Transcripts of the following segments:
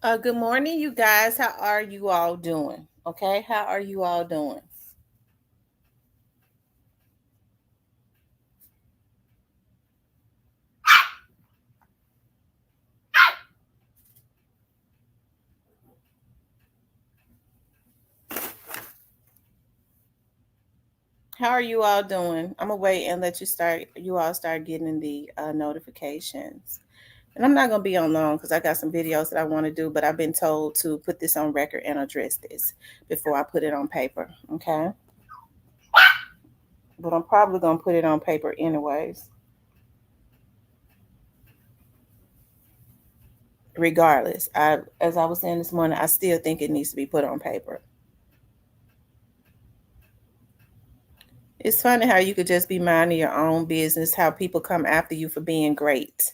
Good morning, you guys. How are you all doing? Okay, how are you all doing? How are you all doing? I'm gonna wait and let you all start getting the notifications. And I'm not gonna be on long because I got some videos that I want to do, but I've been told to put this on record and address this before I put it on paper. Okay, but I'm probably gonna put it on paper anyways. Regardless, as I was saying this morning, I still think it needs to be put on paper. It's funny how you could just be minding your own business, how people come after you for being great.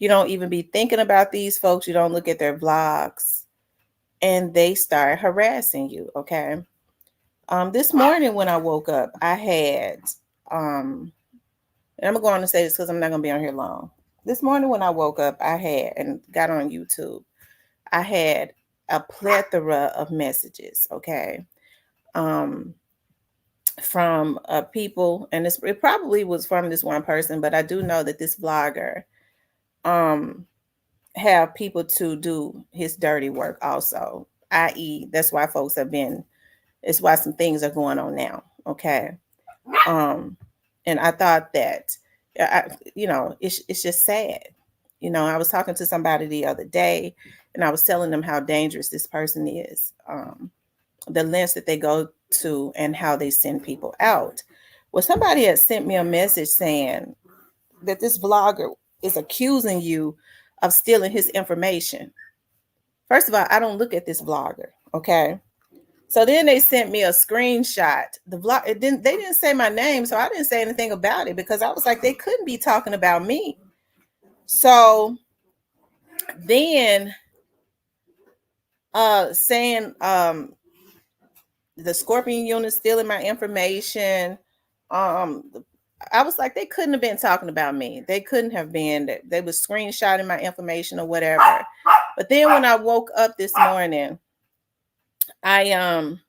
You don't even be thinking about these folks. You don't look at their vlogs and they start harassing you. Okay. This morning when I woke up, I had, and I'm going to say this because I'm not going to be on here long. This morning when I woke up, I had, and got on YouTube, I had a plethora of messages. Okay. Um, from people, and it probably was from this one person, but I do know that this vlogger um have people to do his dirty work also, i.e. that's why folks have been, it's why some things are going on now. Okay. um and I thought that I, it's just sad. I was talking to somebody the other day and I was telling them how dangerous this person is, the lengths that they go to and how they send people out. Well, somebody had sent me a message saying that this vlogger is accusing you of stealing his information. First of all, I don't look at this vlogger, okay? So then they sent me a screenshot. They didn't say my name, so I didn't say anything about it because I was like, they couldn't be talking about me. So then saying the Scorpion unit stealing my information. Um, I was like, they couldn't have been talking about me. They couldn't have been. They was screenshotting my information or whatever. But then when I woke up this morning, I um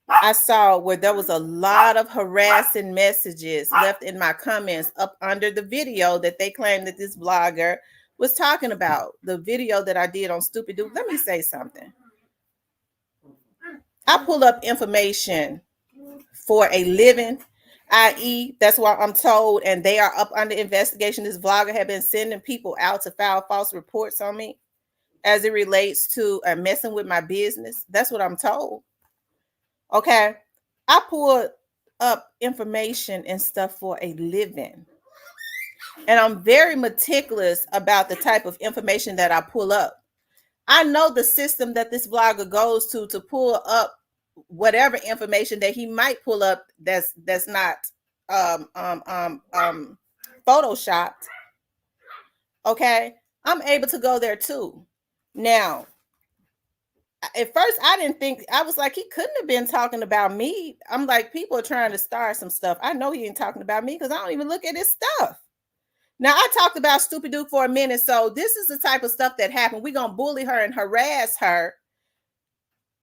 I saw where there was a lot of harassing messages left in my comments up under the video that they claimed that this blogger was talking about. The video that I did on Stupid Dude. Let me say something. I pull up information for a living, i.e., that's why I'm told, and they are up under investigation. This vlogger had been sending people out to file false reports on me as it relates to messing with my business. That's what I'm told. Okay. I pull up information and stuff for a living. And I'm very meticulous about the type of information that I pull up. I know the system that this vlogger goes to pull up whatever information that he might pull up that's not um um um um photoshopped. Okay, I'm able to go there too. Now, at first I didn't think, I was like, he couldn't have been talking about me. I'm like, people are trying to start some stuff. I know he ain't talking about me because I don't even look at his stuff. Now, I talked about Stupid Duke for a minute, so this is the type of stuff that happened. We're gonna bully her and harass her.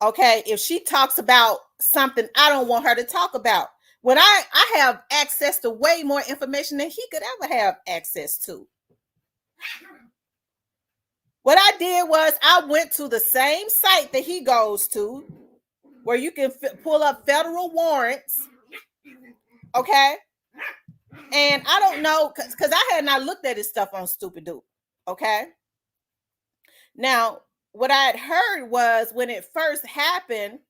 Okay, if she talks about something I don't want her to talk about, when I have access to way more information than he could ever have access to. What I did was I went to the same site that he goes to, where you can pull up federal warrants. Okay, and I don't know because I had not looked at his stuff on Stupid Dude. Okay, now what I had heard was when it first happened,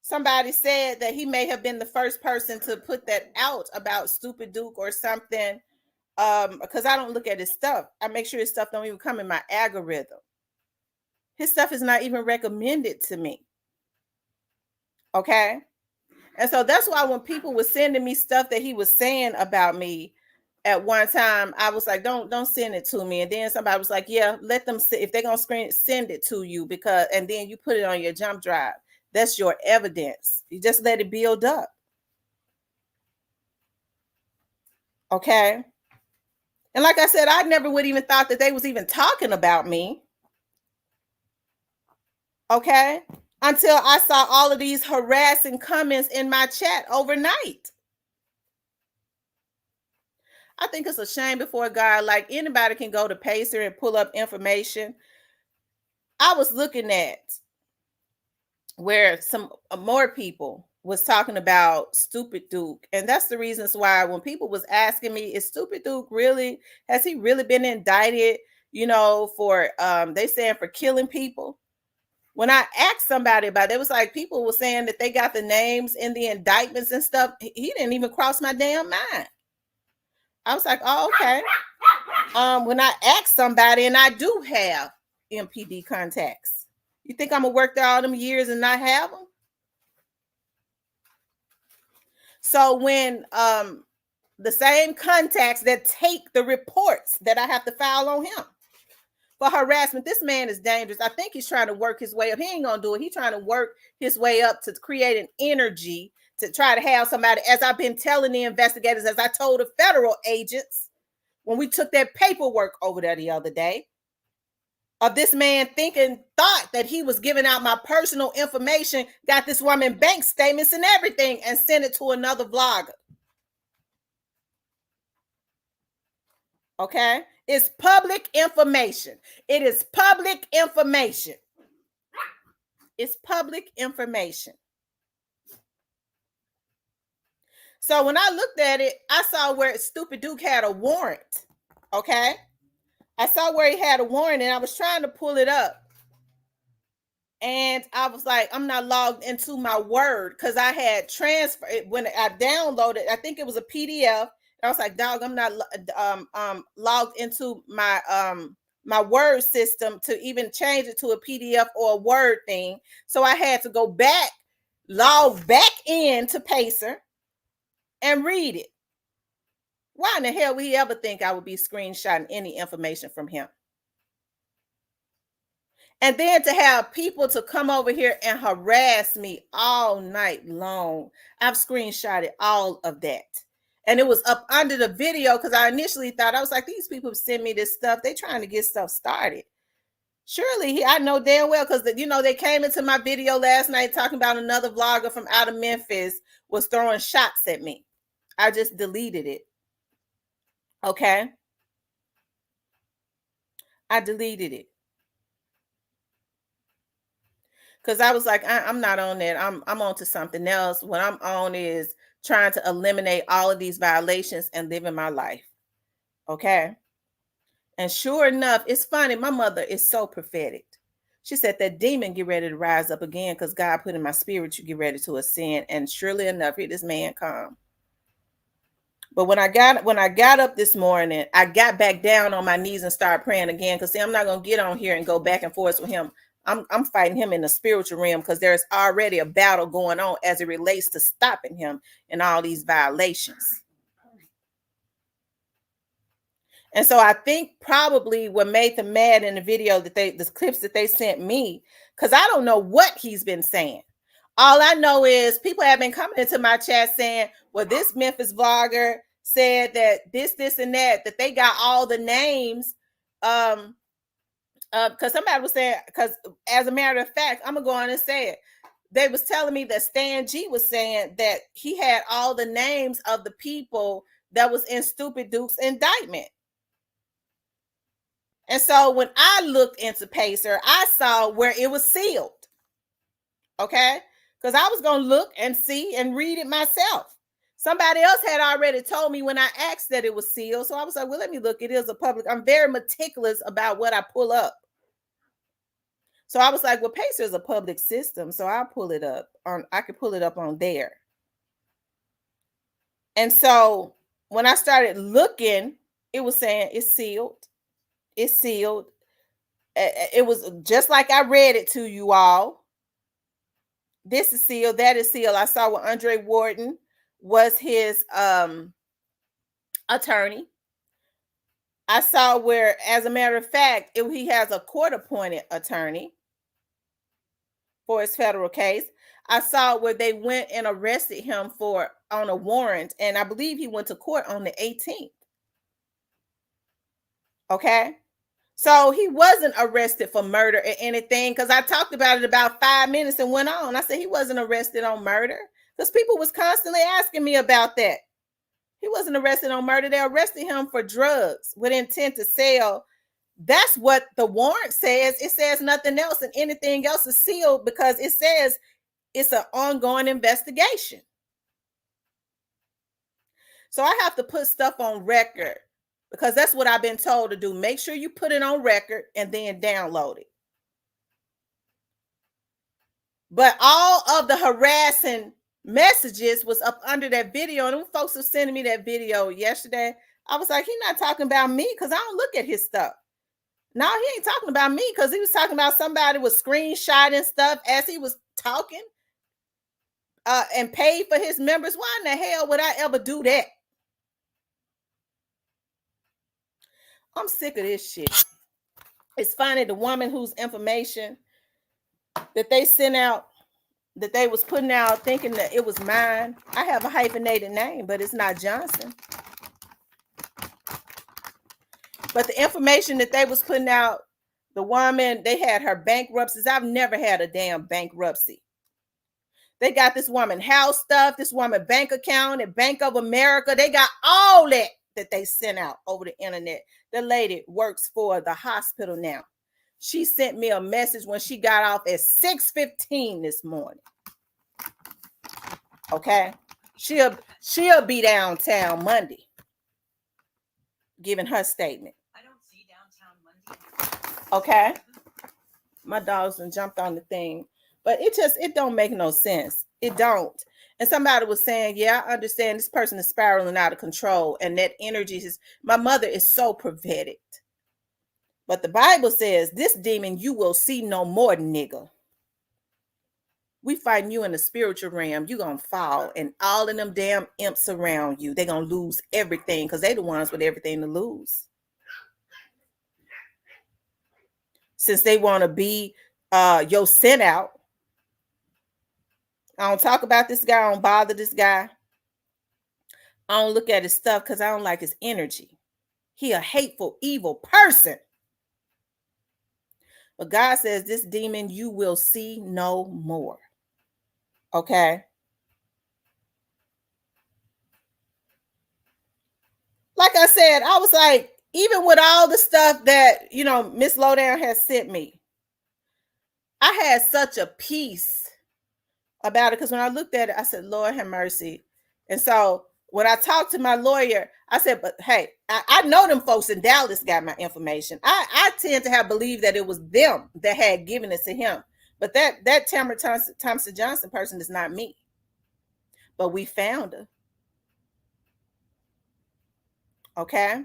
somebody said that he may have been the first person to put that out about Stupid Duke or something. Because I don't look at his stuff. I make sure his stuff don't even come in my algorithm. His stuff is not even recommended to me. Okay. And so that's why when people were sending me stuff that he was saying about me at one time, I was like, don't send it to me. And then somebody was like, yeah, let them if they're gonna send it to you, because and then you put it on your jump drive. That's your evidence. You just let it build up. Okay. And like I said, I never would even thought that they was even talking about me. Okay. Until I saw all of these harassing comments in my chat overnight. I think it's a shame before God. Like, anybody can go to Pacer and pull up information. I was looking at where some more people was talking about Stupid Duke, and that's the reasons why when people was asking me, is Stupid Duke really, has he really been indicted, for they saying for killing people? When I asked somebody about it, it was like people were saying that they got the names in the indictments and stuff. He didn't even cross my damn mind. I was like, oh, okay. When I asked somebody, and I do have MPD contacts, you think I'm gonna work there all them years and not have them? So when the same contacts that take the reports that I have to file on him for harassment, this man is dangerous. I think he's trying to work his way up. He ain't gonna do it. He's trying to work his way up to create an energy to try to have somebody, as I've been telling the investigators, as I told the federal agents when we took that paperwork over there the other day, of this man thought that he was giving out my personal information, got this woman bank statements and everything, and sent it to another vlogger. Okay? It's public information. It is public information. It's public information. So when I looked at it, I saw where Stupid Duke had a warrant. Okay? I saw where he had a warrant, and I was trying to pull it up. And I was like, I'm not logged into my Word, because I had transferred when I downloaded. I think it was a PDF. I was like, dog, I'm not logged into my Word system to even change it to a PDF or a Word thing. So I had to go back, log back in to Pacer and read it. Why in the hell would he ever think I would be screenshotting any information from him? And then to have people to come over here and harass me all night long. I've screenshotted all of that. And it was up under the video, because I initially thought, I was like, these people send me this stuff. They're trying to get stuff started. Surely I know damn well, because they came into my video last night talking about another vlogger from out of Memphis was throwing shots at me. I just deleted it. Okay. I deleted it. Because I was like, I'm not on that. I'm on to something else. What I'm on is trying to eliminate all of these violations and living my life. Okay. And sure enough, it's funny. My mother is so prophetic. She said that demon get ready to rise up again, because God put in my spirit, you get ready to ascend. And surely enough, here this man come. But when I got up this morning, I got back down on my knees and started praying again. Because see, I'm not gonna get on here and go back and forth with him. I'm fighting him in the spiritual realm, because there's already a battle going on as it relates to stopping him in all these violations. And so I think probably what made them mad in the video the clips that they sent me, because I don't know what he's been saying. All I know is people have been coming into my chat saying, well, this Memphis vlogger said that this, and that they got all the names. Because somebody was saying, because as a matter of fact, I'm gonna go on and say it. They was telling me that Stan G was saying that he had all the names of the people that was in Stupid Duke's indictment. And so when I looked into Pacer, I saw where it was sealed. Okay? Because I was going to look and see and read it myself. Somebody else had already told me when I asked that it was sealed. So I was like, well, let me look. It is a public. I'm very meticulous about what I pull up. So I was like, well, Pacer is a public system, so I'll pull it up. I could pull it up on there. And so when I started looking, it was saying it's sealed. It's sealed. It was just like I read it to you all. This is sealed. That is sealed. I saw where Andre Wharton was his attorney. I saw where, as a matter of fact, he has a court-appointed attorney for his federal case. I saw where they went and arrested him on a warrant, and I believe he went to court on the 18th. Okay. So he wasn't arrested for murder or anything, because I talked about it about 5 minutes and went on. I said he wasn't arrested on murder, because people was constantly asking me about that. He wasn't arrested on murder. They arrested him for drugs with intent to sell. That's what the warrant says. It says nothing else, and anything else is sealed because it says it's an ongoing investigation. So I have to put stuff on record because that's what I've been told to do. Make sure you put it on record and then download it. But all of the harassing messages was up under that video, and them folks were sending me that video yesterday. I was like, he's not talking about me because I don't look at his stuff. No, he ain't talking about me because he was talking about somebody was screenshotting stuff as he was talking and paid for his members. Why in the hell would I ever do that? I'm sick of this shit. It's funny, the woman whose information that they sent out, that they was putting out thinking that it was mine. I have a hyphenated name, but it's not Johnson. But the information that they was putting out, the woman, they had her bankruptcies. I've never had a damn bankruptcy. They got this woman house stuff, this woman bank account at Bank of America. They got all that they sent out over the internet. The lady works for the hospital now. She sent me a message when she got off at 6:15 this morning. Okay. She'll be downtown Monday giving her statement. I don't see downtown Monday. Okay. My dogs and jumped on the thing. But it don't make no sense. It don't. And somebody was saying, yeah, I understand this person is spiraling out of control. And that energy is, my mother is so prophetic. But the Bible says, this demon you will see no more, nigga. We fighting you in the spiritual realm. You're going to fall. And all of them damn imps around you, they're going to lose everything because they the ones with everything to lose. Since they want to be your sent out. I don't talk about this guy. I don't bother this guy. I don't look at his stuff because I don't like his energy. He a hateful, evil person. But God says, this demon you will see no more. Okay? Like I said, I was like, even with all the stuff that, Miss Lowdown has sent me, I had such a peace about it because when I looked at it, I said, Lord have mercy. And so when I talked to my lawyer, I said, but hey, I know them folks in Dallas got my information. I tend to have believed that it was them that had given it to him. But that Tamara Thompson Johnson person is not me. But we found her. Okay?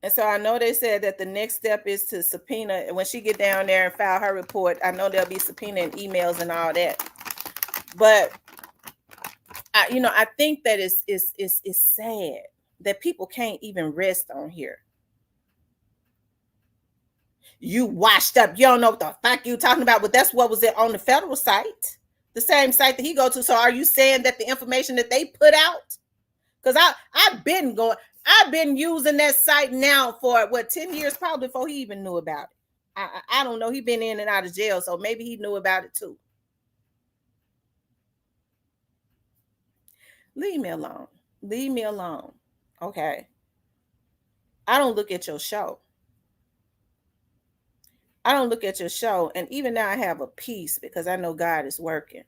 And so I know they said that the next step is to subpoena. When she get down there and file her report, I know there'll be subpoena and emails and all that. But I think that it's sad that people can't even rest on here. You washed up. You don't know what the fuck you talking about, but that's what was it on the federal site, the same site that he go to. So are you saying that the information that they put out? Because I've been using that site now for 10 years, probably before he even knew about it. I don't know. He been in and out of jail, so maybe he knew about it too. Leave me alone. Leave me alone. Okay. I don't look at your show. I don't look at your show. And even now I have a peace because I know God is working.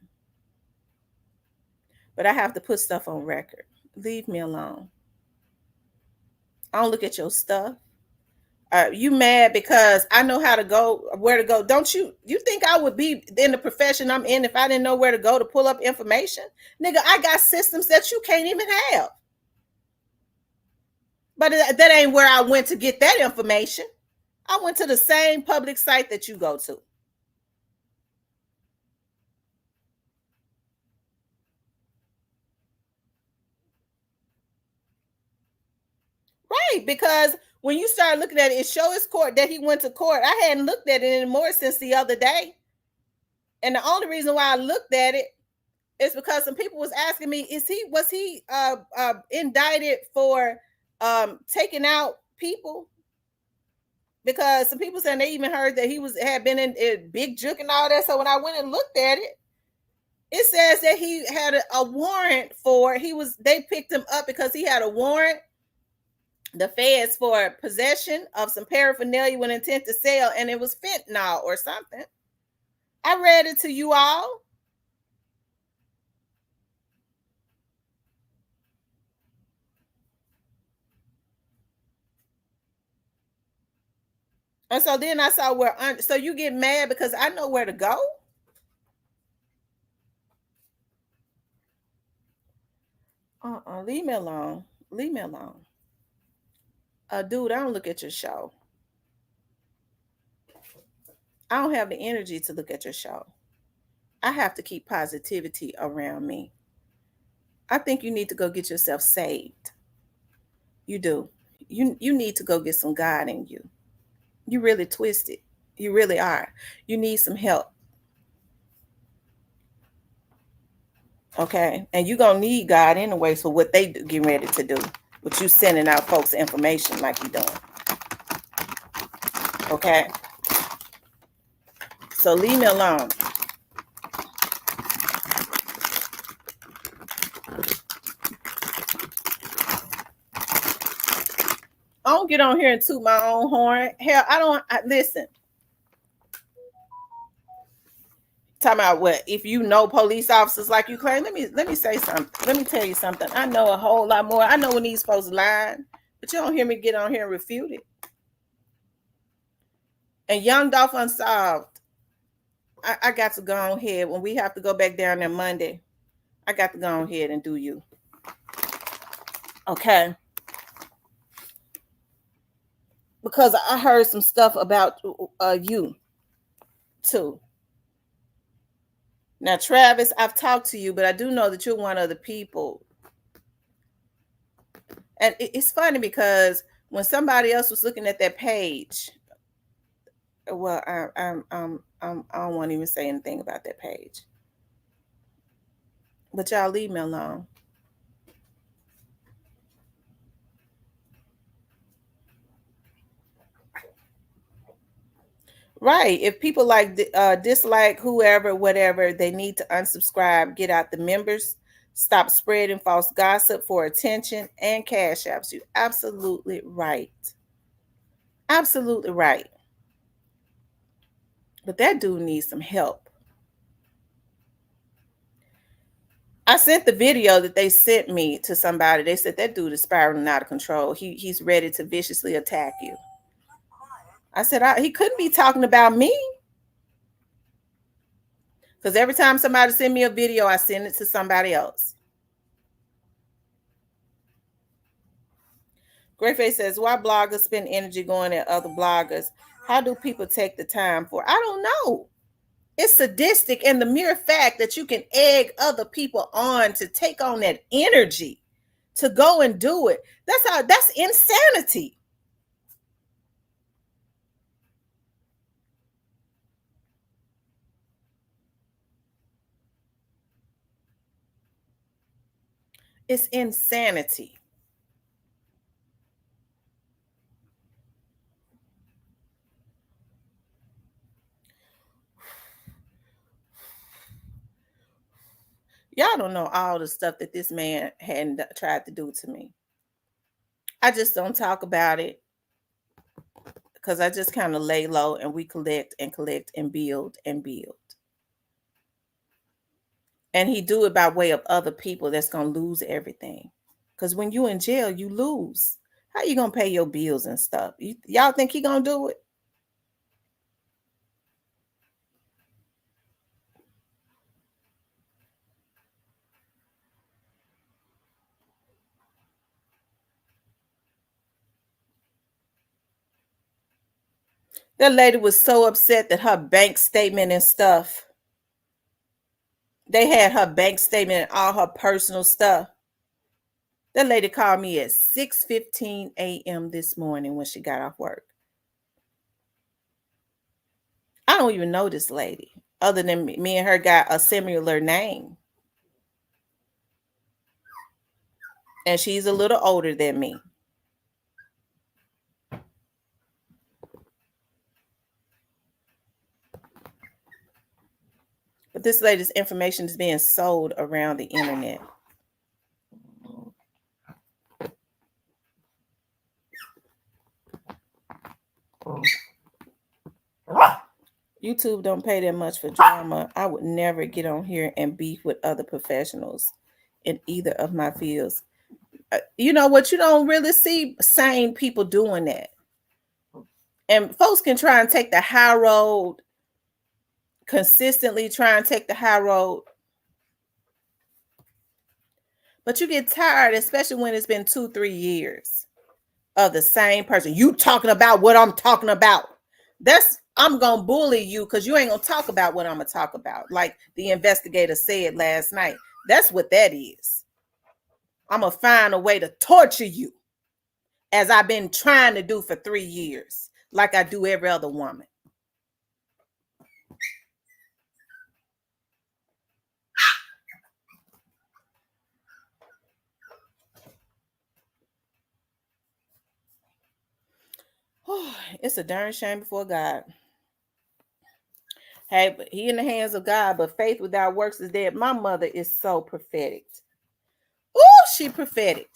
But I have to put stuff on record. Leave me alone. I don't look at your stuff. You mad because I know how to go, where to go. Don't you think I would be in the profession I'm in if I didn't know where to go to pull up information? Nigga, I got systems that you can't even have. But that ain't where I went to get that information. I went to the same public site that you go to. Right, because when you start looking at it, it shows court that he went to court. I hadn't looked at it anymore since the other day. And the only reason why I looked at it It's because some people was asking me, was he indicted for taking out people? Because some people saying they even heard that he had been in Big Juke and all that. So when I went and looked at it, it says that he had a warrant for they picked him up because he had a warrant, the feds, for possession of some paraphernalia with intent to sell, and it was fentanyl or something. I read it to you all. And so then I saw so you get mad because I know where to go. Leave me alone. Leave me alone. Dude, I don't look at your show. I don't have the energy to look at your show. I have to keep positivity around me. I think you need to go get yourself saved. You do. You need to go get some God in you. You really twisted. You really are. You need some help. Okay. And you're gonna need God anyway for what they getting ready to do. But you sending out folks information like you doing. Okay. So leave me alone. I don't get on here and toot my own horn. Hell, listen. Talking about what? If you know police officers like you claim, let me say something. Let me tell you something. I know a whole lot more. I know when these folks lying, but you don't hear me get on here and refute it. And Young Dolph Unsolved, I got to go ahead when we have to go back down there Monday. I got to go ahead and do you. Okay. Because I heard some stuff about you too. Now, Travis, I've talked to you, but I do know that you're one of the people. And it's funny because when somebody else was looking at that page, well, I don't want to even say anything about that page. But y'all leave me alone. Right. If people dislike whoever, whatever, they need to unsubscribe, get out the members, stop spreading false gossip for attention and cash apps. You're absolutely right. Absolutely right. But that dude needs some help. I sent the video that they sent me to somebody. They said that dude is spiraling out of control. He's ready to viciously attack you. I said he couldn't be talking about me. Because every time somebody send me a video, I send it to somebody else. Greyface says, why bloggers spend energy going at other bloggers? How do people take the time for? I don't know. It's sadistic, and the mere fact that you can egg other people on to take on that energy to go and do it. That's insanity. It's insanity. Y'all don't know all the stuff that this man had tried to do to me. I just don't talk about it because I just kind of lay low and we collect and collect and build and build. And he do it by way of other people that's going to lose everything. Because when you in jail, you lose. How you going to pay your bills and stuff? Y'all think he going to do it? That lady was so upset that her bank statement and stuff, they had her bank statement and all her personal stuff. That lady called me at 6:15 a.m. this morning when she got off work. I don't even know this lady, other than me and her got a similar name. And she's a little older than me. But this lady's information is being sold around the internet. YouTube don't pay that much for drama. I would never get on here and beef with other professionals in either of my fields. You know what? You don't really see sane people doing that. And folks can try and take the high road, consistently try and take the high road. But you get tired, especially when it's been 2, 3 years of the same person. You talking about what I'm talking about. I'm gonna bully you because you ain't gonna talk about what I'm gonna talk about. Like the investigator said last night. That's what that is. I'm gonna find a way to torture you, as I've been trying to do for 3 years, like I do every other woman. It's a darn shame before God. Hey, but he in the hands of God, but faith without works is dead. My mother is so prophetic. Oh, she prophetic.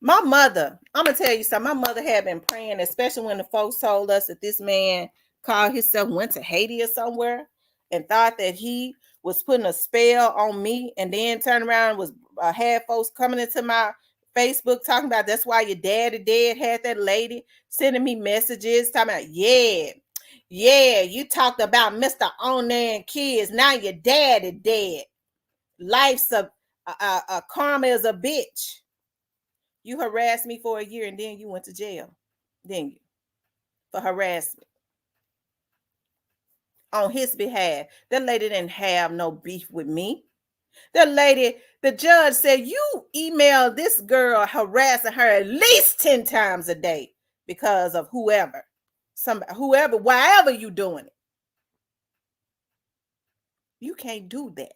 My mother, I'm gonna tell you something. My mother had been praying, especially when the folks told us that this man called himself, went to Haiti or somewhere, and thought that he was putting a spell on me, and then turned around and was had folks coming into my Facebook talking about that's why your daddy dead. Had that lady sending me messages talking about, yeah, you talked about Mr. Owner and kids. Now your daddy dead. Life's a karma is a bitch. You harassed me for a year and then you went to jail, didn't you? For harassment on his behalf. That lady didn't have no beef with me. That lady, the judge said, you emailed this girl harassing her at least 10 times a day because of whoever, whoever, wherever you doing it. You can't do that.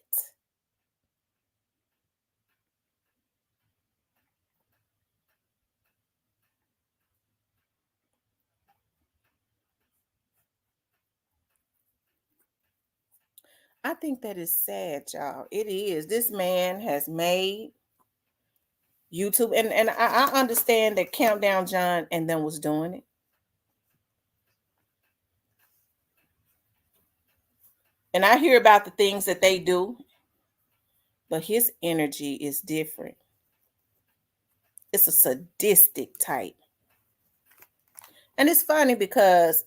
I think that is sad, y'all. It is. This man has made YouTube, and I understand that Countdown John and them was doing it. And I hear about the things that they do, but his energy is different. It's a sadistic type. And it's funny because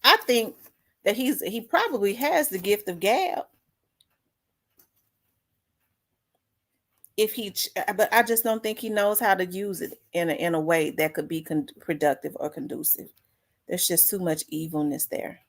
I think that he probably has the gift of gab. If he, but I just don't think he knows how to use it in a way that could be productive or conducive. There's just too much evilness there.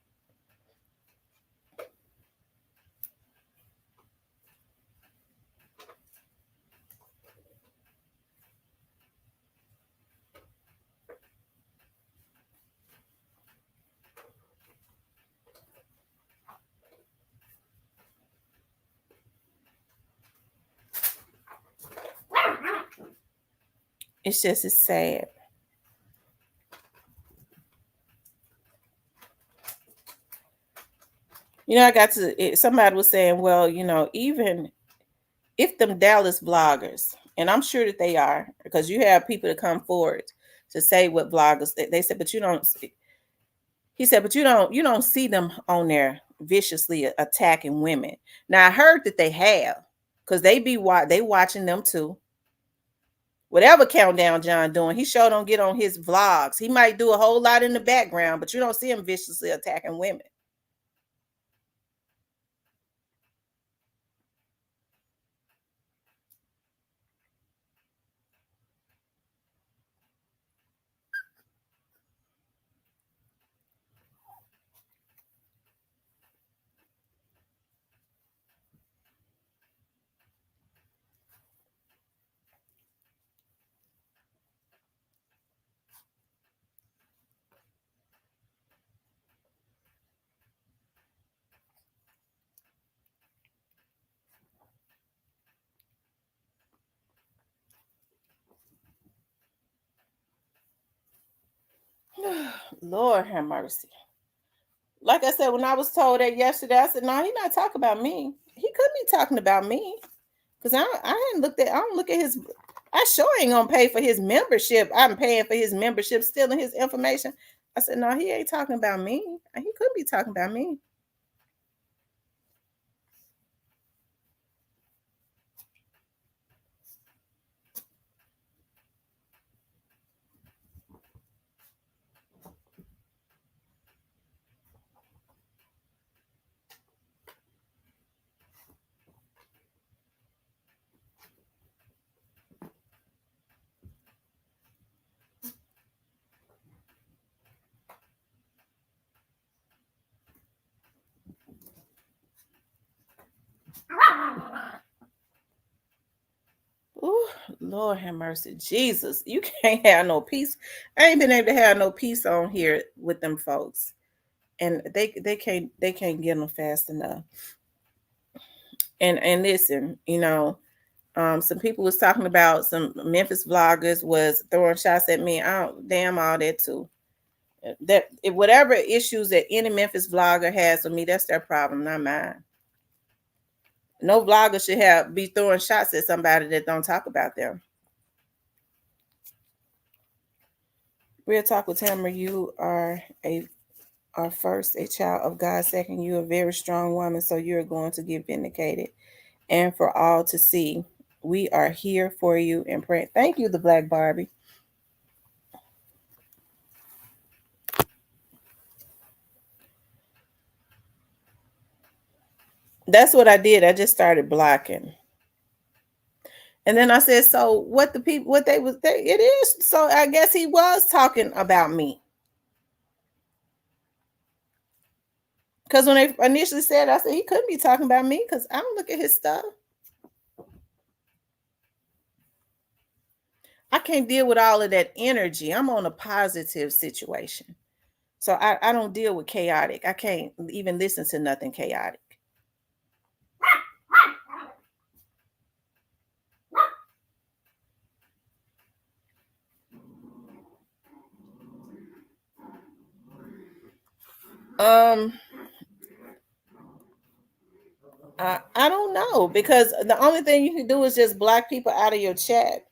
It's sad. I got to. Somebody was saying, well, even if them Dallas bloggers, and I'm sure that they are, because you have people that come forward to say what bloggers they said, but you don't. He said, but you don't see them on there viciously attacking women. Now I heard that they have, because they watching them too. Whatever Countdown John doing, he sure don't get on his vlogs. He might do a whole lot in the background, but you don't see him viciously attacking women. Lord have mercy. Like I said, when I was told that yesterday, I said, "No, he's not talking about me. He could be talking about me because I hadn't looked at. I don't look at his. I sure ain't gonna pay for his membership. I'm paying for his membership, stealing his information." I said, "No, he ain't talking about me. He could be talking about me." Ooh, Lord have mercy, Jesus! You can't have no peace. I ain't been able to have no peace on here with them folks, and they can't get them fast enough. And listen, some people was talking about some Memphis vloggers was throwing shots at me. I don't damn all that too. That whatever issues that any Memphis vlogger has with me, that's their problem, not mine. No vlogger should be throwing shots at somebody that don't talk about them. Real talk with Tamara, you are first a child of God. Second, you're a very strong woman, so you're going to get vindicated and for all to see. We are here for you and pray. Thank you, the Black Barbie. That's what I did. I just started blocking. And then I said, so what the people, what they was, it is. So I guess he was talking about me. Because when they initially said, I said, he couldn't be talking about me because I don't look at his stuff. I can't deal with all of that energy. I'm on a positive situation. So I don't deal with chaotic. I can't even listen to nothing chaotic. Um, I don't know because the only thing you can do is just block people out of your chat.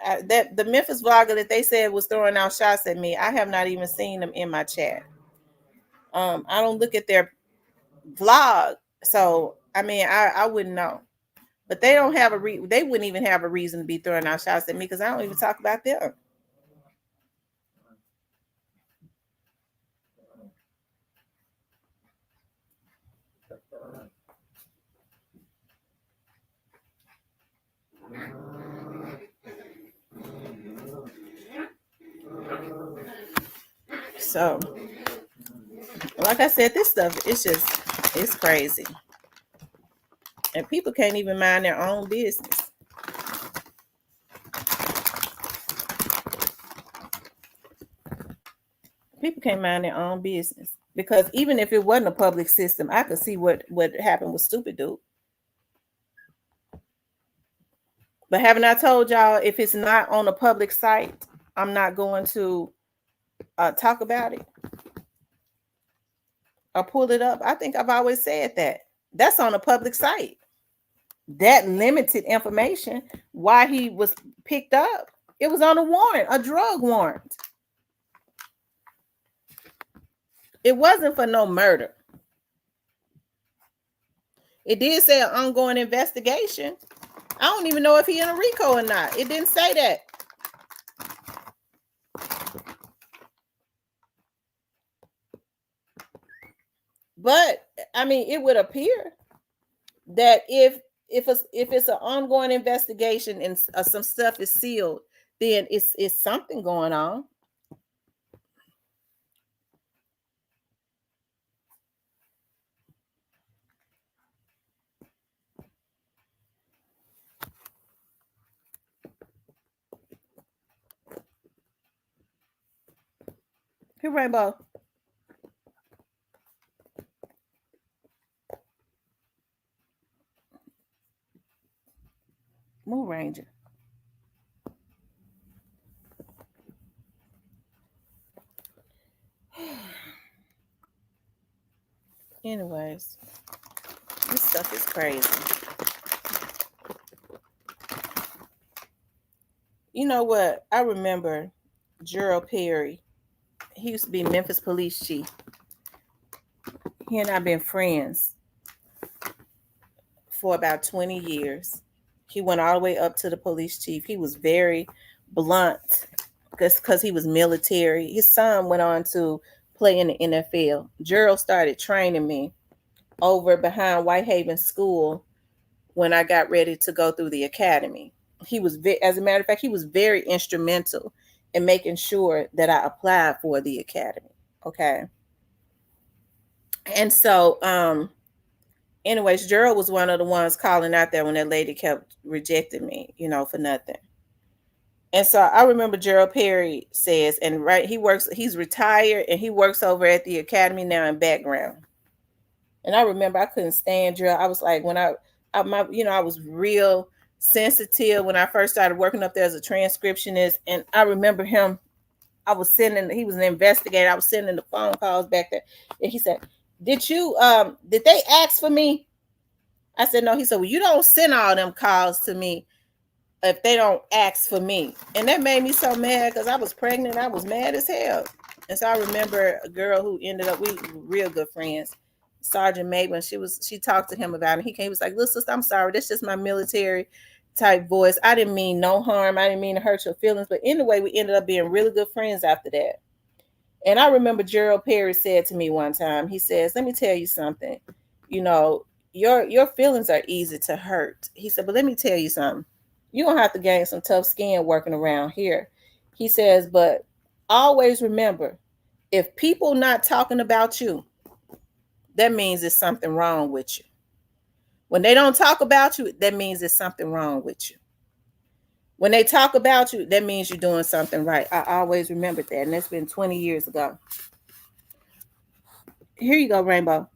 That the Memphis vlogger that they said was throwing out shots at me, I have not even seen them in my chat. I don't look at their vlog, so I mean, I wouldn't know. But they don't have they wouldn't even have a reason to be throwing out shots at me because I don't even talk about them. So, like I said, this stuff it's crazy, and people can't even mind their own business. People can't mind their own business because even if it wasn't a public system, I could see what happened with Stupid Dude. But haven't I told y'all if it's not on a public site, I'm not going to talk about it or pull it up? I think I've always said that. That's on a public site. That limited information, why he was picked up, it was on a warrant, a drug warrant. It wasn't for no murder. It did say an ongoing investigation. I don't even know if he in a RICO or not. It didn't say that. But I mean, it would appear that if it's an ongoing investigation and some stuff is sealed, then it's something going on. Here, Rainbow. Move, Ranger. Anyways, this stuff is crazy. You know what? I remember Gerald Perry. He used to be Memphis police chief. He and I been friends for about 20 years. He went all the way up to the police chief. He was very blunt because he was military. His son went on to play in the NFL. Gerald started training me over behind Whitehaven School when I got ready to go through the academy. He was, as a matter of fact, he was very instrumental in making sure that I applied for the academy. Okay. And so, anyways, Gerald was one of the ones calling out there when that lady kept rejecting me, for nothing. And so I remember Gerald Perry says, and right, he's retired and he works over at the academy now in background. And I remember I couldn't stand Gerald. I was like, when I was real sensitive when I first started working up there as a transcriptionist. And I remember him, he was an investigator. I was sending the phone calls back there. And he said, did they ask for me? I said, no. He said, well, you don't send all them calls to me if they don't ask for me. And that made me so mad because I was pregnant. I was mad as hell. And so I remember a girl who ended up, we were real good friends, Sergeant Maitland. She talked to him about it. He was like, listen, I'm sorry. That's just my military type voice. I didn't mean no harm. I didn't mean to hurt your feelings. But anyway, we ended up being really good friends after that. And I remember Gerald Perry said to me one time, he says, let me tell you something. Your feelings are easy to hurt. He said, but let me tell you something. You're going to have to gain some tough skin working around here. He says, but always remember, if people not talking about you, that means there's something wrong with you. When they don't talk about you, that means there's something wrong with you. When they talk about you, that means you're doing something right. I always remembered that, and that's been 20 years ago. Here you go, Rainbow.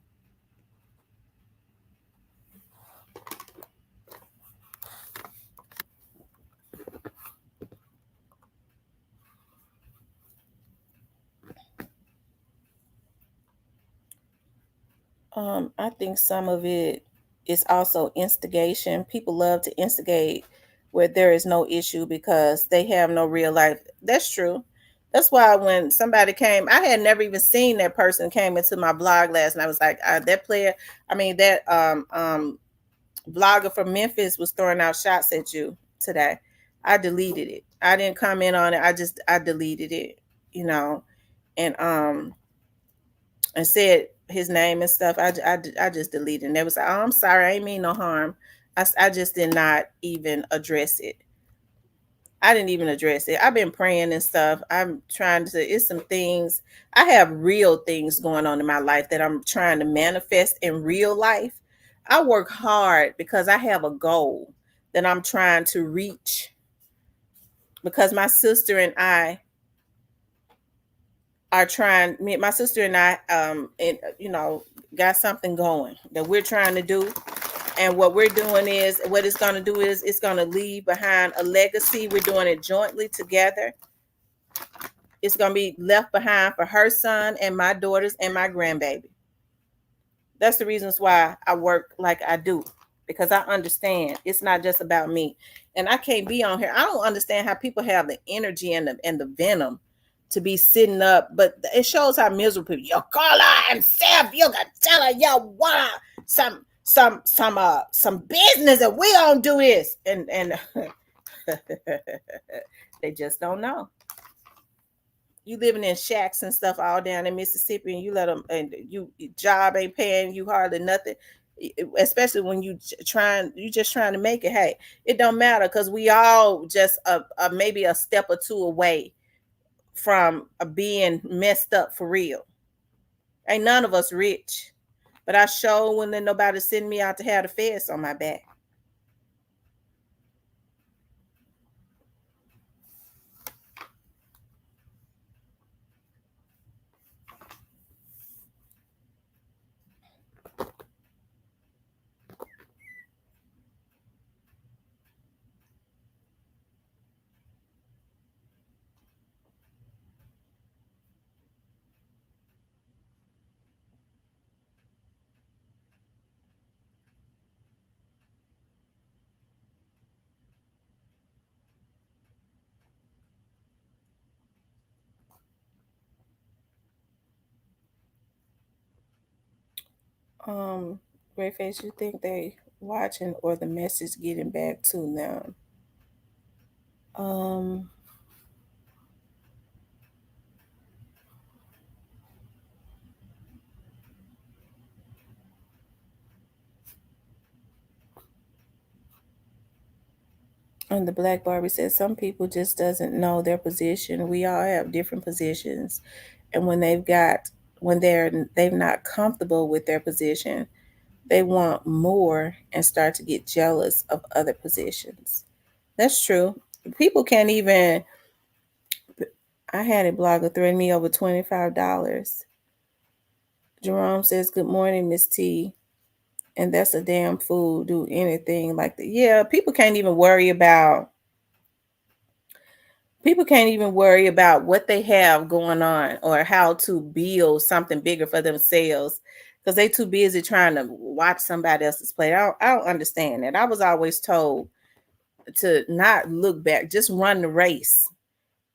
I think some of it is also instigation. People love to instigate where there is no issue because they have no real life. That's true. That's why when somebody came, I had never even seen that person came into my blog last, and I was like, that player. I mean, that blogger from Memphis was throwing out shots at you today. I deleted it. I didn't comment on it. I deleted it. And and said his name and stuff. I just deleted. And they was like, oh, I'm sorry. I ain't mean no harm. I just did not even address it. I didn't even address it. I've been praying and stuff. I'm trying to, it's some things. I have real things going on in my life that I'm trying to manifest in real life. I work hard because I have a goal that I'm trying to reach because my sister and I are trying, my sister and I, got something going that we're trying to do. And what we're doing is, what it's going to do is it's going to leave behind a legacy. We're doing it jointly together. It's going to be left behind for her son and my daughters and my grandbaby. That's the reasons why I work like I do, because I understand it's not just about me. And I can't be on here. I don't understand how people have the energy and the venom to be sitting up, but it shows how miserable people. Yo, call her himself. You got to tell her, yo, what some business, and we don't do this. And they just don't know. You living in shacks and stuff all down in Mississippi, and you let them, and you job ain't paying you hardly nothing, especially when you just trying to make it. Hey, it don't matter because we all just maybe a step or two away from being messed up for real. Ain't none of us rich, but I sure wouldn't let nobody send me out to have the feds on my back. Um, Greyface, you think they watching or the message getting back to them? Um, and the Black Barbie says some people just doesn't know their position. We all have different positions, and when they've not comfortable with their position, they want more and start to get jealous of other positions. That's true. People can't even. I had a blogger threaten me over $25. Jerome says, "Good morning, Miss T." And that's a damn fool. Do anything like that? Yeah, people can't even worry about what they have going on or how to build something bigger for themselves because they too busy trying to watch somebody else's play. I don't understand that. I was always told to not look back, just run the race.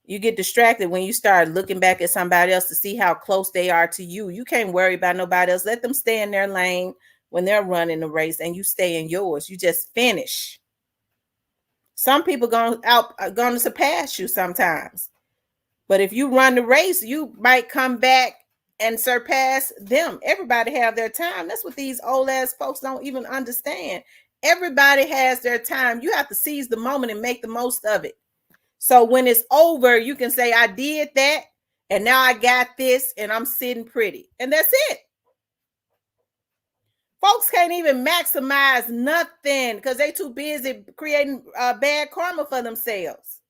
You get distracted when you start looking back at somebody else to see how close they are to you. You can't worry about nobody else. Let them stay in their lane when they're running the race and you stay in yours. You just finish. Some people going to surpass you sometimes. But if you run the race, you might come back and surpass them. Everybody have their time. That's what these old ass folks don't even understand. Everybody has their time. You have to seize the moment and make the most of it. So when it's over, you can say, I did that, and now I got this, and I'm sitting pretty. And that's it. Folks can't even maximize nothing because they too busy creating bad karma for themselves.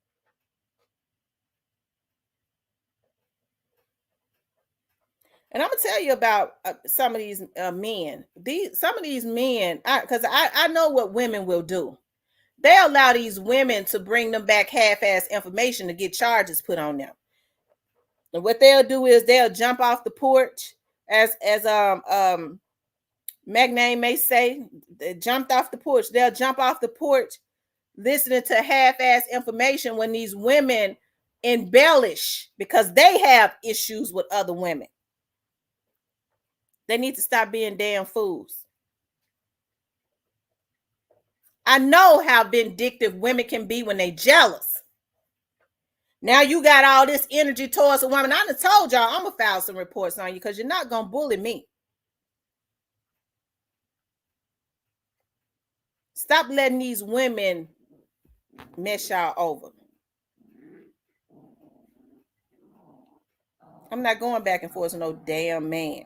And I'm gonna tell you about some of these men. Some of these men, because I know what women will do. They allow these women to bring them back half-ass information to get charges put on them. And what they'll do is they'll jump off the porch, as Magnane may say, they jumped off the porch. They'll jump off the porch listening to half-ass information when these women embellish because they have issues with other women. They need to stop being damn fools. I know how vindictive women can be when they jealous. Now you got all this energy towards a woman. I done told y'all I'm gonna file some reports on you because you're not gonna bully me. Stop letting these women mess y'all over. I'm not going back and forth with no damn man.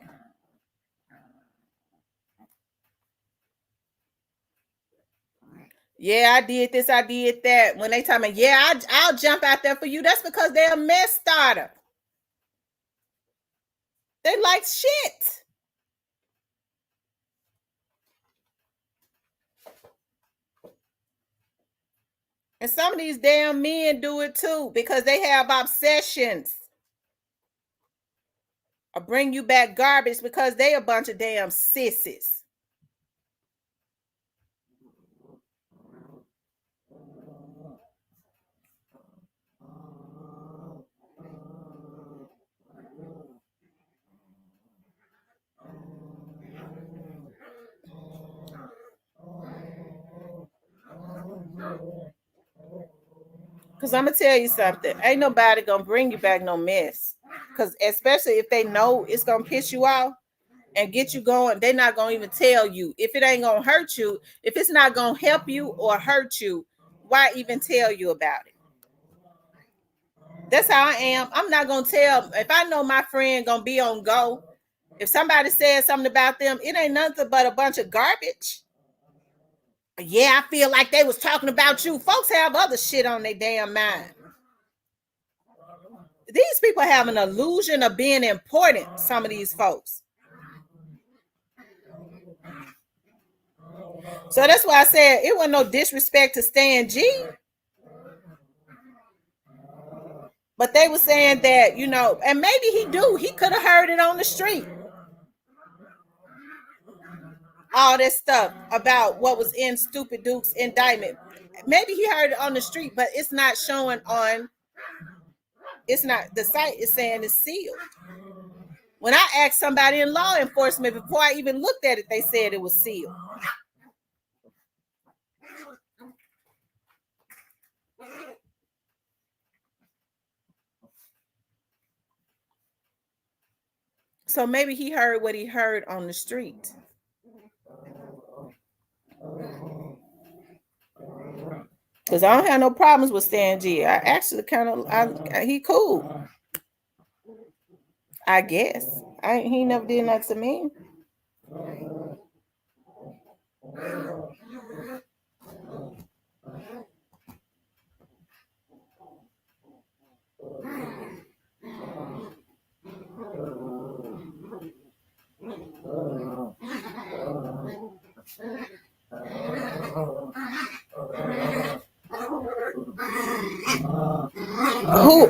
Yeah, I did this, I did that. When they tell me, yeah, I'll jump out there for you, that's because they're a mess starter. They like shit. And some of these damn men do it too because they have obsessions. Or bring you back garbage because they a bunch of damn sissies. Because I'm going to tell you something. Ain't nobody going to bring you back no mess. Because especially if they know it's going to piss you off and get you going, they're not going to even tell you. If it ain't going to hurt you, if it's not going to help you or hurt you, why even tell you about it? That's how I am. I'm not going to tell. If I know my friend going to be on go, if somebody says something about them, it ain't nothing but a bunch of garbage. Yeah, I feel like they was talking about you. Folks have other shit on their damn mind. These people have an illusion of being important, some of these folks. So that's why I said it wasn't no disrespect to Stan G. But they were saying that, and maybe he could have heard it on the street. All this stuff about what was in Stupid Duke's indictment. Maybe he heard it on the street, but it's not showing on, it's not, the site is saying it's sealed. When I asked somebody in law enforcement before I even looked at it, they said it was sealed. So maybe he heard what he heard on the street. Because I don't have no problems with Stan G. I actually he cool. I guess. He never did nothing to me.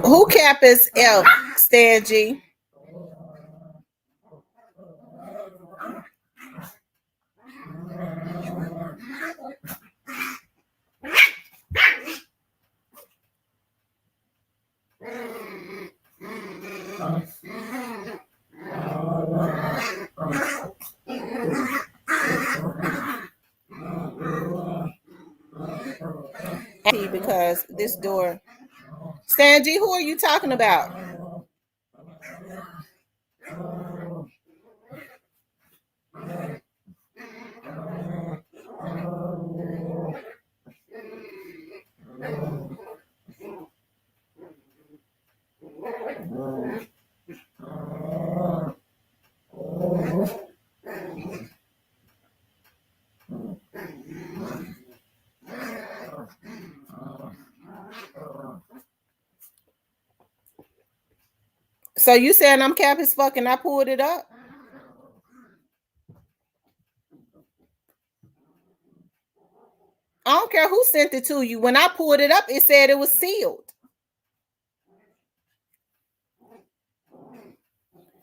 Who cap is F, Stan G? Because this door. Stan G, who are you talking about? So you saying I'm cap as fuck and I pulled it up? I don't care who sent it to you. When I pulled it up, it said it was sealed.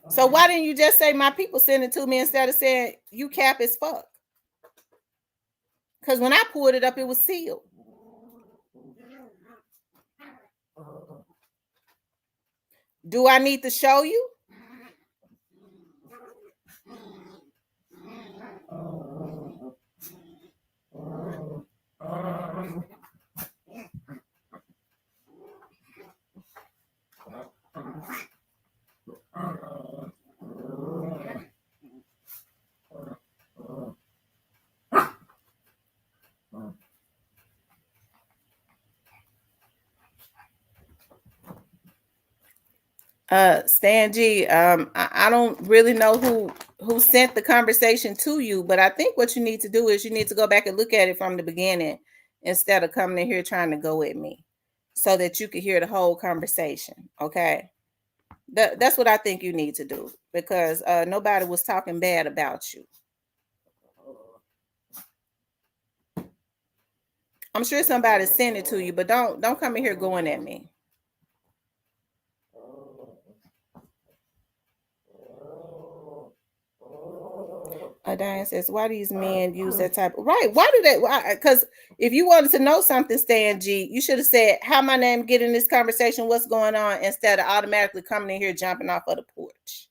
So why didn't you just say my people sent it to me instead of saying you cap as fuck? Because when I pulled it up, it was sealed. Do I need to show you? Stan G, I don't really know who sent the conversation to you, but I think what you need to do is you need to go back and look at it from the beginning instead of coming in here trying to go at me, so that you could hear the whole conversation. Okay, that's what I think you need to do, because nobody was talking bad about you. I'm sure somebody sent it to you, but don't come in here going at me. Diane says, why do these men use that type of right? Why do they? Because if you wanted to know something, Stan G, you should have said, how my name get in this conversation, what's going on, instead of automatically coming in here jumping off of the porch.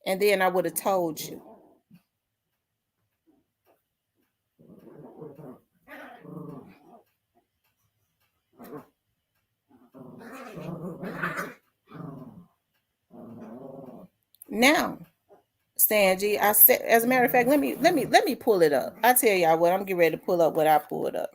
And then I would have told you. Now, Stan G, I said, as a matter of fact, let me pull it up. I tell y'all what, I'm getting ready to pull up what I pulled up.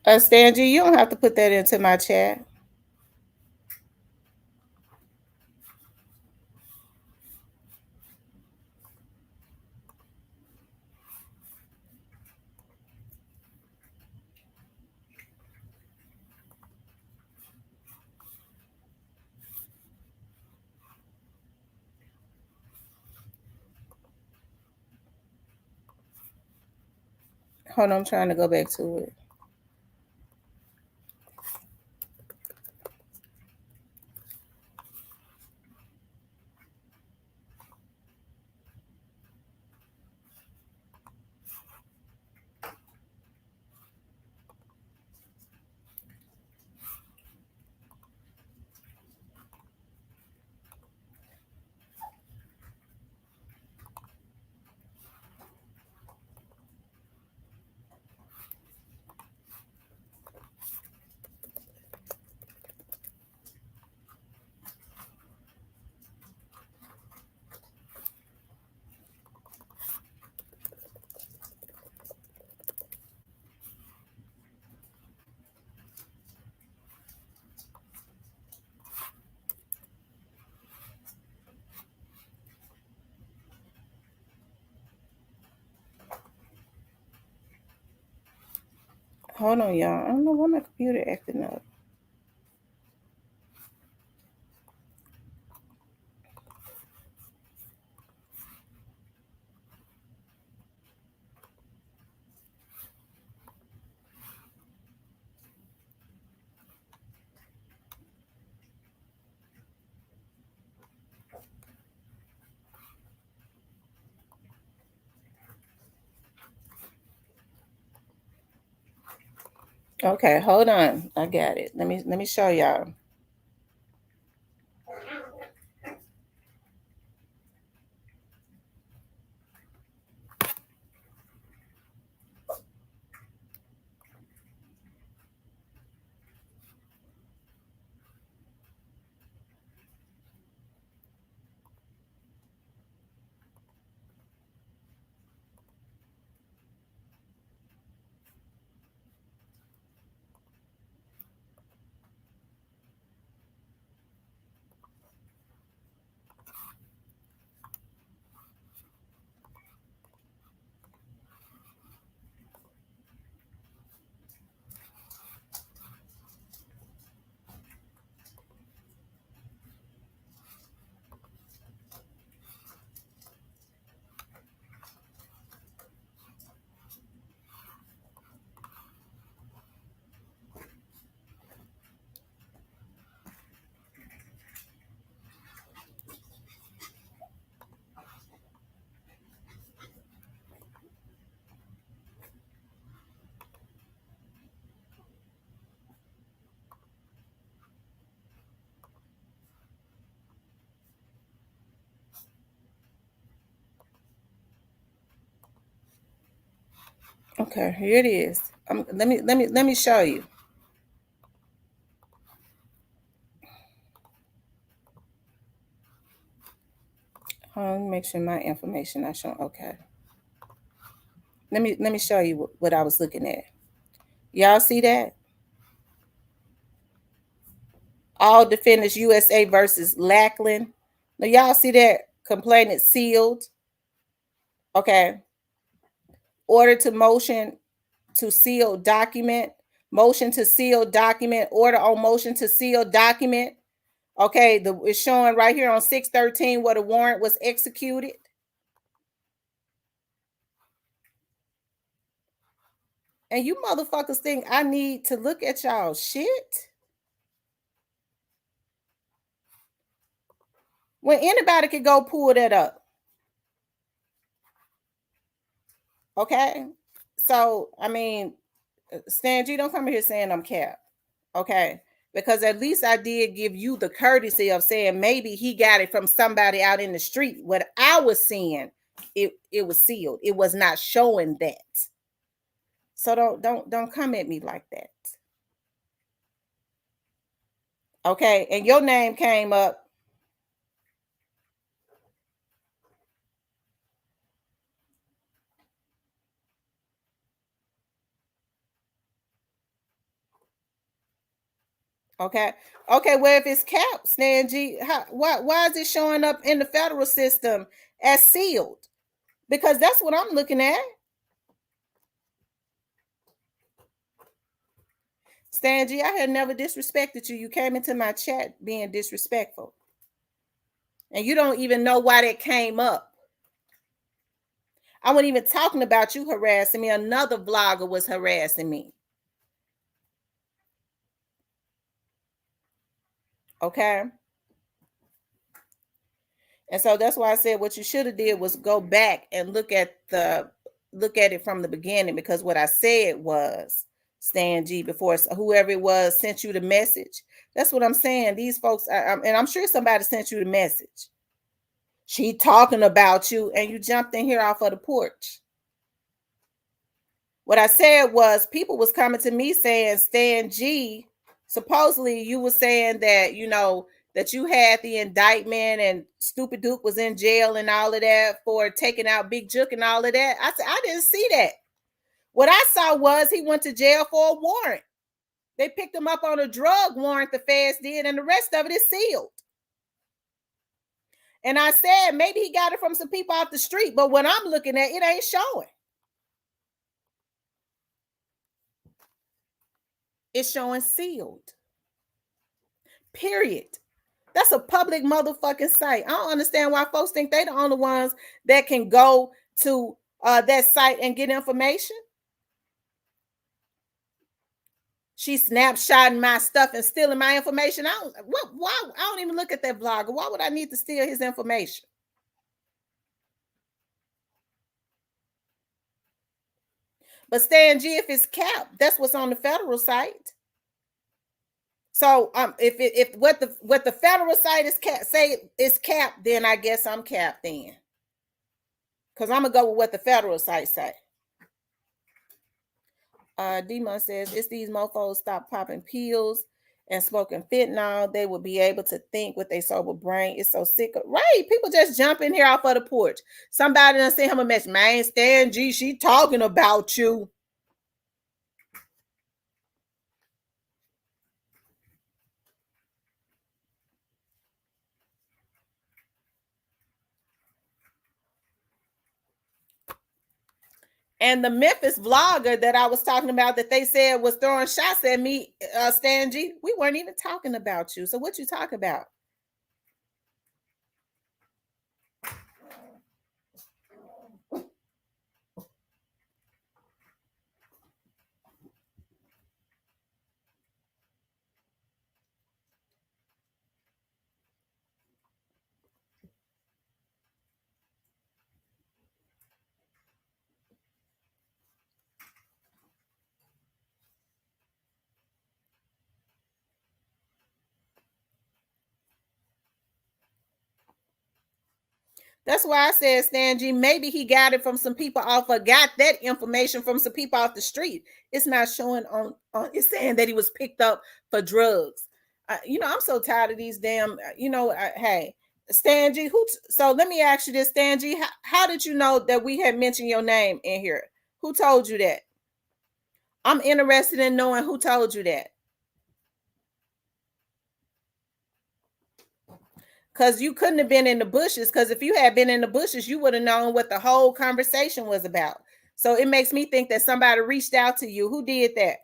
Stangy, you don't have to put that into my chat. Hold on, I'm trying to go back to it. Hold on, y'all. I don't know why my computer acting up. Okay, hold on. I got it. Let me show y'all. Okay, here it is. Let me show you. Let me make sure my information not showing. Okay. Let me show you what I was looking at. Y'all see that? All defendants USA versus Lackland. Now y'all see that complainant sealed. Okay. Order to motion to seal document. Motion to seal document. Order on motion to seal document. Okay, it's showing right here on 6/13 where the warrant was executed. And you motherfuckers think I need to look at y'all shit? When anybody could go pull that up. Okay. So, I mean, Stan G, don't come here saying I'm capped. Okay. Because at least I did give you the courtesy of saying maybe he got it from somebody out in the street. What I was seeing, it was sealed. It was not showing that. So don't come at me like that. Okay. And your name came up. Okay. Okay. Well, if it's capped, Stan G, why is it showing up in the federal system as sealed? Because that's what I'm looking at. Stan G, I had never disrespected you. You came into my chat being disrespectful. And you don't even know why that came up. I wasn't even talking about you harassing me. Another vlogger was harassing me. Okay. And so that's why I said what you should have did was go back and look at it from the beginning, because what I said was, Stan G, before whoever it was sent you the message. That's what I'm saying. These folks, and I'm sure somebody sent you the message. She talking about you, and you jumped in here off of the porch. What I said was, people was coming to me saying, Stan G, supposedly you were saying that, that you had the indictment and Stupid Duke was in jail and all of that for taking out Big Jook and all of that. I said, I didn't see that. What I saw was he went to jail for a warrant. They picked him up on a drug warrant, the feds did, and the rest of it is sealed. And I said, maybe he got it from some people off the street, but when I'm looking at it, ain't showing. It's showing sealed. Period. That's a public motherfucking site. I don't understand why folks think they the only ones that can go to that site and get information. She's snapshotting my stuff and stealing my information. Why? I don't even look at that blogger. Why would I need to steal his information? But Stan G, if it's capped, that's what's on the federal site. So if what the federal site is say is capped, then I guess I'm capped then. Because I'm gonna go with what the federal site say. Demon says, it's these mofos stop popping pills and smoking fentanyl, they will be able to think with their sober brain. It's so sick. Right. People just jump in here off of the porch. Somebody done send him a message. Man, Stan G, she talking about you. And the Memphis vlogger that I was talking about that they said was throwing shots at me, Stan G, we weren't even talking about you. So what you talk about? That's why I said, Stan G, maybe he got it from some people off or got that information from some people off the street. It's not showing on it's saying that he was picked up for drugs. I'm so tired of these damn, hey, Stan G, so let me ask you this, Stan G, how did you know that we had mentioned your name in here? Who told you that? I'm interested in knowing who told you that. Because you couldn't have been in the bushes. Because if you had been in the bushes, you would have known what the whole conversation was about. So it makes me think that somebody reached out to you. Who did that?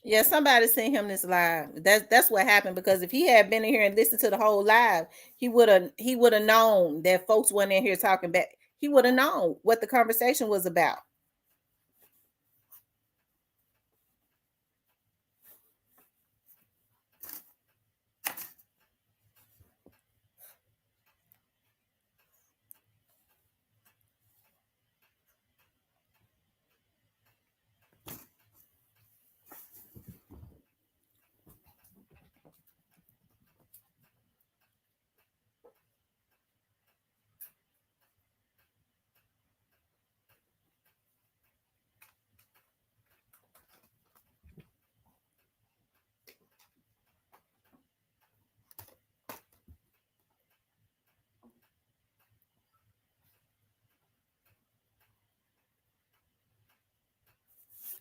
Yeah, somebody sent him this live. That's what happened, because if he had been in here and listened to the whole live, he would have known that folks weren't in here talking back. He would have known what the conversation was about.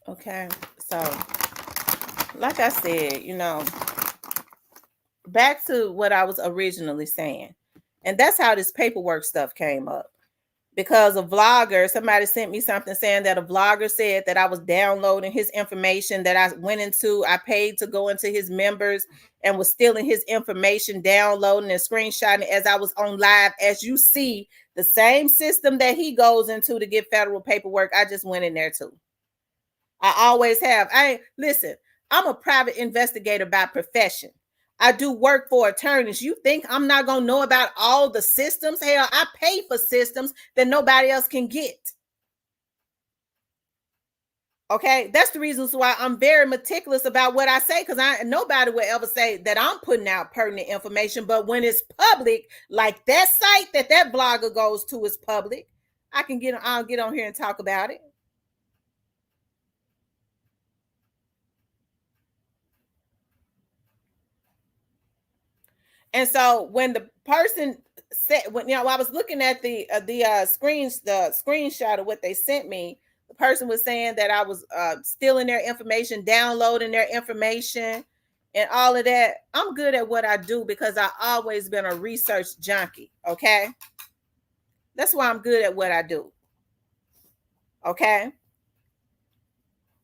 Okay. So, like I said, back to what I was originally saying. And that's how this paperwork stuff came up. Because a vlogger, somebody sent me something saying that a vlogger said that I was downloading his information, that I paid to go into his members and was stealing his information, downloading and screenshotting as I was on live. As you see, the same system that he goes into to get federal paperwork, I just went in there too. I always have. Listen, I'm a private investigator by profession. I do work for attorneys. You think I'm not going to know about all the systems? Hell, I pay for systems that nobody else can get. Okay, that's the reasons why I'm very meticulous about what I say, because nobody will ever say that I'm putting out pertinent information. But when it's public, like that site that blogger goes to is public, I'll get on here and talk about it. And so when the person said, when I was looking at the screenshot of what they sent me, the person was saying that I was stealing their information, downloading their information, and all of that. I'm good at what I do because I always been a research junkie. Okay, that's why I'm good at what I do. Okay,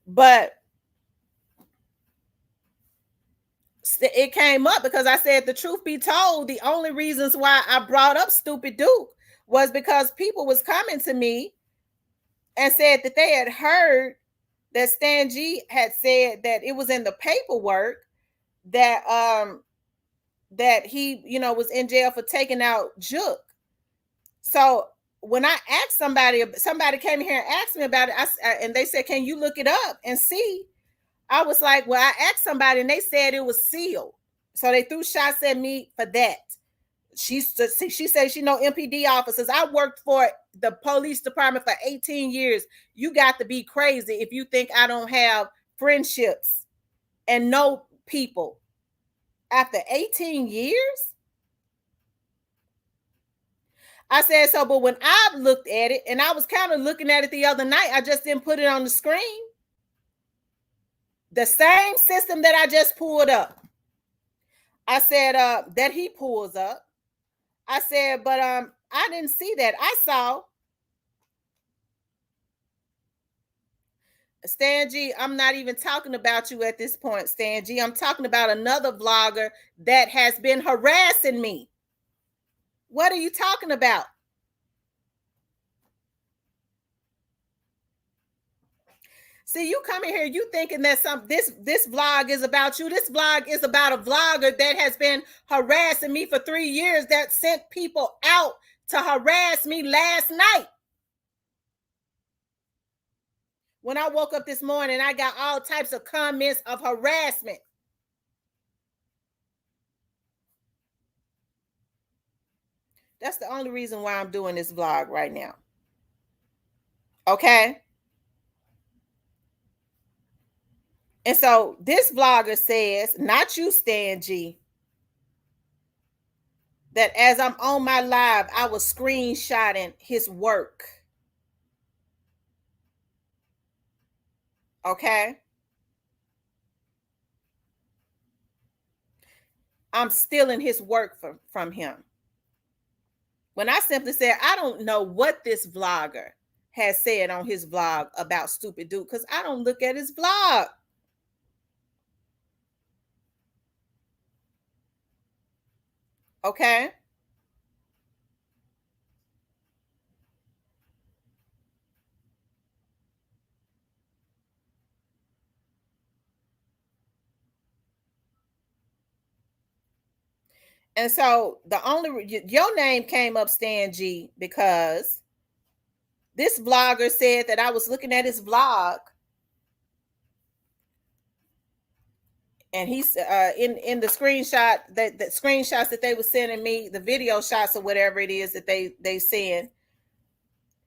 but it came up because I said, the truth be told, the only reasons why I brought up Stupid Duke was because people was coming to me and said that they had heard that Stan G had said that it was in the paperwork that that he was in jail for taking out Juke. So when I asked somebody came here and asked me about it, and they said, "Can you look it up and see?" I was like, "Well, I asked somebody and they said it was sealed." So they threw shots at me for that. She said she know MPD officers. I worked for the police department for 18 years. You got to be crazy if you think I don't have friendships and know people after 18 years. I said, so, but when I looked at it, and I was kind of looking at it the other night, I just didn't put it on the screen. The same system that I just pulled up. I said, that he pulls up. I said, but I didn't see that. I saw Stan G, I'm not even talking about you at this point, Stan G. I'm talking about another vlogger that has been harassing me. What are you talking about? See, you come in here, you thinking that this vlog is about you. This vlog is about a vlogger that has been harassing me for 3 years, that sent people out to harass me last night. When I woke up this morning, I got all types of comments of harassment. That's the only reason why I'm doing this vlog right now. Okay? And so this vlogger says, not you, Stan G, that as I'm on my live, I was screenshotting his work. Okay? I'm stealing his work from him. When I simply said, I don't know what this vlogger has said on his vlog about Stupid Dude, because I don't look at his vlog. Okay. And so the your name came up, Stan G, because this vlogger said that I was looking at his vlog, and he's in the screenshot that the screenshots that they were sending me, the video shots or whatever it is that they send.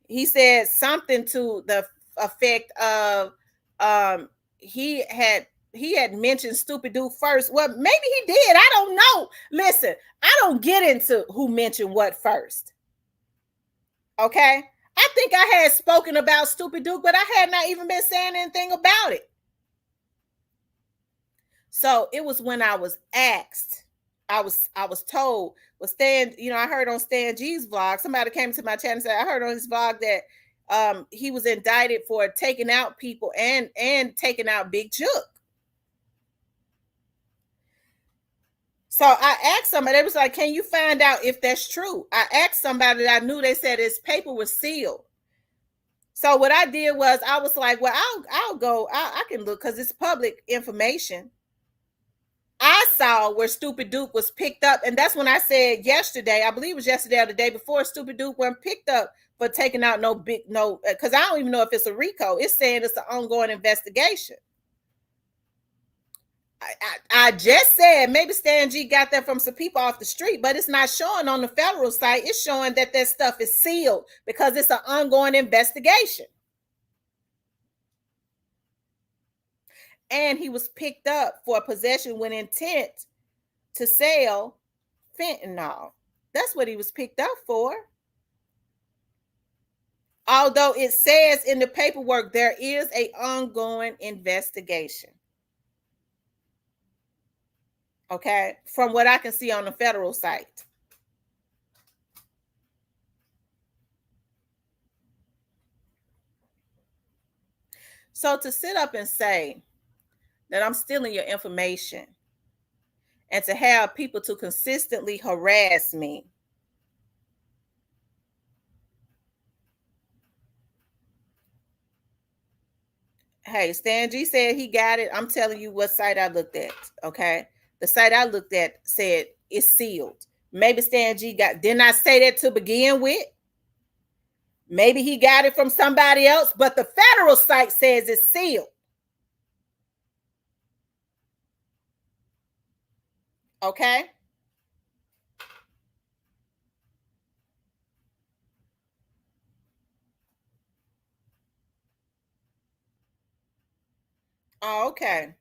He said something to the effect of um he had he had mentioned Stupid Duke first. Well, maybe he did. I don't know. Listen, I don't get into who mentioned what first. Okay. I think I had spoken about Stupid Duke, but I had not even been saying anything about it. So it was when I was asked, I was told, was Stan, I heard on Stan G's vlog, somebody came to my channel and said, I heard on his vlog that he was indicted for taking out people and taking out Big Jook. So I asked somebody, they was like, can you find out if that's true? I asked somebody that I knew, they said his paper was sealed. So what I did was I was like, well, I'll go, I can look because it's public information. I saw where Stupid Duke was picked up, and that's when I said yesterday, I believe it was yesterday or the day before, Stupid Duke wasn't picked up for taking out because I don't even know if it's a RICO. It's saying it's an ongoing investigation. I just said maybe Stan G got that from some people off the street, but it's not showing on the federal site. It's showing that stuff is sealed because it's an ongoing investigation. And he was picked up for possession with intent to sell fentanyl. That's what he was picked up for. Although it says in the paperwork there is a ongoing investigation. Okay, from what I can see on the federal site. So to sit up and say that I'm stealing your information and to have people to consistently harass me. Hey, Stan G said he got it. I'm telling you what site I looked at. Okay. The site I looked at said it's sealed. Maybe Stan G didn't I say that to begin with? Maybe he got it from somebody else, but the federal site says it's sealed. Okay. Oh, okay.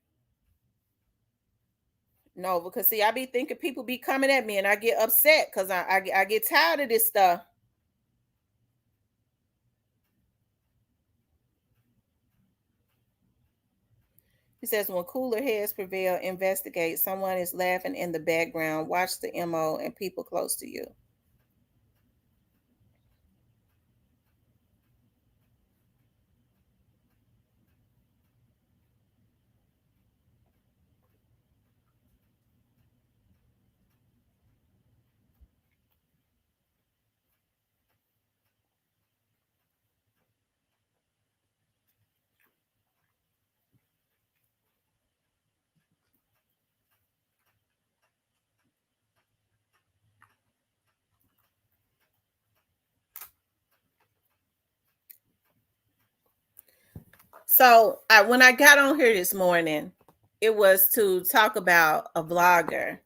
No, because see, I be thinking people be coming at me and I get upset because I get tired of this stuff. He says, when cooler heads prevail, investigate. Someone is laughing in the background. Watch the MO and people close to you. So when I got on here this morning, it was to talk about a vlogger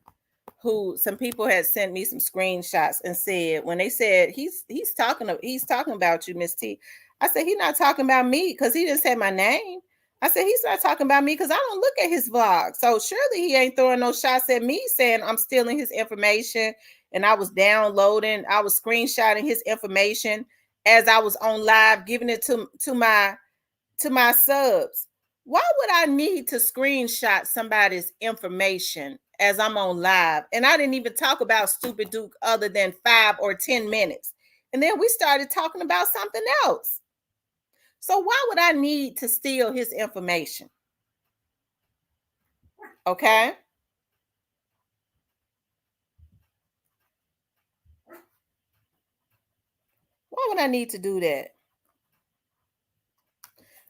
who some people had sent me some screenshots and said when they said he's talking about you, Miss T. I said he's not talking about me because he didn't say my name. I said he's not talking about me because I don't look at his vlog. So surely he ain't throwing no shots at me saying I'm stealing his information and I was downloading, I was screenshotting his information as I was on live, giving it to my subs. Why would I need to screenshot somebody's information as I'm on live? And I didn't even talk about Stupid Duke other than 5 or 10 minutes. And then we started talking about something else. So why would I need to steal his information? Okay. Why would I need to do that?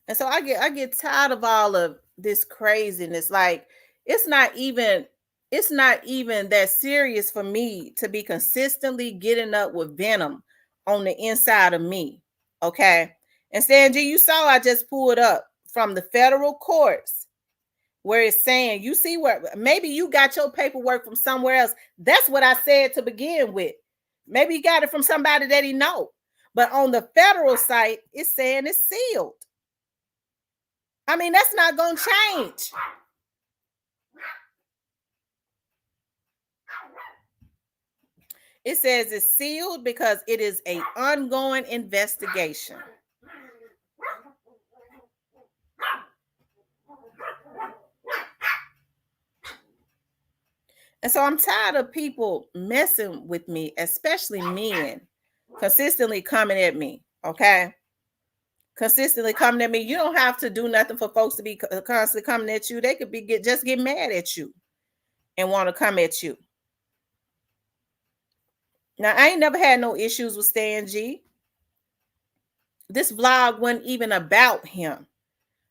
And so I get tired of all of this craziness. Like it's not even it's not even that serious for me to be consistently getting up with venom on the inside of me. Okay. And Sanji, you saw I just pulled up from the federal courts where it's saying, you see where maybe you got your paperwork from somewhere else. That's what I said to begin with. Maybe he got it from somebody that he know. But on the federal site, it's saying it's sealed. I mean, that's not going to change. It says it's sealed because it is an ongoing investigation. And so I'm tired of people messing with me, especially men, consistently coming at me. Okay. Consistently coming at me. You don't have to do nothing for folks to be constantly coming at you. They could just get mad at you and want to come at you. Now, I ain't never had no issues with Stan G. This vlog wasn't even about him.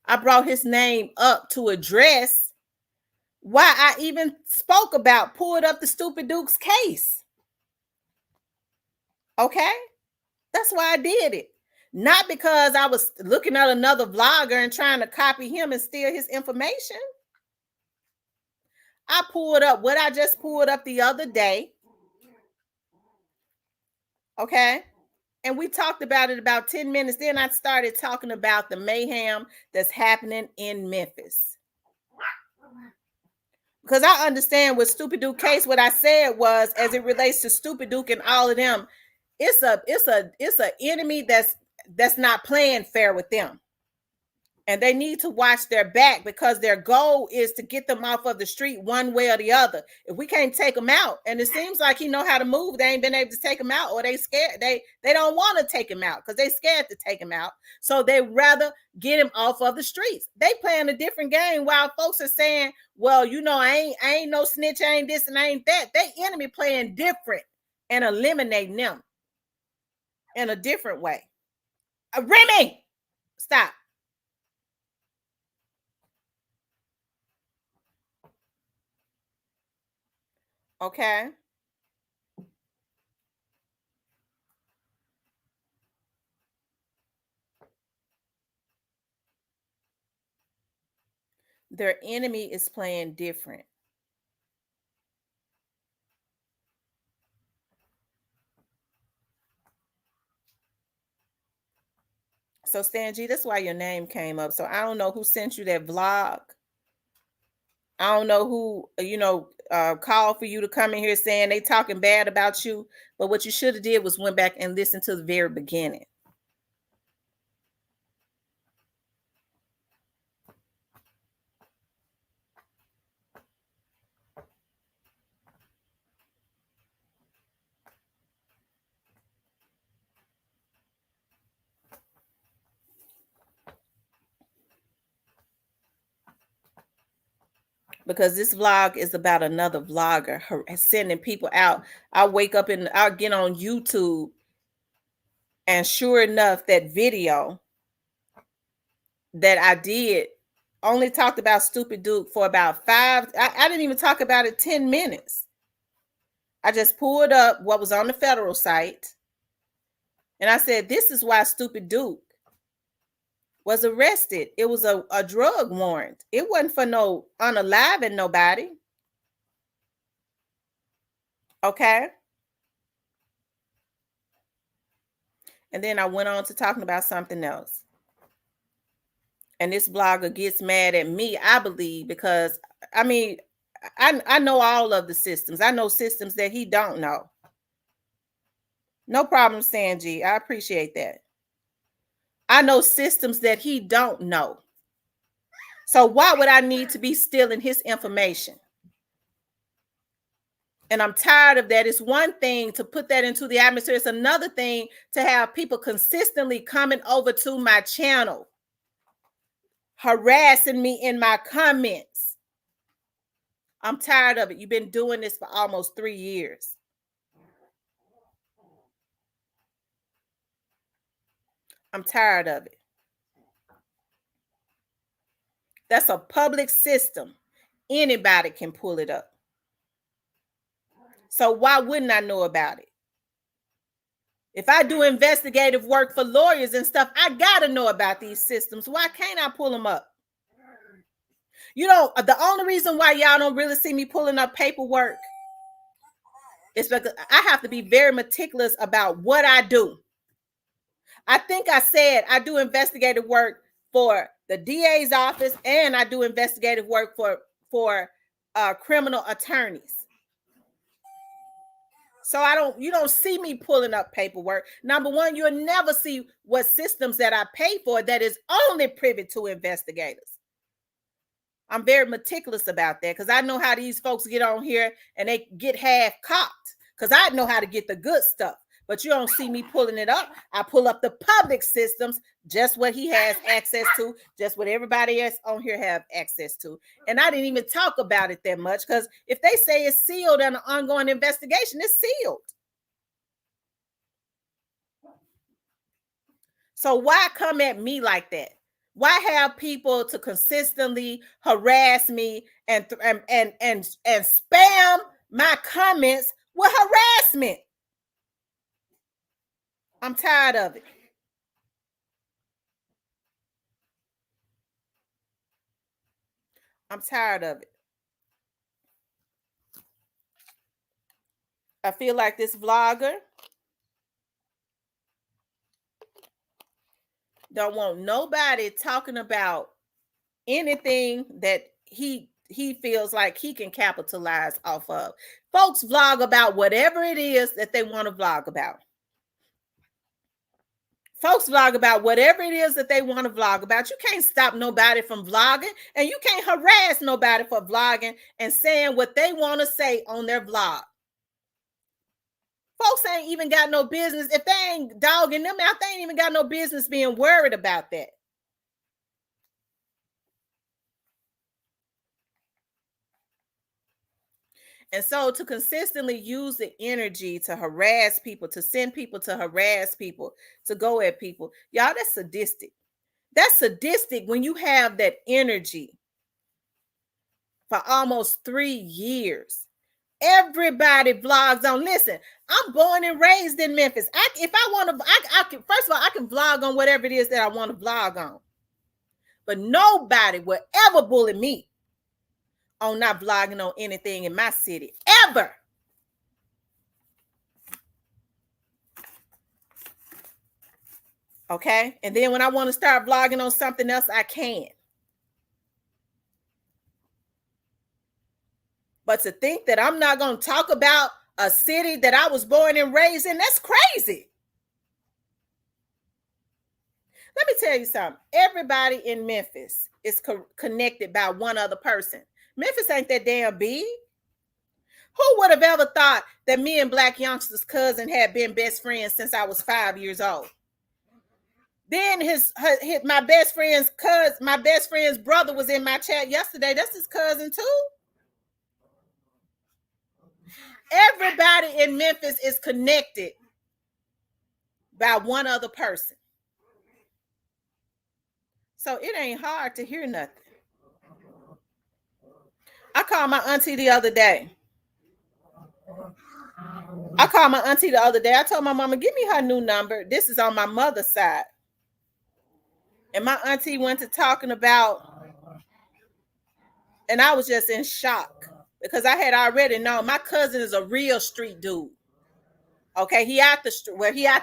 I brought his name up to address why I even spoke about, pulled up the Stupid Duke's case. Okay? That's why I did it. Not because I was looking at another vlogger and trying to copy him and steal his information. I pulled up what I just pulled up the other day. Okay? And we talked about it about 10 minutes. Then I started talking about the mayhem that's happening in Memphis. Because I understand with Stupid Duke case, what I said was, as it relates to Stupid Duke and all of them, it's a enemy that's not playing fair with them. And they need to watch their back because their goal is to get them off of the street one way or the other. If we can't take them out, and it seems like he know how to move, they ain't been able to take him out, or they scared. They don't want to take him out because they scared to take him out. So they rather get him off of the streets. They playing a different game while folks are saying, well, you know, I ain't no snitch, I ain't this and I ain't that. They enemy playing different and eliminating them in a different way. Remy, stop. Okay. Their enemy is playing different. So Stan G, that's why your name came up. So I don't know who sent you that vlog. I don't know who, called for you to come in here saying they talking bad about you. But what you should have did was went back and listened to the very beginning. Because this vlog is about another vlogger sending people out. I wake up and I'll get on YouTube, and sure enough, that video that I did only talked about Stupid Duke for about I didn't even talk about it 10 minutes. I just pulled up what was on the federal site, and I said, this is why Stupid Duke was arrested. It was a drug warrant. It wasn't for no unaliving nobody. Okay. And then I went on to talking about something else. And this blogger gets mad at me, I believe, because I mean, I know all of the systems. I know systems that he don't know. No problem, Sanji. I appreciate that. I know systems that he don't know. So why would I need to be stealing his information? And I'm tired of that. It's one thing to put that into the atmosphere. It's another thing to have people consistently coming over to my channel, harassing me in my comments. I'm tired of it. You've been doing this for almost 3 years. I'm tired of it. That's a public system. Anybody can pull it up. So why wouldn't I know about it? If I do investigative work for lawyers and stuff, I gotta know about these systems. Why can't I pull them up? You know, the only reason why y'all don't really see me pulling up paperwork is because I have to be very meticulous about what I do. I think I said I do investigative work for the DA's office, and I do investigative work for criminal attorneys. So you don't see me pulling up paperwork. Number one, you'll never see what systems that I pay for that is only privy to investigators. I'm very meticulous about that because I know how these folks get on here and they get half cocked because I know how to get the good stuff. But you don't see me pulling it up. I pull up the public systems, just what he has access to, just what everybody else on here have access to. And I didn't even talk about it that much because if they say it's sealed and an ongoing investigation, it's sealed. So why come at me like that? Why have people to consistently harass me and spam my comments with harassment? I'm tired of it. I'm tired of it. I feel like this vlogger don't want nobody talking about anything that he feels like he can capitalize off of. Folks vlog about whatever it is that they want to vlog about. Folks vlog about whatever it is that they want to vlog about. You can't stop nobody from vlogging, and you can't harass nobody for vlogging and saying what they want to say on their vlog. Folks ain't even got no business. If they ain't dogging them out, they ain't even got no business being worried about that. And so to consistently use the energy to harass people, to send people to harass people, to go at people, y'all, that's sadistic. That's sadistic when you have that energy for almost 3 years. Everybody vlogs on. Listen, I'm born and raised in Memphis. If I want to, I can, first of all, I can vlog on whatever it is that I want to vlog on. But nobody will ever bully me on not vlogging on anything in my city, ever. Okay? And then when I want to start vlogging on something else, I can. But to think that I'm not going to talk about a city that I was born and raised in, that's crazy. Let me tell you something. Everybody in Memphis is connected by one other person. Memphis ain't that damn big. Who would have ever thought that me and Black Youngster's cousin had been best friends since I was 5 years old? Then my best friend's brother was in my chat yesterday. That's his cousin too. Everybody in Memphis is connected by one other person. So it ain't hard to hear nothing. I called my auntie the other day. I told my mama, give me her new number. This is on my mother's side. And my auntie went to talking about, and I was just in shock because I had already known my cousin is a real street dude. Okay, he out the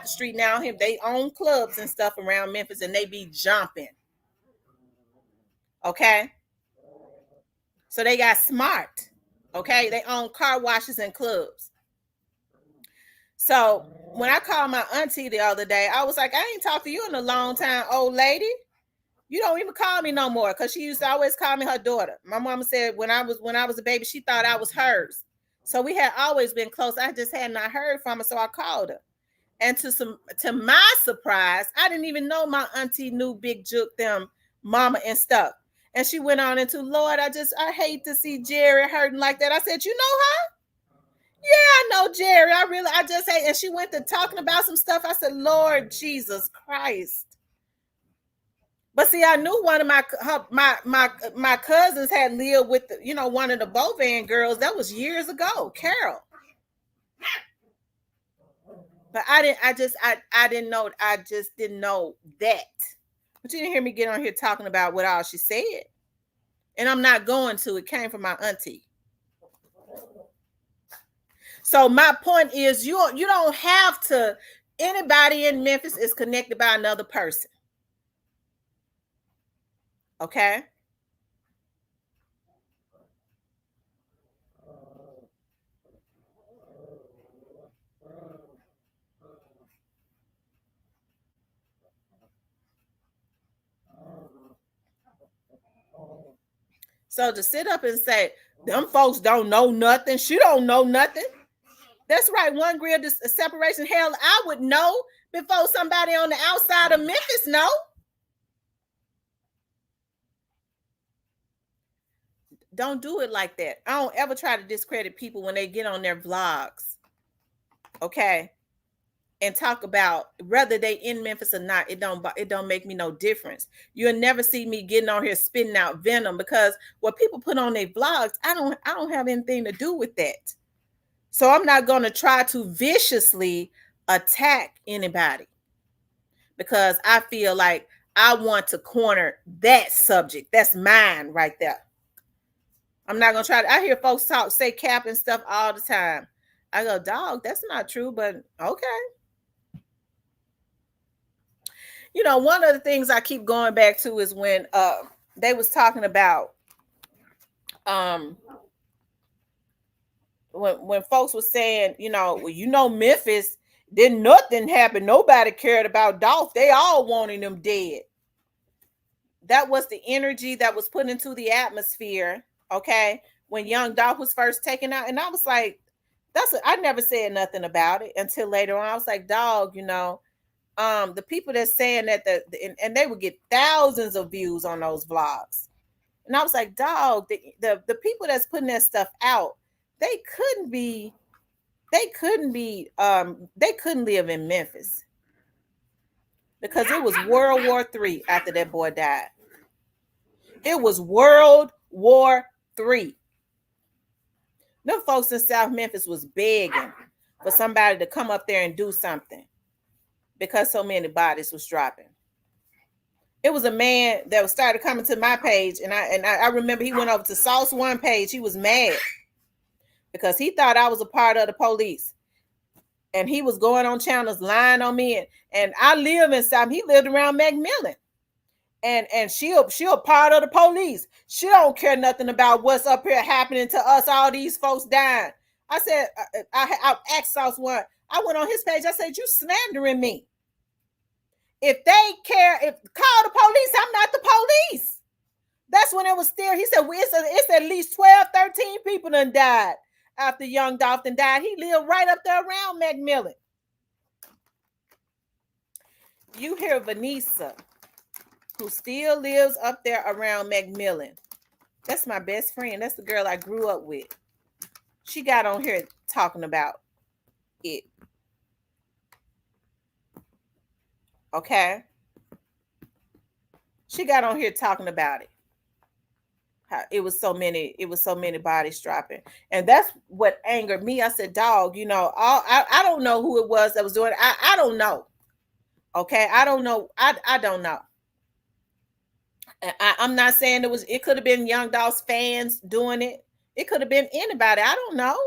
street now. They own clubs and stuff around Memphis, and they be jumping. Okay, so they got smart. Okay, they own car washes and clubs. So when I called my auntie the other day, I was like, I ain't talked to you in a long time, old lady. You don't even call me no more, because she used to always call me her daughter. My mama said when I was a baby, she thought I was hers. So we had always been close. I just had not heard from her, so I called her. And to my surprise, I didn't even know my auntie knew Big Juke, them mama and stuff. And she went on into, Lord, I hate to see Jerry hurting like that. I said, you know her? Yeah, I know Jerry. I just hate. And she went to talking about some stuff. I said, Lord Jesus Christ. But see, I knew one of my cousins had lived with one of the Bovan girls. That was years ago, Carol. But I didn't know. I just didn't know that. But you didn't hear me get on here talking about what all she said, and I'm not going to. It came from my auntie. So my point is, you don't have to. Anybody in Memphis is connected by another person. Okay. So to sit up and say them folks don't know nothing, she don't know nothing. That's right. One grid separation. Hell, I would know before somebody on the outside of Memphis know. Don't do it like that. I don't ever try to discredit people when they get on their vlogs. Okay. And talk about whether they in Memphis or not. It don't make me no difference. You'll never see me getting on here spitting out venom, because what people put on their vlogs, I don't have anything to do with that. So I'm not going to try to viciously attack anybody, because I feel like I want to corner that subject. That's mine right there. I'm not going to try to. I hear folks say cap and stuff all the time. I go, dog, that's not true, but okay. One of the things I keep going back to is when they was talking about when folks were saying, Memphis, then nothing happened. Nobody cared about Dolph. They all wanted him dead. That was the energy that was put into the atmosphere. Okay. When young Dolph was first taken out. And I was like, I never said nothing about it until later on. I was like, dog, the people that's saying that and they would get thousands of views on those vlogs. And I was like, dog, the people that's putting that stuff out, they couldn't live in Memphis, because it was World War III after that boy died. It was World War III. Them folks in South Memphis was begging for somebody to come up there and do something, because so many bodies was dropping. It was a man that started coming to my page, and I remember he went over to Sauce One page. He was mad because he thought I was a part of the police, and he was going on channels lying on me. And I live in South. He lived around Macmillan, and she a part of the police. She don't care nothing about what's up here happening to us. All these folks dying. I said, I asked Sauce One. I went on his page. I said, you slandering me. If they care, call the police. I'm not the police. That's when it was still. He said, well, it's at least 12, 13 people done died after young Dolph died. He lived right up there around Macmillan. You hear Vanessa, who still lives up there around Macmillan. That's my best friend. That's the girl I grew up with. She got on here talking about it. Okay. She got on here talking about it. How it was so many bodies dropping. And that's what angered me. I said, dog, I don't know who it was that was doing it. I don't know. Okay. I don't know. I don't know. I'm not saying it could have been Young Dolph's fans doing it. It could have been anybody. I don't know.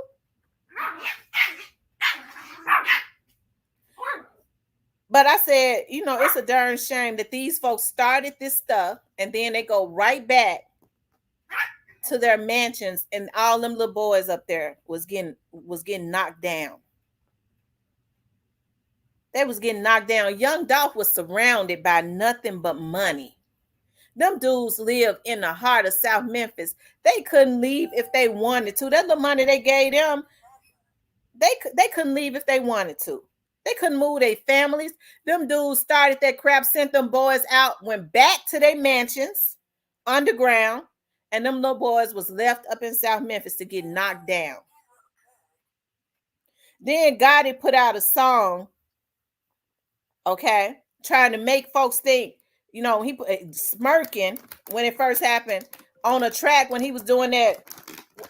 But I said, it's a darn shame that these folks started this stuff and then they go right back to their mansions, and all them little boys up there was getting knocked down. They was getting knocked down. Young Dolph was surrounded by nothing but money. Them dudes live in the heart of South Memphis. They couldn't leave if they wanted to. That little money they gave them, they couldn't leave if they wanted to. They couldn't move their families. Them dudes started that crap, sent them boys out, went back to their mansions underground, and them little boys was left up in South Memphis to get knocked down. Then Gotti put out a song, okay, trying to make folks think, You know, he smirking when it first happened on a track when he was doing that.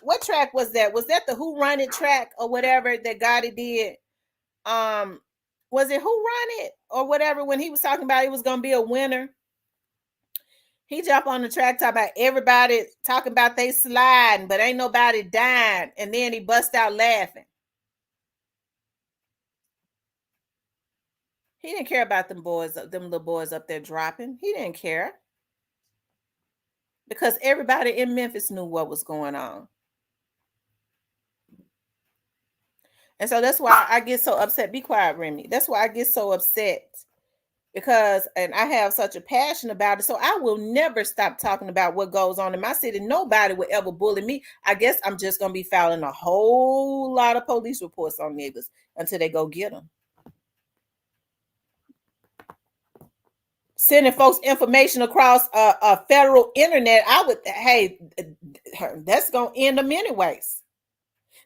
What track was that? Was that the Who Run It track or whatever that Gotti did? Um, was it Who Run It or whatever when he was talking about he was gonna be a winner? He jumped on the track talking about everybody talking about they sliding, but ain't nobody dying, and then he bust out laughing. He didn't care about them boys, them little boys up there dropping. He didn't care because everybody in Memphis knew what was going on. And so that's why I get so upset. Be quiet, Remy. That's why I get so upset because, and I have such a passion about it. So I will never stop talking about what goes on in my city. Nobody will ever bully me. I guess I'm just going to be filing a whole lot of police reports on niggas until they go get them. Sending folks information across a federal internet, I would, hey, that's going to end them anyways.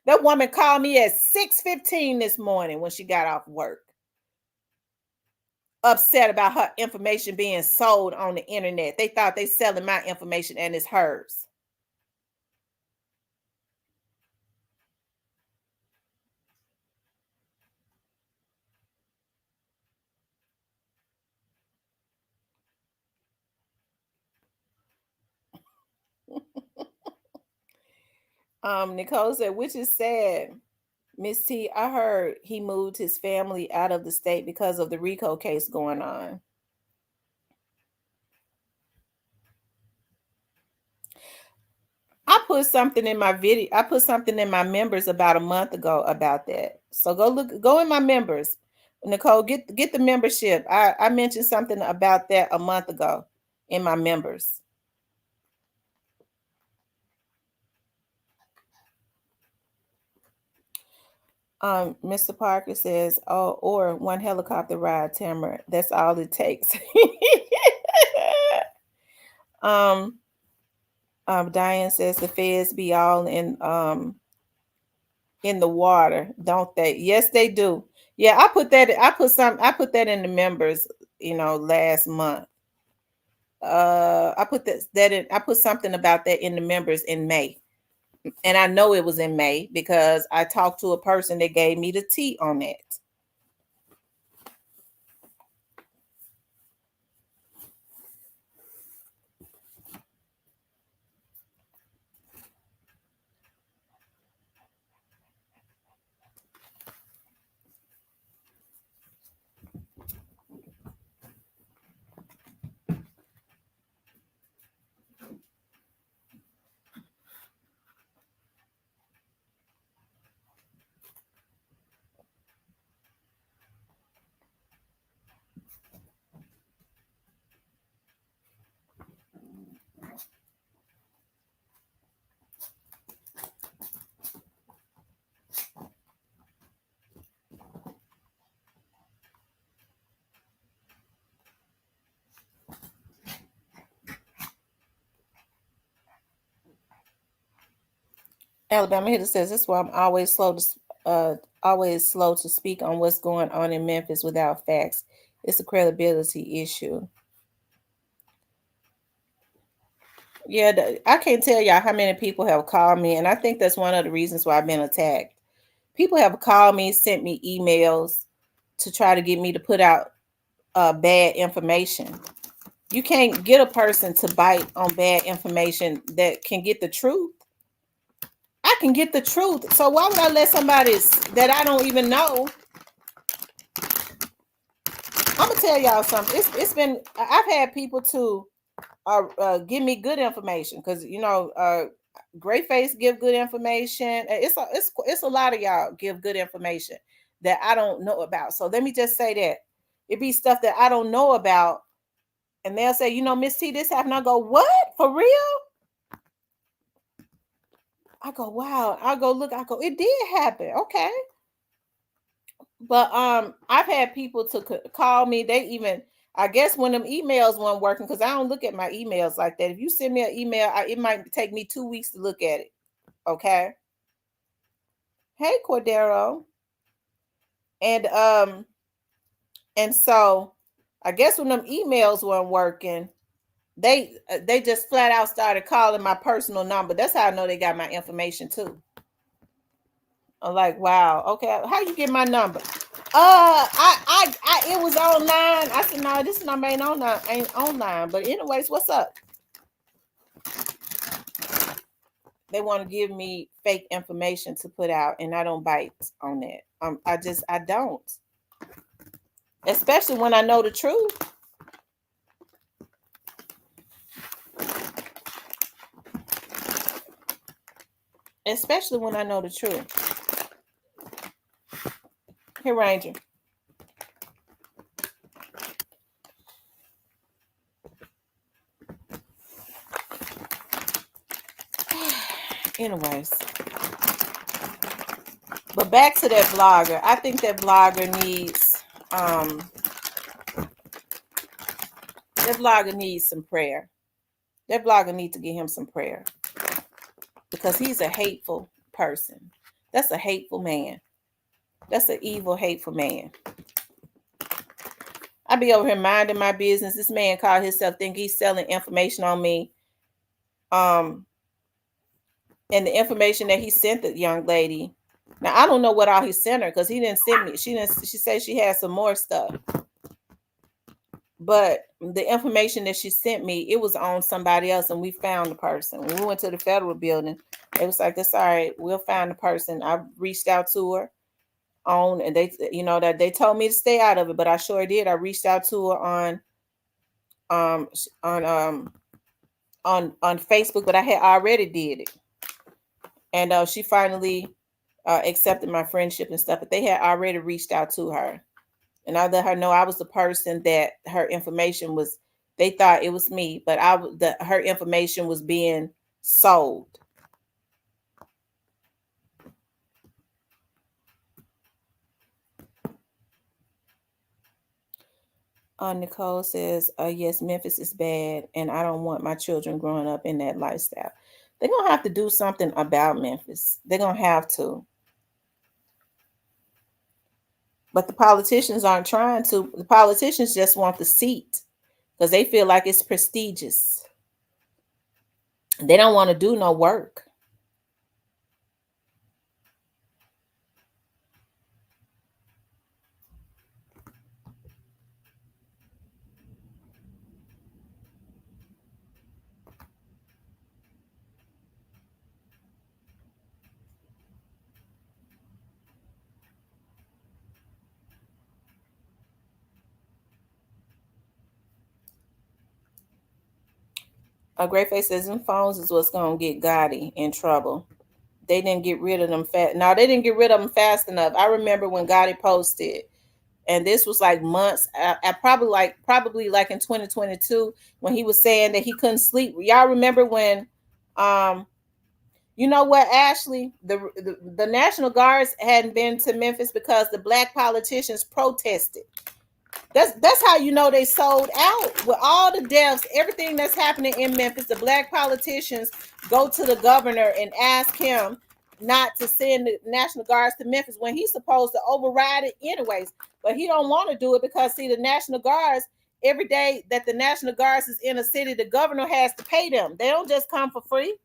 That woman called me at 6:15 this morning when she got off work, upset about her information being sold on the internet. They thought they selling my information and it's hers. Nicole said, which is sad. Miss T, I heard he moved his family out of the state because of the RICO case going on. I put something in my video. I put something in my members about a month ago about that. So go in my members. Nicole, get the membership. I mentioned something about that a month ago in my members. Mr. Parker says, oh, or one helicopter ride, Tamara. That's all it takes. um, Diane says the feds be all in the water, don't they? Yes, they do. Yeah, I put that in the members, last month. I put something about that in the members in May. And I know it was in May because I talked to a person that gave me the tea on that. Alabama Hitter says that's why I'm always slow to speak on what's going on in Memphis without facts. It's a credibility issue. Yeah, I can't tell y'all how many people have called me, and I think that's one of the reasons why I've been attacked. People have called me, sent me emails to try to get me to put out bad information. You can't get a person to bite on bad information that can get the truth. I can get the truth. So why would I let somebody that I don't even know? I'm gonna tell y'all something. It's been I've had people to give me good information because Great Face give good information. It's a lot of y'all give good information that I don't know about. So let me just say that it be stuff that I don't know about, and they'll say, Miss T, this happened. I go, what? For real? I go, wow. I go, look. I go, it did happen. Okay. But I've had people to call me. They even, I guess, when them emails weren't working, because I don't look at my emails like that. If you send me an email, it might take me 2 weeks to look at it. Okay. Hey, Cordero. And so I guess when them emails weren't working, they just flat out started calling my personal number. That's how I know they got my information too. I'm like, wow, okay, how you get my number? It was online. I said, no, this number ain't online. But anyways, what's up? They want to give me fake information to put out, and I don't bite on that. I don't. Especially when I know the truth. Especially when I know the truth. Here, Ranger. Anyways. But back to that vlogger. I think that vlogger needs some prayer. That vlogger needs to get him some prayer. Because he's a hateful person. That's a hateful man. That's an evil, hateful man. I be over here minding my business. This man called himself, think he's selling information on me. And the information that he sent the young lady. Now I don't know what all he sent her because he didn't send me. She said she had some more stuff. But the information that she sent me, it was on somebody else, and we found the person. When we went to the federal building, it was like, that's all right, we'll find the person. I reached out to her and they, that they told me to stay out of it, but I sure did. I reached out to her on Facebook, but I had already did it. And she finally accepted my friendship and stuff, but they had already reached out to her. And I let her know I was the person that her information was, they thought it was me, but her information was being sold. Nicole says, yes, Memphis is bad, and I don't want my children growing up in that lifestyle. They're going to have to do something about Memphis. They're going to have to. But the politicians aren't trying to. The politicians just want the seat because they feel like it's prestigious. They don't want to do no work. A Great Face says, them phones is what's going to get Gotti in trouble. They didn't get rid of them fast. No, they didn't get rid of them fast enough. I remember when Gotti posted, and this was like months. I probably like in 2022 when he was saying that he couldn't sleep. Y'all remember when, you know what, Ashley, the National Guards hadn't been to Memphis because the black politicians protested. That's how you know they sold out. With all the deaths, everything that's happening in Memphis, the black politicians go to the governor and ask him not to send the National Guards to Memphis when he's supposed to override it anyways. But he don't want to do it because, see, the National Guards, every day that the National Guards is in a city, the governor has to pay them. They don't just come for free.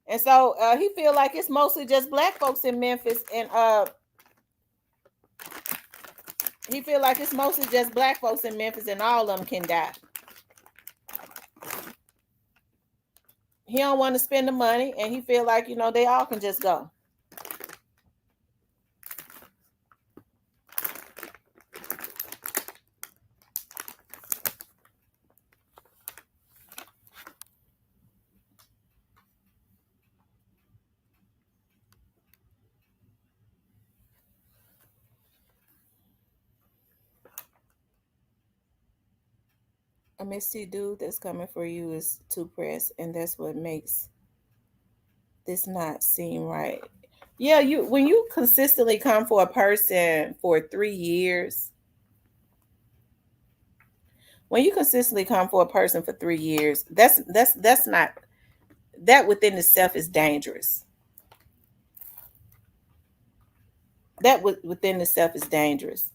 And so he feel like it's mostly just black folks in Memphis, and he feel like it's mostly just black folks in Memphis, and all of them can die. He don't want to spend the money, and he feel like, they all can just go. A misty dude that's coming for you is too pressed, and that's what makes this not seem right. Yeah, when you consistently come for a person for 3 years, when you consistently come for a person for 3 years, that's not, that within itself is dangerous. That within itself is dangerous.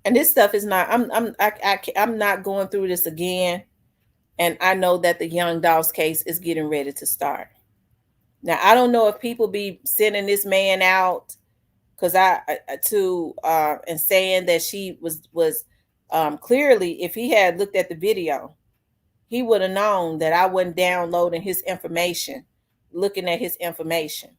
And this stuff is not. I'm not going through this again. And I know that the Young Dolls case is getting ready to start. Now I don't know if people be sending this man out because I to and saying that she was clearly, if he had looked at the video, he would have known that I wasn't downloading his information, looking at his information.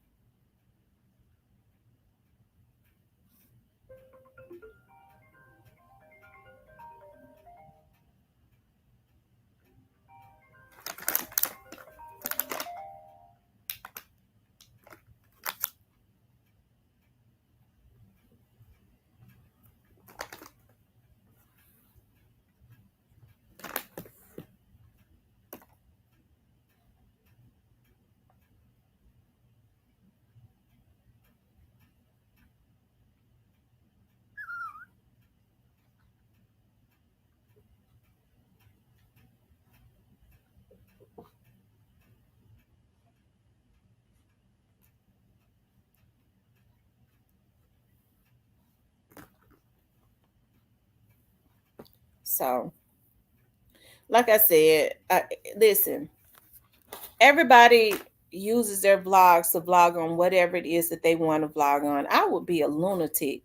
So, like I said, listen, everybody uses their vlogs to vlog on whatever it is that they want to vlog on. I would be a lunatic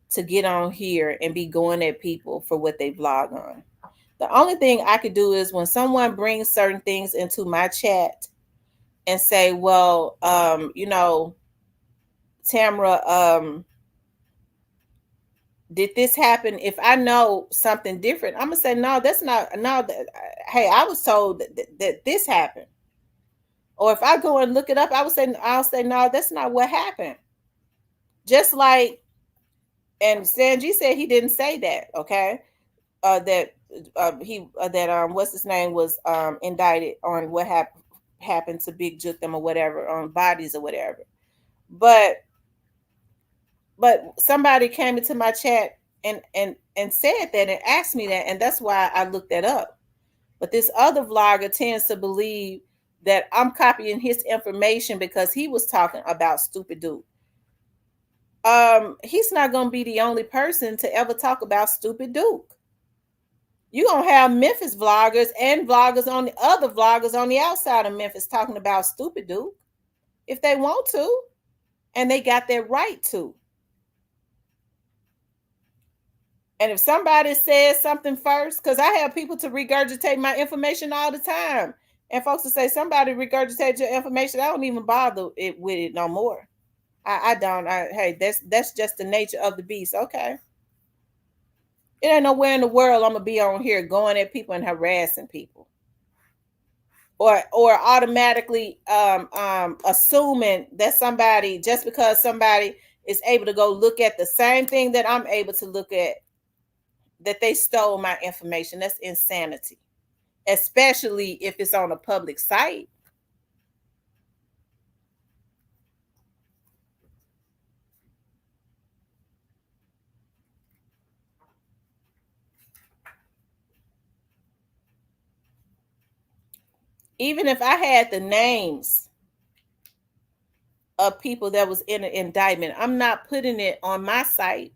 to get on here and be going at people for what they vlog on. The only thing I could do is when someone brings certain things into my chat and say, well, Tamara, did this happen? If I know something different, I'm gonna say, no, that's not, no, hey, I was told that this happened. Or if I go and look it up, I'll say, no, that's not what happened. Just like, and Sanji said he didn't say that, okay? That he that what's his name was indicted on what happened to Big Jukem or whatever, on bodies or whatever. But somebody came into my chat and said that and asked me that, and that's why I looked that up. But this other vlogger tends to believe that I'm copying his information because he was talking about Stupid Duke. He's not going to be the only person to ever talk about Stupid Duke. You're going to have Memphis vloggers and vloggers on the other vloggers on the outside of Memphis talking about Stupid Duke if they want to, and they got their right to. And if somebody says something first, because I have people to regurgitate my information all the time, and folks to say somebody regurgitate your information, I don't even bother with it no more. I don't. Hey, that's just the nature of the beast. Okay, it ain't nowhere in the world I'm gonna be on here going at people and harassing people, or automatically assuming that somebody, just because somebody is able to go look at the same thing that I'm able to look at, that they stole my information. That's insanity, especially if it's on a public site. Even if I had the names of people that was in an indictment, I'm not putting it on my site.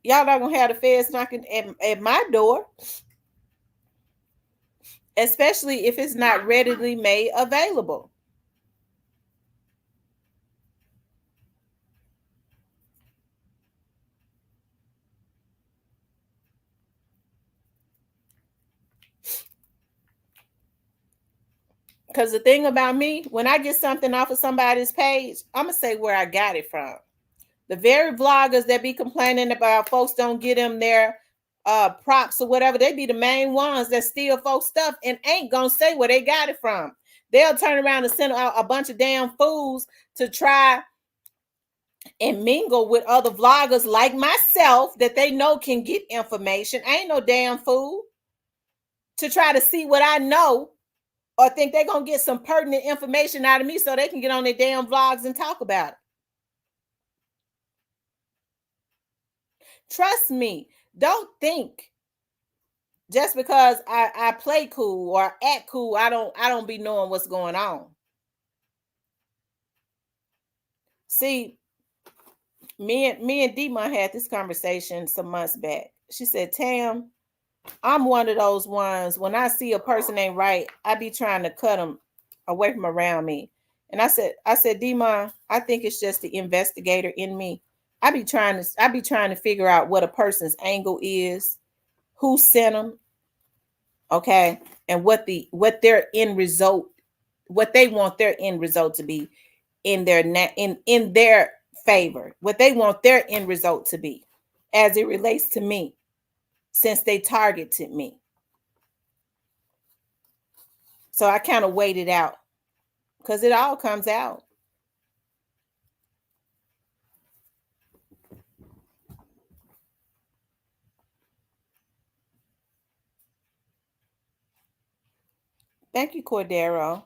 Y'all not gonna have the feds knocking at my door, especially if it's not readily made available. Because the thing about me, when I get something off of somebody's page, I'm gonna say where I got it from. The very vloggers that be complaining about folks don't get them their props or whatever, they be the main ones that steal folks' stuff and ain't gonna say where they got it from. They'll turn around and send out a bunch of damn fools to try and mingle with other vloggers like myself that they know can get information. I ain't no damn fool to try to see what I know or think they're gonna get some pertinent information out of me so they can get on their damn vlogs and talk about it. Trust me, don't think just because I play cool or act cool, I don't be knowing what's going on. See, me and D-Mon had this conversation some months back. She said, Tam, I'm one of those ones. When I see a person ain't right, I be trying to cut them away from around me. And I said, Demon, I think it's just the investigator in me. I be trying to figure out what a person's angle is, who sent them, okay, and what their end result, what they want their end result to be in their in their favor, what they want their end result to be as it relates to me, since they targeted me. So I kind of waited out because it all comes out. Thank you, Cordero.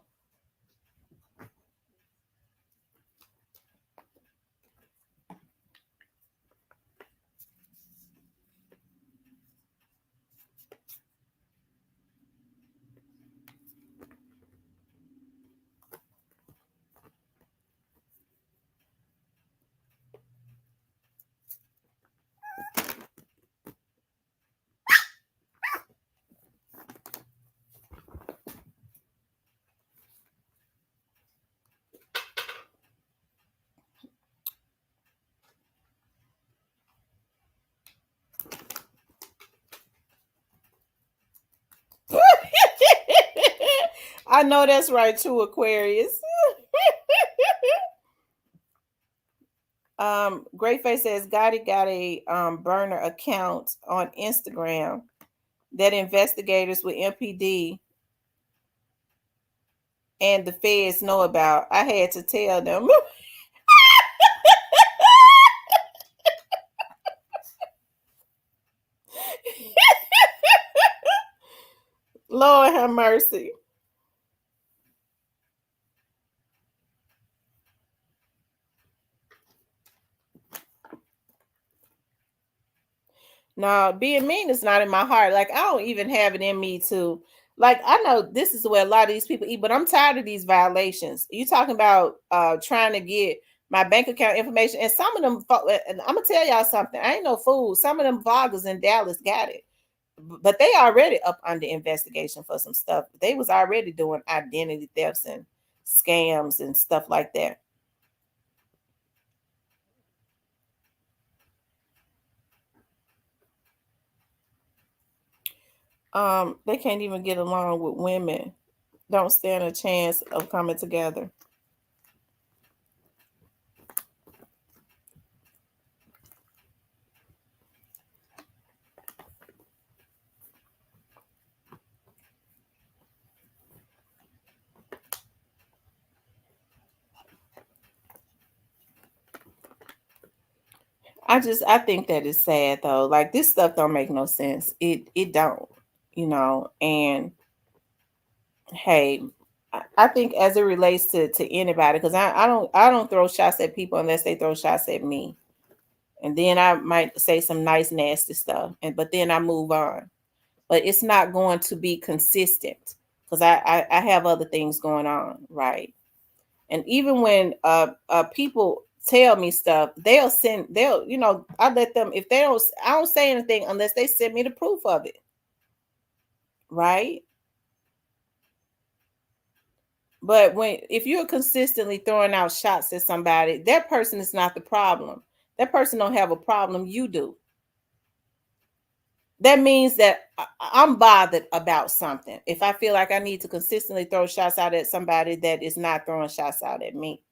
I know that's right too, Aquarius. Great Face says Gotti got a burner account on Instagram that investigators with MPD and the feds know about. I had to tell them. Lord have mercy. No, being mean is not in my heart. Like, I don't even have it in me to, like, I know this is where a lot of these people eat, but I'm tired of these violations. You talking about trying to get my bank account information, and some of them, and I'm gonna tell y'all something. I ain't no fool. Some of them vloggers in Dallas got it, but they already up under investigation for some stuff. They was already doing identity thefts and scams and stuff like that. They can't even get along with women. Don't stand a chance of coming together. I think that is sad though. Like, this stuff don't make no sense. It don't, and hey, I think as it relates to anybody, because I don't throw shots at people unless they throw shots at me. And then I might say some nice nasty stuff, but then I move on. But it's not going to be consistent because I have other things going on, right? And even when people tell me stuff, I let them, if they don't, I don't say anything unless they send me the proof of it, right? But if you're consistently throwing out shots at somebody, that person is not the problem. That person don't have a problem, you do. That means that I'm bothered about something. If I feel like I need to consistently throw shots out at somebody that is not throwing shots out at me.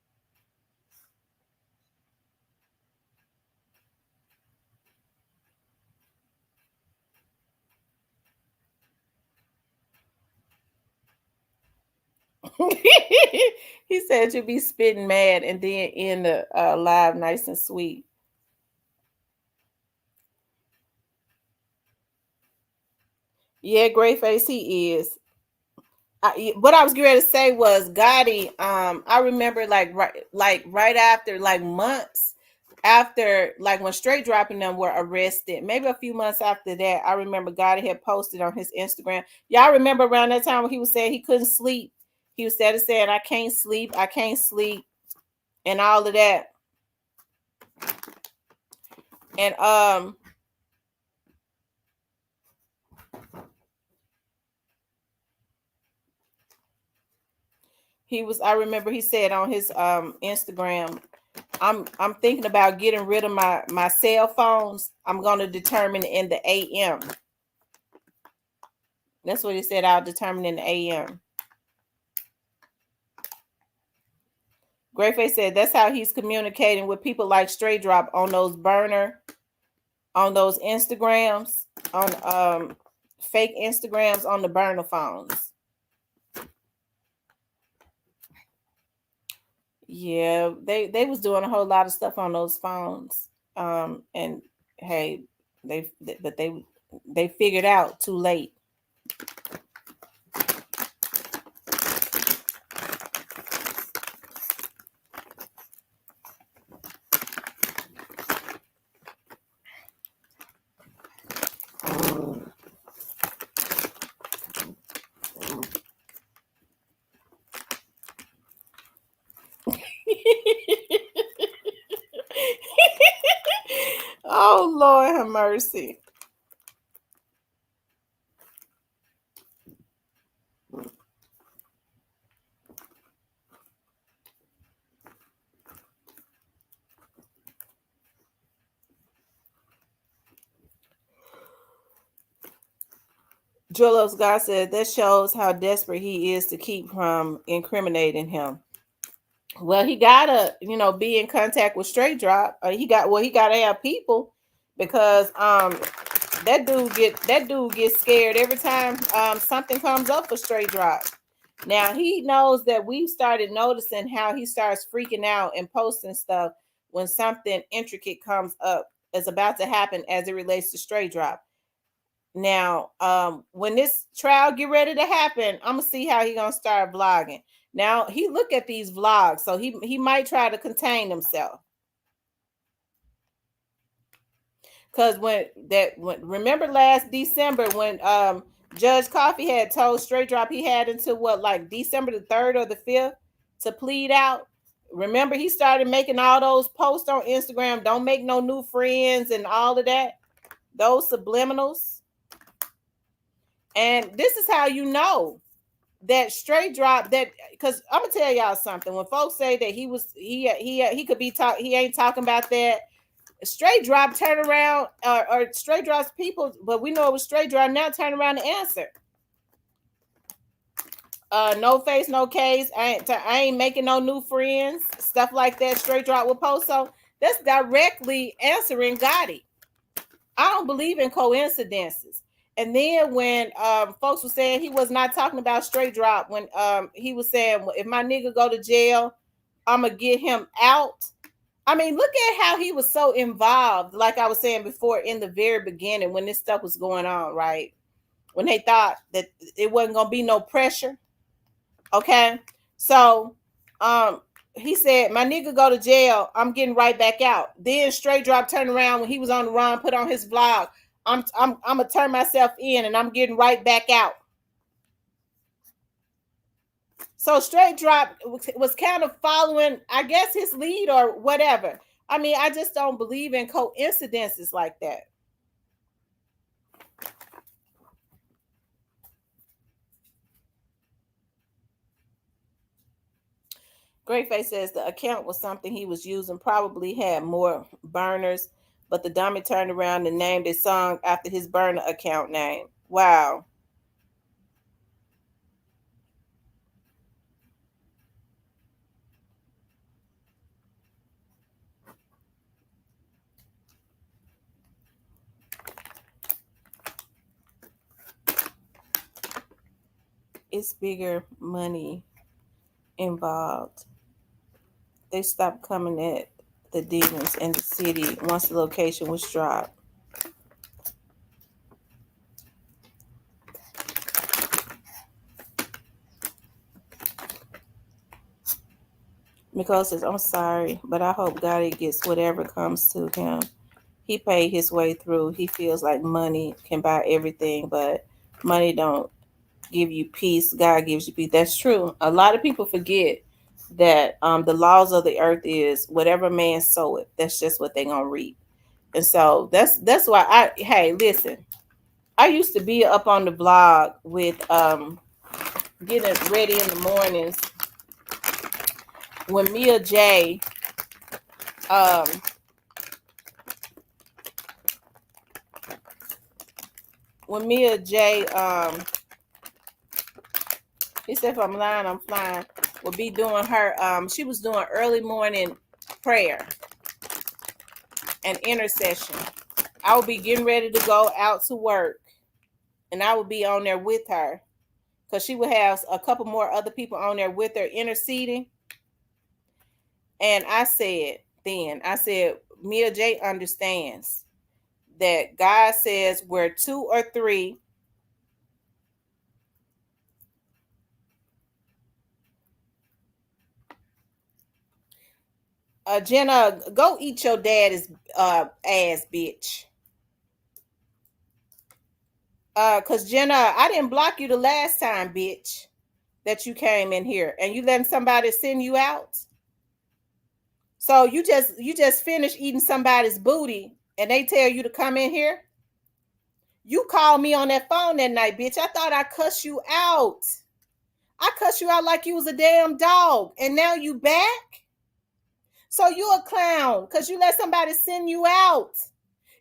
He said you'd be spitting mad and then in the live nice and sweet. Yeah, great face he is. What I was going to say was Gotti. I remember like right after, like months after, like when Straight Dropping them were arrested, maybe a few months after that, I remember Gotti had posted on his Instagram. Y'all remember around that time when he was saying he couldn't sleep? He was saying, I can't sleep, and all of that. And I remember he said on his Instagram, I'm thinking about getting rid of my cell phones. I'm going to determine in the AM. That's what he said. I'll determine in the AM. Greyface said that's how he's communicating with people like Stray Drop on those burner, on those Instagrams, on fake Instagrams on the burner phones. Yeah, they was doing a whole lot of stuff on those phones. And hey, they figured out too late. Oh Lord have mercy. Joel God said that shows how desperate he is to keep from incriminating him. Well, he gotta, be in contact with Straight Drop. He gotta have people because that dude gets scared every time something comes up for Straight Drop. Now he knows that we've started noticing how he starts freaking out and posting stuff when something intricate comes up is about to happen as it relates to Straight Drop. Now, when this trial get ready to happen, I'm gonna see how he gonna start vlogging. Now he look at these vlogs, so he might try to contain himself. Cause remember last December when Judge Coffee had told Straight Drop he had until what, like December the 3rd or the 5th to plead out. Remember he started making all those posts on Instagram, don't make no new friends and all of that, those subliminals. And this is how you know that Straight Drop, that because I'm gonna tell y'all something. When folks say that he could be he ain't talking about that. Straight Drop turn around, or Straight Drop's people, but we know it was Straight Drop. Now turn around and answer. No face, no case. I ain't making no new friends. Stuff like that. Straight Drop will post. So that's directly answering Gotti. I don't believe in coincidences. And then when folks were saying he was not talking about Straight Drop, when he was saying, well, if my nigga go to jail, I'm gonna get him out. I mean, look at how he was so involved, like I was saying before, in the very beginning when this stuff was going on, right? When they thought that it wasn't gonna be no pressure. Okay. So he said, my nigga go to jail, I'm getting right back out. Then Straight Drop turned around when he was on the run, put on his vlog, I'm gonna turn myself in and I'm getting right back out. So Straight Drop was kind of following, I guess, his lead or whatever. I mean, I just don't believe in coincidences like that. Greatface says the account was something he was using, probably had more burners, but the dummy turned around and named his song after his burner account name. Wow. It's bigger money involved. They stopped coming at the demons in the city once the location was dropped. Nicole says, I'm sorry, but I hope God gets whatever comes to him. He paid his way through. He feels like money can buy everything, but money don't give you peace. God gives you peace. That's true. A lot of people forget that the laws of the earth is whatever man sow it, that's just what they're gonna reap. And so that's why hey, listen, I used to be up on the blog with getting ready in the mornings when Mia J, um, when Mia J, he said, if I'm lying, I'm flying, will be doing her, she was doing early morning prayer and intercession. I will be getting ready to go out to work, and I will be on there with her because she would have a couple more other people on there with her interceding. And I said, Mia J understands that God says where two or three. Jenna, go eat your daddy's ass, bitch. Cause Jenna, I didn't block you the last time, bitch, that you came in here, and you letting somebody send you out. So you just finished eating somebody's booty, and they tell you to come in here. You called me on that phone that night, bitch. I thought I cussed you out. I cussed you out like you was a damn dog, and now you back. So you a clown because you let somebody send you out.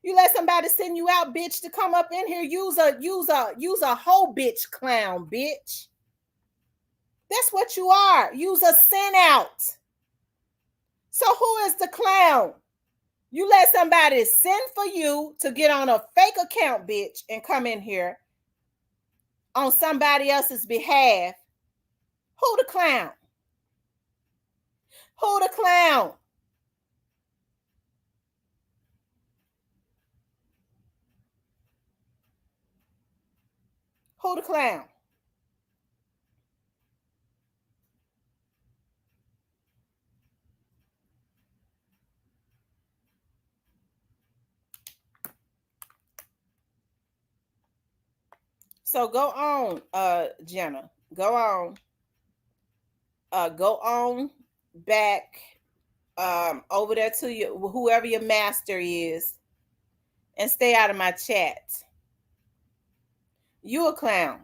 You let somebody send you out, bitch, to come up in here. Use a whole bitch clown, bitch. That's what you are. Use a send out. So who is the clown? You let somebody send for you to get on a fake account, bitch, and come in here on somebody else's behalf. Who the clown? Who the clown? Who the clown? So go on, Jenna. Go on back over there to you, whoever your master is, and stay out of my chat. You a clown.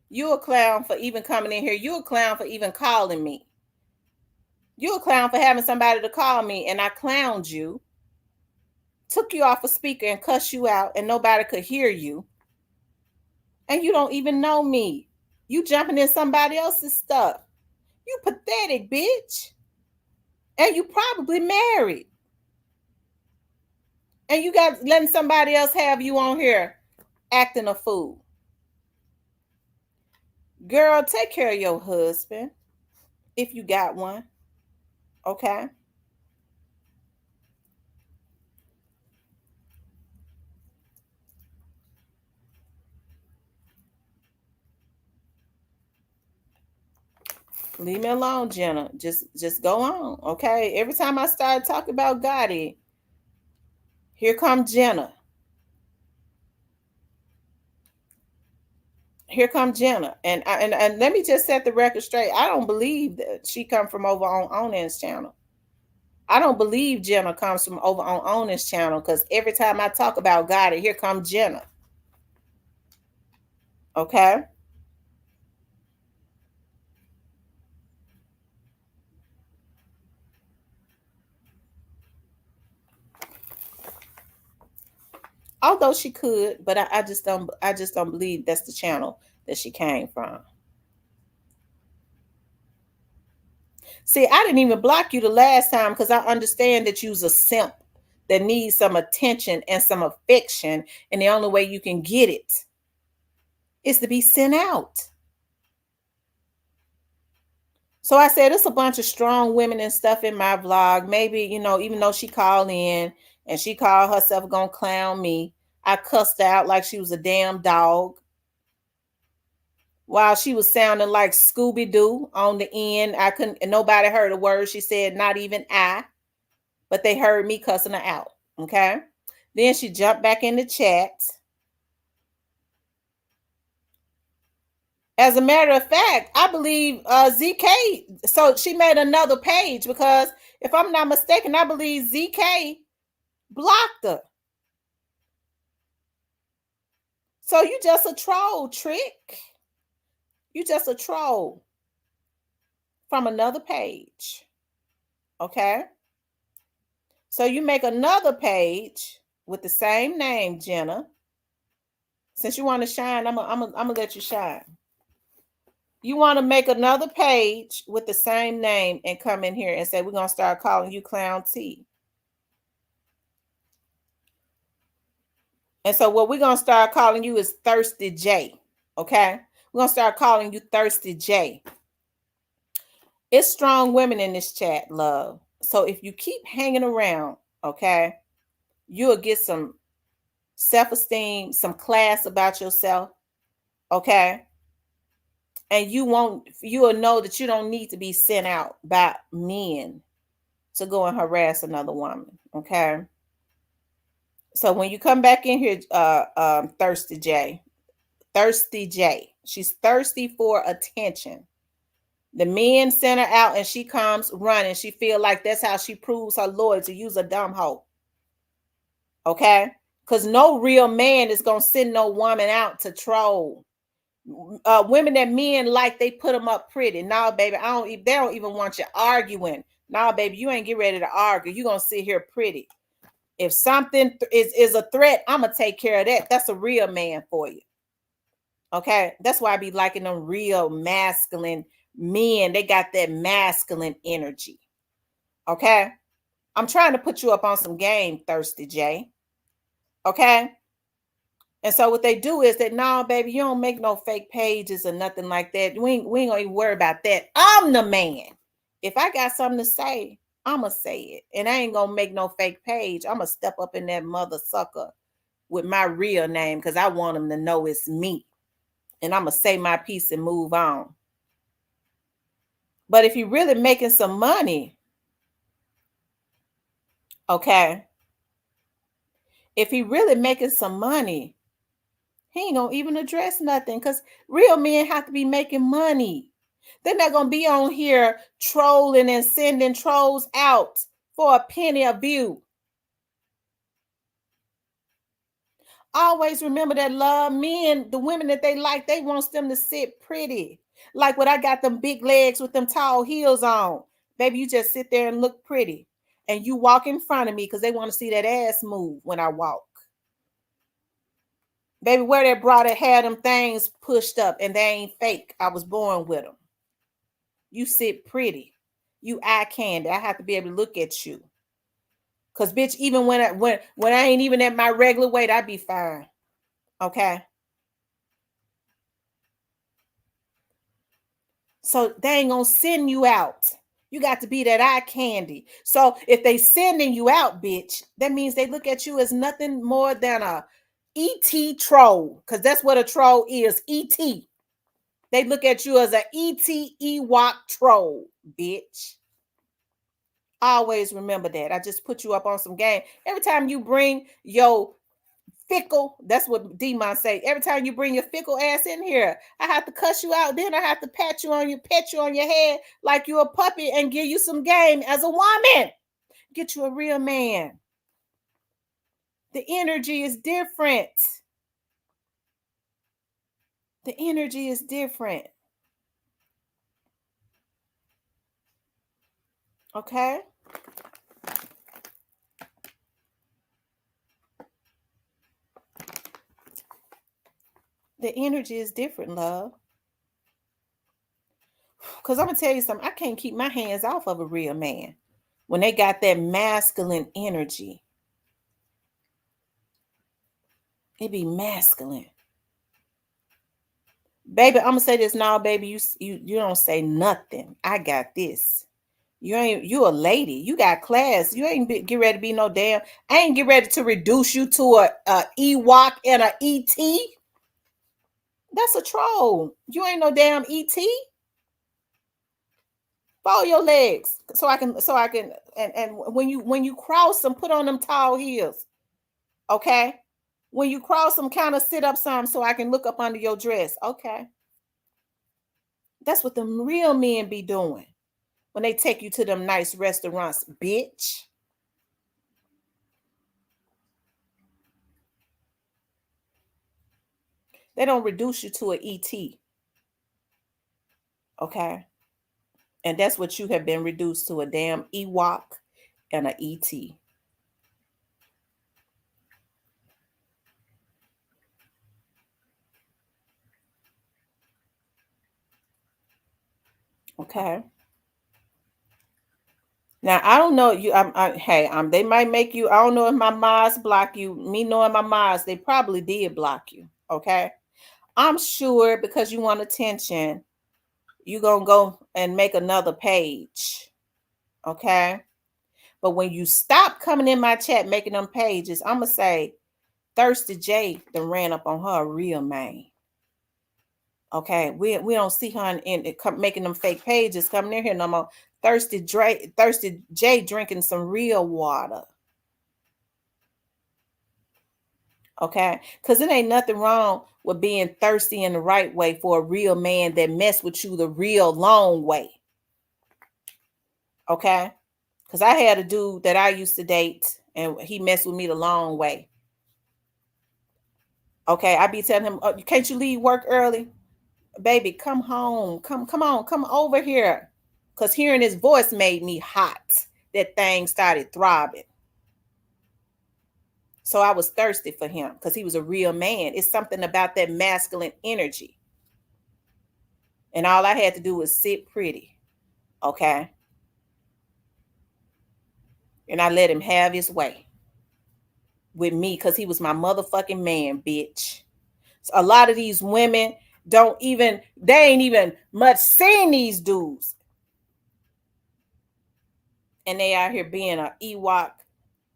You a clown for even coming in here. You a clown for even calling me. You a clown for having somebody to call me, and I clowned you, took you off a speaker and cussed you out, and nobody could hear you. And you don't even know me. You jumping in somebody else's stuff. You pathetic, bitch. And you probably married. And you got letting somebody else have you on here acting a fool. Girl, take care of your husband if you got one. Okay? Leave me alone, Jenna. Just go on. Okay. Every time I start talking about Gotti, here comes Jenna. Here comes Jenna. And let me just set the record straight. I don't believe that she come from over on Onan's channel. I don't believe Jenna comes from over on Onan's channel because every time I talk about Gotti, here comes Jenna. Okay. Although she could, but I just don't believe that's the channel that she came from. See, I didn't even block you the last time because I understand that you's a simp that needs some attention and some affection, and the only way you can get it is to be sent out. So I said it's a bunch of strong women and stuff in my vlog. Maybe, even though she called in and she called herself gonna clown me, I cussed her out like she was a damn dog. While she was sounding like Scooby Doo on the end, I couldn't, and nobody heard a word she said, not even I, but they heard me cussing her out. Okay. Then she jumped back in the chat. As a matter of fact, I believe ZK, so she made another page because if I'm not mistaken, I believe ZK blocked her. So you just a troll, Trick. You just a troll from another page. Okay. So you make another page with the same name, Jenna. Since you want to shine, I'm gonna let you shine. You want to make another page with the same name and come in here and say, we're gonna start calling you Clown T. And so what we're gonna start calling you is Thirsty J. Okay? We're gonna start calling you Thirsty J. It's strong women in this chat, love. So if you keep hanging around, okay, you'll get some self-esteem, some class about yourself, okay? And you'll know that you don't need to be sent out by men to go and harass another woman, okay? So when you come back in here, Thirsty J, she's thirsty for attention. The men send her out and she comes running. She feel like that's how she proves her loyalty. Use a dumb hoe. Okay? Because no real man is going to send no woman out to troll. Women that men like, they put them up pretty. Nah, baby, they don't even want you arguing. Nah, baby, you ain't get ready to argue. You're going to sit here pretty. If something is a threat, I'm going to take care of that. That's a real man for you. Okay? That's why I be liking them real masculine men. They got that masculine energy. Okay? I'm trying to put you up on some game, Thirsty J. Okay? And so what they do is that, no, baby, you don't make no fake pages or nothing like that. We ain't gonna even worry about that. I'm the man. If I got something to say, I'ma say it. And I ain't gonna make no fake page. I'ma step up in that mother sucker with my real name because I want them to know it's me. And I'ma say my piece and move on. But if you're really making some money, okay, if he really making some money, he ain't gonna even address nothing because real men have to be making money. They're not gonna be on here trolling and sending trolls out for a penny a view. Always remember that, love, men, the women that they like, they want them to sit pretty. Like when I got them big legs with them tall heels on. Baby, you just sit there and look pretty. And you walk in front of me because they want to see that ass move when I walk. Baby, where that bra that had them things pushed up and they ain't fake. I was born with them. You sit pretty. You eye candy. I have to be able to look at you. Cause bitch, even when I ain't even at my regular weight, I be fine. Okay. So they ain't gonna send you out. You got to be that eye candy. So if they sending you out, bitch, that means they look at you as nothing more than a ET troll. Cause that's what a troll is. ET. They look at you as a ET Ewok troll, bitch. Always remember that. I just put you up on some game. Every time you bring your fickle, that's what Demon say. Every time you bring your fickle ass in here, I have to cuss you out. Then I have to pet you on your head like you're a puppy and give you some game as a woman. Get you a real man. The energy is different. The energy is different. Okay? The energy is different, love. Because I'm going to tell you something. I can't keep my hands off of a real man when they got that masculine energy. It be masculine. Baby, I'm gonna say this now, baby. You don't say nothing. I got this. You a lady. You got class. You ain't get ready to be no damn. I ain't get ready to reduce you to a Ewok and a ET. That's a troll. You ain't no damn ET. Follow your legs so I can and when you cross them, put on them tall heels. Okay? When you cross them, kind of sit up some so I can look up under your dress. Okay. That's what them real men be doing when they take you to them nice restaurants, bitch. They don't reduce you to an ET. Okay. And that's what you have been reduced to, a damn Ewok and a ET. Okay. Now I don't know you. Hey, they might make you. I don't know if my mods block you. Me knowing my mods, they probably did block you. Okay, I'm sure because you want attention, you gonna go and make another page. Okay, but when you stop coming in my chat making them pages, I'm gonna say Thirsty J then ran up on her real man. Okay, we don't see her making them fake pages coming in here no more. Thirsty J drinking some real water. Okay, because it ain't nothing wrong with being thirsty in the right way for a real man that mess with you the real long way. Okay, because I had a dude that I used to date and he messed with me the long way. Okay, I be telling him, oh, can't you leave work early? Baby, come home. Come on, come over here. Because hearing his voice made me hot. That thing started throbbing. So I was thirsty for him because he was a real man. It's something about that masculine energy. And all I had to do was sit pretty. Okay. And I let him have his way with me because he was my motherfucking man, bitch. So a lot of these women they ain't even much seen these dudes. And they out here being an Ewok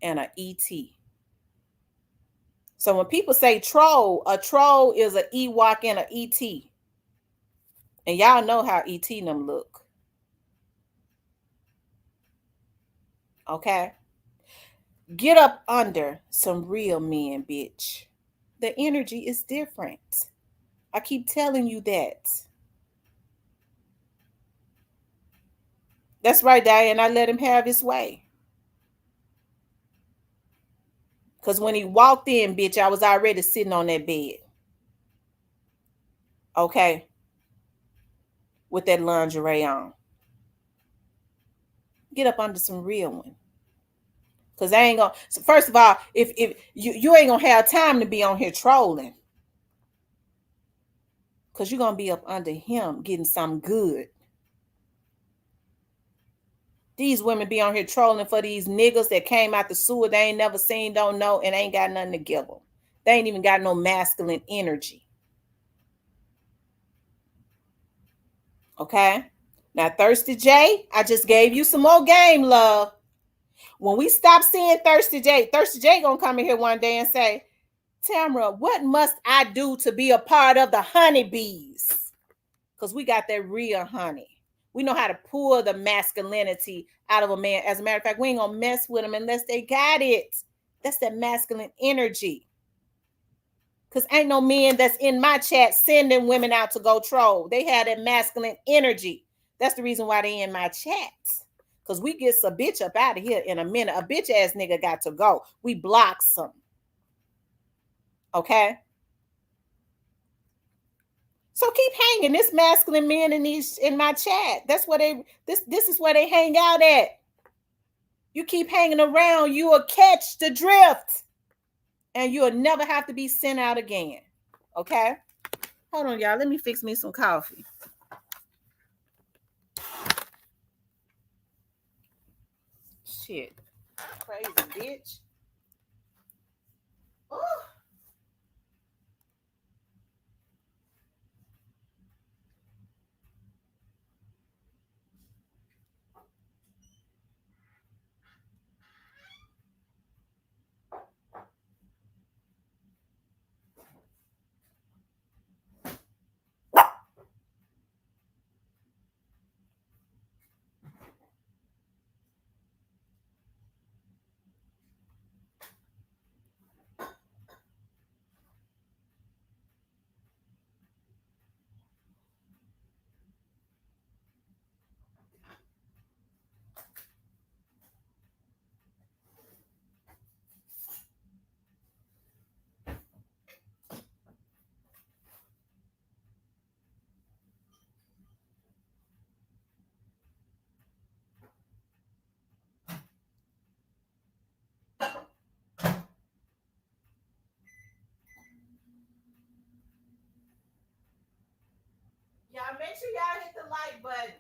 and an ET. So when people say troll, a troll is an Ewok and an ET. And y'all know how ET them look. Okay? Get up under some real men, bitch. The energy is different. I keep telling you that. That's right, Diane. I let him have his way. Because when he walked in, bitch, I was already sitting on that bed. Okay? With that lingerie on. Get up under some real one. Because I ain't gonna, so first of all, if you ain't gonna have time to be on here trolling. Because you're gonna be up under him getting something good. These women be on here trolling for these niggas that came out the sewer they ain't never seen, don't know, and ain't got nothing to give them. They ain't even got no masculine energy. Okay? Now, Thirsty J, I just gave you some more game, love. When we stop seeing Thirsty J gonna come in here one day and say, Tamara, what must I do to be a part of the honeybees? Because we got that real honey. We know how to pull the masculinity out of a man. As a matter of fact, we ain't gonna mess with them unless they got it. That's that masculine energy. Because ain't no men that's in my chat sending women out to go troll. They have that masculine energy. That's the reason why they in my chat. Because we get a bitch up out of here in a minute. A bitch ass nigga got to go. We block some. Okay? So keep hanging. This masculine men in my chat. That's where this is where they hang out at. You keep hanging around, you will catch the drift. And you'll never have to be sent out again. Okay? Hold on, y'all. Let me fix me some coffee. Shit. Crazy bitch. Ooh. sure y'all hit the like button.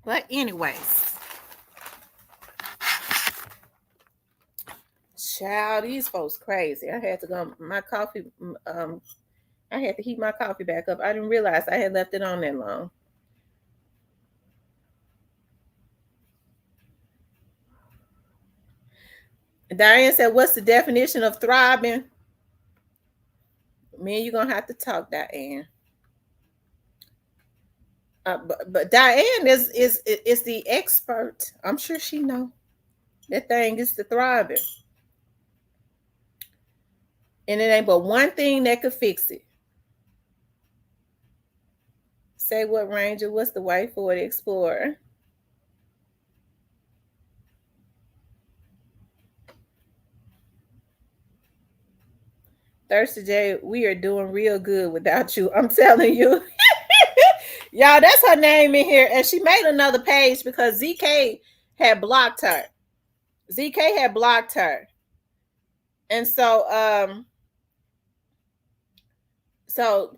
But anyways, child, these folks crazy. I had to go. My coffee. I had to heat my coffee back up. I didn't realize I had left it on that long. Diane said, "What's the definition of thriving?" Me and you gonna have to talk, Diane. But Diane is the expert. I'm sure she know that thing is the thriving, and it ain't but one thing that could fix it. Say what, Ranger? What's the white Ford Explorer? Thirsty J, we are doing real good without you. I'm telling you. Y'all, that's her name in here. And she made another page because ZK had blocked her. ZK had blocked her. And so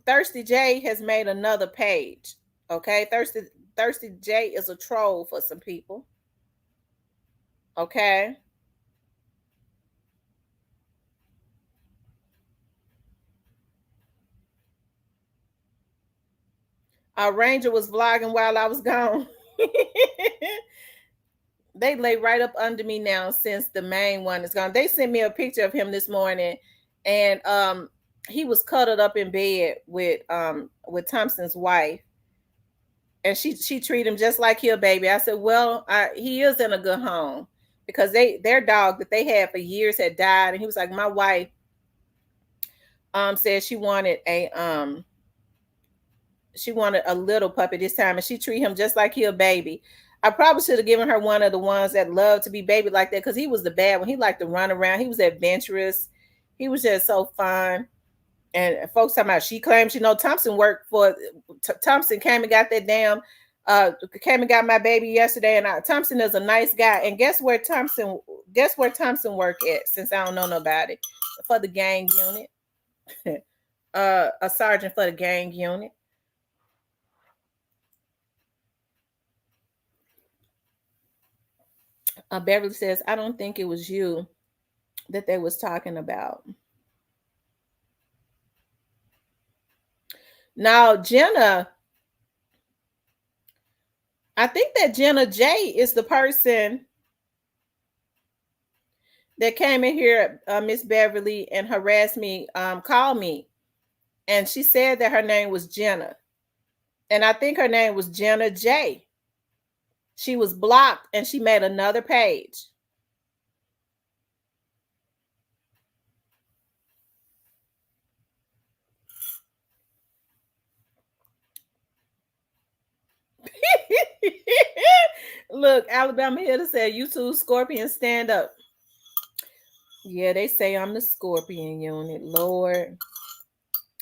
Thirsty J has made another page. Okay. Thirsty J is a troll for some people. Okay. Our Ranger was vlogging while I was gone. They lay right up under me now since the main one is gone. They sent me a picture of him this morning, and he was cuddled up in bed with Thompson's wife, and she treated him just like he a baby. I said, well, he is in a good home because their dog that they had for years had died, and he was like, my wife said she wanted a little puppy this time, and she treat him just like he a baby. I probably should have given her one of the ones that love to be baby like that, because he was the bad one. He liked to run around. He was adventurous. He was just so fun. And folks talking about, she claims, Thompson worked for Thompson came and got that damn came and got my baby yesterday. And Thompson is a nice guy. And guess where Thompson work at, since I don't know nobody? For the gang unit. A sergeant for the gang unit. Beverly says, I don't think it was you that they was talking about. Now, Jenna, I think that Jenna J is the person that came in here, Miss Beverly, and harassed me, called me. And she said that her name was Jenna. And I think her name was Jenna J. She was blocked and she made another page. Look, Alabama Hitter said, you two Scorpion, stand up. Yeah, they say I'm the Scorpion unit. Lord.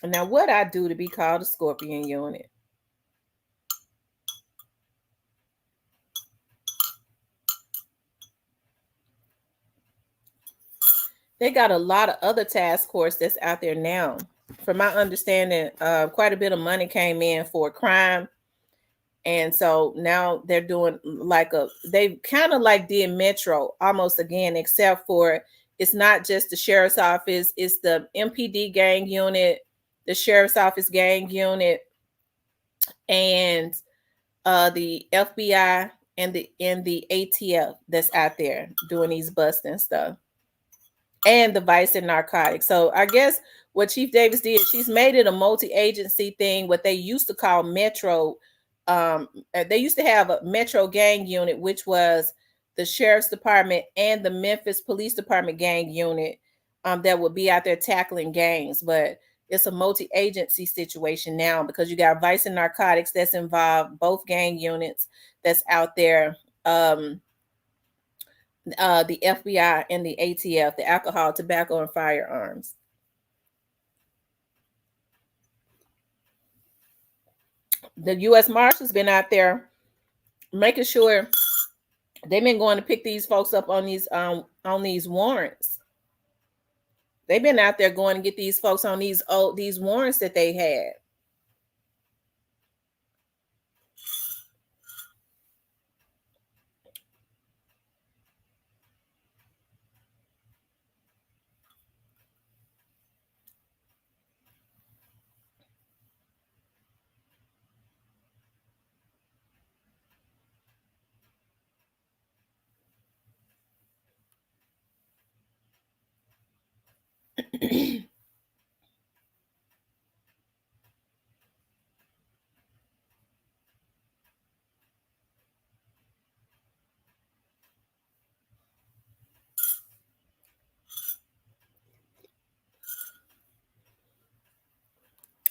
Now, what I do to be called a Scorpion unit? They got a lot of other task force that's out there now. From my understanding, quite a bit of money came in for crime. And so now they're doing they kind of like did Metro almost again, except for it's not just the sheriff's office, it's the MPD gang unit, the sheriff's office gang unit, and the FBI and the ATF that's out there doing these busts and stuff, and the vice and narcotics. So I guess what Chief Davis did, she's made it a multi-agency thing, what they used to call Metro. They used to have a Metro Gang Unit, which was the sheriff's department and the Memphis Police Department gang unit, that would be out there tackling gangs. But it's a multi-agency situation now because you got vice and narcotics that's involved, both gang units that's out there. The FBI and the ATF, the alcohol, tobacco, and firearms. The U.S. Marshals been out there making sure they've been going to pick these folks up on these warrants. They've been out there going to get these folks on these warrants that they had.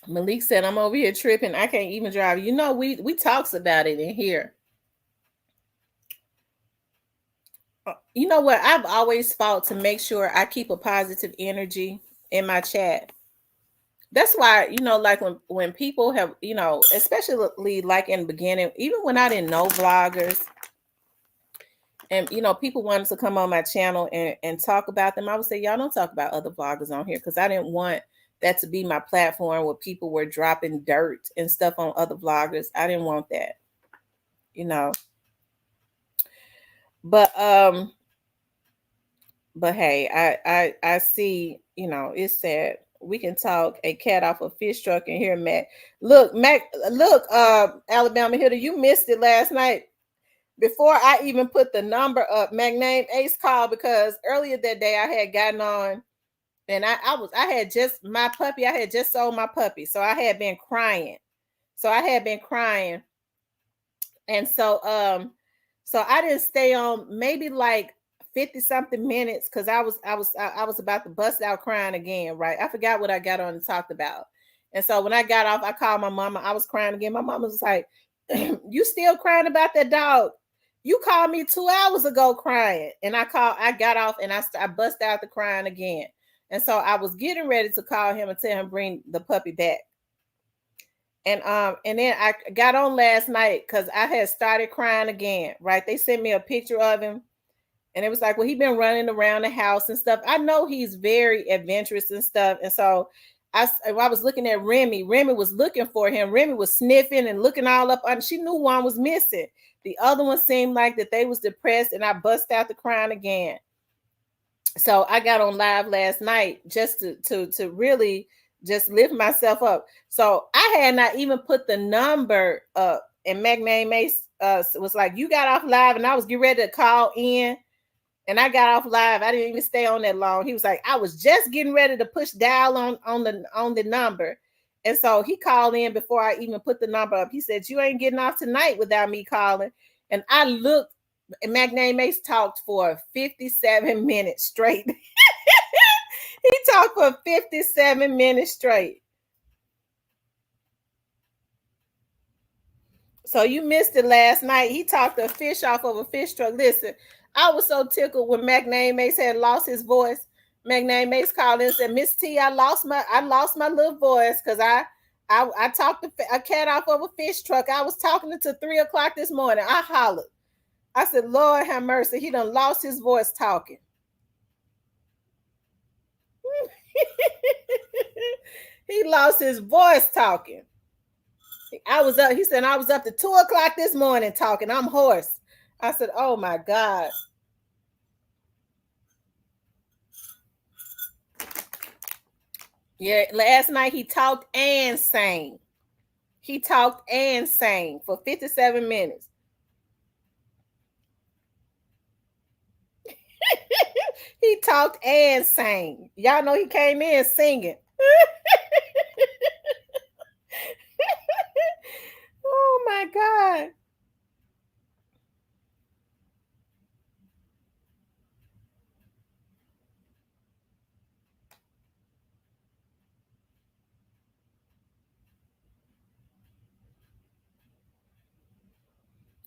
Malik said, "I'm over here tripping. I can't even drive." You know, we talks about it in here. You know what? I've always fought to make sure I keep a positive energy in my chat. That's why, like when people have, especially like in the beginning, even when I didn't know vloggers, and people wanted to come on my channel and talk about them, I would say, y'all don't talk about other vloggers on here, because I didn't want that to be my platform where people were dropping dirt and stuff on other vloggers. I didn't want that, but hey, I see, it said we can talk a cat off a fish truck and hear Mac. Look, Alabama Hitter, you missed it last night. Before I even put the number up, Mac named Ace called because earlier that day I had gotten on, and I had just my puppy. I had just sold my puppy, so I had been crying. And so I didn't stay on maybe like 50 something minutes because I was about to bust out crying again, right? I forgot what I got on and talked about. And so when I got off, I called my mama. I was crying again. My mama was like, "You still crying about that dog? You called me 2 hours ago crying." And I got off and I bust out the crying again. And so I was getting ready to call him and tell him bring the puppy back. And then I got on last night because I had started crying again, right? They sent me a picture of him, and it was like, well, he been running around the house and stuff. I know he's very adventurous and stuff. And so I was looking at Remy. Remy was looking for him. Remy was sniffing and looking all up. She knew one was missing. The other one seemed like that they was depressed, and I bust out the crying again. So I got on live last night just to really just lift myself up. So I had not even put the number up, and McName Mace was like, "You got off live," and I was getting ready to call in, and I got off live. I didn't even stay on that long. He was like, "I was just getting ready to push dial on the number," and so he called in before I even put the number up. He said, "You ain't getting off tonight without me calling," and I looked. And McName Mace talked for 57 minutes straight. He talked for 57 minutes straight. So you missed it last night. He talked a fish off of a fish truck. Listen, I was so tickled when McName Mace had lost his voice. McName Mace called in and said, "Miss T, I lost my little voice because I talked a cat off of a fish truck. I was talking until 3:00 this morning. I hollered. I said, Lord have mercy. He done lost his voice talking." He lost his voice talking. I was up. He said, "I was up to 2:00 this morning talking. I'm hoarse." I said, "Oh my God." Yeah, last night he talked and sang. He talked and sang for 57 minutes. He talked and sang. Y'all know he came in singing. Oh my God.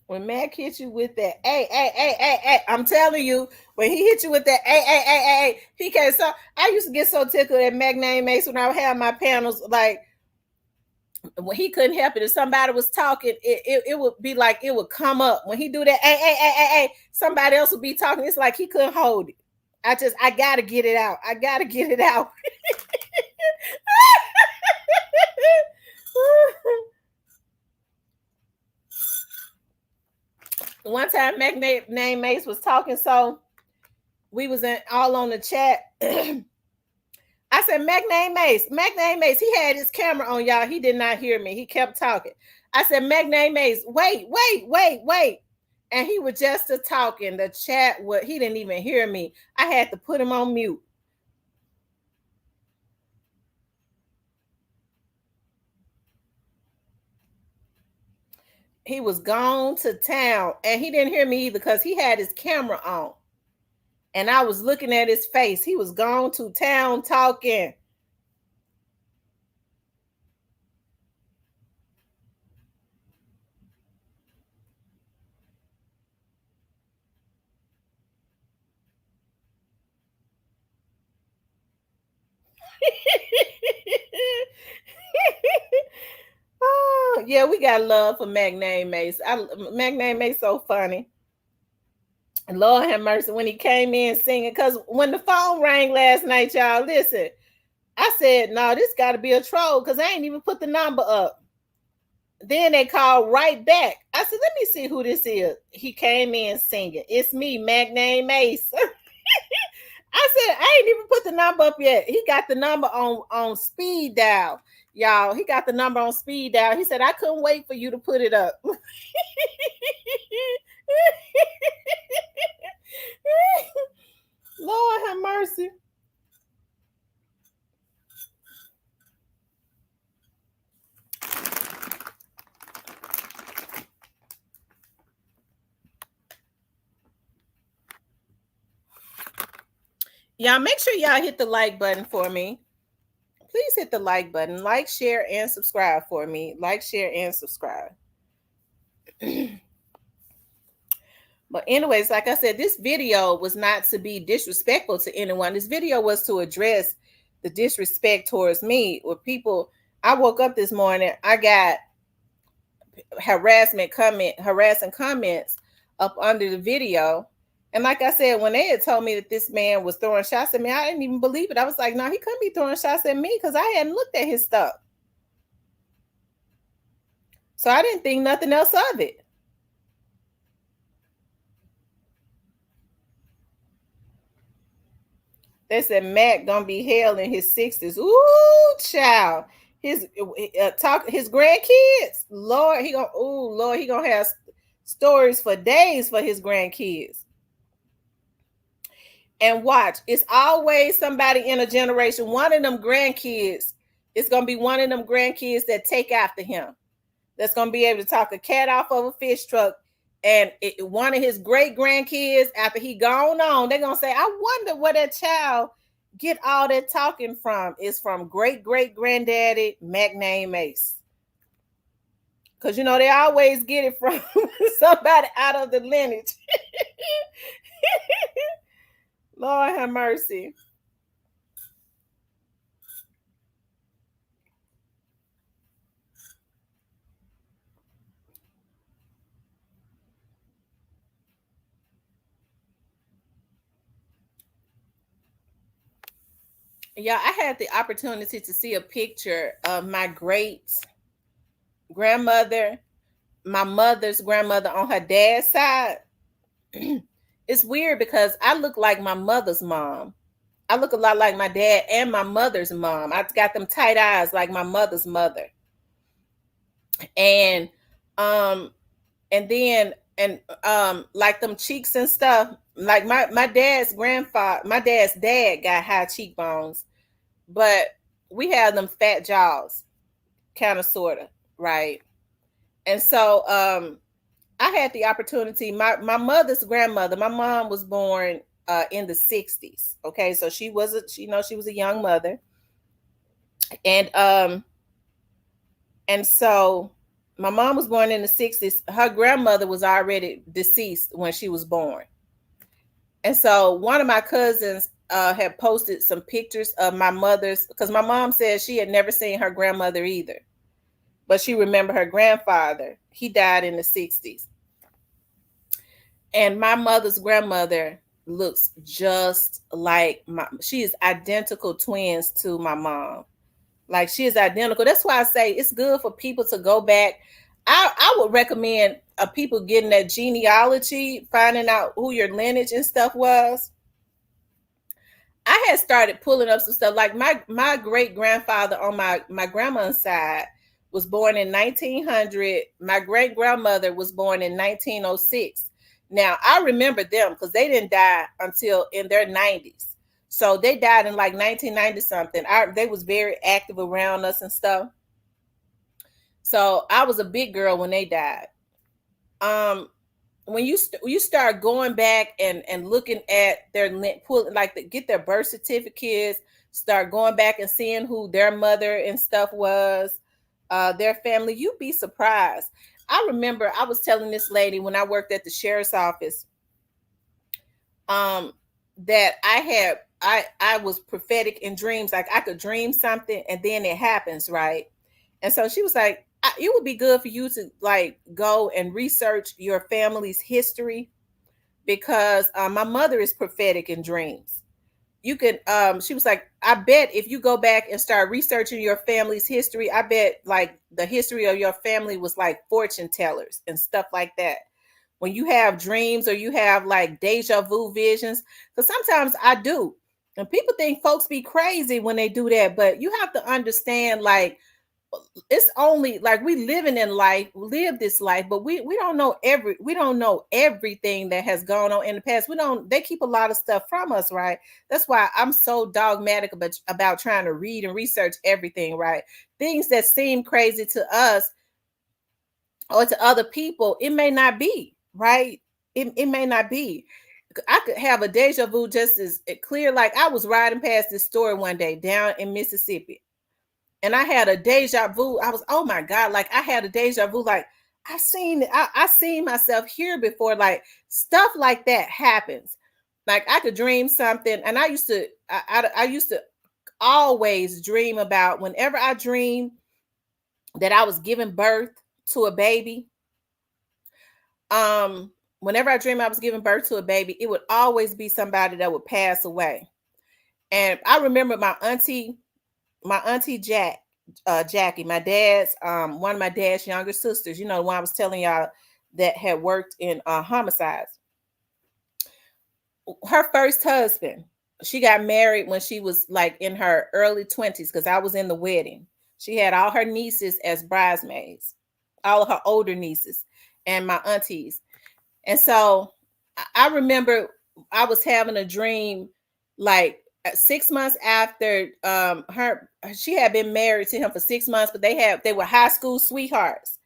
When Mac hit you with that, hey, I'm telling you, when he hit you with that, hey, he can't. So I used to get so tickled at Mac Name Mace when I would have my panels. Like when he couldn't help it, if somebody was talking, it would be like it would come up. When he do that, hey, somebody else would be talking. It's like he couldn't hold it. I gotta get it out. I gotta get it out. One time, Mac Name Mace was talking, so we was in all on the chat. I said, Mac Name Mace. He had his camera on, y'all. He did not hear me. He kept talking. I said, Mac Name Mace, wait. And he was just talking. The chat, he didn't even hear me. I had to put him on mute. He was gone to town, and he didn't hear me either because he had his camera on. And I was looking at his face. He was gone to town talking. Oh, yeah, we got love for Mac Name Mace. Mac Name Mace so funny. Lord have mercy when he came in singing. Because when the phone rang last night, y'all, listen, I said, no, this got to be a troll because I ain't even put the number up. Then they called right back. I said, let me see who this is. He came in singing. It's me, Mac Name Mace. I said, I ain't even put the number up yet. He got the number on speed dial, y'all. He got the number on speed dial. He said, I couldn't wait for you to put it up. Lord have mercy. Y'all make sure y'all hit the like button for me. Please hit the like button. Like, share, and subscribe for me. Like, share, and subscribe. But anyways, like I said, this video was not to be disrespectful to anyone. This video was to address the disrespect towards me. With people, I woke up this morning, I got harassing comments up under the video. And like I said, when they had told me that this man was throwing shots at me, I didn't even believe it. I was like, no, he couldn't be throwing shots at me because I hadn't looked at his stuff. So I didn't think nothing else of it. They said Mac gonna be hell in his 60s. Ooh, child. His his grandkids. Lord, he gonna have stories for days for his grandkids. And watch, it's always somebody in a generation. One of them grandkids, it's gonna be one of them grandkids that take after him. That's gonna be able to talk a cat off of a fish truck. And one of his great grandkids, after he gone on, they're gonna say, I wonder where that child get all that talking from. Is from great granddaddy Mac Name Mace. Because you know they always get it from somebody out of the lineage. Lord have mercy. Yeah, I had the opportunity to see a picture of my great grandmother, my mother's grandmother on her dad's side. It's weird because I look like my mother's mom. I look a lot like my dad and my mother's mom. I've got them tight eyes like my mother's mother. And um and then like them cheeks and stuff. Like my dad's dad got high cheekbones, but we have them fat jaws, kind of sorta, right? And so I had the opportunity. My mother's grandmother, my mom was born in the 60s. Okay, so she was she was a young mother, and so my mom was born in the 60s. Her grandmother was already deceased when she was born. And so one of my cousins had posted some pictures of my mother's, because my mom said she had never seen her grandmother either, but she remembered her grandfather. He died in the 60s. And my mother's grandmother looks just like she is identical twins to my mom. Like, she is identical. That's why I say it's good for people to go back. I would recommend people getting that genealogy, finding out who your lineage and stuff was. I had started pulling up some stuff. Like, my great grandfather on my grandma's side was born in 1900. My great grandmother was born in 1906. Now I remember them because they didn't die until in their 90s. So they died in like 1990 something. They was very active around us and stuff. So I was a big girl when they died. Um, when you start going back and looking at their pull, like get their birth certificates, start going back and seeing who their mother and stuff was, their family, you'd be surprised. I remember I was telling this lady when I worked at the sheriff's office, that I was prophetic in dreams. Like, I could dream something and then it happens, right? And so she was like, it would be good for you to like go and research your family's history, because my mother is prophetic in dreams. You can she was like, I bet if you go back and start researching your family's history, I bet like the history of your family was like fortune tellers and stuff like that. When you have dreams or you have like deja vu visions, because sometimes I do, and people think folks be crazy when they do that, but you have to understand, like, it's only like we living in life, live this life, but we don't know we don't know everything that has gone on in the past. They keep a lot of stuff from us, right? That's why I'm so dogmatic about trying to read and research everything, right? Things that seem crazy to us or to other people, it may not be, right? It may not be. I could have a deja vu just as clear. Like, I was riding past this store one day down in Mississippi, and I had a deja vu. I was, oh my God, like I had a deja vu. Like, I seen myself here before. Like, stuff like that happens. Like, I could dream something, and I used to always dream about, whenever I dreamed that I was giving birth to a baby. Um, Whenever I dream I was giving birth to a baby, it would always be somebody that would pass away. And I remember my auntie Jackie, my dad's one of my dad's younger sisters, the one I was telling y'all that had worked in homicides. Her first husband, she got married when she was like in her early 20s, because I was in the wedding. She had all her nieces as bridesmaids, all of her older nieces and my aunties. And so I remember I was having a dream, like 6 months after she had been married to him for 6 months, but they were high school sweethearts.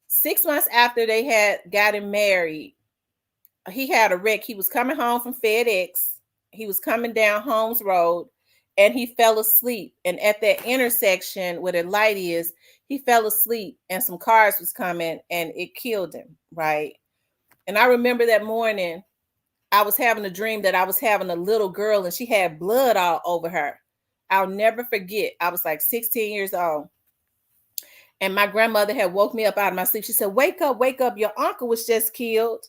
6 months after they had gotten married, he had a wreck. He was coming home from FedEx. He was coming down Holmes Road, and he fell asleep. And at that intersection where the light is, he fell asleep, and some cars was coming, and it killed him, right? And I remember that morning, I was having a dream that I was having a little girl, and she had blood all over her. I'll never forget. I was like 16 years old. And my grandmother had woke me up out of my sleep. She said, wake up, wake up. Your uncle was just killed.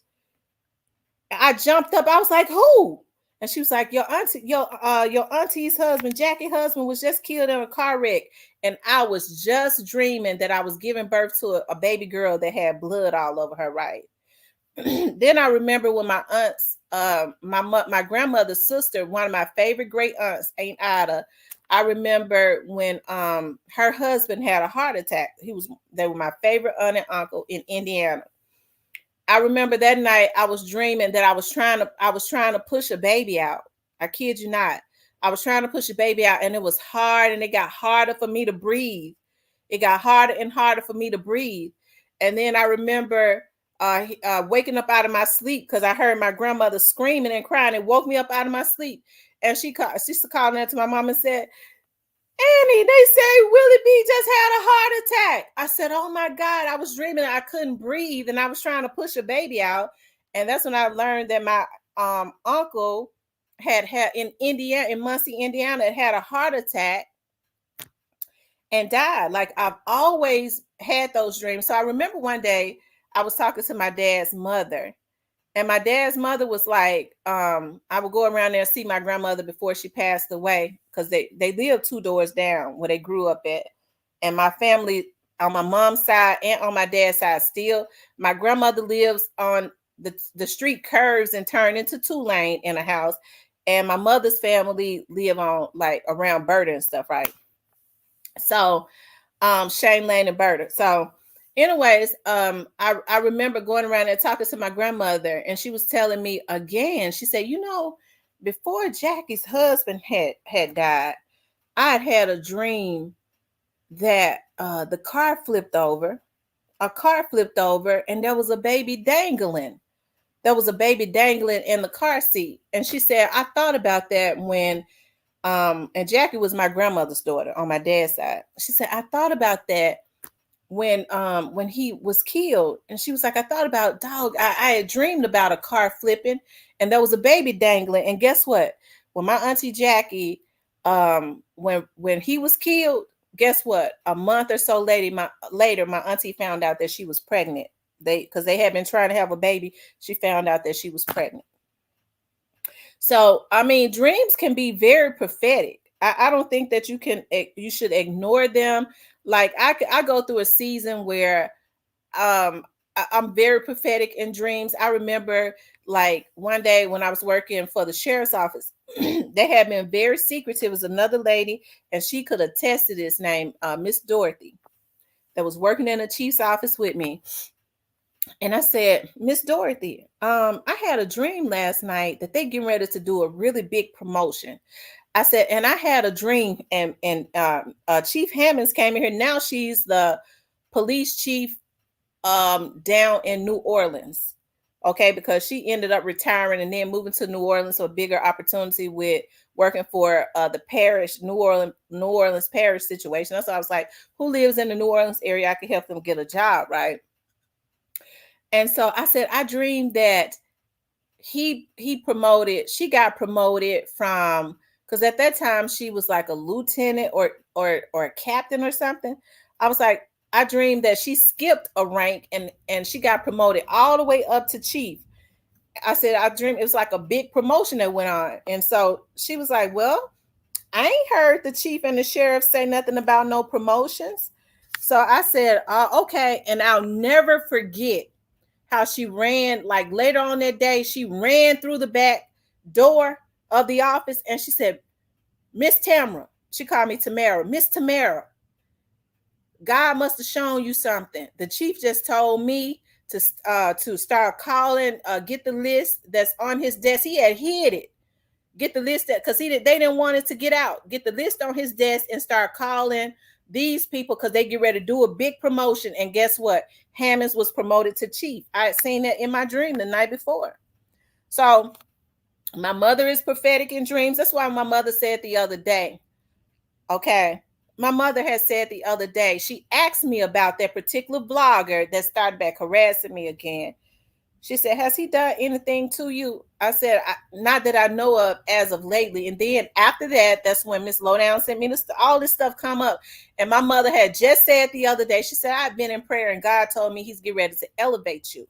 I jumped up. I was like, who? And she was like, your auntie's husband, Jackie's husband, was just killed in a car wreck. And I was just dreaming that I was giving birth to a baby girl that had blood all over her, right? Then I remember when my aunts, my grandmother's sister, one of my favorite great aunts, Aunt Ida. I remember when her husband had a heart attack. They were my favorite aunt and uncle in Indiana. I remember that night I was dreaming that I was trying to push a baby out. I kid you not. I was trying to push a baby out, and it was hard, and it got harder for me to breathe. It got harder and harder for me to breathe. And then I remember waking up out of my sleep because I heard my grandmother screaming and crying. It woke me up out of my sleep. And she used to call in to my mom and said, Annie, they say Willie B just had a heart attack. I said, oh my God, I was dreaming. I couldn't breathe and I was trying to push a baby out. And that's when I learned that my uncle had in Indiana, in Muncie, Indiana, had a heart attack and died. Like I've always had those dreams. So I remember one day I was talking to my dad's mother, and my dad's mother was like, I would go around there and see my grandmother before she passed away, because they lived 2 doors down where they grew up at. And my family on my mom's side and on my dad's side, still, my grandmother lives on the street curves and turn into 2-lane in a house. And my mother's family live on like around Berta and stuff, right? So Shane Lane and Berta. So anyways, I remember going around and talking to my grandmother, and she was telling me again, she said, before Jackie's husband had died, I had a dream that the car flipped over, and there was a baby dangling. There was a baby dangling in the car seat. And she said, I thought about that when and Jackie was my grandmother's daughter on my dad's side. She said, I thought about that when he was killed. And she was like, I thought about, dog, I had dreamed about a car flipping and there was a baby dangling. And guess what? When my auntie Jackie, when he was killed, guess what? A month or so later, my auntie found out that she was pregnant. Because they had been trying to have a baby. She found out that she was pregnant. So, I mean, dreams can be very prophetic. I don't think that you should ignore them. Like I go through a season where I'm very prophetic in dreams. I remember like one day when I was working for the sheriff's office, they had been very secretive. It was another lady, and she could attest to this, name Miss Dorothy, that was working in the chief's office with me. And I said, Miss Dorothy, I had a dream last night that they getting ready to do a really big promotion. I said, and I had a dream, and Chief Hammonds came in here. Now she's the police chief down in New Orleans. Okay, because she ended up retiring and then moving to New Orleans, so a bigger opportunity with working for the parish, New Orleans parish situation. So I was like, who lives in the New Orleans area? I could help them get a job, right? And so I said, I dreamed that she got promoted from, because at that time she was like a lieutenant or a captain or something. I was like, I dreamed that she skipped a rank and she got promoted all the way up to chief. I said, I dreamed it was like a big promotion that went on. And so she was like, well, I ain't heard the chief and the sheriff say nothing about no promotions. So I said, okay. And I'll never forget how she ran, like later on that day, she ran through the back door of the office and she said, Miss Tamara, she called me Tamara, Miss Tamara, God must have shown you something. The chief just told me to start calling, get the list that's on his desk. He had hid it. Get the list that, because they didn't want it to get out. Get the list on his desk and start calling these people because they get ready to do a big promotion. And guess what? Hammonds was promoted to chief. I had seen that in my dream the night before. So my mother is prophetic in dreams. That's why my mother said the other day, okay, my mother has said the other day, she asked me about that particular blogger that started back harassing me again. She said, has he done anything to you? I said, not that I know of as of lately. And then after that, that's when Miss Lowdown sent me all this stuff come up. And my mother had just said the other day, she said, I've been in prayer and God told me he's getting ready to elevate you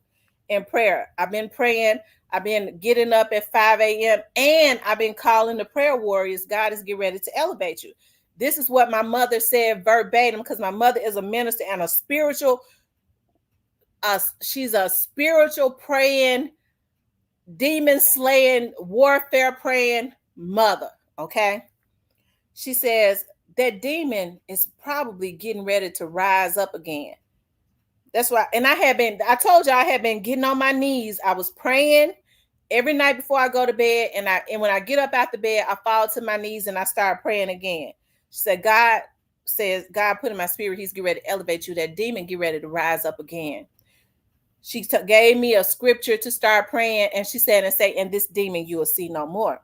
in prayer. I've been praying. I've been getting up at 5 a.m. and I've been calling the prayer warriors. God is getting ready to elevate you. This is what my mother said verbatim, because my mother is a minister and a spiritual she's a spiritual praying, demon slaying, warfare praying mother. Okay. She says that demon is probably getting ready to rise up again. That's why. And I told you I had been getting on my knees. I was praying every night before I go to bed. And when I get up out the bed, I fall to my knees and I start praying again. She said, God, says, God put in my spirit, he's getting ready to elevate you. That demon get ready to rise up again. She gave me a scripture to start praying, and she said, and say, and this demon you will see no more.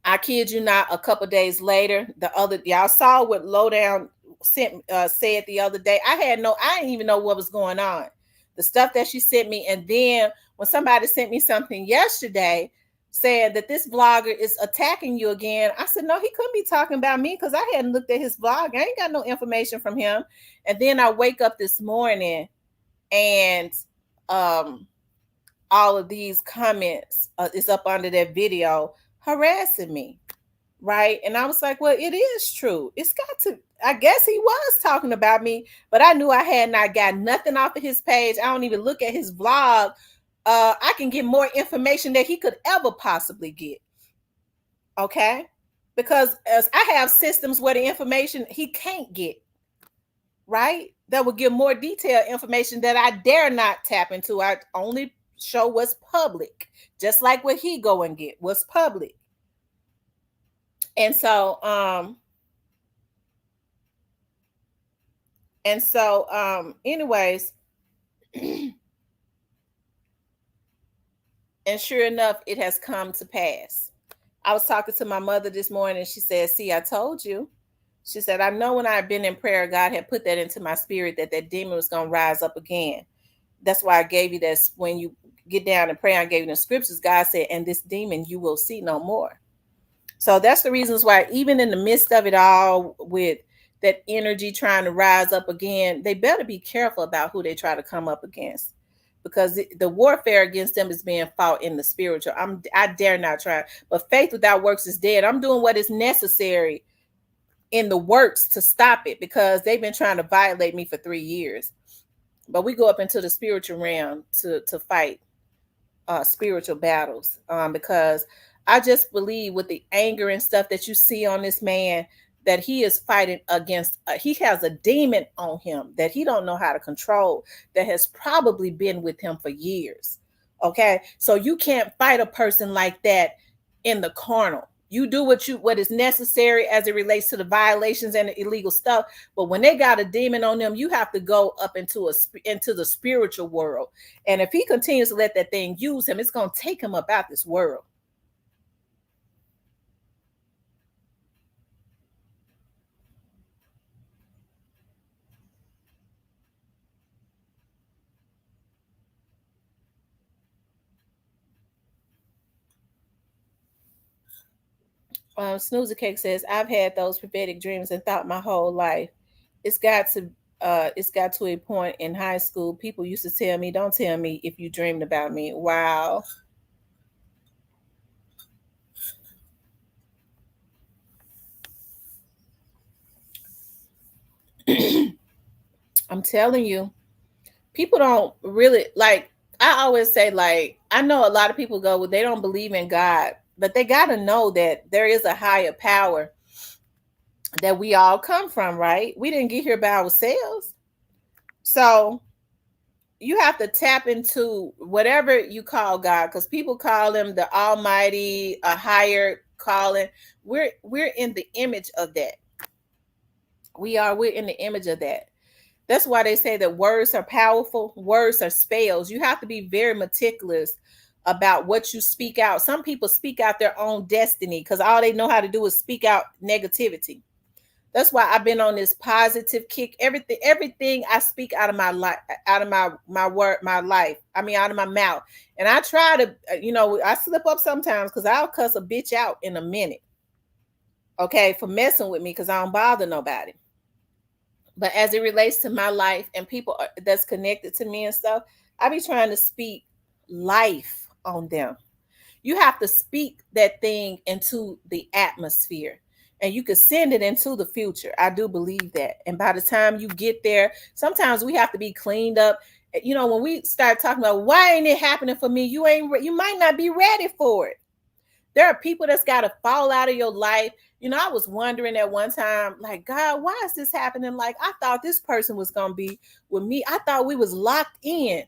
I kid you not, a couple days later, y'all saw what Lowdown said the other day. I didn't even know what was going on. The stuff that she sent me, and then when somebody sent me something yesterday saying that this blogger is attacking you again, I said, no, he couldn't be talking about me because I hadn't looked at his blog. I ain't got no information from him. And then I wake up this morning and all of these comments is up under that video harassing me, right? And I was like, well, it is true. It's got to, I guess he was talking about me, but I knew I had not got nothing off of his page. I don't even look at his vlog. I can get more information that he could ever possibly get. Okay? Because as I have systems where the information he can't get, right? That will give more detailed information that I dare not tap into. I only show what's public, just like what he go and get what's public. And so anyways, and sure enough, it has come to pass. I was talking to my mother this morning, and she said, see, I told you. She said, I know when I've been in prayer, God had put that into my spirit that demon was going to rise up again. That's why I gave you that. When you get down and pray, I gave you the scriptures. God said, and this demon you will see no more. So that's the reasons why, even in the midst of it all, with that energy trying to rise up again, they better be careful about who they try to come up against, because the warfare against them is being fought in the spiritual. I dare not try. But faith without works is dead. I'm doing what is necessary in the works to stop it, because they've been trying to violate me for 3 years. But we go up into the spiritual realm to fight spiritual battles, because I just believe with the anger and stuff that you see on this man, that he is fighting against, he has a demon on him that he don't know how to control, that has probably been with him for years. Okay, so you can't fight a person like that in the carnal. You do what is necessary as it relates to the violations and the illegal stuff. But when they got a demon on them, you have to go up into the spiritual world. And if he continues to let that thing use him, it's going to take him up out this world. Snoozer Cake says, I've had those prophetic dreams and thought my whole life. It's got to a point in high school. People used to tell me, don't tell me if you dreamed about me. Wow. I'm telling you, people don't really like, I always say, like, I know a lot of people go, well, they don't believe in God, but they got to know that there is a higher power that we all come from, right? We didn't get here by ourselves. So you have to tap into whatever you call God, because people call him the Almighty, a higher calling. We're in the image of that. We're in the image of that. That's why they say that words are powerful. Words are spells. You have to be very meticulous about what you speak out. Some people speak out their own destiny because all they know how to do is speak out negativity. That's why I've been on this positive kick. Everything I speak out of my life, out of my word, my life. I mean, out of my mouth. And I try to, I slip up sometimes because I'll cuss a bitch out in a minute. Okay, for messing with me, because I don't bother nobody. But as it relates to my life and people that's connected to me and stuff, I be trying to speak life on them. You have to speak that thing into the atmosphere, and you can send it into the future. I do believe that. And by the time you get there, sometimes we have to be cleaned up. When we start talking about why ain't it happening for me, you might not be ready for it. There are people that's got to fall out of your life. I was wondering at one time, like, God, why is this happening? Like, I thought this person was going to be with me. I thought we was locked in.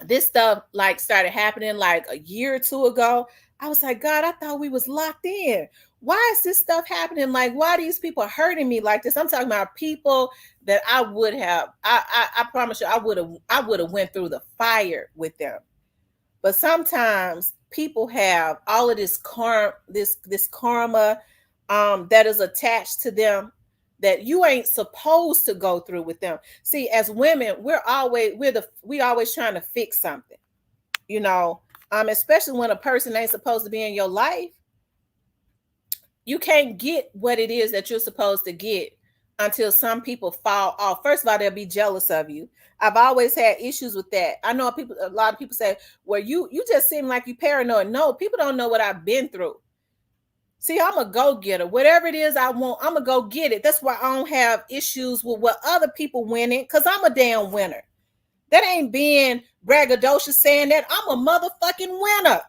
This stuff like started happening like a year or two ago. I was like, God, I thought we was locked in. Why is this stuff happening? Like, why are these people hurting me like this? I'm talking about people that I would have. I promise you, I would have went through the fire with them. But sometimes people have all of this karma that is attached to them that you ain't supposed to go through with them. See, as women, we always trying to fix something, you know, especially when a person ain't supposed to be in your life. You can't get what it is that you're supposed to get until some people fall off. First of all, they'll be jealous of you. I've always had issues with that. I know a lot of people say, well, you just seem like you paranoid. No, people don't know what I've been through. See, I'm a go-getter. Whatever it is I want, I'm gonna go get it. That's why I don't have issues with what other people winning, because I'm a damn winner. That ain't being braggadocious saying that. I'm a motherfucking winner.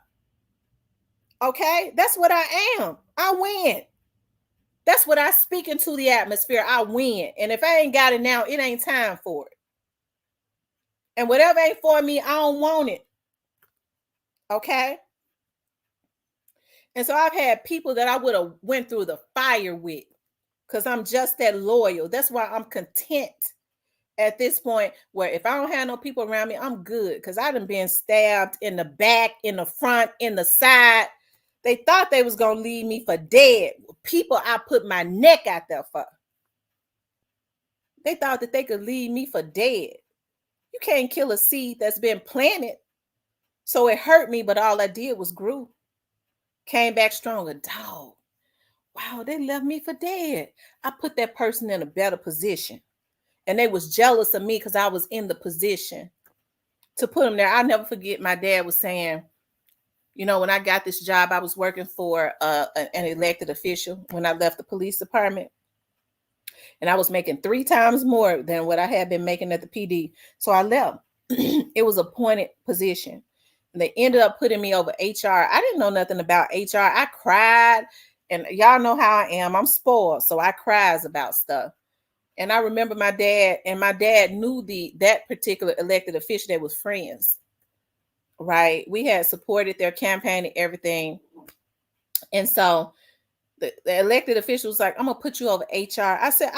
Okay? That's what I am. I win. That's what I speak into the atmosphere. I win. And if I ain't got it now, it ain't time for it. And whatever ain't for me, I don't want it. Okay? And so I've had people that I would have went through the fire with because I'm just that loyal. That's why I'm content at this point where if I don't have no people around me, I'm good because I done been stabbed in the back, in the front, in the side. They thought they was going to leave me for dead. People I put my neck out there for. They thought that they could leave me for dead. You can't kill a seed that's been planted. So it hurt me, but all I did was grew. Came back stronger. Dog. Wow, they left me for dead. I put that person in a better position. And they was jealous of me because I was in the position to put them there. I'll never forget my dad was saying, you know, when I got this job, I was working for an elected official when I left the police department. And I was making 3 times more than what I had been making at the PD. So I left. It was a appointed position. And they ended up putting me over HR. I didn't know nothing about HR. I cried. And y'all know how I am. I'm spoiled. So I cries about stuff. And I remember my dad, and my dad knew that particular elected official that was friends. Right. We had supported their campaign and everything. And so the elected official was like, I'm gonna put you over HR. I said,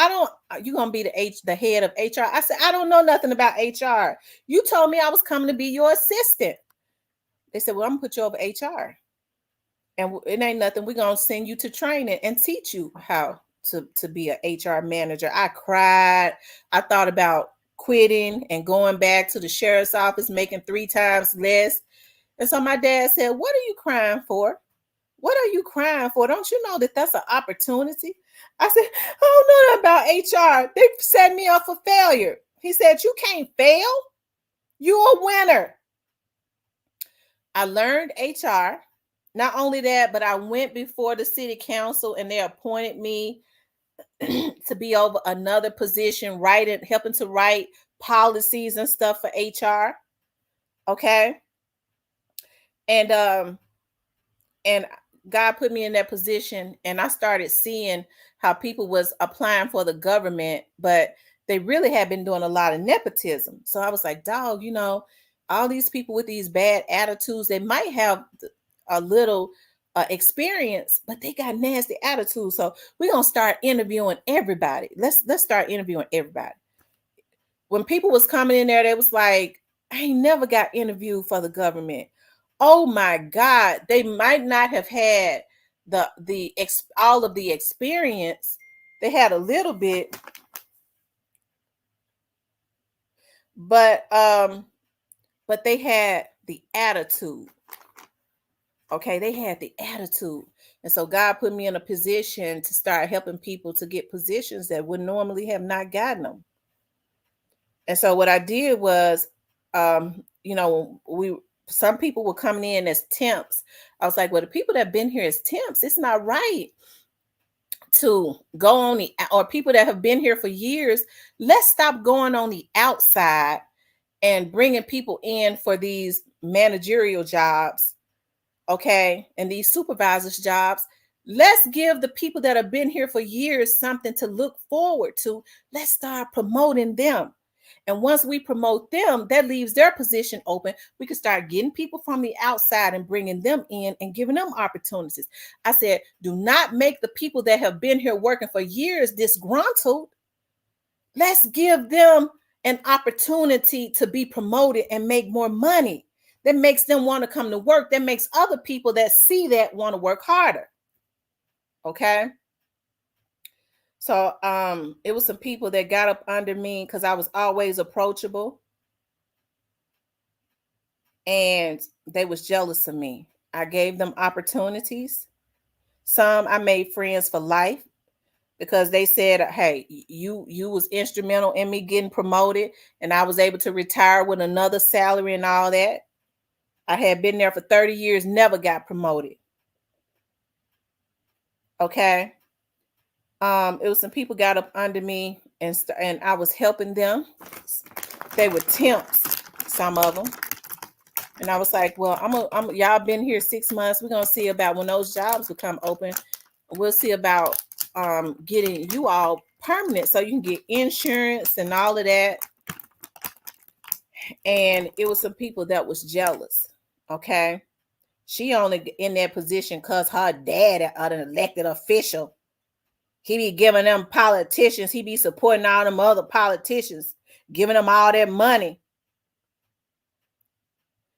you're gonna be the head of HR. I said, I don't know nothing about HR. You told me I was coming to be your assistant. They said, well, I'm gonna put you over HR. And it ain't nothing. We're gonna send you to training and teach you how to be an HR manager. I cried. I thought about quitting and going back to the sheriff's office, making 3 times less. And so my dad said, what are you crying for? What are you crying for? Don't you know that that's an opportunity? I said, I don't know about HR. They set me up for failure. He said, you can't fail. You're a winner. I learned HR. Not only that, but I went before the city council and they appointed me to be over another position, helping to write policies and stuff for HR. Okay. And God put me in that position, and I started seeing how people was applying for the government, but they really had been doing a lot of nepotism. So I was like, dog, you know, all these people with these bad attitudes, they might have a little experience, but they got nasty attitudes. So we're gonna start interviewing everybody. Let's start interviewing everybody. When people was coming in there, they was like, I ain't never got interviewed for the government. Oh my God, they might not have had all of the experience. They had a little bit, but they had the attitude. Okay, they had the attitude. And so God put me in a position to start helping people to get positions that would normally have not gotten them. And so what I did was, you know, some people were coming in as temps. I was like, well, the people that have been here as temps, it's not right to go on or people that have been here for years. Let's stop going on the outside and bringing people in for these managerial jobs. Okay. And these supervisors jobs. Let's give the people that have been here for years something to look forward to. Let's start promoting them. And once we promote them, that leaves their position open. We can start getting people from the outside and bringing them in and giving them opportunities. I said, do not make the people that have been here working for years disgruntled. Let's give them an opportunity to be promoted and make more money. That makes them want to come to work. That makes other people that see that want to work harder. Okay. So it was some people that got up under me because I was always approachable, and they was jealous of me. I gave them opportunities. Some I made friends for life because they said, hey, you was instrumental in me getting promoted, and I was able to retire with another salary and all that. I had been there for 30 years, never got promoted. Okay. It was some people got up under me, and I was helping them. They were temps, some of them. And I was like, well, y'all been here 6 months. We're gonna see about when those jobs become open. We'll see about getting you all permanent so you can get insurance and all of that. And it was some people that was jealous. Okay. She only in that position because her dad, an elected official, he be giving them politicians, he be supporting all them other politicians, giving them all that money.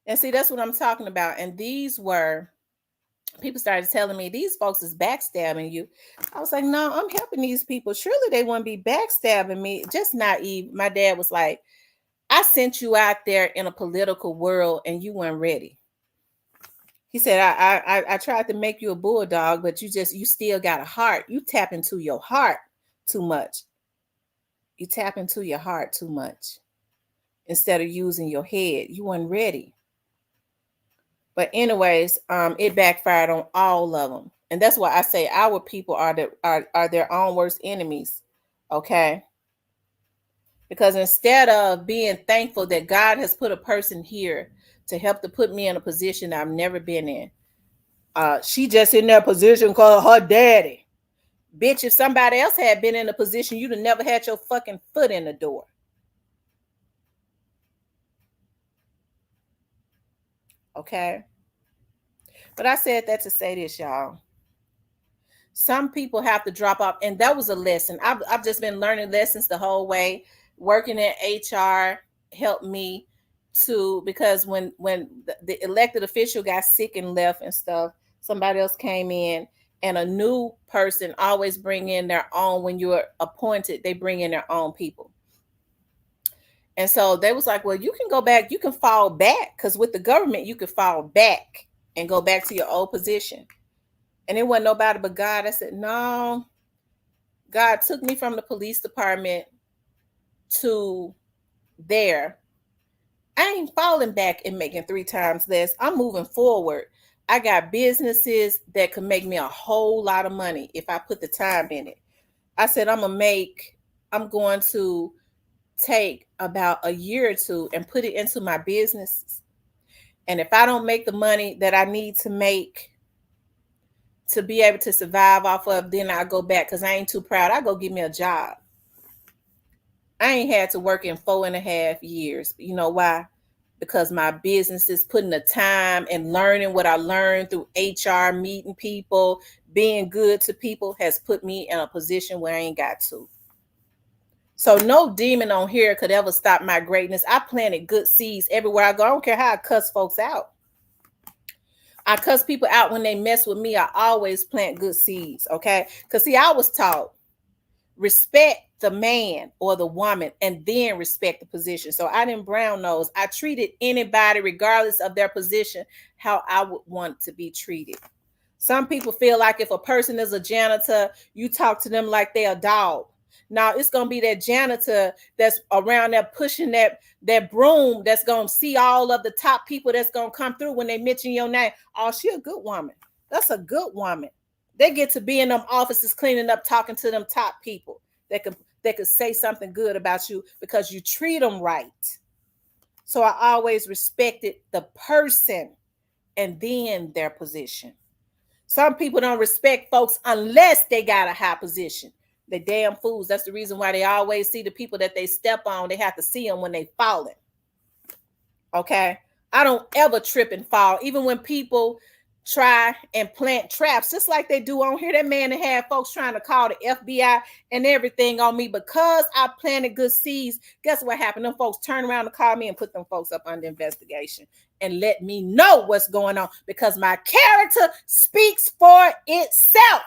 And see, that's what I'm talking about. And these were, people started telling me, these folks is backstabbing you. I was like, no, I'm helping these people. Surely they wouldn't be backstabbing me. Just naive. My dad was like, I sent you out there in a political world and you weren't ready. He said, I tried to make you a bulldog, but you still got a heart. You tap into your heart too much. You tap into your heart too much instead of using your head. You weren't ready. But anyways, it backfired on all of them. And that's why I say our people are their own worst enemies. Okay. Because instead of being thankful that God has put a person here to help to put me in a position I've never been in, she just in that position because her daddy. Bitch, if somebody else had been in a position, you'd have never had your fucking foot in the door. Okay. But I said that to say this, y'all. Some people have to drop off, and that was a lesson. I've just been learning lessons the whole way. Working in HR helped me to, because when the elected official got sick and left and stuff, somebody else came in, and a new person always bring in their own. When you're appointed, they bring in their own people. And so they was like, well, you can go back, you can fall back, because with the government, you could fall back and go back to your old position. And it wasn't nobody but God. I said, no, God took me from the police department to there. I ain't falling back and making 3 times less. I'm moving forward. I got businesses that could make me a whole lot of money if I put the time in it. I said, I'm going to take about a year or 2 and put it into my business. And if I don't make the money that I need to make to be able to survive off of, then I go back, because I ain't too proud. I go get me a job. I ain't had to work in 4.5 years. You know why? Because my business is putting the time and learning what I learned through HR, meeting people, being good to people, has put me in a position where I ain't got to. So no demon on here could ever stop my greatness. I planted good seeds everywhere I go. I don't care how I cuss folks out. I cuss people out when they mess with me. I always plant good seeds, okay? Because see, I was taught, respect the man or the woman and then respect the position. So I didn't brown nose. I treated anybody, regardless of their position, how I would want to be treated. Some people feel like if a person is a janitor, you talk to them like they're a dog. Now it's gonna be that janitor that's around there pushing that broom, that's gonna see all of the top people that's gonna come through when they mention your name. Oh, she a good woman. That's a good woman. They get to be in them offices cleaning up, talking to them top people that could say something good about you because you treat them right. So I always respected the person and then their position. Some people don't respect folks unless they got a high position. They damn fools. That's the reason why they always see the people that they step on. They have to see them when they falling. Okay. I don't ever trip and fall. Even when people try and plant traps, just like they do on here. That man that had folks trying to call the FBI and everything on me because I planted good seeds. Guess what happened? Them folks turn around to call me and put them folks up under investigation and let me know what's going on because my character speaks for itself.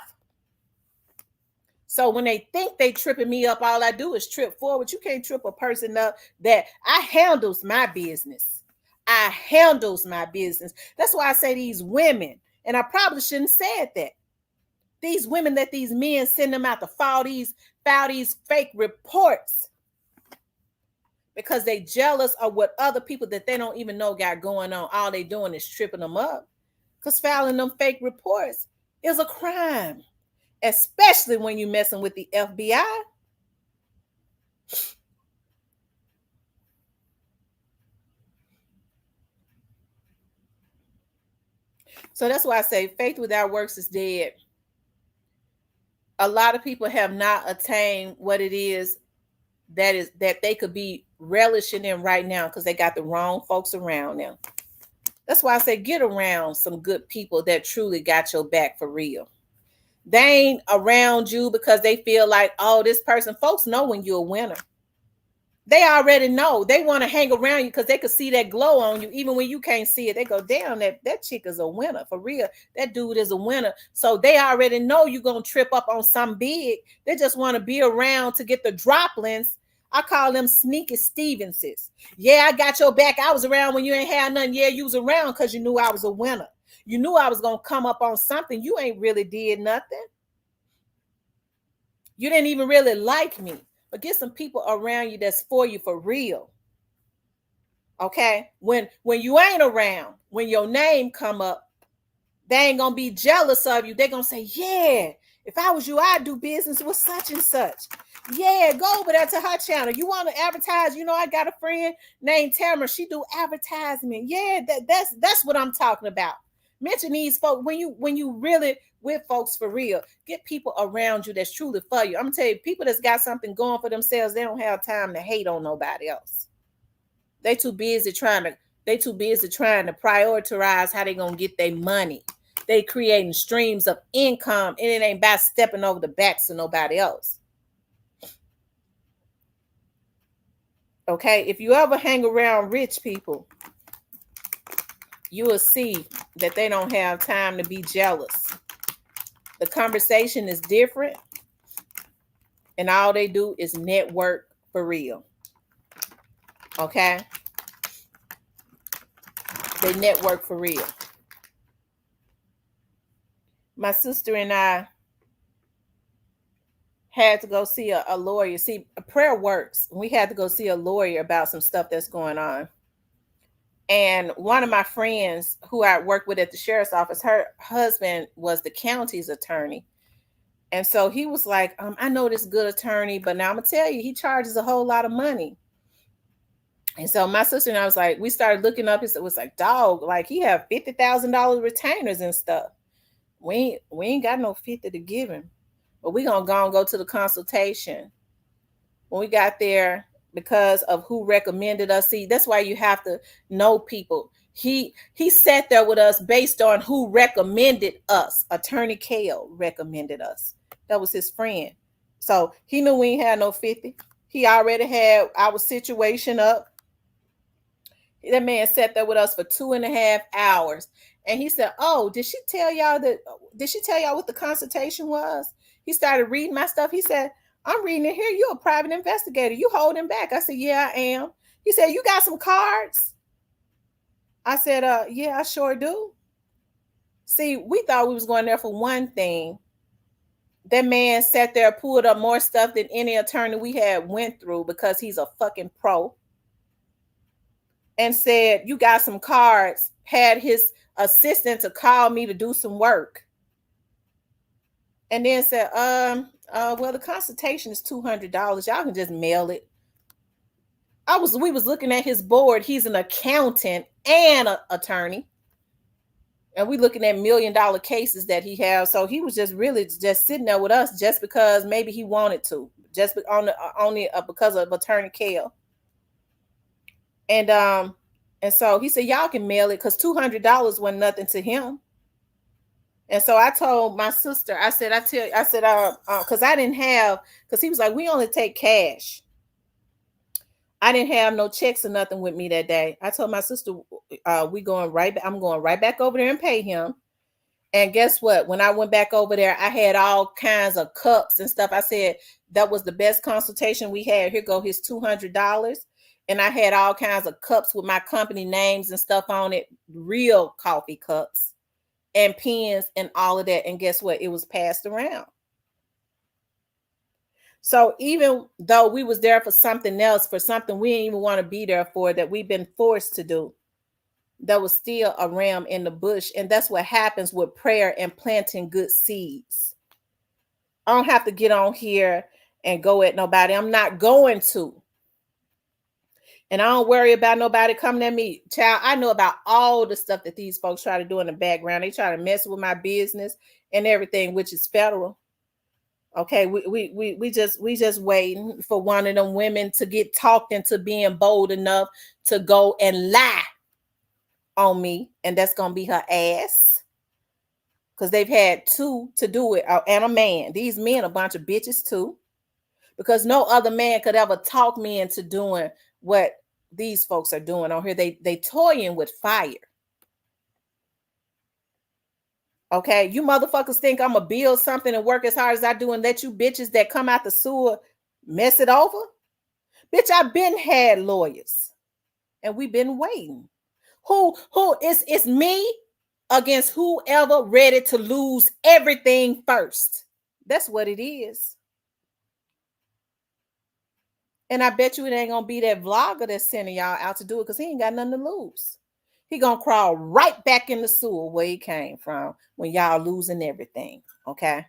So when they think they tripping me up, all I do is trip forward. You can't trip a person up that I handles my business. I handles my business. That's why I say these women, and I probably shouldn't have said that. These women that these men send them out to file these fake reports because they jealous of what other people that they don't even know got going on. All they doing is tripping them up because filing them fake reports is a crime, especially when you're messing with the FBI. So that's why I say faith without works is dead. A lot of people have not attained what it is that they could be relishing in right now because they got the wrong folks around them. That's why I say get around some good people that truly got your back for real. They ain't around you because they feel like, oh, this person, folks know when you're a winner. They already know. They want to hang around you because they could see that glow on you. Even when you can't see it, they go, damn, that chick is a winner. For real, that dude is a winner. So they already know you're going to trip up on something big. They just want to be around to get the droplings. I call them sneaky Stevenses. Yeah, I got your back. I was around when you ain't had nothing. Yeah, you was around because you knew I was a winner. You knew I was going to come up on something. You ain't really did nothing. You didn't even really like me. But get some people around you that's for you for real. Okay? When you ain't around, when your name come up, they ain't gonna be jealous of you. They're gonna say, yeah, if I was you, I'd do business with such and such. Yeah, go over there to her channel. You want to advertise? You know, I got a friend named Tamara. She do advertisement. Yeah, that's what I'm talking about. Mention these folks when you really with folks for real. Get people around you that's truly for you. I'm gonna tell you, people that's got something going for themselves, they don't have time to hate on nobody else. They too busy trying to prioritize how they gonna get their money. They creating streams of income, and it ain't about stepping over the backs of nobody else. Okay, if you ever hang around rich people, you will see that they don't have time to be jealous. The conversation is different, and all they do is network for real. Okay? They network for real. My sister and I had to go see a lawyer. See, a prayer works. We had to go see a lawyer about some stuff that's going on. And one of my friends who I worked with at the sheriff's office, her husband was the county's attorney. And so he was like, I know this good attorney, but now I'm going to tell you, he charges a whole lot of money. And so my sister and I was like, we started looking up. It was like, dog, like he have $50,000 retainers and stuff. We ain't got no 50 to give him, but we gonna go to the consultation. When we got there, because of who recommended us, see, that's why you have to know people. He sat there with us based on who recommended us. Attorney Kale recommended us. That was his friend. So he knew we ain't had no 50. He already had our situation up. That man sat there with us for 2.5 hours. And he said, oh, did she tell y'all what the consultation was? He started reading my stuff. He said, I'm reading it here. You're a private investigator. You holding back. I said, yeah, I am. He said, you got some cards? I said, yeah, I sure do. See, we thought we was going there for one thing. That man sat there, pulled up more stuff than any attorney we had went through because he's a fucking pro. And said, you got some cards, had his assistant to call me to do some work. And then said, well, the consultation is $200. Y'all can just mail it. We was looking at his board. He's an accountant and an attorney. And we looking at $1 million cases that he has. So he was just really just sitting there with us just because maybe he wanted to, just on the only because of attorney Kale. And so he said, y'all can mail it because $200 wasn't nothing to him. And so I told my sister, I said, because I didn't have, because he was like, we only take cash. I didn't have no checks or nothing with me that day. I told my sister, we going right back. I'm going right back over there and pay him. And guess what? When I went back over there, I had all kinds of cups and stuff. I said that was the best consultation we had. Here go his $200. And I had all kinds of cups with my company names and stuff on it, real coffee cups and pens and all of that. And guess what? It was passed around. So even though we was there for something else, for something we didn't even want to be there for, that we've been forced to do, there was still a ram in the bush. And that's what happens with prayer and planting good seeds. I don't have to get on here and go at nobody. I'm not going to. And I don't worry about nobody coming at me. Child, I know about all the stuff that these folks try to do in the background. They try to mess with my business and everything, which is federal. Okay, we just waiting for one of them women to get talked into being bold enough to go and lie on me, and that's gonna be her ass. Because they've had two to do it, and a man. These men a bunch of bitches too. Because no other man could ever talk me into doing what these folks are doing on here. They toying with fire. Okay, you motherfuckers think I'm gonna build something and work as hard as I do and let you bitches that come out the sewer mess it over? Bitch, I've been had lawyers and we've been waiting. Who it's me against whoever ready to lose everything first. That's what it is. And I bet you it ain't gonna be that vlogger that's sending y'all out to do it because he ain't got nothing to lose. He gonna crawl right back in the sewer where he came from when y'all losing everything. Okay.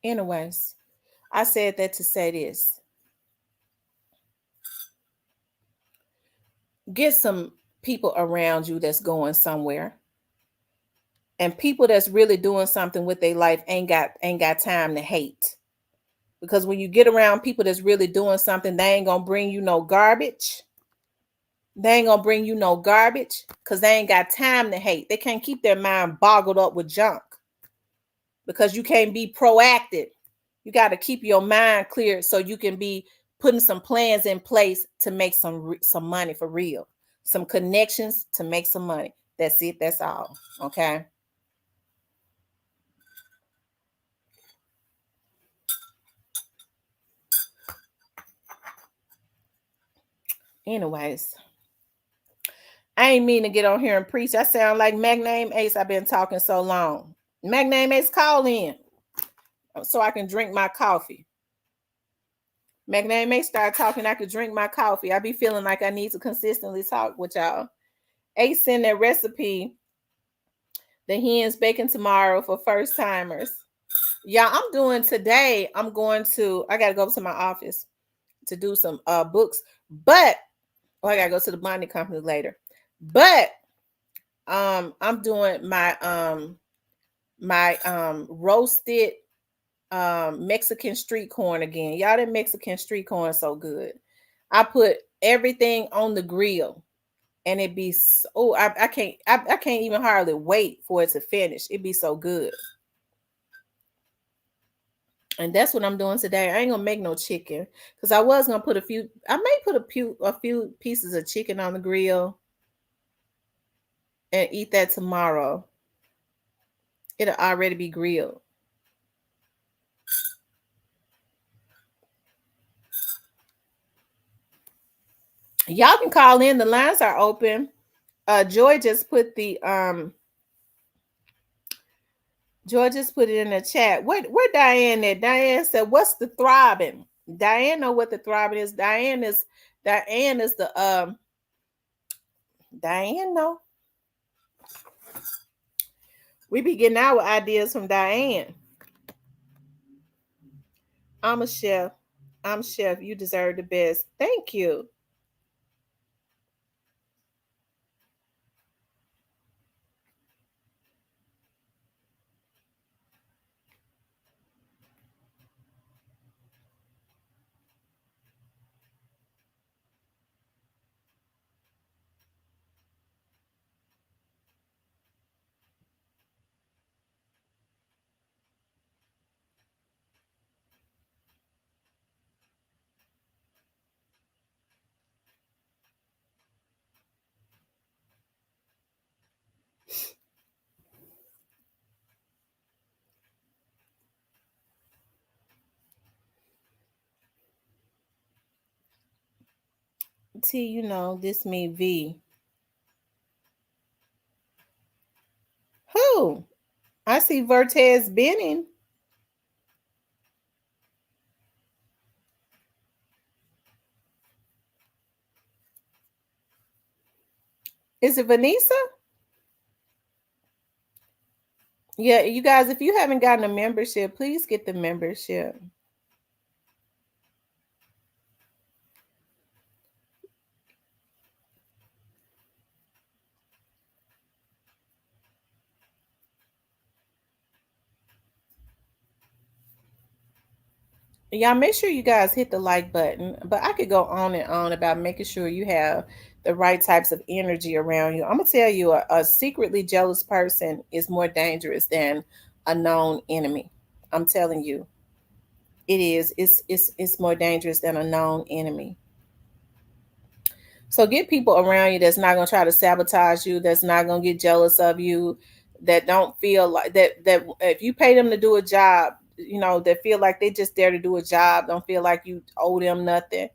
Anyways, I said that to say this. Get some people around you that's going somewhere. And people that's really doing something with their life ain't got time to hate. Because when you get around people that's really doing something, they ain't gonna bring you no garbage. They ain't gonna bring you no garbage because they ain't got time to hate. They can't keep their mind boggled up with junk because you can't be proactive. You got to keep your mind clear so you can be putting some plans in place to make some money for real, some connections to make some money. That's it. That's all. Okay. Anyways, I ain't mean to get on here and preach. I sound like Magname Ace. I've been talking so long. Magname Ace, call in so I can drink my coffee. Magname Ace start talking. I could drink my coffee. I be feeling like I need to consistently talk with y'all. Ace send that recipe, the hens baking tomorrow for first timers. Yeah, I'm doing today. I got to go to my office to do some books, but I got to go to the bonding company later. But I'm doing my roasted Mexican street corn again. Y'all, that Mexican street corn is so good. I put everything on the grill and it be so I can't even hardly wait for it to finish. It be so good. And that's what I'm doing today. I ain't gonna make no chicken because I was gonna put I may put a few pieces of chicken on the grill and eat that tomorrow. It'll already be grilled. Y'all can call in. The lines are open. Joy just put it in the chat. Where Diane at? Diane said, "What's the throbbing?" Diane know what the throbbing is. Diane is the Diane know. We be getting our ideas from Diane. I'm a chef. I'm Chef. You deserve the best. Thank you. T, you know, this me V. Who? I see Vertez Benning. Is it Vanessa? Yeah, you guys, if you haven't gotten a membership, please get the membership. Y'all make sure you guys hit the like button. But I could go on and on about making sure you have the right types of energy around you. I'm gonna tell you, a secretly jealous person is more dangerous than a known enemy. I'm telling you, it is. It's more dangerous than a known enemy. So get people around you that's not gonna try to sabotage you, that's not gonna get jealous of you, that don't feel like that if you pay them to do a job, you know, that feel like they just there to do a job, don't feel like you owe them nothing.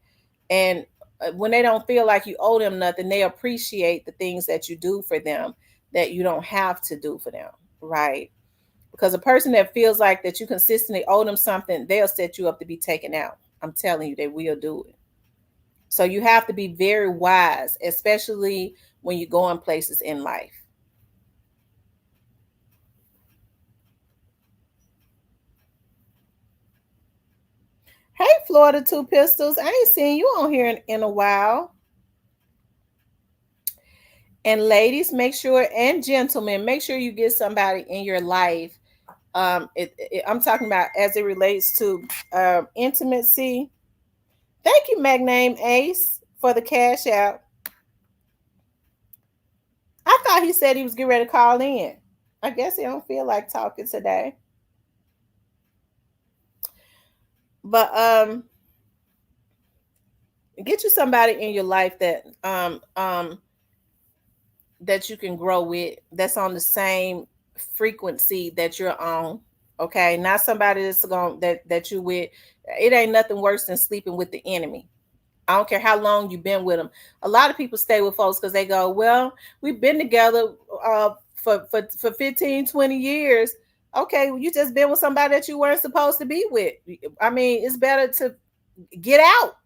And when they don't feel like you owe them nothing, they appreciate the things that you do for them that you don't have to do for them, right? Because a person that feels like that you consistently owe them something, they'll set you up to be taken out. I'm telling you, they will do it. So you have to be very wise, especially when you're going places in life. Hey, Florida Two Pistols, I ain't seen you on here in a while. And ladies, make sure, and gentlemen, make sure you get somebody in your life. I'm talking about as it relates to intimacy. Thank you, Magname Ace, for the cash out. I thought he said he was getting ready to call in. I guess he don't feel like talking today. But get you somebody in your life that you can grow with, that's on the same frequency that you're on. Okay, not somebody that's going that you with. It ain't nothing worse than sleeping with the enemy. I don't care how long you've been with them. A lot of people stay with folks because they go, well, we've been together for 15, 20 years. Okay, well, you just been with somebody that you weren't supposed to be with. I mean, it's better to get out.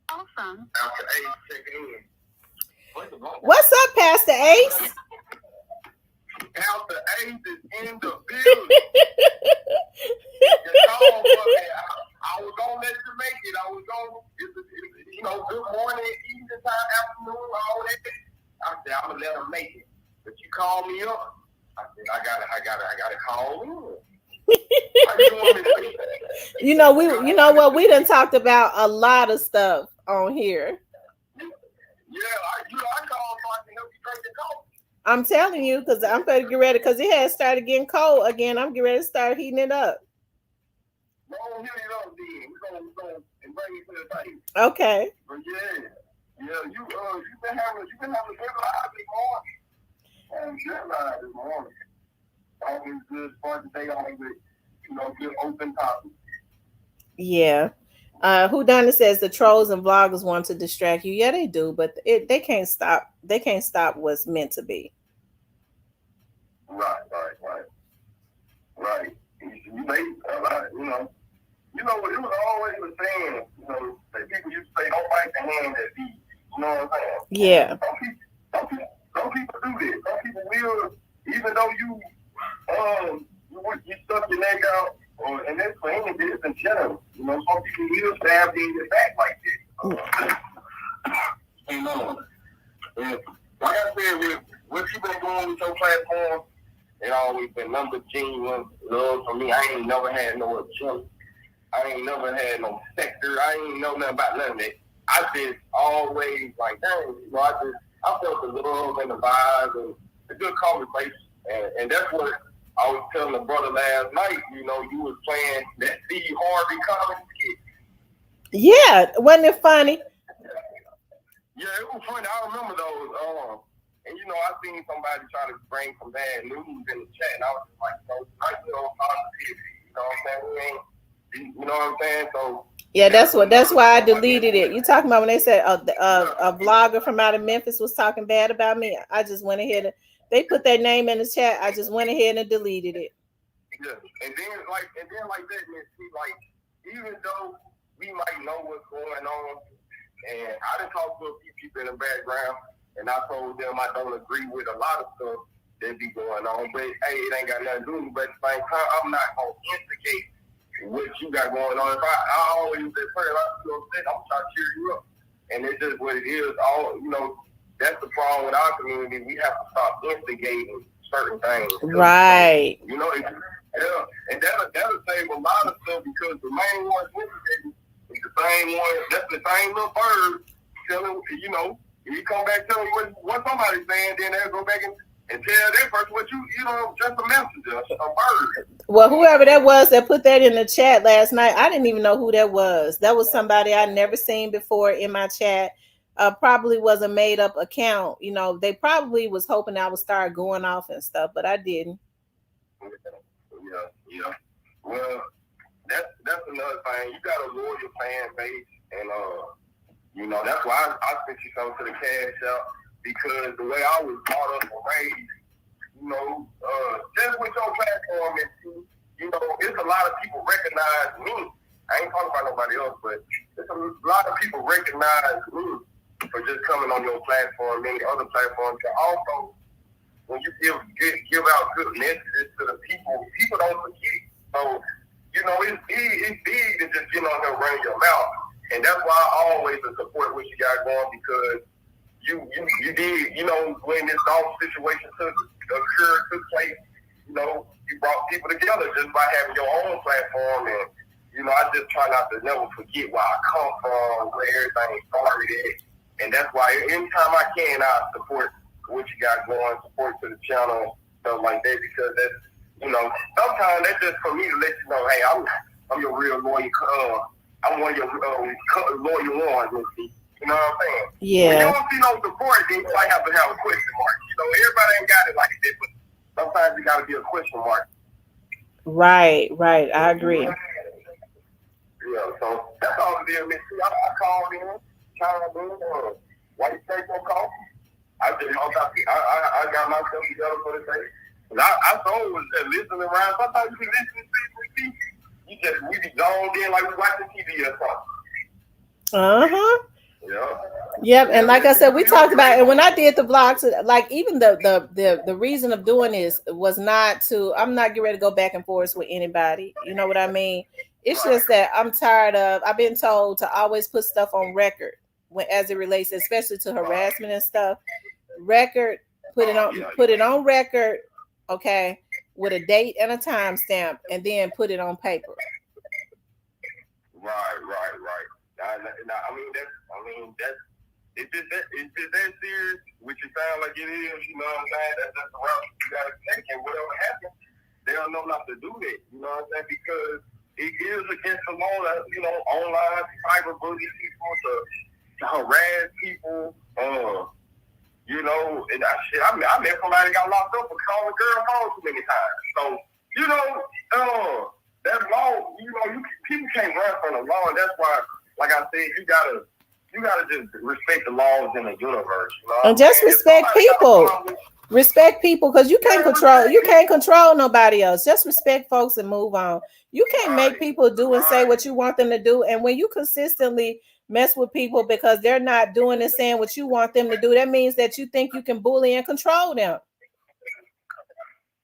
Awesome. After Ace checking in. What's up, Pastor Ace? Pastor Ace is in the building. I was gonna let you make it. I was gonna, good morning, evening time, afternoon, all that. I said I'm gonna let him make it, but you called me up. I said I gotta call you. You know what? We done talked about a lot of stuff on here. Yeah, I called so I can help you drink the coffee. I'm telling you, because I'm going to get ready, because it has started getting cold again. I'm getting ready to start heating it up. Don't heat it up, then. We're gonna and bring it to the table. Okay. But you've been having a good life this morning. Good life this morning. Always good fun today, always good open topic. Yeah. Who done it says the trolls and vloggers want to distract you. Yeah, they do, but they can't stop. They can't stop what's meant to be. Right. You made a lot. It was always a saying. People used to say, "Don't bite the hand that feeds." You know what I'm saying? Yeah. Some people do this. Some people will, even though you stuck your neck out, and that's for any business in general. You know, some people will stab you in your back like this. And, like I said, with what you been doing with your platform, it always been number genuine love for me. I ain't never had no agenda. I ain't never had no sector. I ain't know nothing about none of that. I just always like, dang, you know, I felt the love and the vibes and the good conversation. And that's what I was telling the brother last night. You know, you was playing that Steve Harvey comedy skit. Yeah, wasn't it funny? Yeah, it was funny. I remember those. And you know, I seen somebody try to bring some bad news in the chat, and I was just like, positivity. You know what I'm saying? You know what I'm saying? So yeah, that's why I deleted it. You talking about when they said a vlogger from out of Memphis was talking bad about me? I just went ahead and they put their name in the chat. I just went ahead and deleted it. Yeah, and then like that, man. See, like even though we might know what's going on, and I done talked to a few people in the background, and I told them I don't agree with a lot of stuff that be going on, but hey, it ain't got nothing to do with me. But at the same time, I'm not gonna instigate what you got going on. If I always say, "Hey, I'm trying to cheer you up," and it's just what it is. All you know, that's the problem with our community. We have to stop instigating certain things. Right. You know, yeah, and that'll save a lot of stuff because the main ones instigating is the same one. That's the same little bird telling you know. If you come back telling you what somebody's saying, then they'll go back and tell that person what you know, just a messenger, a bird. Well, whoever that was that put that in the chat last night, I didn't even know who that was. That was somebody I'd never seen before in my chat. Probably was a made up account. You know, they probably was hoping I would start going off and stuff, but I didn't. Yeah. Well, that's another thing. You got a loyal fan base, and you know, that's why I sent you something to the cash out, because the way I was brought up and raised, you know, just with your platform, and you know, it's a lot of people recognize me. I ain't talking about nobody else, but it's a lot of people recognize me for just coming on your platform, many other platforms. And also, when you give out good messages to the people don't forget. So, you know, it's big to just get on there running your mouth. And that's why I always support what you got going, because you did, you know, when this dog situation took place, you know, you brought people together just by having your own platform. And, you know, I just try not to never forget where I come from, where everything started at. And that's why anytime I can, I support what you got going, support to the channel, stuff like that, because that's, you know, sometimes that's just for me to let you know, hey, I'm your real loyal, I'm one of your loyal ones, you know what I'm saying? Yeah. When you don't see no support, then you might have to have a question mark. You know, everybody ain't got it like that, but sometimes you got to be a question mark. Right. I agree. Yeah, so that's all it is, Miss C. I called in, why you take no coffee? I got myself together for the day. I was listening around. Sometimes you be listening to TV. We be zoned in like we watching TV or something. Yeah. Yep, and like I said, we talked about it. And when I did the vlogs, like even the reason of doing this was not to. I'm not getting ready to go back and forth with anybody. You know what I mean? It's just that I'm tired of. I've been told to always put stuff on record as it relates, especially to harassment and stuff. Record, put it on record, okay, with a date and a timestamp, and then put it on paper. Right. That's if it's that serious, which it sounds like it is, you know what I'm saying? That's the route you gotta take, and whatever happens, they don't know not to do that, you know what I'm saying? Because it is against the law, you know, online cyberbully people to harass people, you know, and I met somebody that got locked up for calling girl phone too many times. So, you know, that law, you know, people can't run from the law, and that's why, like I said, you gotta just respect the laws in the universe, you know. And just respect people. Respect people, because you can't control nobody else. Just respect folks and move on. You can't make people do and say what you want them to do. And when you consistently mess with people because they're not doing and saying what you want them to do, that means that you think you can bully and control them.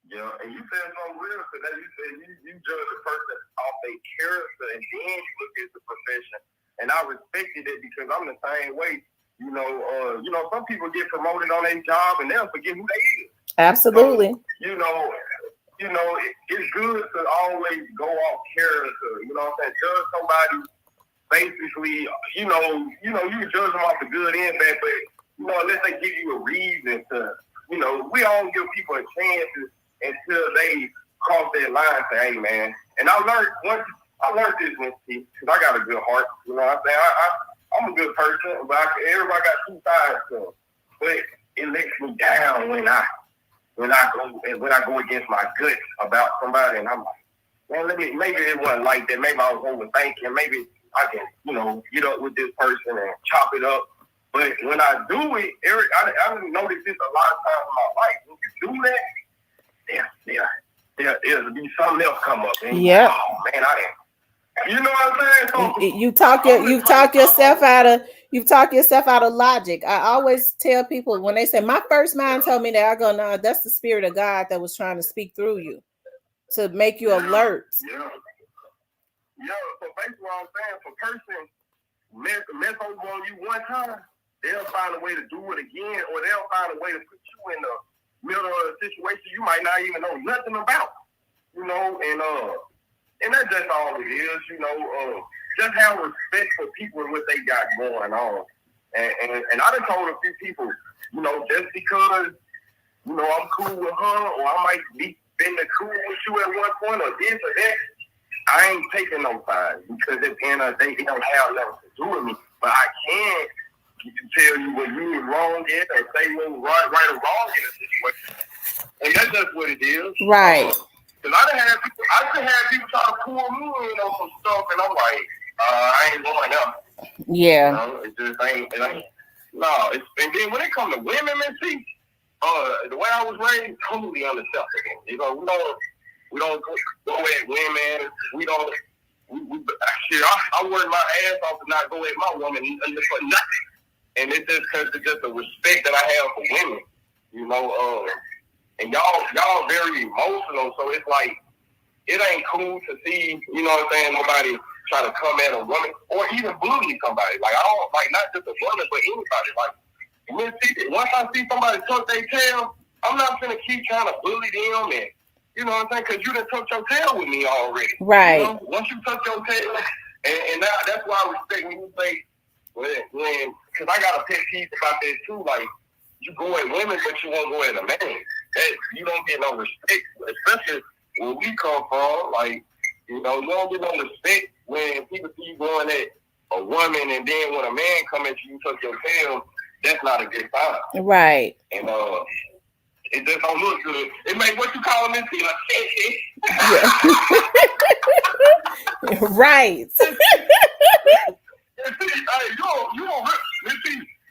Yeah, and you said something real because you said you judge a person off their character and then you look at the profession. And I respected it because I'm the same way. Some people get promoted on their job and they'll forget who they is. Absolutely. So, it's good to always go off character. You know what I'm saying? Judge somebody basically, you judge them off the good and bad, but unless they give you a reason to, we all give people a chance until they cross that line and say, hey man. And I learned this one, because I got a good heart. You know what I'm saying? I'm a good person, but everybody got two sides to them. But it lets me down when I go against my gut about somebody, and I'm like, man, maybe it wasn't like that. Maybe I was overthinking. Maybe I can, get up with this person and chop it up. But when I do it, Eric, I noticed this a lot of times in my life. When you do that, there'll be something else come up. And yeah. Oh man, I didn't. You know what I'm saying? So, you talk yourself out of logic. I always tell people when they say my first mind told me that, I go, no, that's the spirit of God that was trying to speak through you to make you alert. Yeah. So basically what I'm saying, if a person mess over on you one time, they'll find a way to do it again, or they'll find a way to put you in the middle of a situation you might not even know nothing about. And that's just all it is, just have respect for people and what they got going on. And I done told a few people, just because, I'm cool with her, or I might be been cool with you at one point, or this or that, I ain't taking no sides, because at the end of the day, it don't have nothing to do with me. But I can tell you what you was wrong in, or say what was right or wrong in a situation. And that's just what it is. Right. Because I done had people try to pull me in on some stuff, and I'm like, I ain't going up. Yeah. It just ain't. No. And then when it comes to women, man, see, the way I was raised, totally unacceptable. We don't go at women. We don't. I work my ass off to not go at my woman for nothing. And it's just because it's just the respect that I have for women. And y'all very emotional, so it's like it ain't cool to see, nobody try to come at a woman or even bully somebody. Like I don't like not just a woman, but anybody. Like once I see somebody tuck their tail, I'm not gonna keep trying to bully them, and you know what I'm saying? Because you done tucked your tail with me already. Right. Once you tuck your tail, and that's why I respect when you say when because I got a pet peeve about that too. Like you go at women, but you won't go at a man. You don't get no respect, especially where we come from. Like, you don't get no respect when people see you going at a woman, and then when a man come at you, you tuck your tail. That's not a good sign. Right. And it just don't look good. It make what you call them like right.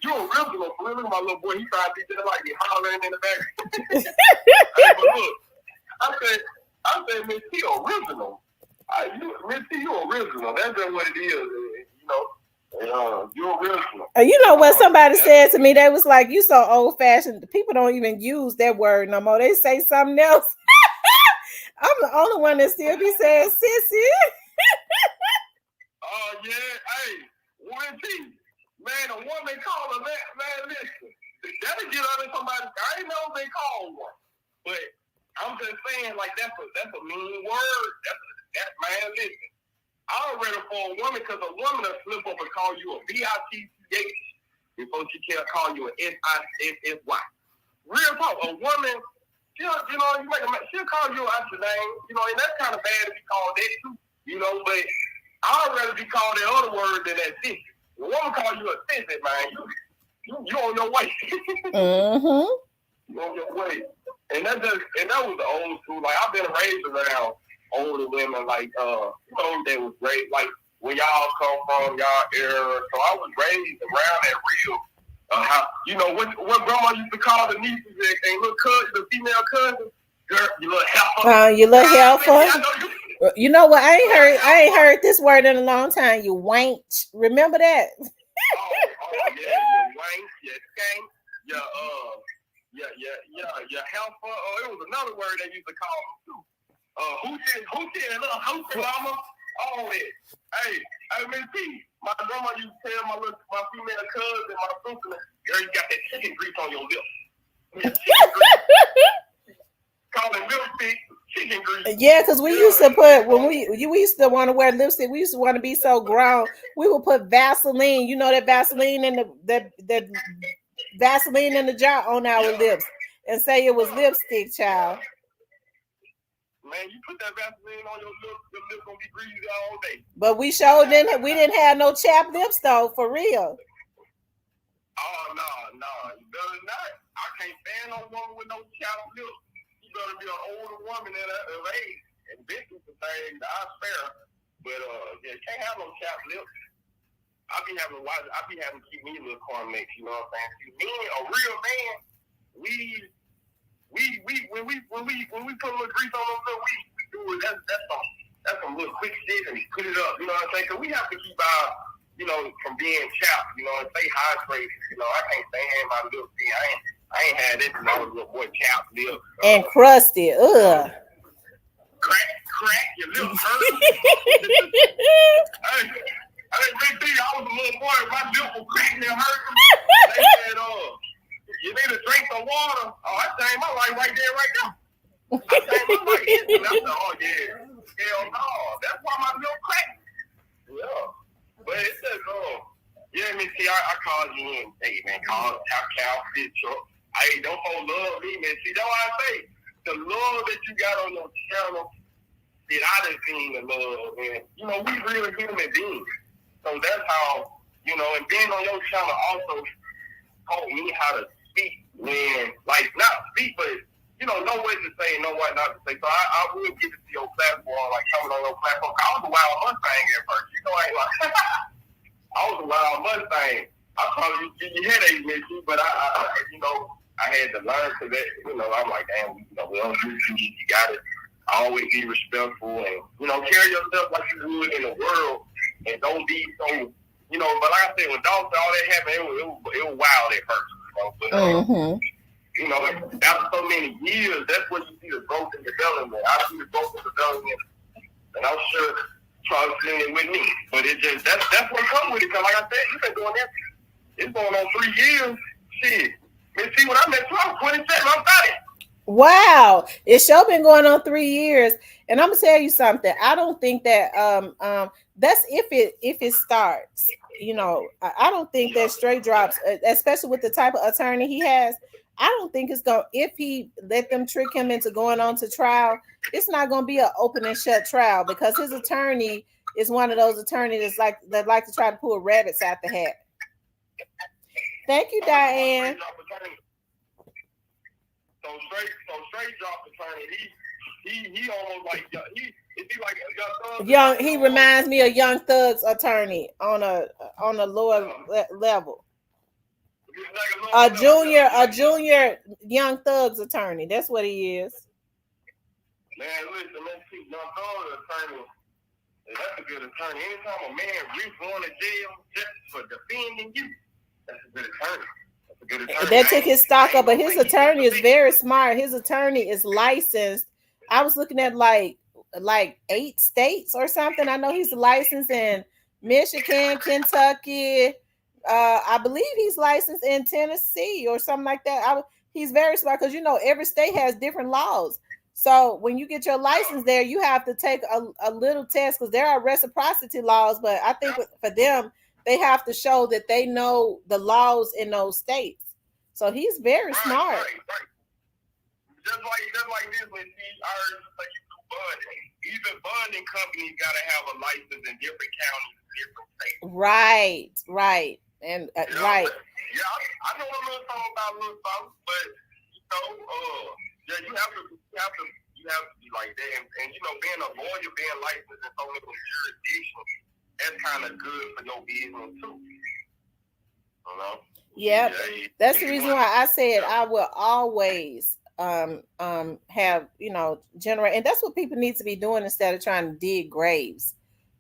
You're original. Look at my little boy. He tried to be just like me, hollering in the back. Hey, but look, I said, Miss T, original. Miss T, you original. That's just what it is. You're original. You know what somebody said to me? They was like, "You so old fashioned. People don't even use that word no more. They say something else." I'm the only one that still be saying "sissy." Oh yeah, hey, one T. Man, a woman call her that, man, listen. That'll get under somebody. I ain't know they call one. But I'm just saying, like, that's a mean word. That's man, listen. I'll read it for a woman because a woman will slip up and call you a bitch before she can call you an SISSY. Real talk, a woman, she'll call you out your name, and that's kind of bad to be called that too, but I'd rather be called that other word than that sissy. The woman call you a sissy, man. You on your way. Mm-hmm. You on your way. And that was the old school. Like I've been raised around older women, like that was raised like where y'all come from, y'all era. So I was raised around that real. How what grandma used to call the nieces and little cousins, the female cousins, girl, you little helper. You little helper. You know what? I ain't heard this word in a long time. You wank. Remember that? Oh yeah, you wank, you skank, yeah, helper. It was another word they used to call them too. Hoochie, and little hoochie mama, all that. Hey, Miss T, my grandma used to tell my female cousin, my sister, girl, you got that chicken grease on your lips. Yeah, chicken grease. Call it lipstick, chicken grease. Yeah, because we used to put when we used to want to wear lipstick. We used to want to be so grown. We would put Vaseline. You know that Vaseline in the Vaseline in the jar on our lips and say it was lipstick, child. Man, you put that Vaseline on your lips gonna be greasy all day. But we sure didn't. We didn't have no chapped lips though, for real. Oh no, you better not. I can't stand no woman with no chapped lips. You better be an older woman at her age. And this is the thing that I spare. But yeah, can't have no chapped lips. I be having to keep me a little corn mix, you know what I'm saying? Me, a real man, we when we put a little grease on them, we do it. That's some little quick shit and put it up, you know what I'm saying? Cause we have to keep our, you know, from being chapped, you know, and stay hydrated. You know, I can't stand my lips. I ain't had this when I was a little boy, chapped lips. And crusty, ugh. Crack, your lips hurt. I was a little boy, my lips were cracking and hurting. They said, you need to drink some water. Oh, I changed my life right there, right now. I changed my life. And I said, oh, yeah. Hell no. That's why my lips cracked. Yeah. But it says, yeah, Miss T, I called you in. Hey, man, call Cal Fit Truck. Hey, don't love me, man. See, that's why I say, the love that you got on your channel, that I done seen the love, man. You know, we really human beings. So that's how, you know, and being on your channel also taught me how to speak when, like, not speak, but, you know what to say and know what not to say. So I will give it to your platform, like coming on your platform. I was a wild Mustang at first, you know, I ain't like, I was a wild Mustang. I probably used to give you headaches, Mitchie, but I, you know, I had to learn to that, you know, I'm like, damn, you know, we don't do you got to always be respectful and, you know, carry yourself like you would in the world. And don't be so, you know. But like I said, when dogs all that happened, it was wild at first. You know, but you know, after so many years, that's when you see the growth and development. I see the growth and development, and I'm sure Charles seen it with me. But it just that's what comes with it. Cause like I said, you've been doing that. It's going on 3 years. Shit, man. See, when I met you, I was 27. I'm 30. Wow, it's sure been going on 3 years, and I'm gonna tell you something. I don't think that that's if it starts. You know, I don't think that straight drops, especially with the type of attorney he has. I don't think it's gonna. If he let them trick him into going on to trial, it's not gonna be an open and shut trial because his attorney is one of those attorneys that like to try to pull rabbits out the hat. Thank you, Diane. So straight drop attorney. He almost like is he like a young? He reminds me of Young Thug's attorney on a lower level. Like a junior Young Thug's attorney. That's what he is. Man, listen, let's see. Young Thug's attorney. That's a good attorney. Anytime a man reaches going to jail just for defending you, that's a good attorney. That took his stock up, but his attorney is very smart. His attorney is licensed. I was looking at like 8 states or something. I know he's licensed in Michigan, Kentucky. I believe he's licensed in Tennessee or something like that. He's very smart because, you know, every state has different laws. So when you get your license there, you have to take a little test because there are reciprocity laws. But I think for them, they have to show that they know the laws in those states. So he's very smart. Right. Just like this, when I heard you say you do bonding. Even bonding companies got to have a license in different counties, different states. Right. And right. Yeah, I know a little something about little something, but you know, yeah, you have to be like that. And you know, being a lawyer, being licensed in so many jurisdictions, that's kind of good for your business too. You know? Yep. Yeah, that's the reason why I said I will always have, you know, generate, and that's what people need to be doing instead of trying to dig graves.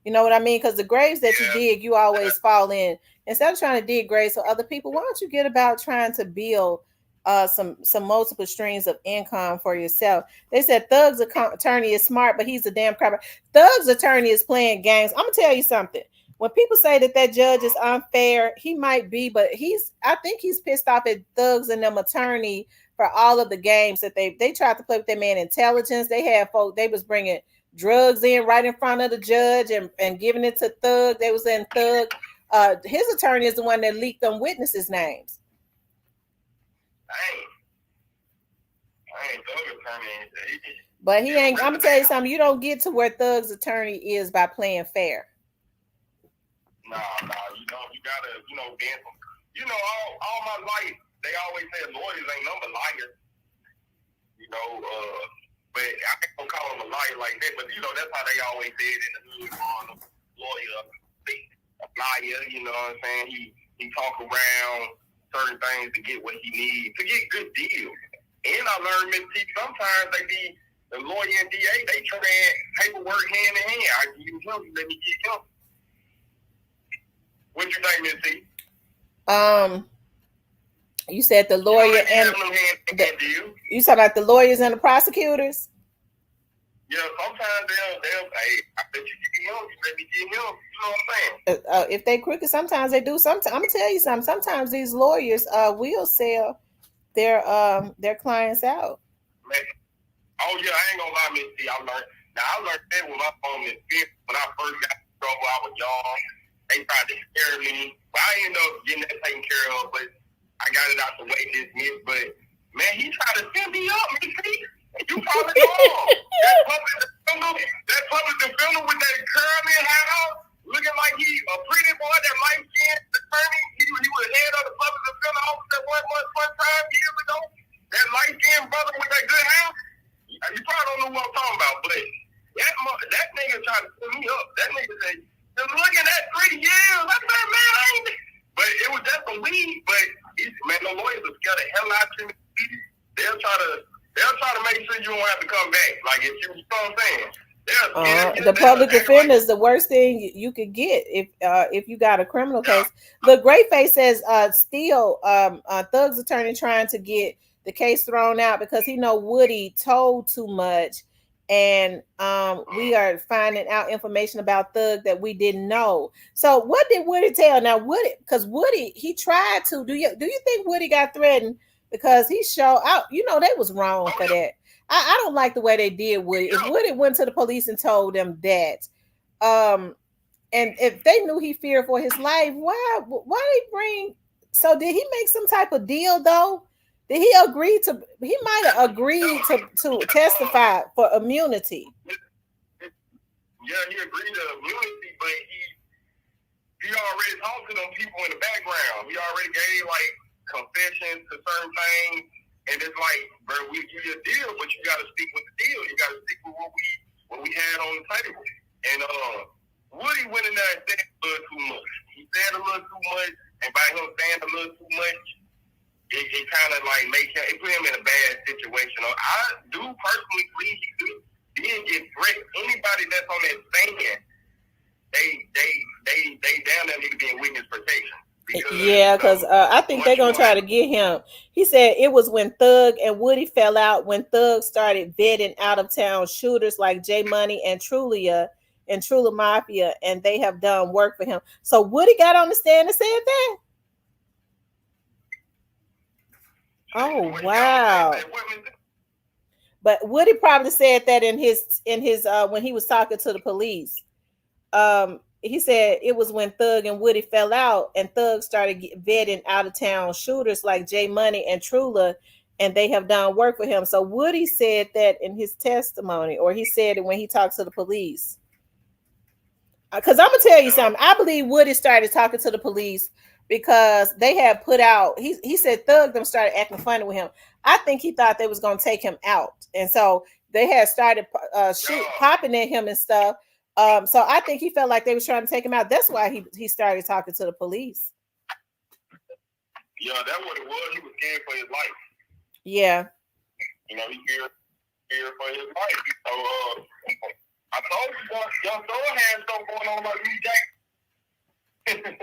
You know what I mean? Because the graves that you dig, you always fall in. Instead of trying to dig graves for other people, why don't you get about trying to build some multiple streams of income for yourself. They said Thug's attorney is smart, but he's a damn crap. Thug's attorney is playing games. I'm gonna tell you something. When people say that that judge is unfair, he might be, but I think he's pissed off at Thugs and them attorney for all of the games that they tried to play with their man intelligence. They had folk, they was bringing drugs in right in front of the judge and giving it to Thug. They was in Thug. His attorney is the one that leaked them witnesses' names. But he ain't. I'm gonna tell you something. You don't get to where Thug's attorney is by playing fair. No, you don't. You gotta, being from, all my life, they always say lawyers ain't number liars. But I ain't gonna call him a liar like that. But that's how they always say it in the hood on a lawyer, a liar. You know what I'm saying? He talk around certain things to get what he needs, to get good deals. And I learned, Miss T, sometimes they be the lawyer and DA, they trade paperwork hand in hand. I give you him, let me get him. What you think, Miss T? You said the lawyer and you talking about the lawyers and the prosecutors? Yeah, sometimes they'll hey, I bet you get him, let me get him. You know what I'm saying? If they crooked, sometimes they do. Sometimes I'm gonna tell you something. Sometimes these lawyers will sell their clients out. Man. Oh yeah, I ain't gonna lie, Miss T. I learned that when my phone is fifth. When I first got in trouble, I was young. They tried to scare me. But I ended up getting that taken care of, but I got it out the way dismissed. But man, he tried to send me up, Miss T. You probably know. That public defender with that curly hair, looking like he a pretty boy, that light skinned attorney. He was head of the public defender office at one time years ago. That light skinned brother with that good hair. You probably don't know what I'm talking about, but that nigga tried to put me up. That nigga said, "Just looking at 3 years." I said, "Man, I ain't." But it was just a weed. But man, the lawyers will scare the hell out of you. They'll try to make sure you don't have to come back. Like if you know what I'm saying. The public defender is the worst thing you could get if you got a criminal case. Look, Greatface says still Thug's attorney trying to get the case thrown out because he know Woody told too much, and we are finding out information about Thug that we didn't know. So what did Woody tell? Now Woody, because Woody, he tried to. Do you think Woody got threatened? Because he showed out, they was wrong for that. I don't like the way they did Woody. If Woody went to the police and told them that, and if they knew he feared for his life, why they bring? So did he make some type of deal though? Did he agree to? He might have agreed to testify for immunity. Yeah, he agreed to immunity, but he already talked to them people in the background. He already gave confessions to certain things, and it's like, bro, we give you a deal, but you got to stick with the deal. You got to stick with what we had on the table. And Woody went in there and said a little too much. He said a little too much, and by him saying a little too much, it kind of it put him in a bad situation. I do personally believe he did get threatened. Anybody that's on that stand, they down there need to be in witness protection. Because I think they're gonna try to get him. He said it was when Thug and Woody fell out, when Thug started vetting out of town shooters like J Money and Trulia and Trula Mafia, and they have done work for him. So Woody got on the stand and said that. Oh wow! But Woody probably said that in his when he was talking to the police. He said it was when Thug and Woody fell out, and Thug started vetting out of town shooters like J Money and Trula, and they have done work for him. So Woody said that in his testimony, or he said it when he talked to the police. Because I'm gonna tell you something. I believe Woody started talking to the police because they had put out. He said Thug them started acting funny with him. I think he thought they was gonna take him out, and so they had started popping at him and stuff. So I think he felt like they was trying to take him out. That's why he started talking to the police. Yeah, that's what it was. He was scared for his life. Yeah. He feared for his life. So I told you, young Thor had stuff going on like Lee Jackson.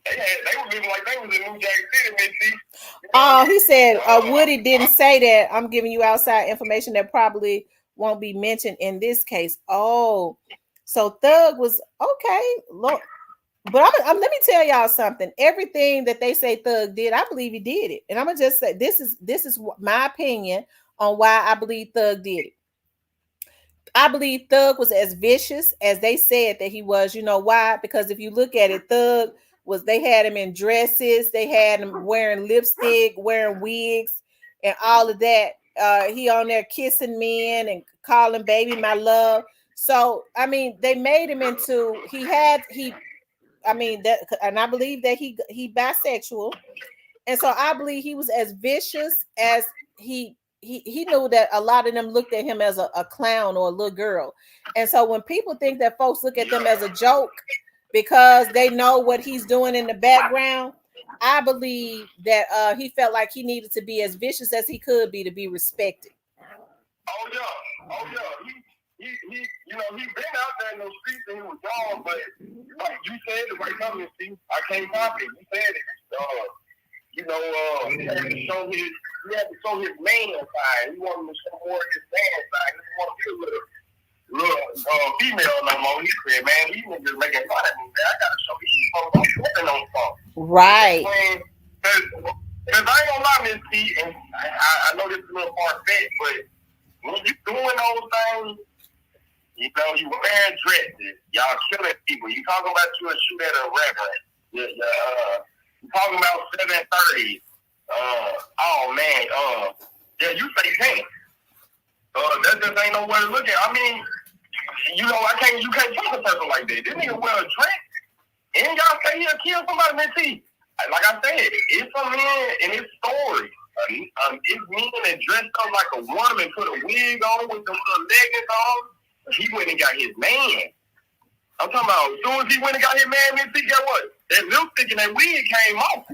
They were looking like they was in New Jack City, Missy. Oh, he said Woody didn't say that. I'm giving you outside information that probably won't be mentioned in this case. Oh, so Thug was okay. Lord. But let me tell y'all something. Everything that they say Thug did, I believe he did it. And I'm gonna just say this is my opinion on why I believe Thug did it. I believe Thug was as vicious as they said that he was. You know why? Because if you look at it, Thug was, they had him in dresses, they had him wearing lipstick, wearing wigs, and all of that. He on there kissing men and calling baby my love. So I mean, they made him into I mean that, and I believe that he bisexual, and so I believe he was as vicious as he knew that a lot of them looked at him as a clown or a little girl. And so when people think that folks look at them as a joke because they know what he's doing in the background, I believe that he felt like he needed to be as vicious as he could be to be respected. Oh yeah, oh yeah. He he been out there in those streets and he was gone, but like you said it right now, see, I can't knock it. You said it. He had to show his man side. He wanted to show more of his man side. He didn't want to be with a little female no more. He said, man, he was just making fun of me. Man, I gotta show these folks I'm flipping on stuff. Right. Because I ain't gonna lie, Miss T, and I know this is a little far-fetched, but when you doing those things, you wearing dresses, y'all killing people. You talking about you a shoot at a restaurant. You talking about 7:30. Oh man. Yeah, you say 10. That just ain't no way to look at. I mean, you can't trust a person like that. This nigga wear a dress, and y'all say he'll kill somebody. Man, see, like I said, it's a man in his story. It's men that dressed up like a woman, put a wig on with the little leggings on. He went and got his man. I'm talking about as soon as he went and got his man, then see, guess what? That lipstick and that wig came off. I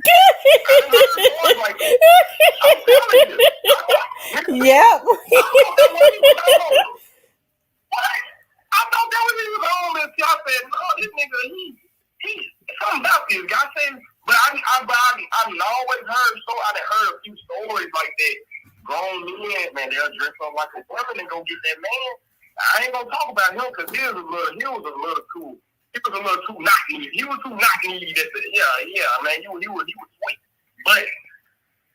didn't heard like that. I'm telling you. Yep. I thought that was he was on. What? I thought that was he was on. And I said, no, this nigga, he something about this guy. I said, but I've always heard, I done heard a few stories like that. Grown men, man, they'll dress up like a woman and go get that man. I ain't gonna talk about him because he was a little too knock-kneed. He was too knock-kneed. Man, he was sweet. But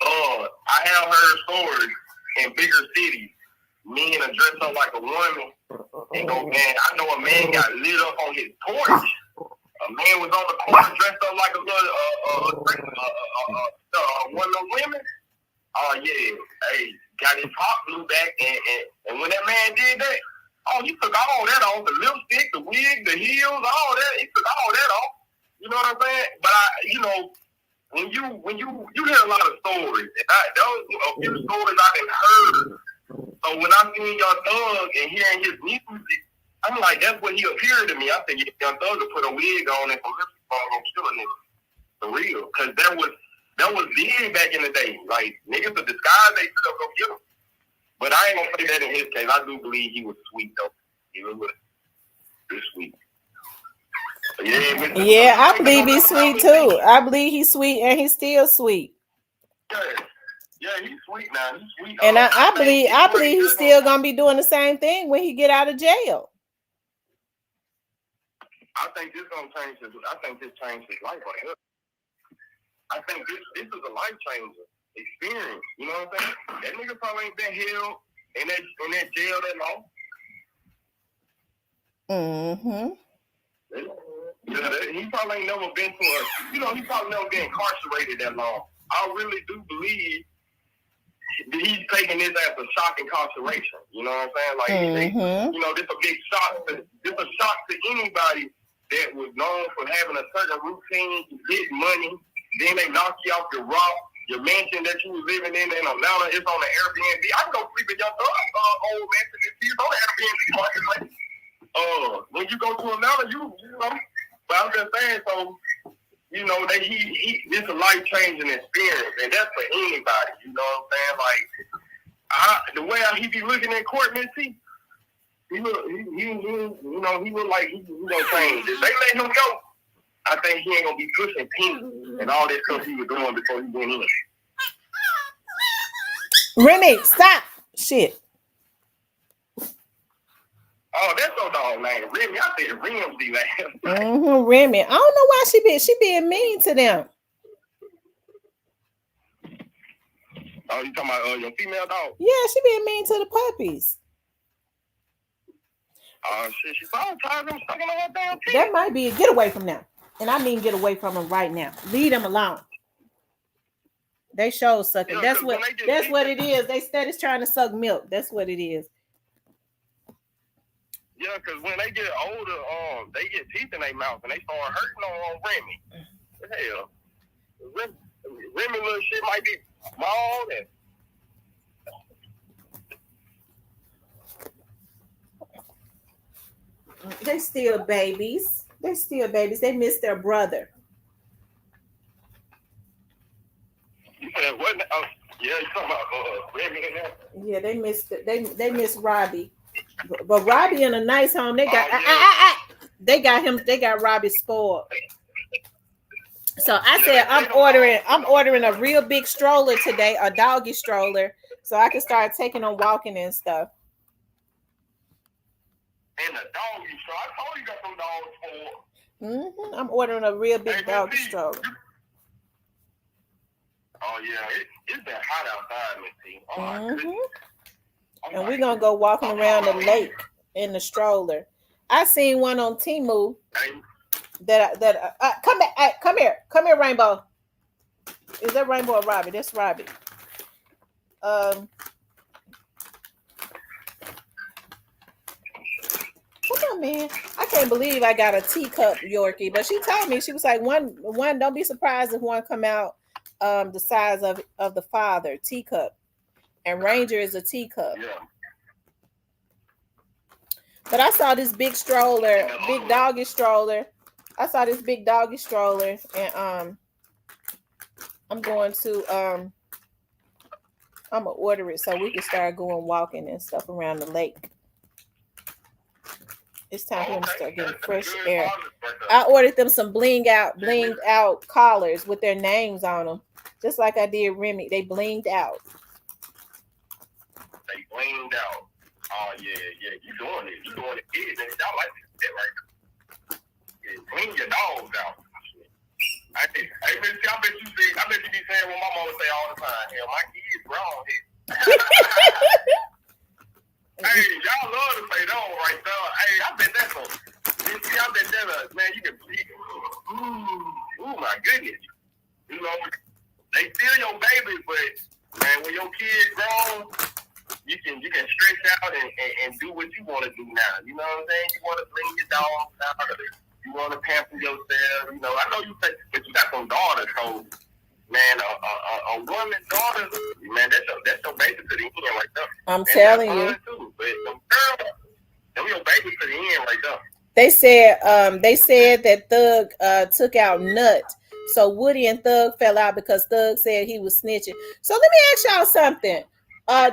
I have heard stories in bigger cities, men are dressed up like a woman and go, man, I know a man got lit up on his porch. A man was on the corner dressed up like a little one of the women. Oh yeah, hey, got his top blew back and when that man did that, he took all that off, the lipstick, the wig, the heels, all that. He took all that off. You know what I'm saying? But when you hear a lot of stories, and those a few stories I done heard. So when I seen Young Thug and hearing his music, I'm like, that's what he appeared to me. I said, Young Thug to put a wig on and some lipstick on and kill a nigga. For real. Because that was big back in the day. Like, niggas to disguise, they still go get him. But I ain't gonna say that in his case. I do believe he was sweet though. He was sweet. Yeah, I believe he's sweet too. I believe he's sweet and he's still sweet. Yeah, he's sweet now. He's sweet. And I believe he's still gonna be doing the same thing when he get out of jail. I think this gonna change his. I think this changed his life right here. I think this is a life changer experience. You know what I'm saying? That nigga probably ain't been held in that jail that long. Mm-hmm. Yeah, he probably ain't never been he probably never been incarcerated that long. I really do believe he's taking this as a shock incarceration. You know what I'm saying? Like, this a big shock. This a shock to anybody that was known for having a certain routine to get money. Then they knock you off your rock. Your mansion that you was living in Atlanta is on the Airbnb. I can go sleep in your old mansion and see it's on the Airbnb. When you go to Atlanta, you know. But I'm just saying, so this is a life changing experience, and that's for anybody. You know what I'm saying? Like, the way he be looking at court, man, see, he look like he gonna change. If they let him go, I think he ain't gonna be pushing pink. and all that stuff he was doing before he went in. Remy, stop. Shit. Oh, that's no dog name. Remy. I said Ramsey last night. Remy. I don't know why she being mean to them. Oh, you talking about your female dog? Yeah, she being mean to the puppies. Oh, shit. She probably tired of them sucking on her damn teeth. That might be. Get away from them. And I mean get away from them right now. Leave them alone. They show sucking. That's what it is. They steady trying to suck milk. That's what it is. Yeah, because when they get older, they get teeth in their mouth and they start hurting on Remy. Hell, Remy little shit might be small and they still babies. They miss their brother. You said what? Yeah, you talking about Remy and that? Yeah, they miss Robbie. But Robbie in a nice home. They got they got Robbie spoiled. So I said I'm ordering a real big stroller today, a doggy stroller, so I can start taking them walking and stuff. And the doggy stroller. I told you got some dogs for. I'm ordering a real big doggy stroller. Oh yeah, it's been hot outside, Miss T. Oh my goodness. And we're gonna go walking around the lake in the stroller. I seen one on Temu that come back, come here, Rainbow. Is that Rainbow or Robbie? That's Robbie. Come on, man. I can't believe I got a teacup Yorkie, but she told me, she was like, one. Don't be surprised if one come out the size of the father, teacup. And Ranger is a teacup. Yeah. But I saw this big stroller, big doggy stroller. I saw this big doggy stroller, and I'm going to I'm gonna order it so we can start going walking and stuff around the lake. It's time for them to start getting fresh air. I ordered them some blinged out collars with their names on them, just like I did Remy. They blinged out. They blinged out. Oh yeah. You doing it? Y'all like that right now. Yeah, bling your dogs out. I bet you be saying what my mama say all the time. Hell, my kids grown here. Hey, y'all love to say dog right there. Hey, I bet that's man, you can bleed. Ooh, my goodness. You know, they still your baby, but man, when your kids grown, you can stretch out and do what you want to do now. You know what I'm saying? You want to bring your dogs out, or you want to pamper yourself. You know, I know you say, but you got some daughters, so man, a woman's daughter, man, that's your baby to the end right there. I'm telling you. Too, but them girls, them your baby to the end right there. They said that Thug took out Nut. So Woody and Thug fell out because Thug said he was snitching. So let me ask y'all something.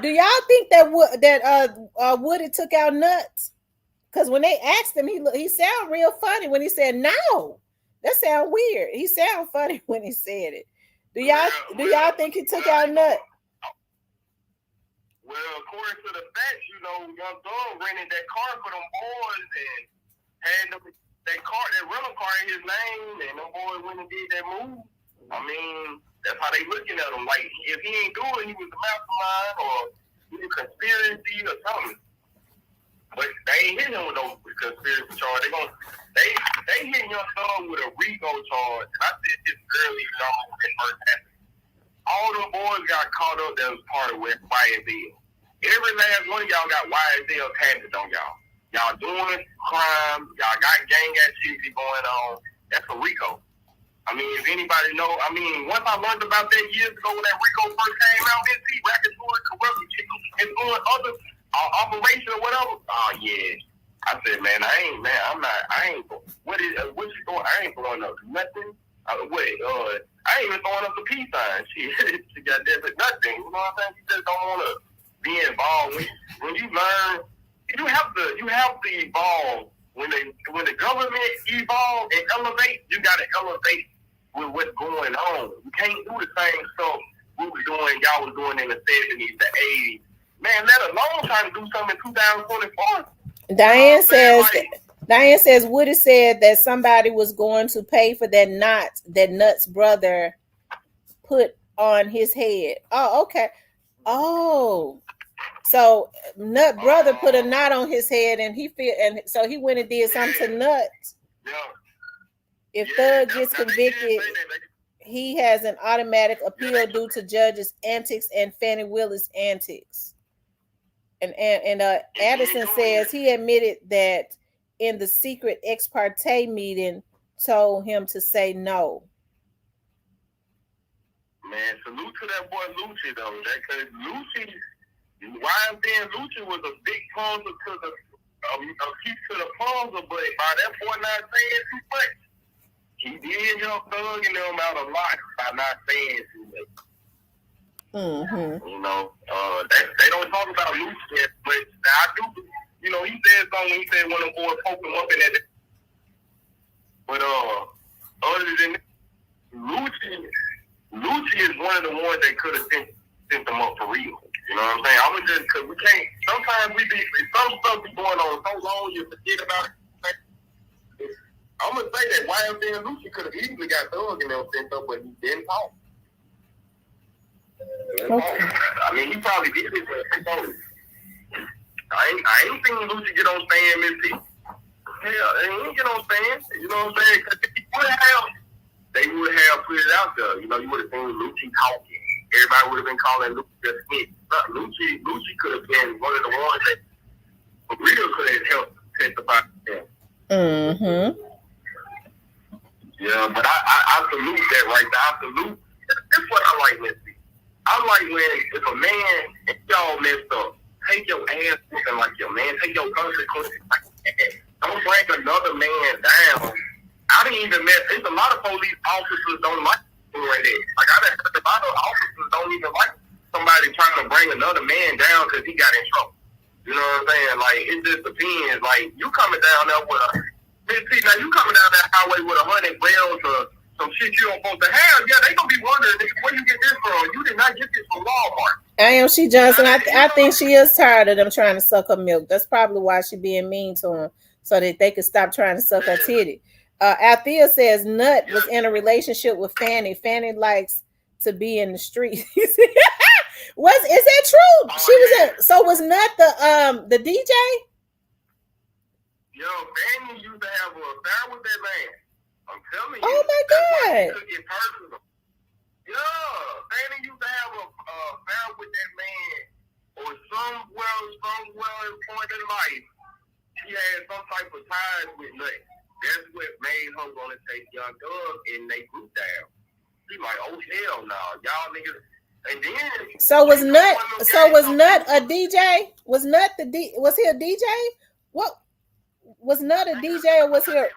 Do y'all think that Woody took out Nuts? Because when they asked him, he sounded real funny when he said no. That sounds weird. He sounded funny when he said it. Do y'all think he took out Nut? Well, according to the facts, you know, Young Thug rented that car for them boys and had that rental car in his name, and them boys went and did that move. I mean, that's how they looking at him. Like, if he ain't doing it, he was the mastermind or he was a conspiracy or something. But they ain't hitting him with no conspiracy charge. They hitting Young Thug with a RICO charge. And I said this early on when it first happened. All them boys got caught up that was part of YSL. Every last one of y'all got YSL taxes on y'all. Y'all doing crime. Y'all got gang activity going on. That's a RICO. I mean, if anybody know, once I learned about that years ago when that RICO first came out, racketeering, corruption, and doing other operation or whatever. Oh yeah. I said, man, what you doing? I ain't throwing up nothing. I ain't even throwing up the peace sign. She got that for nothing. You know what I'm saying? You just don't want to be involved. When you learn, you have to evolve. When the government evolve and elevate, you got to elevate with what's going on. You can't do the same stuff y'all was doing in the 70s, the 80s. Man, let alone trying to do something in 2024. Diane says, Diane says Woody said that somebody was going to pay for that knot that Nut's brother put on his head. Oh, okay. Oh, so Nut brother put a knot on his head, and so he went and did something to Nut. Yeah. If Thug gets convicted, he has an automatic appeal due to judges' antics and Fannie Willis' antics. And Addison says he admitted that in the secret ex parte meeting, told him to say no. Man, salute to that boy Lucci though. Because Lucci, why I'm saying Lucci was a big puzzle to the a piece to the puzzle, but by that boy not saying too much, he did help Thug and them out a lot by not saying too much. Mm-hmm. You know, they don't talk about Lucci yet, but I do. You know, he said something. He said one of the boys poked him up in that. But other than that, Lucci is one of the ones that could have sent them up for real. You know what I'm saying? I was just, because we can't, sometimes some stuff be going on so long you forget about it. I'm going to say that YMC and Lucci could have easily got Thug and them sent up, but he didn't talk. Okay. I mean, he probably did it, but he told. I ain't seen Lucci get on stand, Miss P. Hell, he ain't get on stand. You know what I'm saying? Because if he would have, they would have put it out there. You know, you would have seen Lucci talking. Everybody would have been calling Lucci a snitch. Lucci could have been one of the ones that for real could have helped testify to him. Mm-hmm. Yeah, but I salute that right there. I salute. That's what I like, Miss B. I like when if a man, if y'all messed up, take your ass looking like your man. Take your consequences like that. Don't bring another man down. I didn't even met. There's a lot of police officers don't like doing that. Like I done heard a lot of officers don't even like somebody trying to bring another man down because he got in trouble. You know what I'm saying? Like it just depends. Like you coming down there with a now you coming down that highway with 100 bells or some shit you don't supposed to have. Yeah, they gonna be wondering where you get this from. You did not get this from Walmart. I am she Johnson. I think she is tired of them trying to suck her milk. That's probably why she being mean to him, so that they could stop trying to suck her titty. Althea says Nut was in a relationship with Fannie. Fannie likes to be in the street. Is that true? She was in. So was Nut the DJ? Yo, Fannie used to have an affair with that man. I'm telling you. Oh my God. Took it personal. Yeah, Fannie used to have an affair with that man, or somewhere in point in life, she had some type of ties with Nut. That's what made her gonna take Young Thug and they group down. She like, oh hell no, y'all niggas. And then was Nut a DJ? Was Nut was he a DJ? What was Nut a DJ or was he a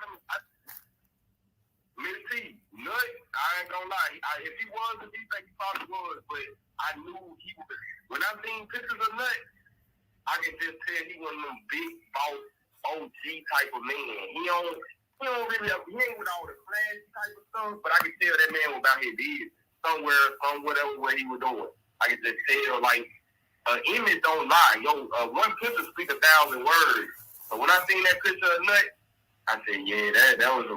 Miss T, Nut, I ain't gonna lie. If he was a DJ, he probably was, but I knew he was. When I seen pictures of Nut, I can just tell he was one of them big boss OG type of man. He don't really he ain't with all the flash type of stuff, but I can tell that man was about his business whatever what he was doing. I can just tell like image don't lie. Yo, one picture speaks 1,000 words. So when I seen that picture of Nut, I said, yeah, that was an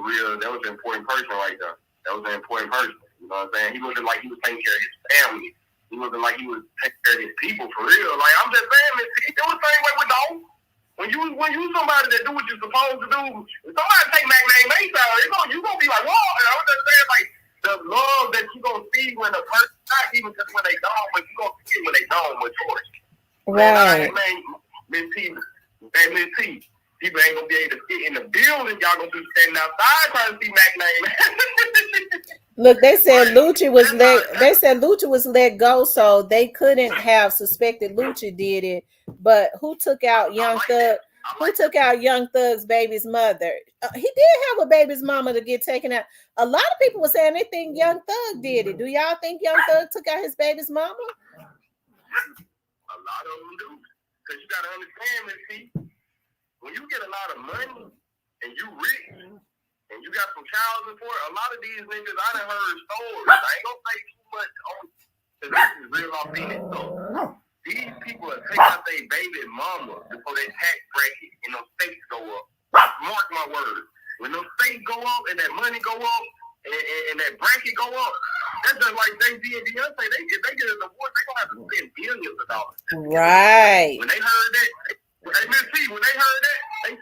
important person right there. That was an important person. You know what I'm saying? He wasn't like he was taking care of his family. He wasn't like he was taking care of his people for real. Like I'm just saying, it was the same way with dogs. When you somebody that do what you're supposed to do, if somebody take Mac name Mace out, you gonna be like, whoa. I was just saying, like the love that you gonna see when a person, not even just when they gone, but you gonna see when they gone maturity. Right. Man, Miss T, people ain't gonna be able to sit in the building. Y'all gonna be standing outside trying to see Mac name. Look, they said Lucci was let go, so they couldn't have suspected Lucci did it. But who took out Young Thug? Who took out Young Thug's baby's mother? He did have a baby's mama to get taken out. A lot of people were saying they think Young Thug did it. Do y'all think Young Thug took out his baby's mama? A lot of them do, because you gotta understand, Miss T. When you get a lot of money and you rich and you got some child support. A lot of these niggas, I done heard stories. I ain't gonna say too much on because this is real authentic stuff. These people are taking out their baby mama before their tax bracket and those states go up. Mark my words. When those states go up and that money go up and that bracket go up, that's just like Jay-Z and Beyonce. If they get an award, they gonna have to spend billions of dollars. Right. When they heard that, when they heard that, they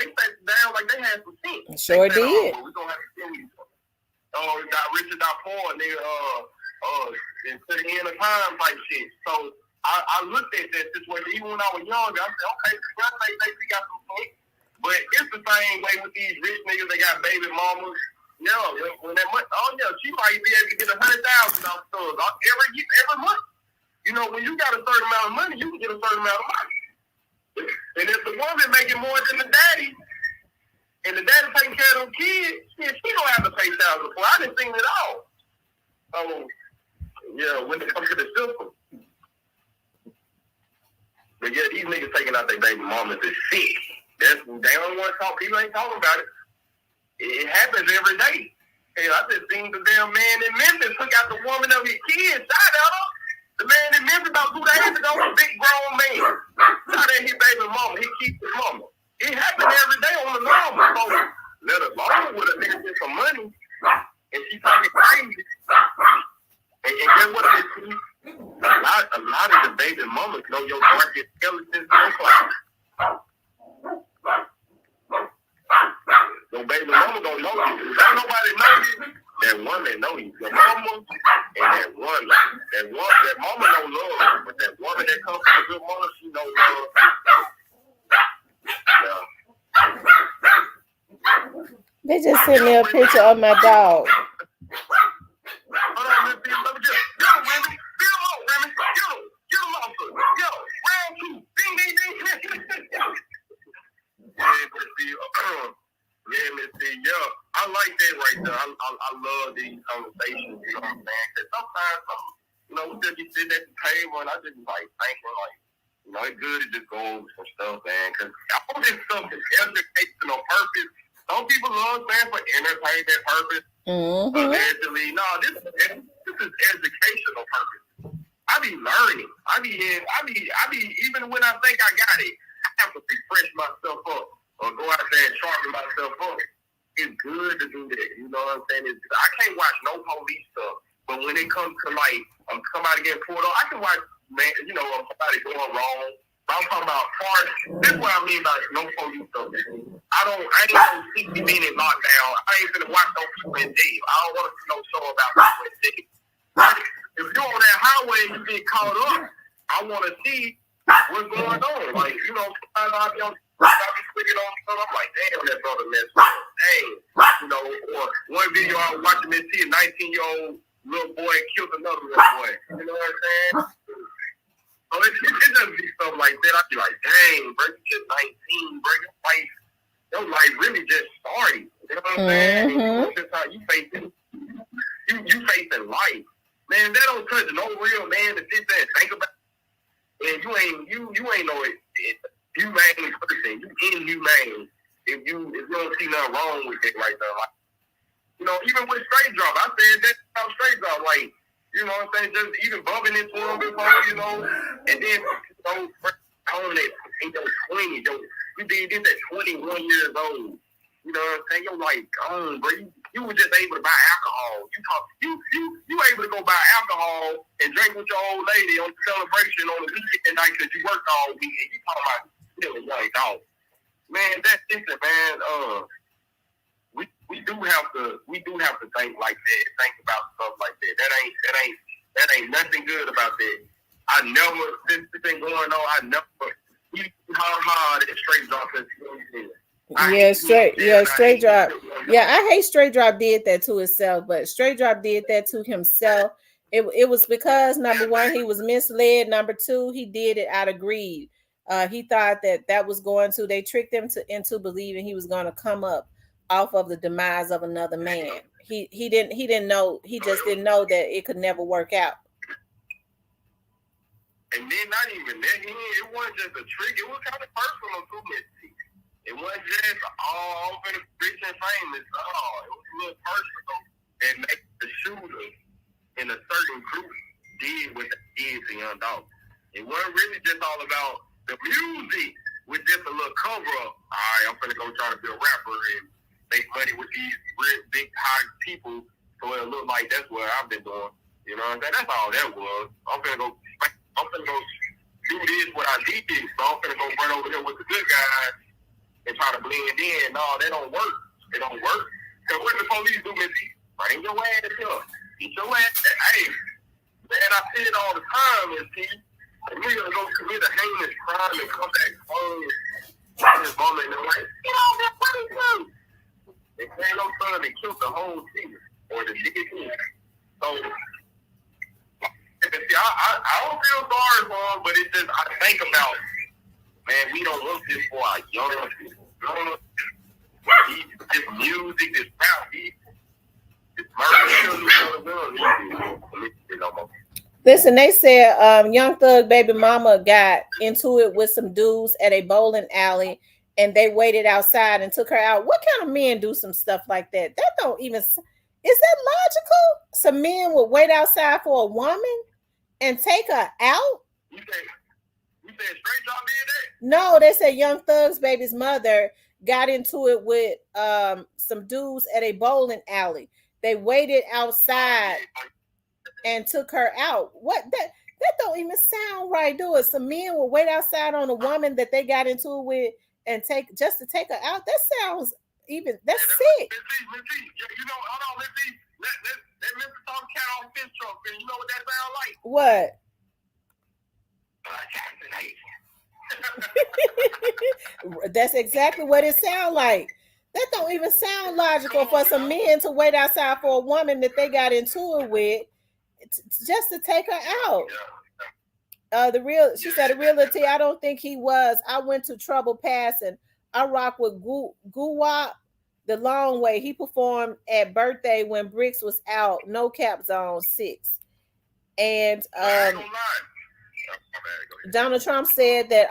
sat down like they had some sense. Sure did. We gonna have to spend these. Oh, got rich and got poor, and they into the end of time type shit. So I looked at that situation even when I was younger. I said, okay, they got some sense. But it's the same way with these rich niggas. They got baby mamas. Yeah, when that money, she might be able to get $100,000 every month. You know, when you got a certain amount of money, you can get a certain amount of money. And if the woman making more than the daddy, and the daddy taking care of them kids, she don't have to pay child support. I didn't think it all. So, yeah, when it comes to the system. But yeah, these niggas taking out their baby mamas is sick. They don't want to talk. People ain't talking about it. It happens every day. Hell, I just seen the damn man in Memphis took out the woman of his kids, shot at her. The man in Memphis about 2 days ago, a big grown man. Shot at his baby mama. He keeps his mama. It happens every day on the normal. So let alone with a nigga get some money and she talking crazy. And guess what it is? A lot of the baby mamas know your darkest skeletons in your closet. Your baby mama don't know you. Don't nobody know you. That woman know you. Your mama and that woman. That mama don't love, but that woman that comes from a good mother, she know love. Yeah. They just sent me a picture of my dog. Hold on, let me just get him, Remy. Get him up, Remy. Get him up, sir. Yo, round two. Ding, ding, ding. Yeah, I like that right there. I love these conversations, you know what I'm saying? Because sometimes, we just be sitting at the table and I just be like thinking, like, it's good to just go over some stuff, man. Because all this stuff is educational purpose. Some people love saying for entertainment purpose. Allegedly, no, this is educational purpose. I be learning. I be even when I think I got it, I have to refresh myself up or go out there and sharpen myself up. It's good to do that. You know what I'm saying? I can't watch no police stuff, but when it comes to like somebody getting pulled on, I can watch somebody going wrong. But I'm talking about parts. This is what I mean by no police stuff. I ain't no 60-minute lockdown. I ain't gonna watch no people in jail. I don't want to see no show about people in jail. If you're on that highway and you get caught up, I want to see what's going on. Like, sometimes I be clicking on stuff. I'm like, damn, that brother messed up. Dang. Or one video I was watching this here, 19-year-old little boy killed another little boy. You know what I'm saying? So it doesn't be stuff like that. I be like, dang, bro, you just 19, bro. Your life really just started. You know what I'm saying? That's just how you facing life. Man, that don't touch no real man to sit there and think about it. And you ain't no humane person. You inhumane if you don't see nothing wrong with it right there. Like, even with straight drop, I said that about straight drop, like, you know what I'm saying, just even bumping into him before, and then, on it in your 20s, you did this at 21 years old. You know what I'm saying? Your life gone, bro. You were just able to buy alcohol. You able to go buy alcohol and drink with your old lady on the celebration on the weekend night because you worked all week and you talking about feeling young dog. Man, that's different, man. We do have to think like that, think about stuff like that. That ain't nothing good about that. I never, since it's been going on, how hard it straight drop is. Straight drop. Yeah, I hate Straight Drop did that to himself, but Straight Drop did that to himself. It was because, number one, he was misled. Number two, he did it out of greed. He thought that was going to, they tricked him into believing he was going to come up off of the demise of another man. He didn't know, he just didn't know that it could never work out. And then not even that, it wasn't just a trick, it was kind of personal to me. it wasn't just all over the rich and famous. Oh, it was a little personal that made the shooters in a certain group did what they did to Young Dolph. It wasn't really just all about the music with just a little cover up. All right, I'm finna go try to be a rapper and make money with these real big high people, so it look like that's what I've been doing. You know what I'm saying? That's all that was. I'm finna go do this what I did. So I'm finna go run over here with the good guys and try to blend in. No, that don't work. It don't work. Cause what the police do, Missy? Bring your ass here. Get your ass. Hey, man, I see it all the time, Missy. A nigga go commit a heinous crime and come back home. His mama and they're like, get on that, what is you? They ain't no son, they killed the whole team or the nigga team. So, see, I don't feel sorry for him, but it's just, I think about, man, we don't want this for our young people. This music, this rap, this murder. Listen, they said Young Thug baby mama got into it with some dudes at a bowling alley and they waited outside and took her out. What kind of men do some stuff like that? That don't even, is that logical? Some men would wait outside for a woman and take her out? You said Straight Drop did that? No, they said Young Thug's baby's mother got into it with some dudes at a bowling alley. They waited outside and took her out. What that don't even sound right, do it? Some men will wait outside on a woman that they got into it with and take just to take her out. That sounds even that's sick. Let's see. You know, hold on, let's see. Let Mr. Tom cat on fish truck, and you know what that sound like? What? That's exactly what it sounds like. That don't even sound logical for some men to wait outside for a woman that they got into it with just to take her out. She said the reality, I don't think he was. I went to Trouble Passing. I rock with Guwap the long way. He performed at Birthday when Bricks was out. No Cap Zone 6. And Donald Trump said that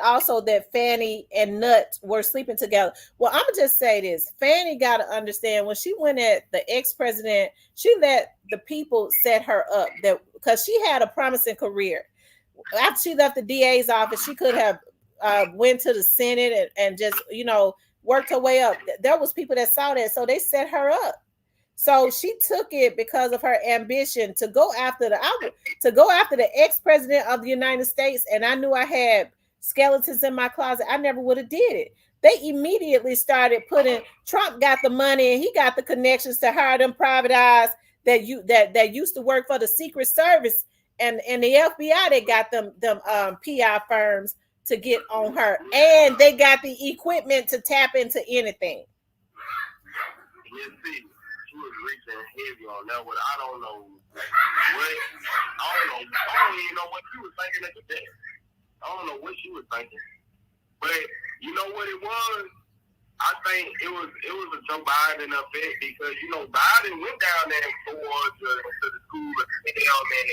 also that Fanny and Nut were sleeping together. Well, I'm gonna just say this. Fanny got to understand when she went at the ex-president, she let the people set her up that because she had a promising career. After she left the DA's office, she could have went to the Senate and just, worked her way up. There was people that saw that, so they set her up. So she took it because of her ambition to go after the ex-president of the United States. And I knew I had skeletons in my closet. I never would have did it. They immediately started putting Trump got the money and he got the connections to hire them private eyes that used to work for the Secret Service and the FBI. They got them PI firms to get on her, and they got the equipment to tap into anything. Reaching heavy on that one. I don't know what. I don't even know what she was thinking at the day. I don't know what she was thinking. But you know what it was? I think it was a Joe Biden effect because Biden went down there to the school and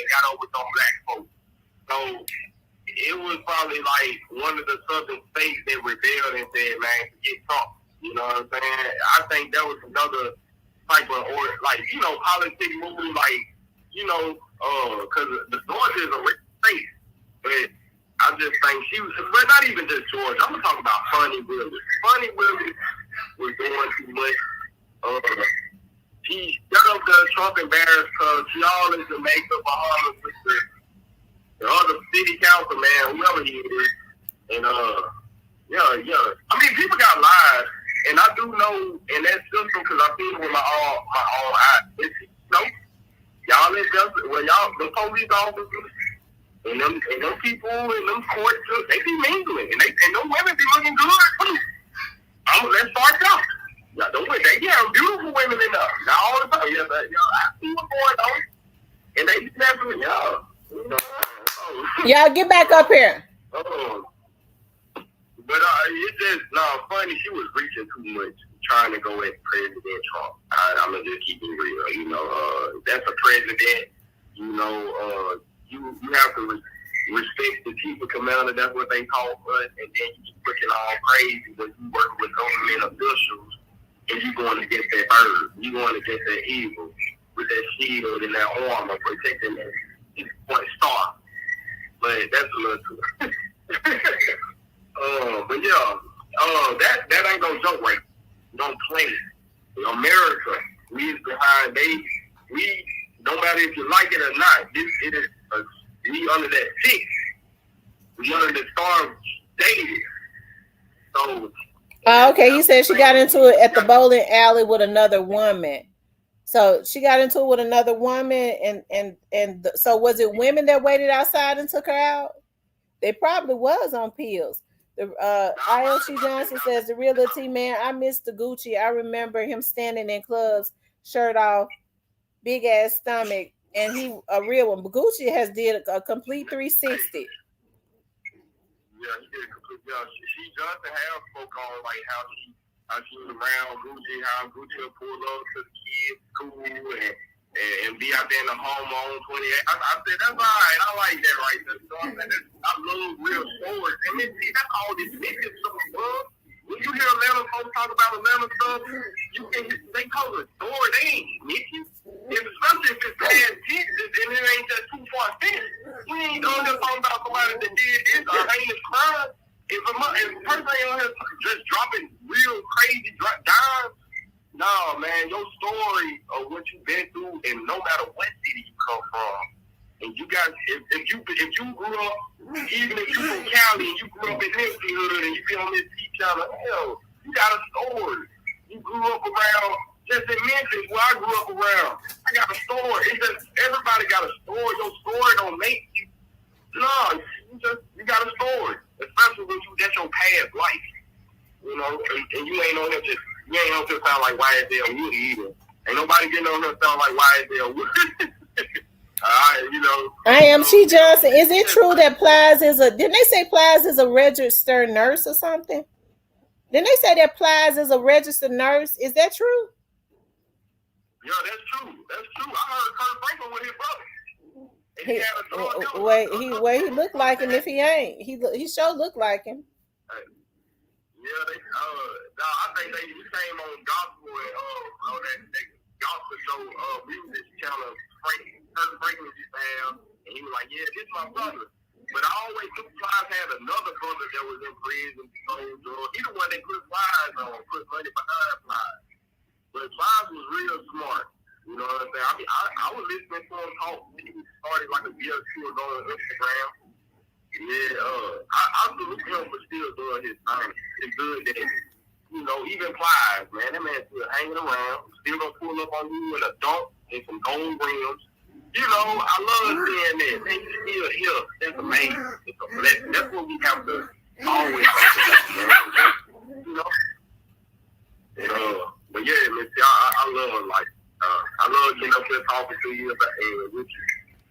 got over some black folks. So it was probably like one of the southern states that rebelled and said, "Man, forget Trump." You know what I'm saying? I think that was another type of, or politics movie, because the Georgia is a rich state, but I just think she was, but not even just Georgia. I'm gonna talk about Funny Willis. Funny Willis was doing too much. She got up the Trump embarrassed because she always to make up a harmless with the other city council man, whoever he is, and yeah. I mean, people got lives. And I do know in that system because I've seen it with my own eyes. Y'all in justice, the police officers and them people in them courts, they be mingling and them women be looking good. Let's start out. Yeah, they have beautiful women in there. Not all the time. Yeah, but I see what's going on, and they be snapping. Y'all get back up here. But it's just funny. She was reaching too much, trying to go at President Trump. I'm gonna just keep it real. That's a president. You have to respect the chief of commander. That's what they call us. And then you looking all crazy when you work with government officials and you going to get that bird. You going to get that eagle with that shield and that armor protecting that one star. But that's a little too. But yeah, that ain't no joke, right? Don't play. America, we is behind. We no matter if you like it or not. It is we under that six. We under the star dated. So. Okay, you said she got into it at the bowling alley with another woman. So she got into it with another woman, so was it women that waited outside and took her out? They probably was on pills. The IOC Johnson says the real T man, I miss the Gucci. I remember him standing in clubs, shirt off, big ass stomach, and he a real one. But Gucci has did a complete 360. Yeah, he did a complete. Yeah, she Johnson have spoke on like how she was around Gucci, how Gucci would pull up to the kids' school and be out there in the home on 28. I said, that's all right. I like that right there. So I love real stories. And then, see, that's all this nigga stuff was. When you hear Atlanta folks talk about Atlanta stuff, you can they call it a story. They ain't snitching. Especially if it's past tenses and it ain't just too far fetched. We ain't on here talking about somebody that did this or heinous crime. If a person ain't on here just dropping real crazy dimes, no, man, your story of what you've been through, and no matter what city you come from, and you got, if you grew up, even if you from Cali and you grew up in Nipsey Hood and you be on this T-channel, hell, you got a story. You grew up around, just in Memphis, where I grew up around, I got a story. It's just, everybody got a story. Your story don't make you, no, you got a story, especially when that's your past life, you know, and you ain't on here just, you ain't on here sound like YSL Woody either. Ain't nobody getting on here sound like YSL Woody. You know. I am She Johnson. Is it true that Plies is didn't they say Plies is a registered nurse or something? Didn't they say that Plies is a registered nurse? Is that true? Yeah, that's true. That's true. I heard Kurt Franklin with his brother. He look like him if he ain't. He sure look like him. Yeah, I think he came on gospel and on that gospel show music channel Kurt Franklin used to have, and he was like, yeah, this is my brother. But I always knew Plies had another brother that was in prison. He the one that put Plies on, put money behind Plies. But Plies was real smart. You know what I'm saying? I mean, I was listening to him talk. He started like a year or two ago on Instagram. Yeah, I salute him for still doing his thing. It's good that, you know, even Plies, man, that man still hanging around, still gonna pull up on you in a dunk and some gold rims. You know, I love seeing that. They still here. That's amazing. It's a blessing. That's what we have to always do, you know? But yeah, man, see, I love, like, I love getting up there talking to you with you.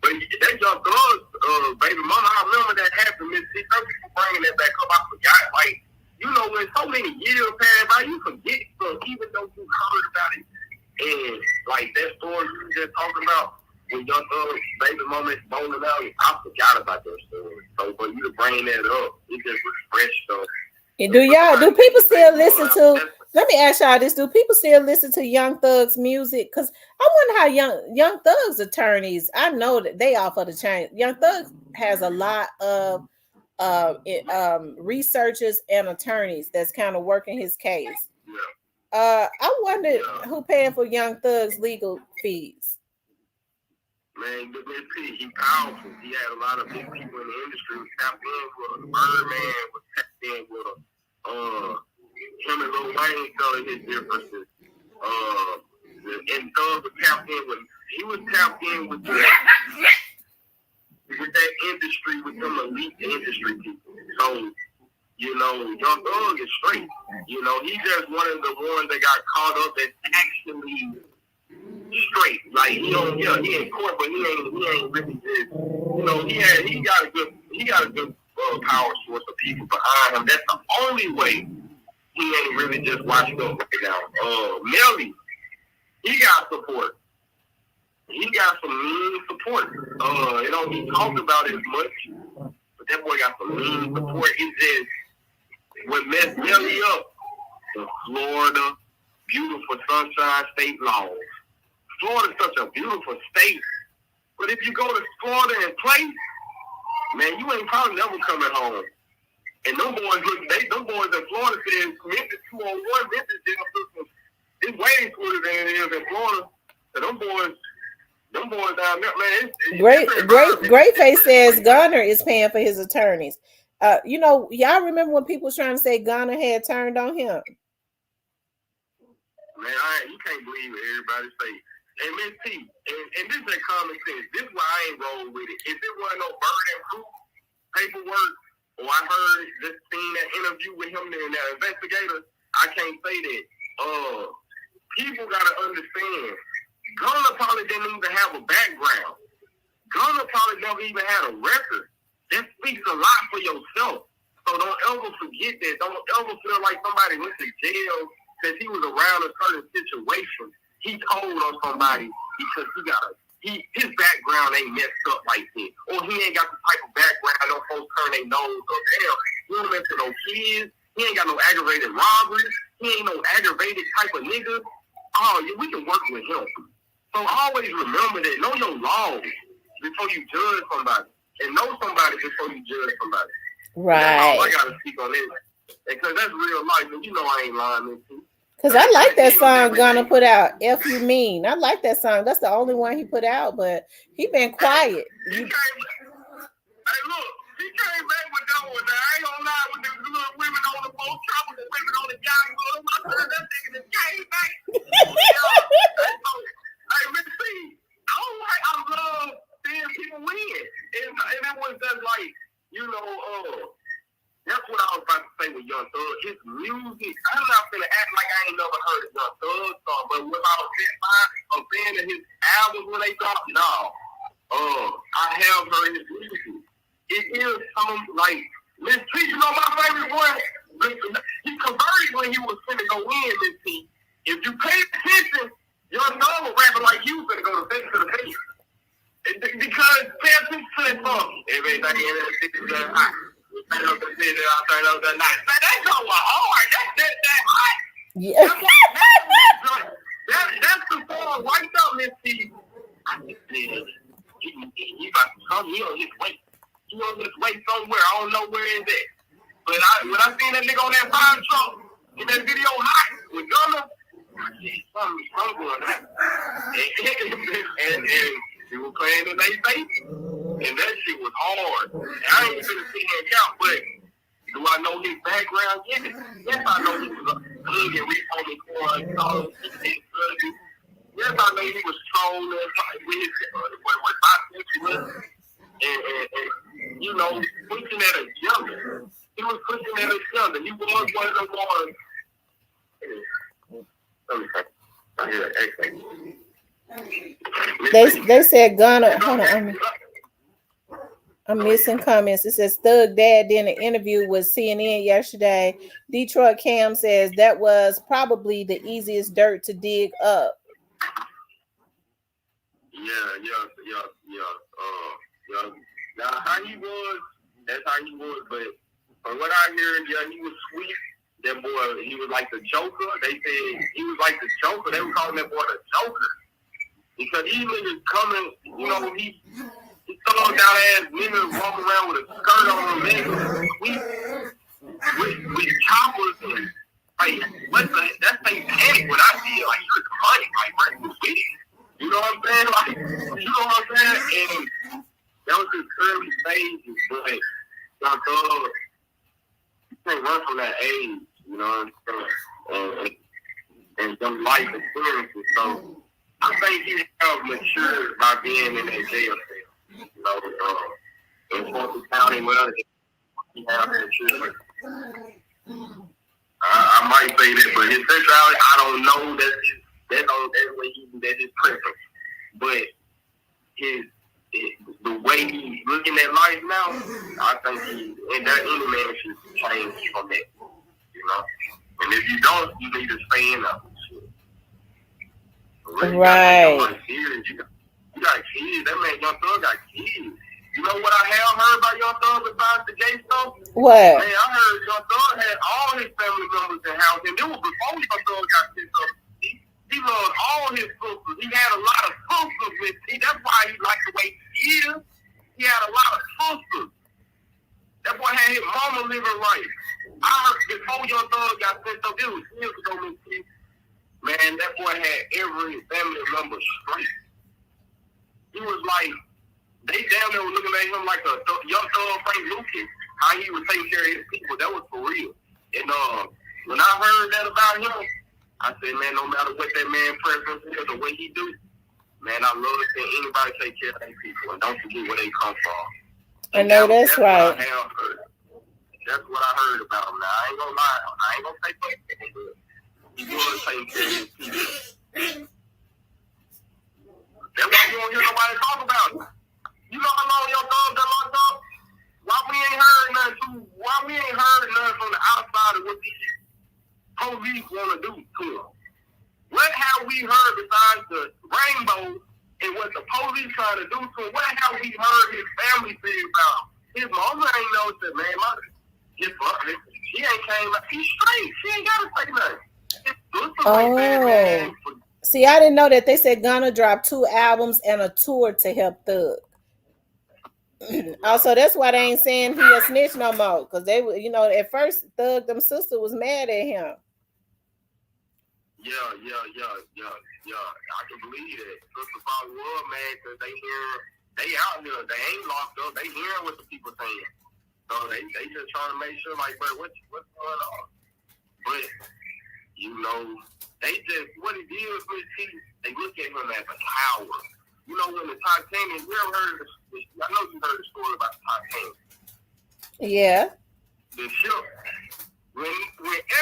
But that Young Thug, baby mama, I remember that happened. Mississippi. Thank you for bringing that back up. I forgot. Like, you know, when so many years pass by, you forget stuff, even though you heard about it. And like that story you were just talking about, when Young Thug, baby mama is bowling out, I forgot about that story. So for you to bring that up, it just refreshed stuff. Do people still listen to? Let me ask y'all this: do people still listen to Young Thug's music? Because I wonder how Young Thug's attorneys. I know that they offer the change. Young Thug has a lot of researchers and attorneys that's kind of working his case. Yeah. I wonder who paying for Young Thug's legal fees. Man, he's powerful. He had a lot of big people in the industry who tapped in with him. Birdman was tapped in with him. Him and Lil Wayne telling his differences. And Thug was tapped in with, he was tapped in with that industry, with them elite industry people. So, you know, Young Thug is straight. You know, he's just one of the ones that got caught up that's actually straight. Like, he in court, but he ain't really just, you know, he got a good power source of people behind him. That's the only way he ain't really just washed up right now. Melly, he got support. he got some mean support. You know, he talked about it as much, but that boy got some mean support. He just what messed Nelly up, the Florida beautiful sunshine state laws. Florida's such a beautiful state, but if you go to Florida and play, man, you ain't probably never coming home. And them boys them boys in Florida said Memphis 201, Memphis jail system is way sweeter than it is in Florida. So them boys down there, man. Great Face says Gunner is paying for his attorneys. You know, y'all remember when people was trying to say Gunner had turned on him? Man, you can't believe what everybody say. And Miss T, and this is common sense. This is why I ain't roll with it. If it wasn't no burden and proof paperwork, or I heard just seen that interview with him and that investigator, I can't say that. People gotta understand. Gunner probably didn't even have a background. Gunner probably never even had a record. That speaks a lot for yourself. So don't ever forget that. Don't ever feel like somebody went to jail because he was around a certain situation. He told on somebody because his background ain't messed up like this. Or he ain't got the type of background no folks turn their nose up. Damn, he ain't messing no kids. He ain't got no aggravated robberies. He ain't no aggravated type of nigga. Oh, yeah, we can work with him. So always remember that. Know your laws before you judge somebody. And know somebody before you judge somebody. Right. That's all I got to speak on this. Because that's real life. And you know I ain't lying to you. Because I like that song Gunna put out, F You Mean. I like that song. That's the only one he put out, but he been quiet. Hey, look, he came back with that one. Now, I ain't gonna lie with the little women on the boat, tropical women on the yacht. I heard that nigga that came back. Hey, Miss C, I love seeing people win. And it was just like, you know, that's what I was about to say with Young Thug. His music, I'm not gonna act like I ain't never heard a Young Thug song, but when I was a fan of his albums when they dropped, no. I have heard his music. It is some like Miss T, you know my favorite one? He converted when he was finna go in, Miss T. If you pay attention, Young Thug was rapping like you finna go to the face. Because pay attention to that song. Everything in the hot. Turn up the city, I'll turn up the night. Man, that song was hard. That hot. Yeah. That's the song right now, Miss T. I just said, he about to come. He on his way. He on his way somewhere. I don't know where it's at. But when I seen that nigga on that fire truck in that video hot with Gunna, I said, something's going on. And he was playing in their face. And that shit was hard. I ain't even see him count, but do I know his background? Yes, I know he was a good and reforming corn. Yes, I know he was trolling with his bisexual and you know, pushing at us younger. He was pushing at us younger. He was one of the ones. They said Gunna. Hold on. I'm missing comments. It says Thug Dad did an interview with CNN yesterday. Detroit Cam says that was probably the easiest dirt to dig up. Yeah. Now how he was, that's how he was. But from what I hear, yeah, he was sweet. That boy, he was like the Joker. They said he was like the Joker. They were calling that boy the Joker because he was coming. You know, he thrown down ass nigga walking around with a skirt on, nigga, with choppers and like that's satanic when I see it. Like you was money, like right was with it. You know what I'm saying? Like you know what I'm saying? And that was his early stages, but you can't run from that age. You know what I'm saying? And some life experiences. So I think he have matured by being in that jail cell. You know, in Fulton County, well, he has matured. I might say that, but his sexuality, I don't know. That's his preference. But the way he's looking at life now, I think any man should change from that. You know, and if you don't, you need to stay in that shit. Really right. got kids. That man, Young Thug got kids. You know what I have heard about Young Thug besides the gay stuff? What? Man, I heard Young Thug had all his family members in house, and it was before Young Thug got sent up. He loved all his sisters. He had a lot of sisters with him. That's why he liked the way he is. He had a lot of sisters. That boy had his mama living right. I heard before Young Thug got sent up, it was years ago, man, that boy had every family member straight. He was like, they damn near were looking at him like a Young Thug Frank Lucas, how he would take care of his people. That was for real. And when I heard that about him, I said, man, no matter what that man preference is or what he do, man, I love seeing anybody take care of their people and don't forget where they come from. I know that's right. What I have heard. That's what I heard about him. Now, I ain't gonna lie. I ain't gonna say fuck him, but he was taking care of his people. That's why you don't hear nobody talk about it. You know how long your dog been locked up? Why we ain't heard nothing from the outside of what these police want to do to him? What have we heard besides the rainbow and what the police trying to do to him? What have we heard his family say about him? His mama ain't know that, man. She ain't came up. He's straight. She ain't got to say nothing. Oh. See, I didn't know that they said Gunna dropped 2 albums and a tour to help Thug. Also, that's why they ain't saying he a snitch no more. Because they, at first, Thug, them sister was mad at him. Yeah. I can believe that. Sister probably was mad because they out here. They ain't locked up. They hearing what the people saying. So they just trying to make sure, like, bro, what's going on? But, they just, what it is, they look at him as a coward. You know, when the Titanic, you ever heard of this? I know you heard the story about the Titanic. Yeah. The ship, when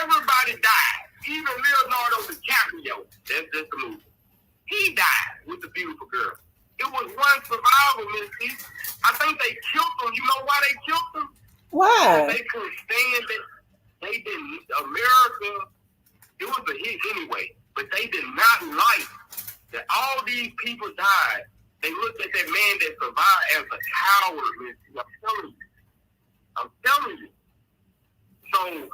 everybody died, even Leonardo DiCaprio, that's just the movie, he died with the beautiful girl. It was one survivor, Missy. I think they killed him. You know why they killed him? Why? They couldn't stand it. They didn't, America, it was a hit anyway, but they did not like that all these people died. They looked at that man that survived as a coward, Missy. I'm telling you. So,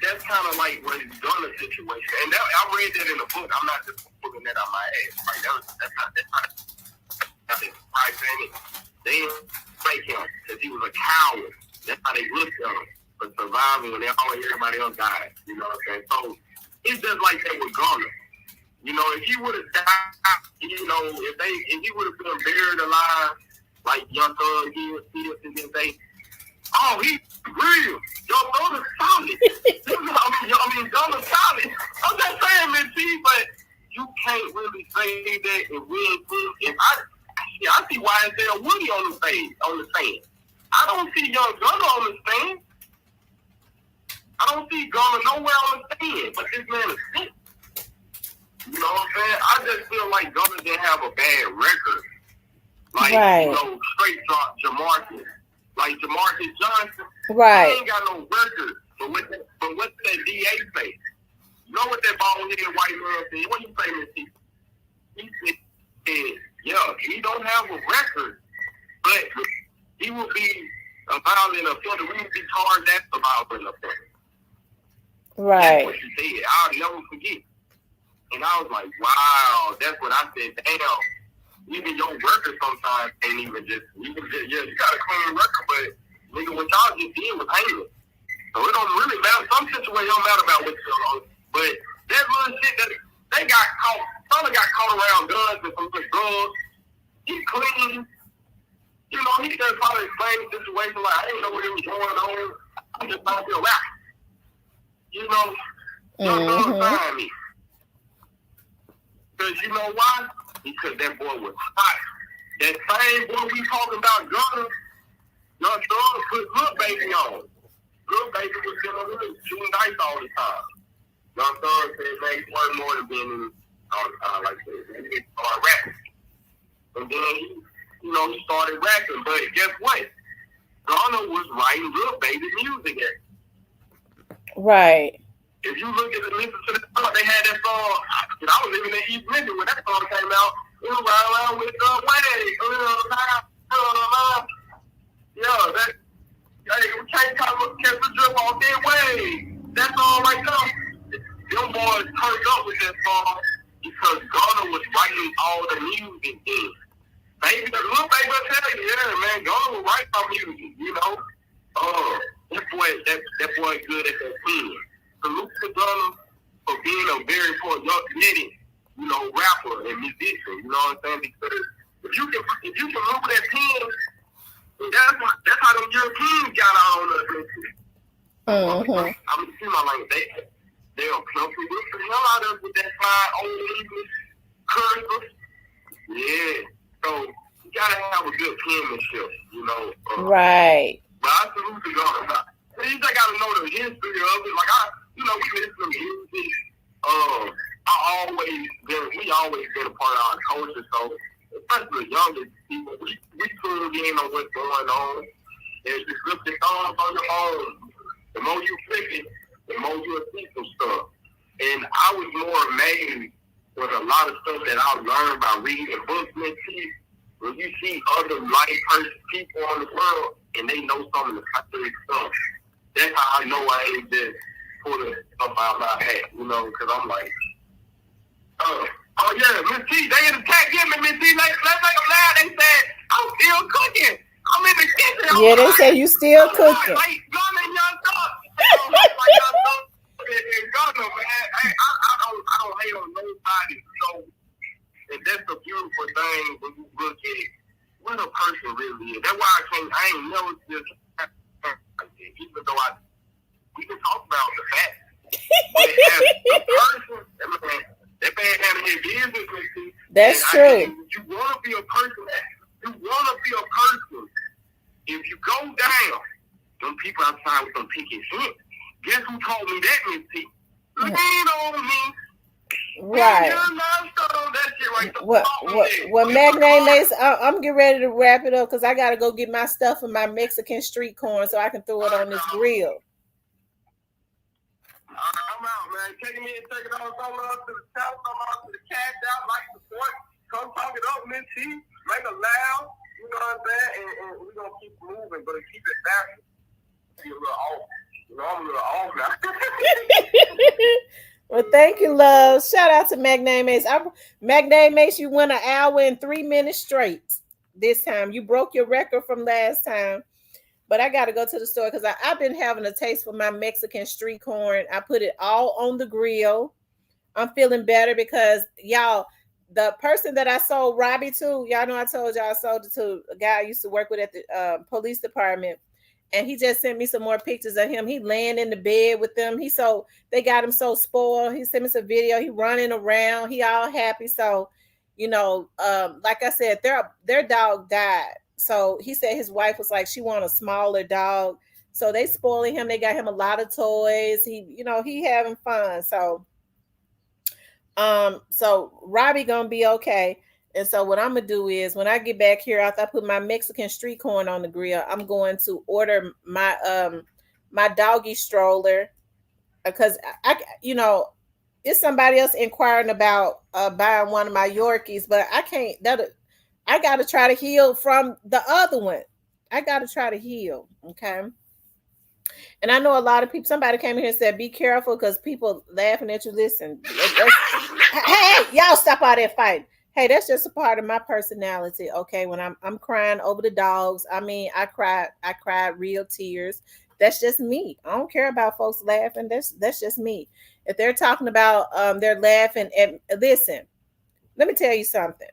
that's kind of like what it's done a situation. And I read that in a book. I'm not just pulling that out my ass. Right? That's right. They didn't make him because he was a coward. That's how they looked at him for surviving when everybody else died. You know what I'm saying? So it's just like that with Gunna. If he would have died, if he would have been buried alive, like Young Thug is, and then they, oh, he's real. Young Thug is solid. Gunna's solid. I'm just saying, Miss T, but you can't really say that if we ain't. I see YSL Woody on the stand. I don't see Young Gunna on the stand. I don't see Gunna nowhere on the stand, but this man is sick. You know what I'm saying? I just feel like Gunna didn't have a bad record. Like, right. Straight drop Jamarcus. Like Jamarcus Johnson. Right. He ain't got no record. But what that DA say? You know what that bald-headed white man said? What he say, Miss T? He said, yeah, he don't have a record, but he will be a violent offender. We would be charged as a violent offender. Right. That's what she said. I'll never forget. And I was like, wow, that's what I said. Damn, even your record sometimes ain't even just, you got a clean record, but nigga, what y'all just did was heinous. So it don't really matter. Some situations don't matter about what you're on. But that little shit that they got caught, Sonny got caught around guns and some drugs. He clean. He just probably explained the situation like, I didn't know what was going on. I'm just about to rap. Don't find me. Because you know why? Because that boy was hot. That same boy we talking about, Gunna, Young Thug put Lil Baby on. Lil Baby was shooting dice all the time. Young Thug said, man, he wasn't more than being in all the time like this. And he started rapping. And then he started rapping. But guess what? Gunna was writing Lil Baby music at. Right. If you look at listen to the song, they had that song. I was living in East Memphis when that song came out. It was right around when Hey, that's all right there. Them boys turned up with that song because Gunna was writing all the music in. Baby, the little baby will tell you, yeah, man, Gunna will write my music, you know. That boy good at that pen. Salute to Gunna for being a very important young comedian, you know, rapper and musician, you know what I'm saying? Because if you can move that pen, that's how them Europeans got out on us. Mm-hmm. I'm see my like they'll comfort with the hell out of us with that fine old English cursive. Yeah. So you gotta have a good penmanship, you know. Right. But I salute to God. You just gotta know the history of it. Like we listen to music. We always been a part of our culture. So especially the youngest people, we tune in on what's going on. And just look the songs on your own. The more you click it, the more you'll see some stuff. And I was more amazed with a lot of stuff that I learned by reading books and shit. When you see other like people on the world and they know some of the country stuff, that's how I know I ain't just pulling stuff out of my hat, you know, because I'm like, oh yeah, Miss T, they in the chat getting me, Miss T, let's make them laugh. They said, I'm still cooking. I'm in the kitchen. Yeah, they say you still cooking. Like, Gunna and Young Thug. Like Young Thug and Gunna, man. I don't hate on nobody, you know. And that's a beautiful thing when you look at it. What a person really is. That's why I ain't never just, even though we can talk about the fact. But as a person, that man had his business with you. That's true. You want to be a person. If you go down, them people outside with them pinky shit. Guess who told me that, Miss T? Lean on me. Right. Well, Magnate, I'm getting ready to wrap it up because I got to go get my stuff and my Mexican street corn so I can throw it on this grill. I'm out, man. Take me and take it on. Come up to the south, come up to the cash out, like support. Come talk it up, Miss T. Make a loud. You know what I'm saying? And we're going to keep moving, but keep it back. Be a little off. You know, I'm a little off now. Well, thank you, love. Shout out to Magnate. Magnate, you went an hour and 3 minutes straight this time. You broke your record from last time. But I got to go to the store because I've been having a taste for my Mexican street corn. I put it all on the grill. I'm feeling better because, y'all, the person that I sold Robbie to, y'all know I told y'all I sold it to a guy I used to work with at the police department. And he just sent me some more pictures of him. He laying in the bed with them. They got him so spoiled. He sent me some video. He running around. He all happy. So, you know, like I said, their dog died. So he said his wife was like, she want a smaller dog. So they spoiling him. They got him a lot of toys. He having fun. So Robbie gonna be okay. And so what I'm gonna do is when I get back here, after I put my Mexican street corn on the grill, I'm going to order my doggy stroller because it's somebody else inquiring about buying one of my Yorkies, but I can't. I got to try to heal from the other one. I got to try to heal, okay? And I know a lot of people. Somebody came here and said, "Be careful," because people laughing at you. Listen, hey, y'all stop out there fighting. Hey, that's just a part of my personality, okay? When I'm crying over the dogs, I mean, I cried real tears. That's just me. I don't care about folks laughing. That's just me. If they're talking about they're laughing, and listen, let me tell you something.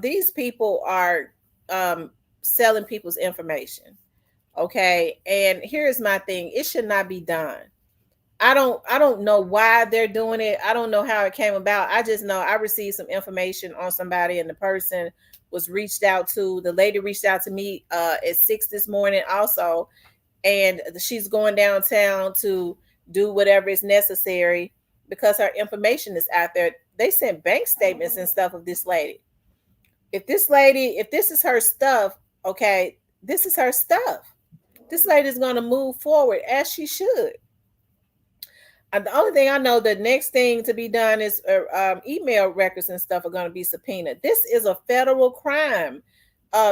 These people are selling people's information, okay? And here's my thing: it should not be done. I don't know why they're doing it. I don't know how it came about. I just know I received some information on somebody, and the person was reached out to. The lady reached out to me at 6 this morning also, and she's going downtown to do whatever is necessary because her information is out there. They sent bank statements and stuff of this lady. If this is her stuff, okay, this is her stuff. This lady is going to move forward as she should. And the only thing I know, the next thing to be done is email records and stuff are going to be subpoenaed. This is a federal crime,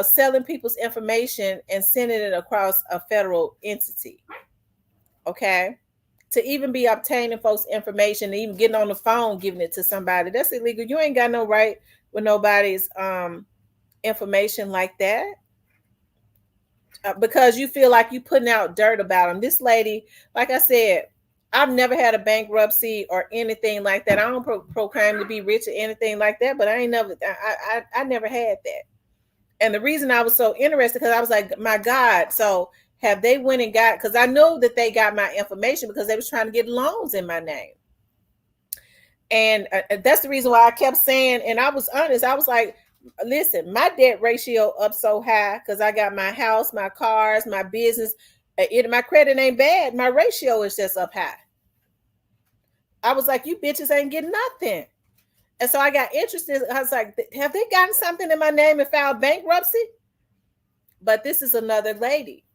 selling people's information and sending it across a federal entity. Okay. To even be obtaining folks' information, even getting on the phone, giving it to somebody, that's illegal. You ain't got no right with nobody's information like that, because you feel like you putting out dirt about them. This lady, like I said, I've never had a bankruptcy or anything like that. I don't proclaim to be rich or anything like that, but I ain't never, I never had that. And the reason I was so interested, because I was like, my God, so have they went and got, because I know that they got my information because they was trying to get loans in my name. And that's the reason why I kept saying, and I was honest, I was like, listen, my debt ratio up so high because I got my house, my cars, my business. My credit ain't bad. My ratio is just up high. I was like, you bitches ain't getting nothing. And so I got interested. I was like, have they gotten something in my name and filed bankruptcy? But this is another lady.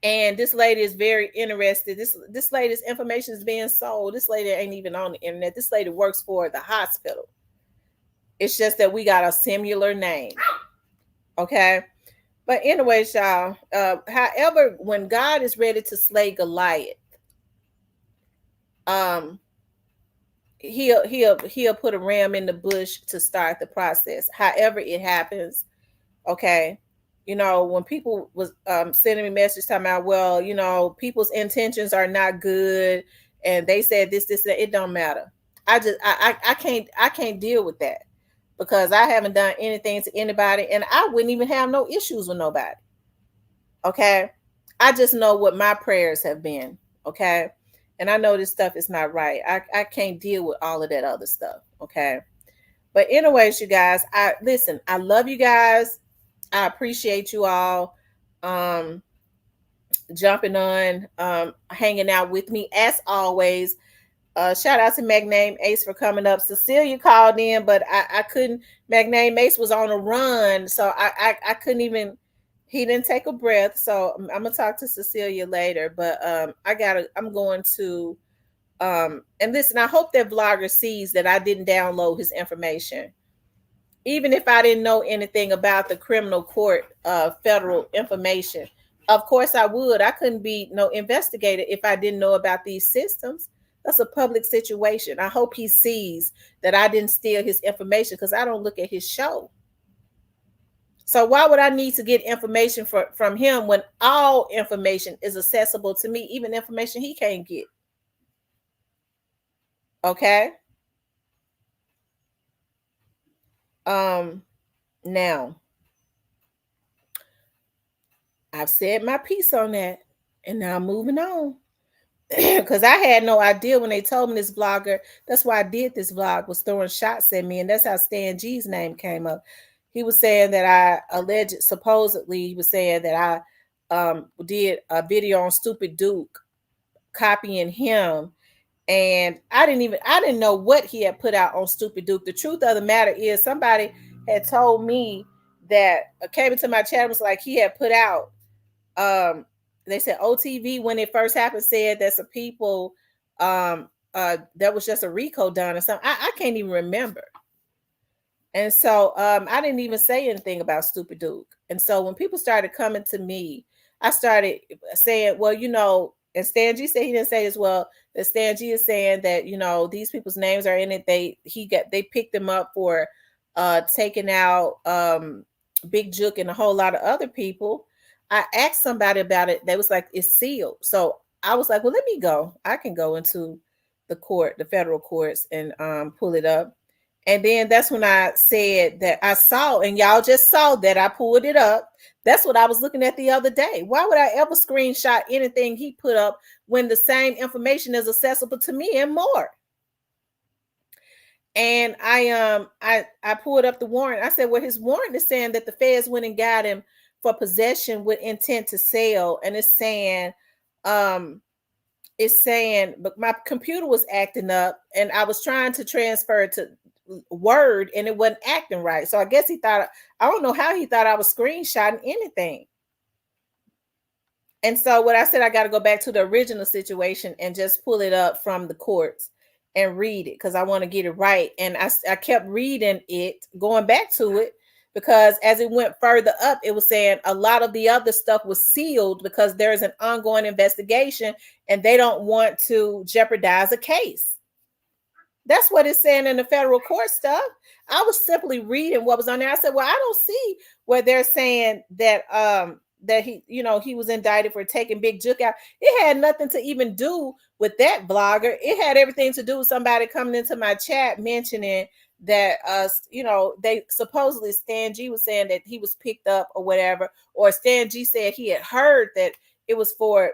And this lady is very interested. This lady's information is being sold. This lady ain't even on the internet. This lady works for the hospital. It's just that we got a similar name. Okay. But anyways, y'all, however, when God is ready to slay Goliath, um, he'll put a ram in the bush to start the process. However it happens, okay. You know, when people was sending me messages talking about, well, you know, people's intentions are not good, and they said this, that, it don't matter. I can't deal with that because I haven't done anything to anybody, and I wouldn't even have no issues with nobody. Okay, I just know what my prayers have been. Okay, and I know this stuff is not right. I can't deal with all of that other stuff. Okay, but anyways, you guys, I listen. I love you guys. I appreciate you all jumping on, hanging out with me as always. Shout out to Magname Ace for coming up. Cecilia called in, but I couldn't. Magname Ace was on a run, so I couldn't even. He didn't take a breath, so I'm gonna talk to Cecilia later. But I'm going to and listen. I hope that vlogger sees that I didn't download his information, even if I didn't know anything about the criminal court federal information. Of course I would. I couldn't be no investigator if I didn't know about these systems. That's a public situation. I hope he sees that I didn't steal his information because I don't look at his show. So why would I need to get information from him when all information is accessible to me, even information he can't get? Okay. Now I've said my piece on that, and now I'm moving on. Because I had no idea when they told me this vlogger, that's why I did this vlog, was throwing shots at me. And that's how Stan G's name came up. He was saying that supposedly, he was saying that I did a video on Stupid Duke, copying him. And I didn't know what he had put out on Stupid Duke. The truth of the matter is, somebody had told me that came into my chat, was like he had put out they said OTV when it first happened said that some people that was just a RICO done or something. I can't even remember. And so I didn't even say anything about Stupid Duke. And so when people started coming to me, I started saying, well, you know, and Stan G said he didn't say as well. That Stan G is saying that, you know, these people's names are in it. They picked them up for taking out Big Jook and a whole lot of other people. I asked somebody about it. They was like, it's sealed. So I was like, well, let me go. I can go into the federal courts, and pull it up. And then that's when I said that I saw, and y'all just saw that I pulled it up. That's what I was looking at the other day. Why would I ever screenshot anything he put up when the same information is accessible to me and more? And I pulled up the warrant. I said, well, his warrant is saying that the feds went and got him for possession with intent to sell, and it's saying, but my computer was acting up, and I was trying to transfer it to Word, and it wasn't acting right. So I guess he thought, I don't know how he thought I was screenshotting anything. And so what I said, I got to go back to the original situation and just pull it up from the courts and read it, because I want to get it right. And I kept reading it, going back to it, because as it went further up, it was saying a lot of the other stuff was sealed because there's an ongoing investigation and they don't want to jeopardize a case. That's what it's saying in the federal court stuff. I was simply reading what was on there. I said, well, I don't see where they're saying that he was indicted for taking Big Jook out. It had nothing to even do with that blogger. It had everything to do with somebody coming into my chat mentioning that they supposedly Stan G was saying that he was picked up or whatever, or Stan G said he had heard that it was for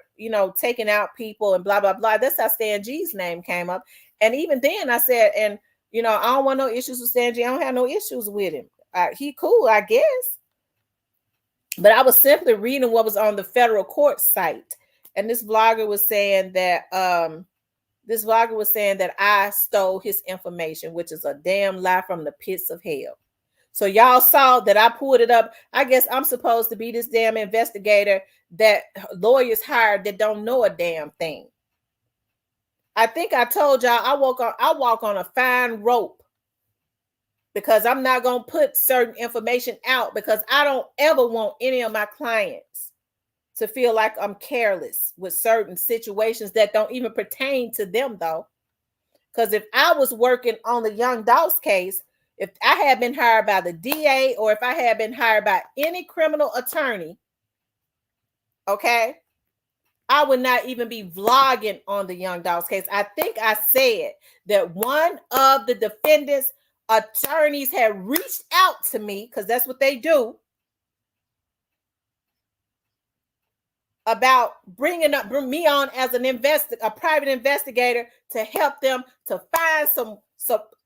taking out people and blah blah blah. That's how Stan G's name came up. And even then I said, and I don't want no issues with Stan G. I don't have no issues with him. He cool, I guess. But I was simply reading what was on the federal court site, and this blogger was saying that I stole his information, which is a damn lie from the pits of hell. So y'all saw that I pulled it up. I guess I'm supposed to be this damn investigator that lawyers hired that don't know a damn thing. I think I told y'all I walk on a fine rope, because I'm not going to put certain information out, because I don't ever want any of my clients to feel like I'm careless with certain situations that don't even pertain to them, though. Because if I was working on the Young Doss case, if I had been hired by the DA or if I had been hired by any criminal attorney, okay, I would not even be vlogging on the Young Doss case. I think I said that one of the defendants' attorneys had reached out to me, because that's what they do, about bring me on as a private investigator to help them to find some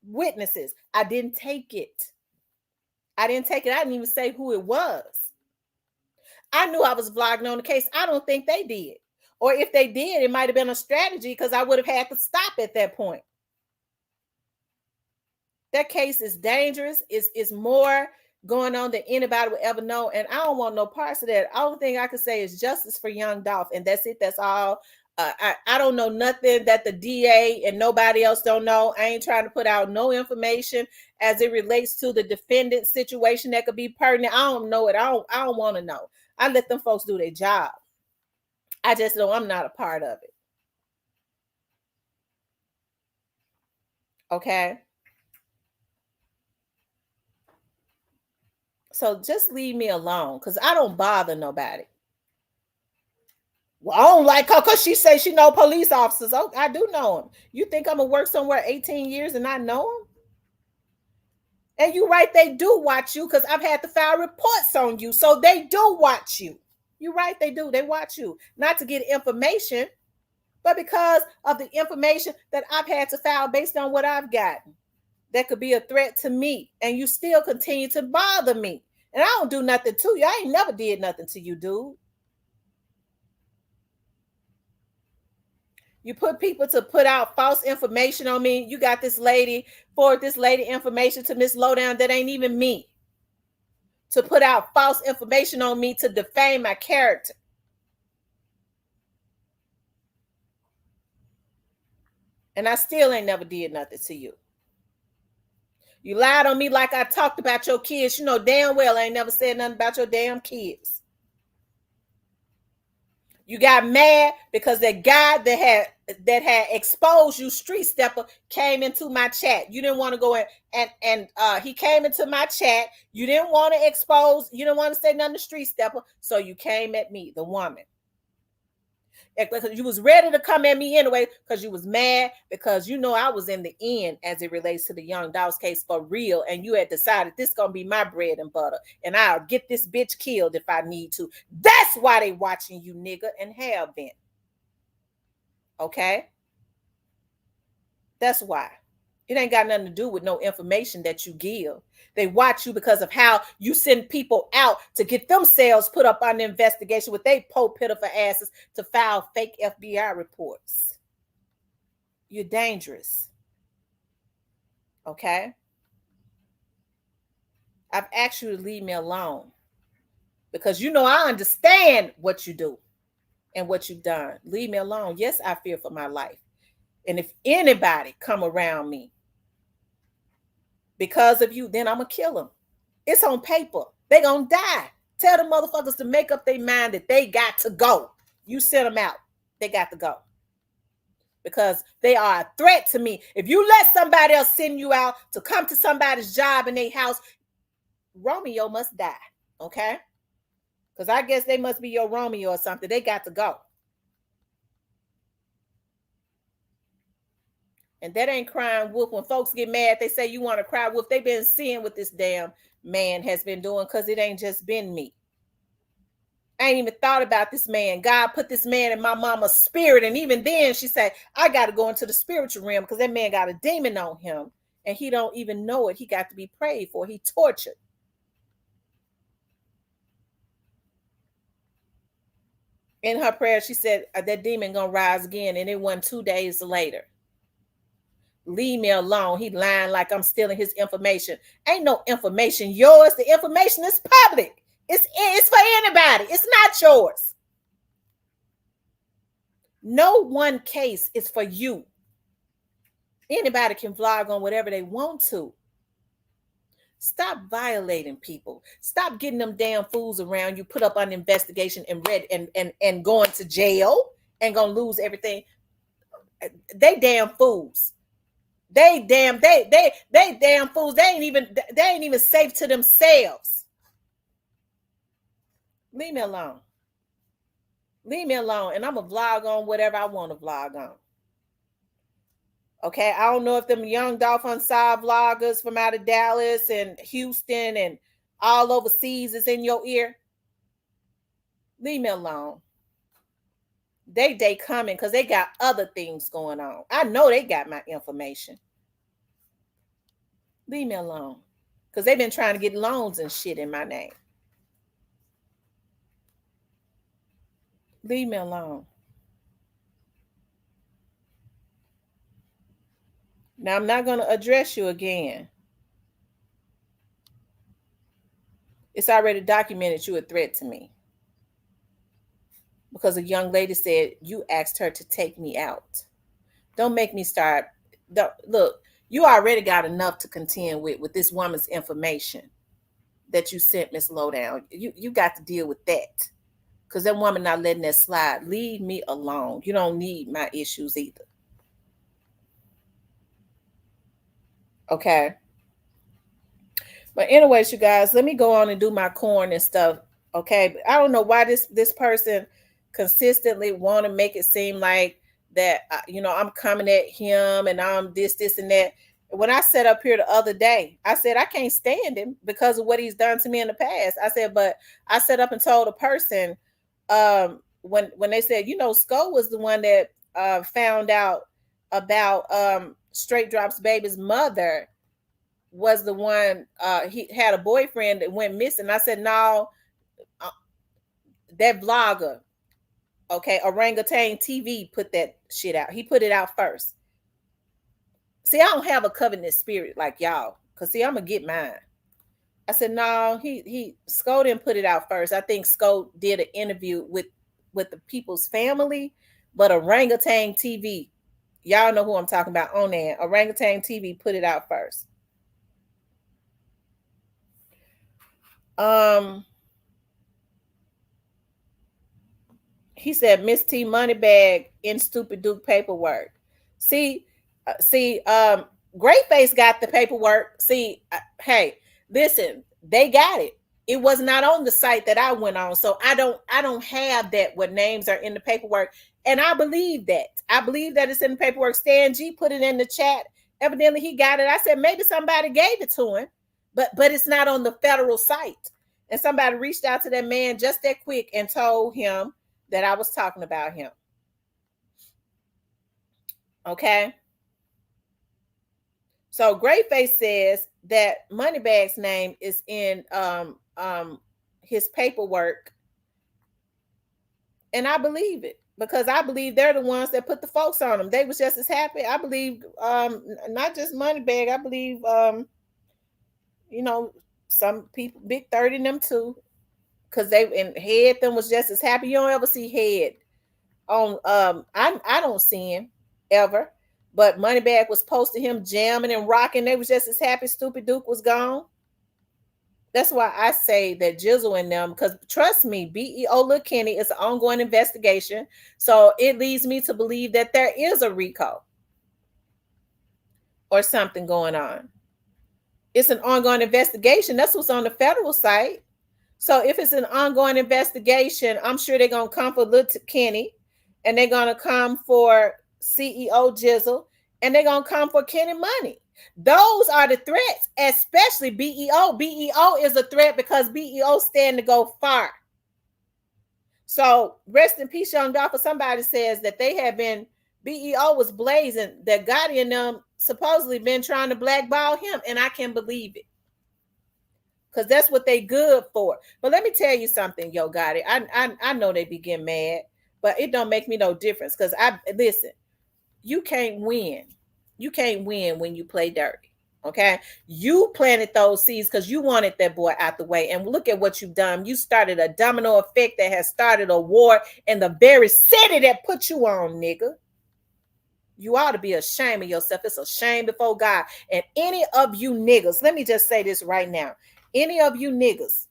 witnesses. I didn't take it. I didn't even say who it was. I knew I was vlogging on the case. I don't think they did. Or if they did, it might have been a strategy, because I would have had to stop at that point. That case is dangerous. It's more going on than anybody would ever know. And I don't want no parts of that. Only thing I can say is justice for Young Dolph. And that's it. That's all. I don't know nothing that the DA and nobody else don't know. I ain't trying to put out no information as it relates to the defendant situation that could be pertinent. I don't know it. I don't want to know. I let them folks do their job. I just know I'm not a part of it. Okay. So just leave me alone, because I don't bother nobody. Well, I don't like her because she says she know police officers. Oh, I do know them. You think I'm going to work somewhere 18 years and not know them? And you're right, they do watch you, because I've had to file reports on you. So they do watch you. You're right, they do. They watch you. Not to get information, but because of the information that I've had to file based on what I've gotten. That could be a threat to me. And you still continue to bother me. And I don't do nothing to you. I ain't never did nothing to you, dude. You put people to put out false information on me. You got this lady, forward this lady information to Miss Lowdown that ain't even me. To put out false information on me to defame my character. And I still ain't never did nothing to you. You lied on me like I talked about your kids. You know damn well I ain't never said nothing about your damn kids. You got mad because that guy that had exposed you, Street Stepper, came into my chat. You didn't want to go in and he came into my chat. You didn't want to expose. You didn't want to say nothing to Street Stepper, so you came at me, the woman. You was ready to come at me anyway because you was mad because you know I was in the end as it relates to the Young Doss case for real, and you had decided this gonna be my bread and butter, and I'll get this bitch killed if I need to. That's why they watching you, nigga, and have been. Okay? That's why. It ain't got nothing to do with no information that you give. They watch you because of how you send people out to get themselves put up on the investigation with they po pitiful asses to file fake FBI reports. You're dangerous. Okay? I've asked you to leave me alone because you know I understand what you do and what you've done. Leave me alone. Yes, I fear for my life. And if anybody come around me because of you, then I'm going to kill them. It's on paper. They gonna die. Tell the motherfuckers to make up their mind that they got to go. You sent them out. They got to go. Because they are a threat to me. If you let somebody else send you out to come to somebody's job in their house, Romeo must die. Okay? Because I guess they must be your Romeo or something. They got to go. And that ain't crying wolf. When folks get mad, they say you want to cry wolf. They've been seeing what this damn man has been doing because it ain't just been me. I ain't even thought about this man. God put this man in my mama's spirit. And even then she said, I got to go into the spiritual realm because that man got a demon on him. And he don't even know it. He got to be prayed for. He tortured. In her prayer, she said that demon gonna rise again. And it wasn't 2 days later. Leave me alone. He lying like I'm stealing his information. Ain't no information yours. The information is public. It's for anybody. It's not yours. No one case is for you. Anybody can vlog on whatever they want to. Stop violating people. Stop getting them damn fools around you, put up on investigation and going to jail and gonna lose everything. They damn fools. They damn fools. They ain't even safe to themselves. Leave me alone. Leave me alone. And I'm a vlog on whatever I want to vlog on. Okay, I don't know if them young Dolphin Side vloggers from out of Dallas and Houston and all overseas is in your ear. Leave me alone. They coming because they got other things going on. I know they got my information. Leave me alone. Because they've been trying to get loans and shit in my name. Leave me alone. Now, I'm not going to address you again. It's already documented you a threat to me. Because a young lady said you asked her to take me out. Don't make me start. Look, you already got enough to contend with this woman's information that you sent Miss Lowdown. You got to deal with that. Because that woman not letting that slide. Leave me alone. You don't need my issues either. Okay. But anyways, you guys, let me go on and do my corn and stuff. Okay. But I don't know why this person consistently want to make it seem like that, I'm coming at him and I'm this and that. When I sat up here the other day, I said, I can't stand him because of what he's done to me in the past. I said, but I sat up and told a person, when they said, Sko was the one that found out about Straight Drops Baby's mother was the one, he had a boyfriend that went missing. I said, no, that vlogger, okay, Orangutan TV put that shit out. He put it out first. See, I don't have a covenant spirit like y'all. Because, see, I'm going to get mine. I said, no, Sko didn't put it out first. I think Sko did an interview with the people's family. But Orangutan TV, y'all know who I'm talking about on there. Orangutan TV put it out first. He said Miss T Moneybag in Stupid Duke paperwork. See, Greatface got the paperwork. See, hey, listen, they got it. It was not on the site that I went on, so I don't have that what names are in the paperwork, and I believe that. I believe that it's in the paperwork. Stan G put it in the chat. Evidently, he got it. I said maybe somebody gave it to him, but it's not on the federal site. And somebody reached out to that man just that quick and told him that I was talking about him. Okay. So Greatface says that Moneybag's name is in his paperwork. And I believe it because I believe they're the ones that put the folks on them. They was just as happy. I believe not just Moneybag. I believe some people, Big 30 them too. Because Head them was just as happy. You don't ever see Head on I don't see him ever. But Moneybag was posting him jamming and rocking. They was just as happy Stupid Duke was gone. That's why I say that Jizzle and them, because trust me, BEO Lil Kenny is an ongoing investigation. So it leads me to believe that there is a RICO or something going on. It's an ongoing investigation. That's what's on the federal site. So if it's an ongoing investigation, I'm sure they're gonna come for Lil Kenny, and they're gonna come for CEO Jizzle, and they're gonna come for Kenny Money. Those are the threats, especially BEO. BEO is a threat because BEO stand to go far. So rest in peace, Young Dolph. Somebody says that they have been, BEO was blazing, that Gotti and them supposedly been trying to blackball him, and I can believe it. Because that's what they good for. But let me tell you something, Yo Gotti. I know they be getting mad, but it don't make me no difference. Because I listen, you can't win. You can't win when you play dirty. Okay, you planted those seeds because you wanted that boy out the way, and look at what you've done. You started a domino effect that has started a war in the very city that put you on, nigga. You ought to be ashamed of yourself. It's a shame before God. And any of you niggas, let me just say this right now. Any of you niggas,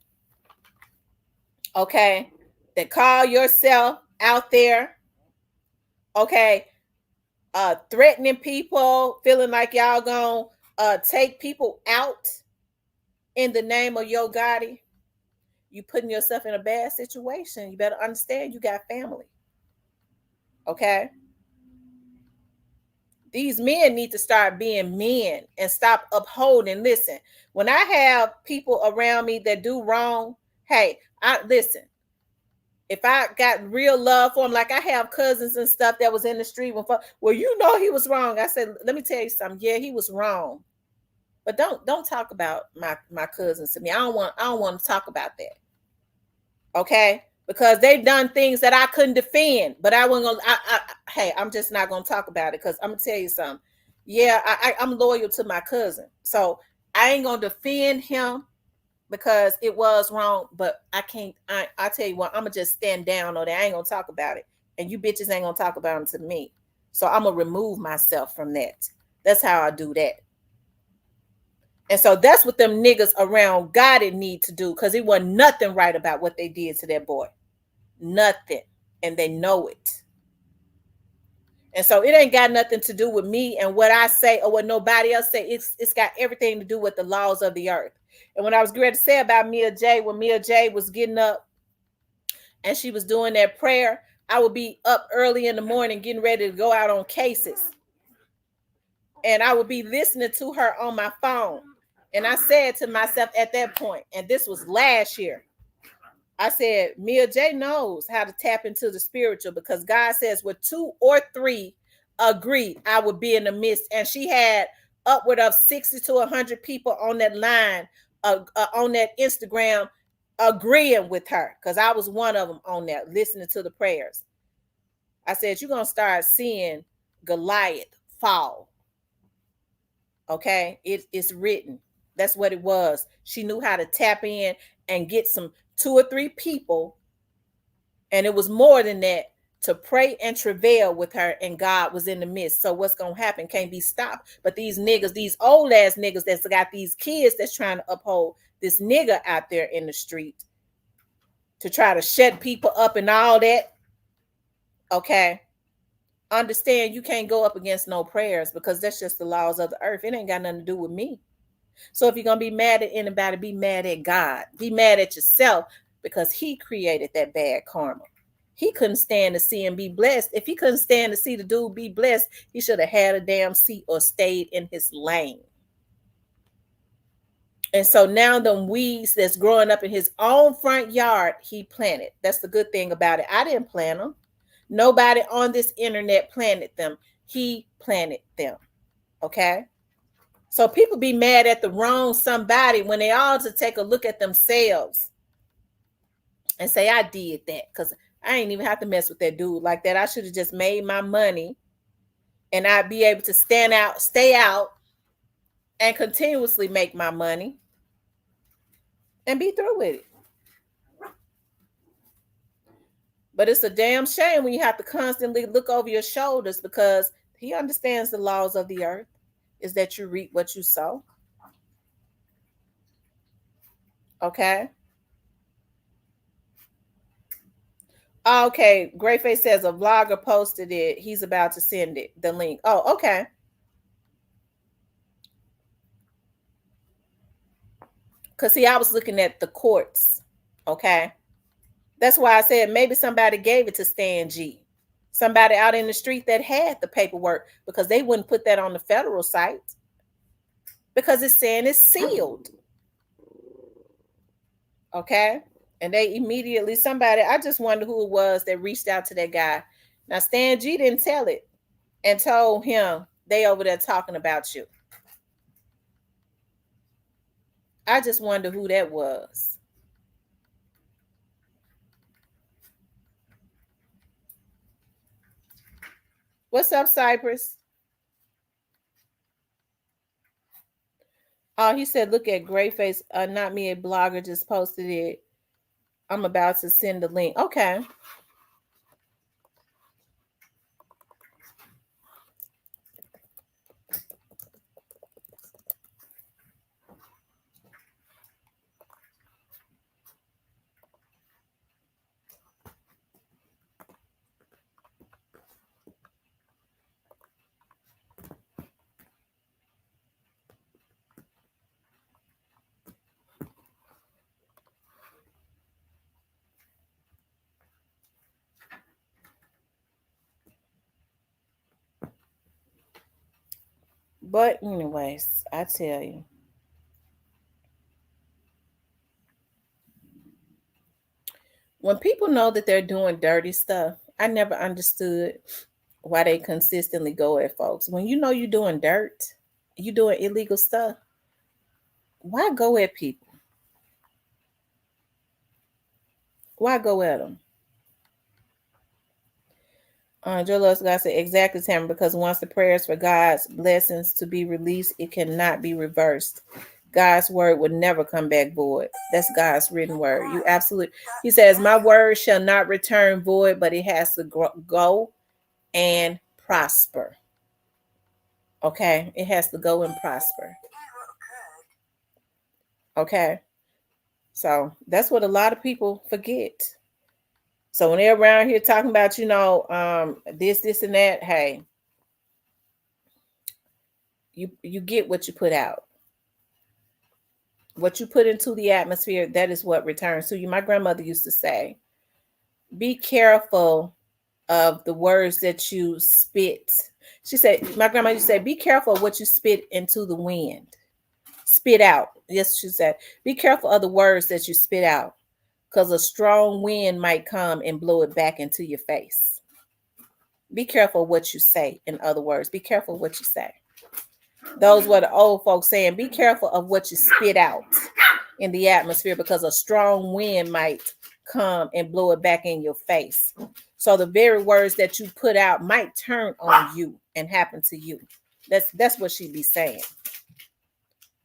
okay, that call yourself out there, okay, threatening people, feeling like y'all gonna take people out in the name of Yo Gotti, you putting yourself in a bad situation. You better understand you got family. Okay? These men need to start being men and stop upholding. Listen, when I have people around me that do wrong, hey, I listen. If I got real love for him, like I have cousins and stuff that was in the street well, you know he was wrong. I said, let me tell you something. Yeah, he was wrong. But don't talk about my cousins to me. I don't want to talk about that. Okay? Because they've done things that I couldn't defend. But I wasn't gonna hey, I'm just not gonna talk about it because I'm gonna tell you something. Yeah, I'm loyal to my cousin. So I ain't gonna defend him because it was wrong, but I can't. I tell you what, I'm gonna just stand down on that. I ain't gonna talk about it, and you bitches ain't gonna talk about it to me. So I'm gonna remove myself from that. That's how I do that. And so that's what them niggas around Gotti need to do, because it wasn't nothing right about what they did to that boy, nothing, and they know it. And so it ain't got nothing to do with me and what I say or what nobody else say. It's got everything to do with the laws of the earth. And when I was going to say about Mia J, when Mia J was getting up and she was doing that prayer, I would be up early in the morning getting ready to go out on cases. And I would be listening to her on my phone. And I said to myself at that point, and this was last year, I said, Mia J knows how to tap into the spiritual, because God says, with 2 or 3 agree, I would be in the midst. And she had upward of 60 to 100 people on that line, on that Instagram, agreeing with her, because I was one of them on there, listening to the prayers. I said, you're going to start seeing Goliath fall. Okay? It's written. That's what it was. She knew how to tap in and get some 2 or 3 people, and it was more than that, to pray and travail with her, and God was in the midst. So what's gonna happen can't be stopped. But these niggas, these old ass niggas that's got these kids that's trying to uphold this nigga out there in the street to try to shut people up and all that, okay, understand you can't go up against no prayers, because that's just the laws of the earth. It ain't got nothing to do with me. So if you're going to be mad at anybody, be mad at God. Be mad at yourself, because he created that bad karma. He couldn't stand to see him be blessed. If he couldn't stand to see the dude be blessed, he should have had a damn seat or stayed in his lane. And so now them weeds that's growing up in his own front yard, he planted. That's the good thing about it. I didn't plant them. Nobody on this internet planted them. He planted them. Okay? So people be mad at the wrong somebody when they all to take a look at themselves and say, I did that, because I ain't even have to mess with that dude like that. I should have just made my money, and I'd be able to stay out and continuously make my money and be through with it. But it's a damn shame when you have to constantly look over your shoulders, because he understands the laws of the earth is that you reap what you sow. Okay. Okay. Greyface says a vlogger posted it. He's about to send it, the link. Oh, okay. Because, see, I was looking at the courts. Okay. That's why I said maybe somebody gave it to Stan G. Somebody out in the street that had the paperwork, because they wouldn't put that on the federal site because it's saying it's sealed. Okay. And they immediately, somebody, I just wonder who it was that reached out to that guy. Now, Stan G didn't tell it and told him they over there talking about you. I just wonder who that was. What's up, Cypress? Oh, he said, look at Greyface. Not me, a blogger just posted it. I'm about to send the link. Okay. But anyways, I tell you, when people know that they're doing dirty stuff, I never understood why they consistently go at folks. When you know you're doing dirt, you doing illegal stuff, why go at people? Why go at them? Joe Loves God said, exactly, Tamara, because once the prayers for God's blessings to be released, it cannot be reversed. God's word would never come back void. That's God's written word. You absolutely. He says, my word shall not return void, but it has to go and prosper. Okay? It has to go and prosper. Okay? So that's what a lot of people forget. So when they're around here talking about, this, and that, hey, you get what you put out. What you put into the atmosphere, that is what returns to you. My grandmother used to say, be careful of the words that you spit. She said, my grandma used to say, be careful of what you spit into the wind. Spit out. Yes, she said, be careful of the words that you spit out, because a strong wind might come and blow it back into your face. Be careful what you say. In other words, be careful what you say. Those were the old folks saying, be careful of what you spit out in the atmosphere, because a strong wind might come and blow it back in your face. So the very words that you put out might turn on you and happen to you. That's what she'd be saying.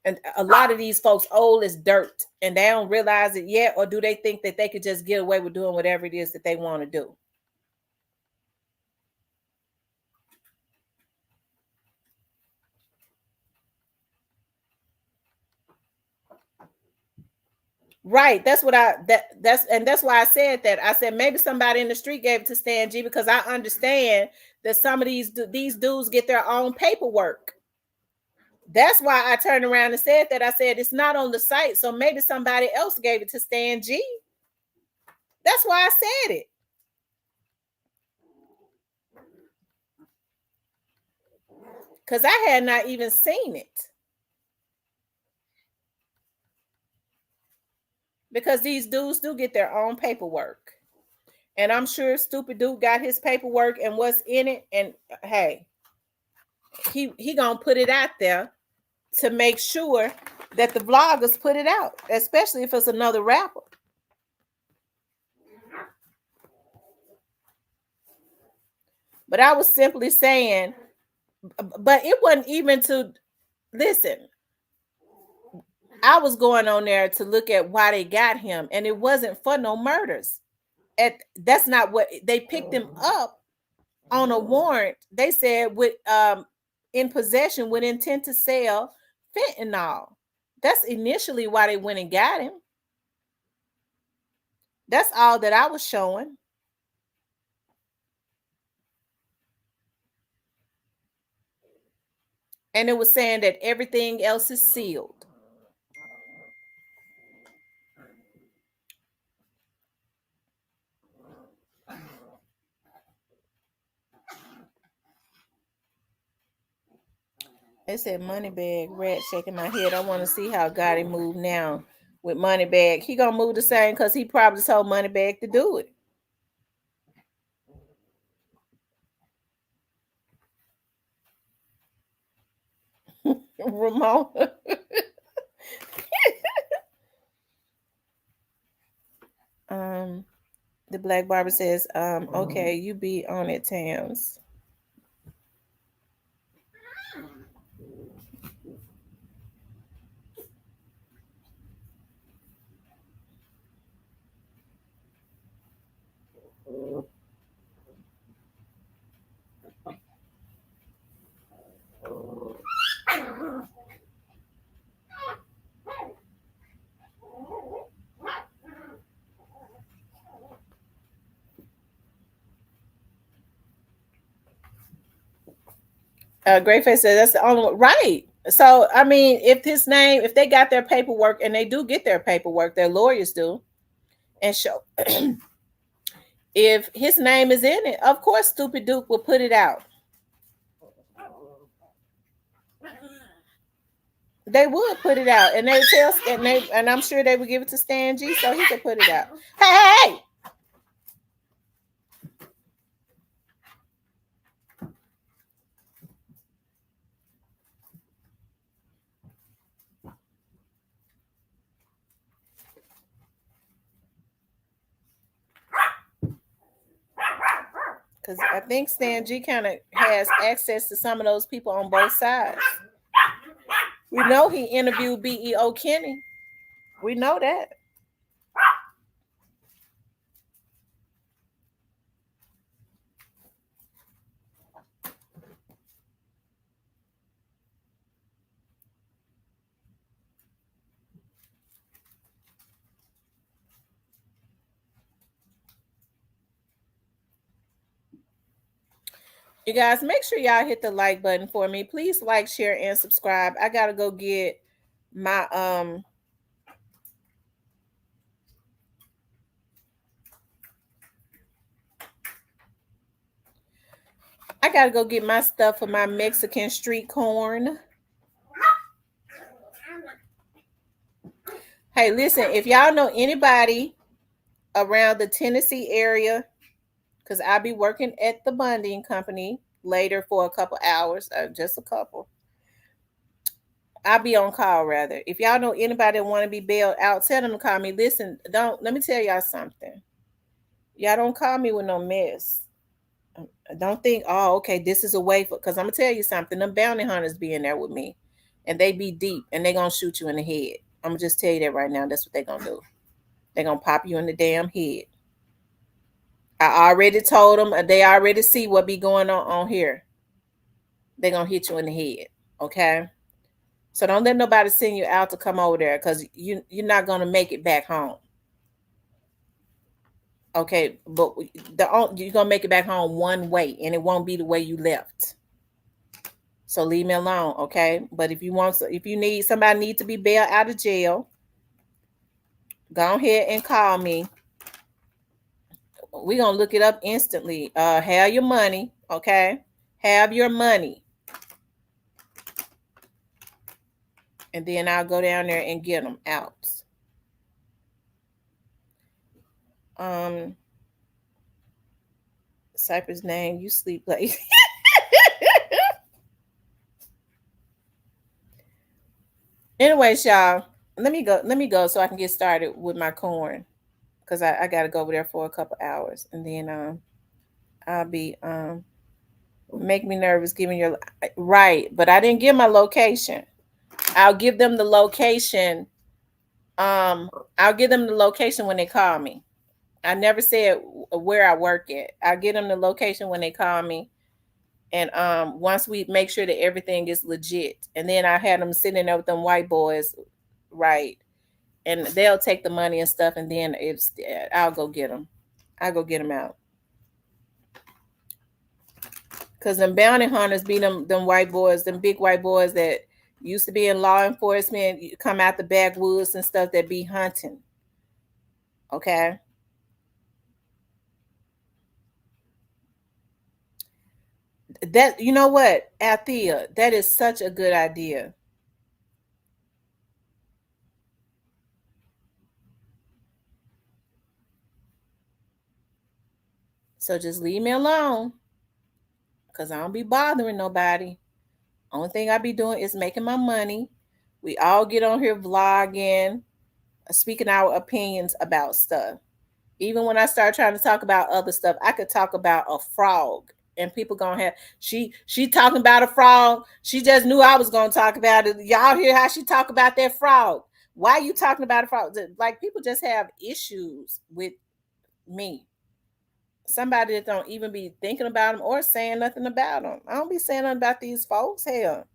And a lot of these folks old as dirt, and they don't realize it yet, or do they think that they could just get away with doing whatever it is that they want to do? Right. That's what that's why I said that. I said maybe somebody in the street gave it to Stan G, because I understand that some of these dudes get their own paperwork. That's why I turned around and said that. I said it's not on the site, so maybe somebody else gave it to Stan G. That's why I said it. Because I had not even seen it. Because these dudes do get their own paperwork. And I'm sure stupid dude got his paperwork and what's in it. And hey, he gonna put it out there to make sure that the vloggers put it out, especially if it's another rapper. But I was simply saying, but it wasn't even to listen. I was going on there to look at why they got him, and it wasn't for no murders. That's not what they picked him up on a warrant. They said with in possession with intent to sell fentanyl. That's initially why they went and got him. That's all that I was showing. And it was saying that everything else is sealed. It said money bag, rat shaking my head. I want to see how Gotti move now with money bag. He gonna move the same because he probably told money bag to do it. Ramona. um, the black barber says, okay, you be on it, Tams. Great face says that's the only one. Right. So I mean, if his name, if they got their paperwork, and they do get their paperwork, their lawyers do, and show if his name is in it, of course, Stupid Duke will put it out. They would put it out, and they would tell, and I'm sure they would give it to Stan G so he could put it out. Hey, because I think Stan G kind of has access to some of those people on both sides. We know he interviewed BEO Kenny. We know that. You guys, make sure y'all hit the like button for me. Please like, share, and subscribe. I gotta go get my I gotta go get my stuff for my Mexican street corn. Hey, listen, if y'all know anybody around the Tennessee area, because I'll be working at the bonding company later for a couple hours, just a couple. I'll be on call rather. If y'all know anybody that want to be bailed out, tell them to call me. Listen, don't let me tell y'all something. Y'all don't call me with no mess. Don't think, oh, okay, this is a way for, because I'm gonna tell you something. Them bounty hunters be in there with me, and they be deep, and they gonna shoot you in the head. I'm gonna just tell you that right now. That's what they gonna do. They gonna pop you in the damn head. I already told them. They already see what be going on here. They gonna hit you in the head. Okay. So don't let nobody send you out to come over there because you're not gonna make it back home. Okay, but you're gonna make it back home one way, and it won't be the way you left. So leave me alone, okay? But if you need somebody need to be bailed out of jail, go ahead and call me. We're gonna look it up instantly. Have your money, okay? Have your money, and then I'll go down there and get them out. Um, Cypress name, you sleep late. Anyways, y'all, let me go. Let me go so I can get started with my corn because I got to go over there for a couple hours, and then I'll be make me nervous giving your right, but I didn't give my location. I'll give them the location. Um, I'll give them the location when they call me. I never said where I work at. I'll get them the location when they call me, and once we make sure that everything is legit, and then I had them sitting there with them white boys, right? and they'll take the money and stuff, and then I'll go get them. I'll go get them out. Cause them bounty hunters be them white boys, them big white boys that used to be in law enforcement, come out the backwoods and stuff that be hunting. Okay. That, you know what, Althea, that is such a good idea. So just leave me alone. Cause I don't be bothering nobody. Only thing I be doing is making my money. We all get on here vlogging, speaking our opinions about stuff. Even when I start trying to talk about other stuff, I could talk about a frog, and people gonna have she talking about a frog. She just knew I was gonna talk about it. Y'all hear how she talk about that frog? Why are you talking about a frog? Like, people just have issues with me. Somebody that don't even be thinking about them or saying nothing about them. I don't be saying nothing about these folks. Hell,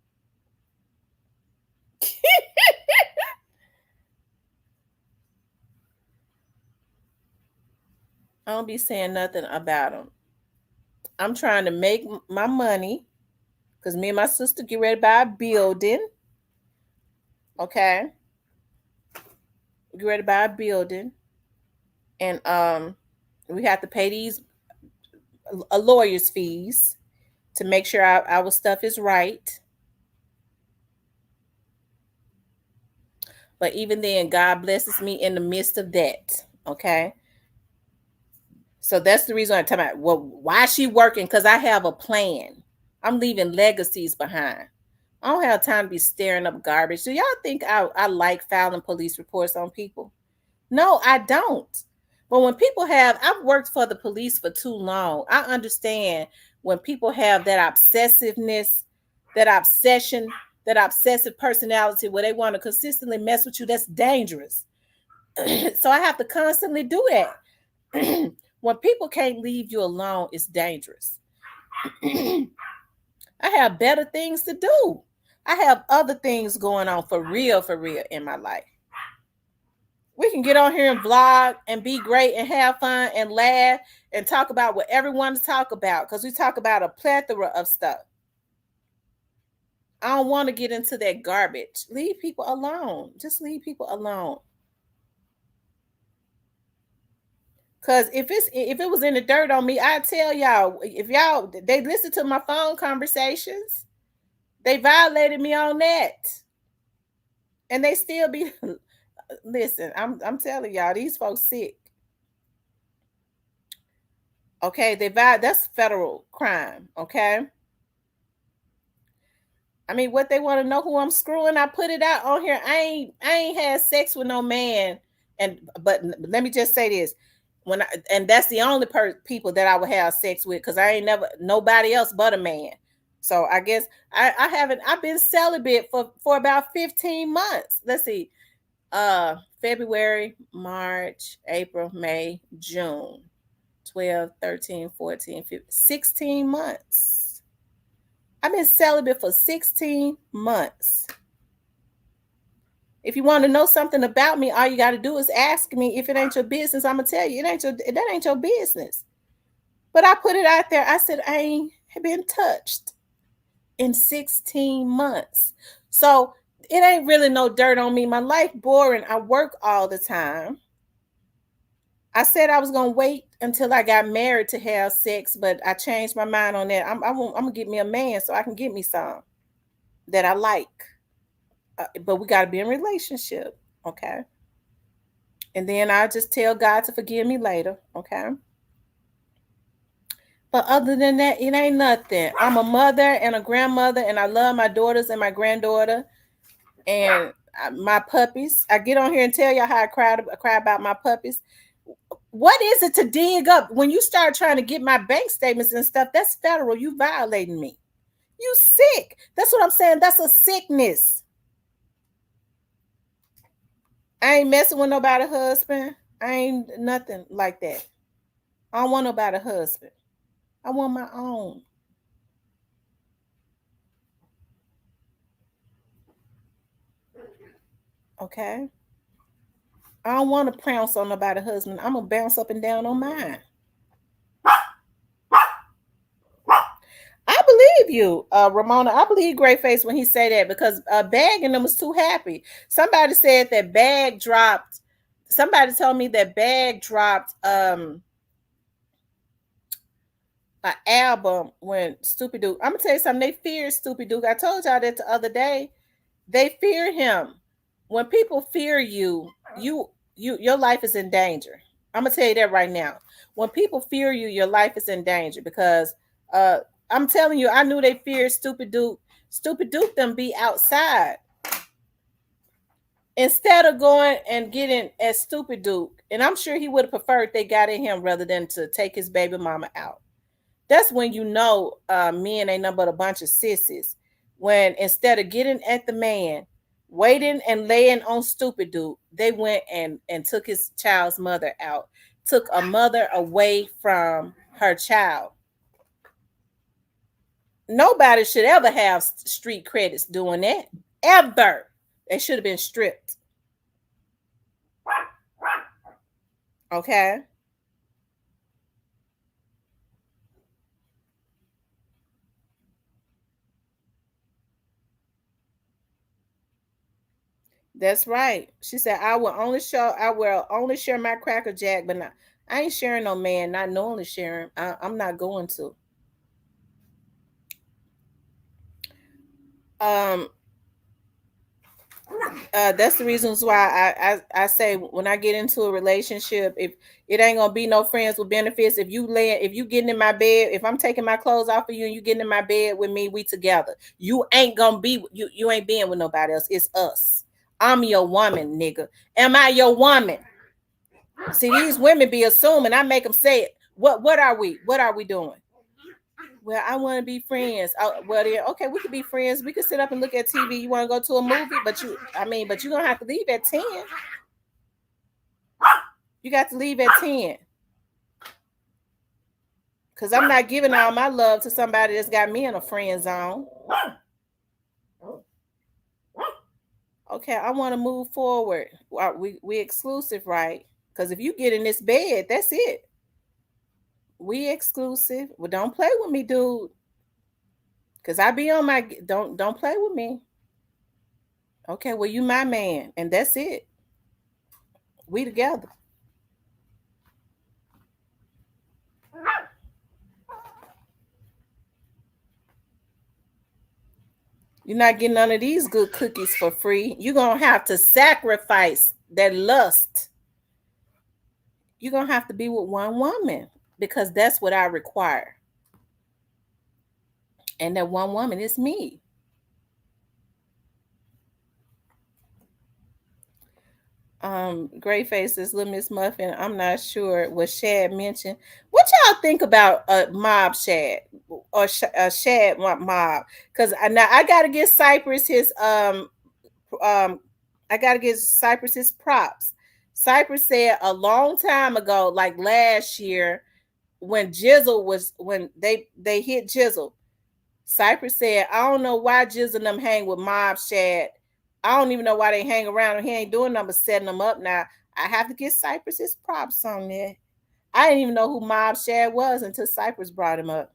I don't be saying nothing about them. I'm trying to make my money because me and my sister get ready to buy a building. Okay, get ready to buy a building, and we have to pay these a lawyer's fees to make sure our stuff is right. But even then, God blesses me in the midst of that. Okay, so that's the reason I'm talking about. Well, why is she working? Because I have a plan. I'm leaving legacies behind. I don't have time to be staring up garbage. Do y'all think I like filing police reports on people? No, I don't. But when people have, I've worked for the police for too long. I understand when people have that obsessiveness, that obsession, that obsessive personality where they want to consistently mess with you, that's dangerous. So I have to constantly do that. When people can't leave you alone, it's dangerous. I have better things to do. I have other things going on for real in my life. We can get on here and vlog and be great and have fun and laugh and talk about what everyone to talk about, because we talk about a plethora of stuff. I don't want to get into that garbage. Leave people alone. Just leave people alone. Cause if it was in the dirt on me, I'd tell y'all. If y'all they listen to my phone conversations, they violated me on that, and they still be. Listen, I'm telling y'all, these folks sick. Okay, that's federal crime. Okay, I mean, what they want to know who I'm screwing? I put it out on here. I ain't had sex with no man, and but let me just say this: and that's the only people that I would have sex with, because I ain't never nobody else but a man. So I guess I haven't. I've been celibate for about 15 months. Let's see, February, March, April, May, June, 12, 13, 14, 15, 16 months. I've been celibate for 16 months. If you want to know something about me, all you got to do is ask me. If it ain't your business, I'm gonna tell you that ain't your business. But I put it out there. I said I ain't been touched in 16 months. So it ain't really no dirt on me. My life boring. I work all the time. I said I was gonna wait until I got married to have sex, but I changed my mind on that. I'm gonna get me a man so I can get me some that I like. But we got to be in relationship, okay? And then I'll just tell God to forgive me later, okay? But other than that, it ain't nothing. I'm a mother and a grandmother, and I love my daughters and my granddaughter and my puppies. I get on here and tell y'all how I cry about my puppies. What is it to dig up? When you start trying to get my bank statements and stuff, that's federal. You violating me. You sick. That's what I'm saying. That's a sickness. I ain't messing with nobody husband. I ain't nothing like that. I don't want nobody husband. I want my own. Okay. I don't want to pounce on nobody's husband. I'm gonna bounce up and down on mine. I believe you, Ramona. I believe Great Face when he say that because Bag and them was too happy. Somebody said that Bag dropped. Somebody told me that Bag dropped an album when Stupid Duke. I'm gonna tell you something. They feared Stupid Duke. I told y'all that the other day. They fear him. When people fear you, your life is in danger. I'm gonna tell you that right now. When people fear you, your life is in danger because uh I'm telling you, I knew they feared Stupid Duke. Stupid Duke them be outside instead of going and getting at Stupid Duke. And I'm sure he would have preferred they got in him rather than to take his baby mama out. That's when you know men ain't nothing but a bunch of sissies. When instead of getting at the man, waiting and laying on Stupid Dude, they went and took his child's mother out, took a mother away from her child. Nobody should ever have street credits doing that. Ever. They should have been stripped. Okay. That's right. She said, I will only share my Cracker Jack, but not, I ain't sharing no man, not knowingly sharing. I'm not going to. Um, that's the reasons why I say when I get into a relationship, if it ain't gonna be no friends with benefits, if you getting in my bed, if I'm taking my clothes off of you and you getting in my bed with me, we together. You ain't gonna be you ain't being with nobody else. It's us. I'm your woman, nigga. Am I your woman? See, these women be assuming. I make them say it. What are we? What are we doing? Well, I want to be friends. Well, then, okay, we could be friends. We could sit up and look at TV. You want to go to a movie, but you're gonna have to leave at 10. You got to leave at 10. Cause I'm not giving all my love to somebody that's got me in a friend zone. Okay, I want to move forward. We exclusive, right? Because if you get in this bed, that's it. We exclusive. Well, don't play with me, dude. Cause I be on my don't play with me. Okay, well you my man, and that's it. We together. You're not getting none of these good cookies for free. You're gonna have to sacrifice that lust. You're gonna have to be with one woman because that's what I require. And that one woman is me. Gray faces, little Miss Muffin. I'm not sure what Shad mentioned. What y'all think about a mob Shad or a Shad mob? Because now I gotta give Cypress his um I gotta give Cypress his props. Cypress said a long time ago, like last year, when they hit Jizzle, Cypress said, I don't know why Jizzle and them hang with Mob Shad. I don't even know why they hang around and he ain't doing nothing but setting them up now. I have to give Cypress his props on that. I didn't even know who Mob Shad was until Cypress brought him up.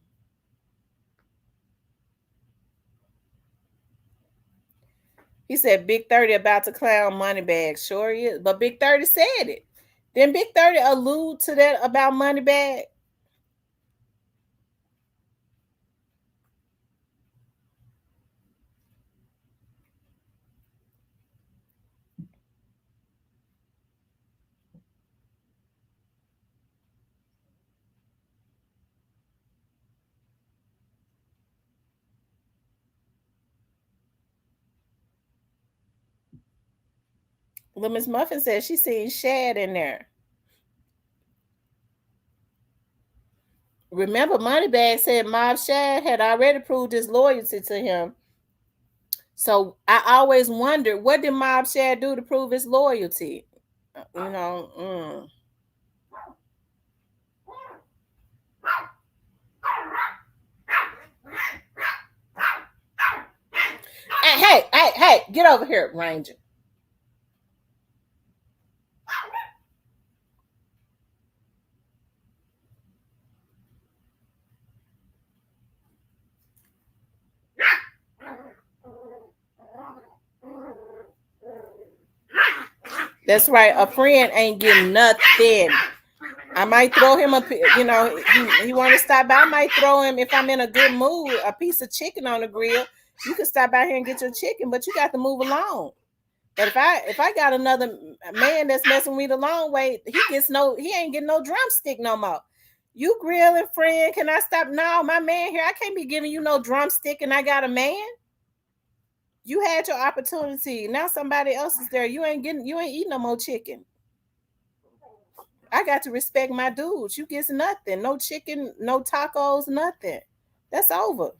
He said Big 30 about to clown Moneybag. Sure he is. But Big 30 said it. Then Big 30 allude to that about Moneybag. Little Miss Muffin said she seen Shad in there. Remember, Moneybag said Mob Shad had already proved his loyalty to him. So I always wondered, what did Mob Shad do to prove his loyalty? You know. Hey, get over here, Ranger. That's right. A friend ain't getting nothing. I might throw him he want to stop by. I might throw him, if I'm in a good mood, a piece of chicken on the grill. You can stop by here and get your chicken, but you got to move along. But if I got another man that's messing with me the long way, he ain't getting no drumstick no more. You grilling, friend? Can I stop? No, my man here. I can't be giving you no drumstick, and I got a man. You had your opportunity. Now somebody else is there. You ain't eating no more chicken. I got to respect my dudes. You get nothing. No chicken, no tacos, nothing. That's over.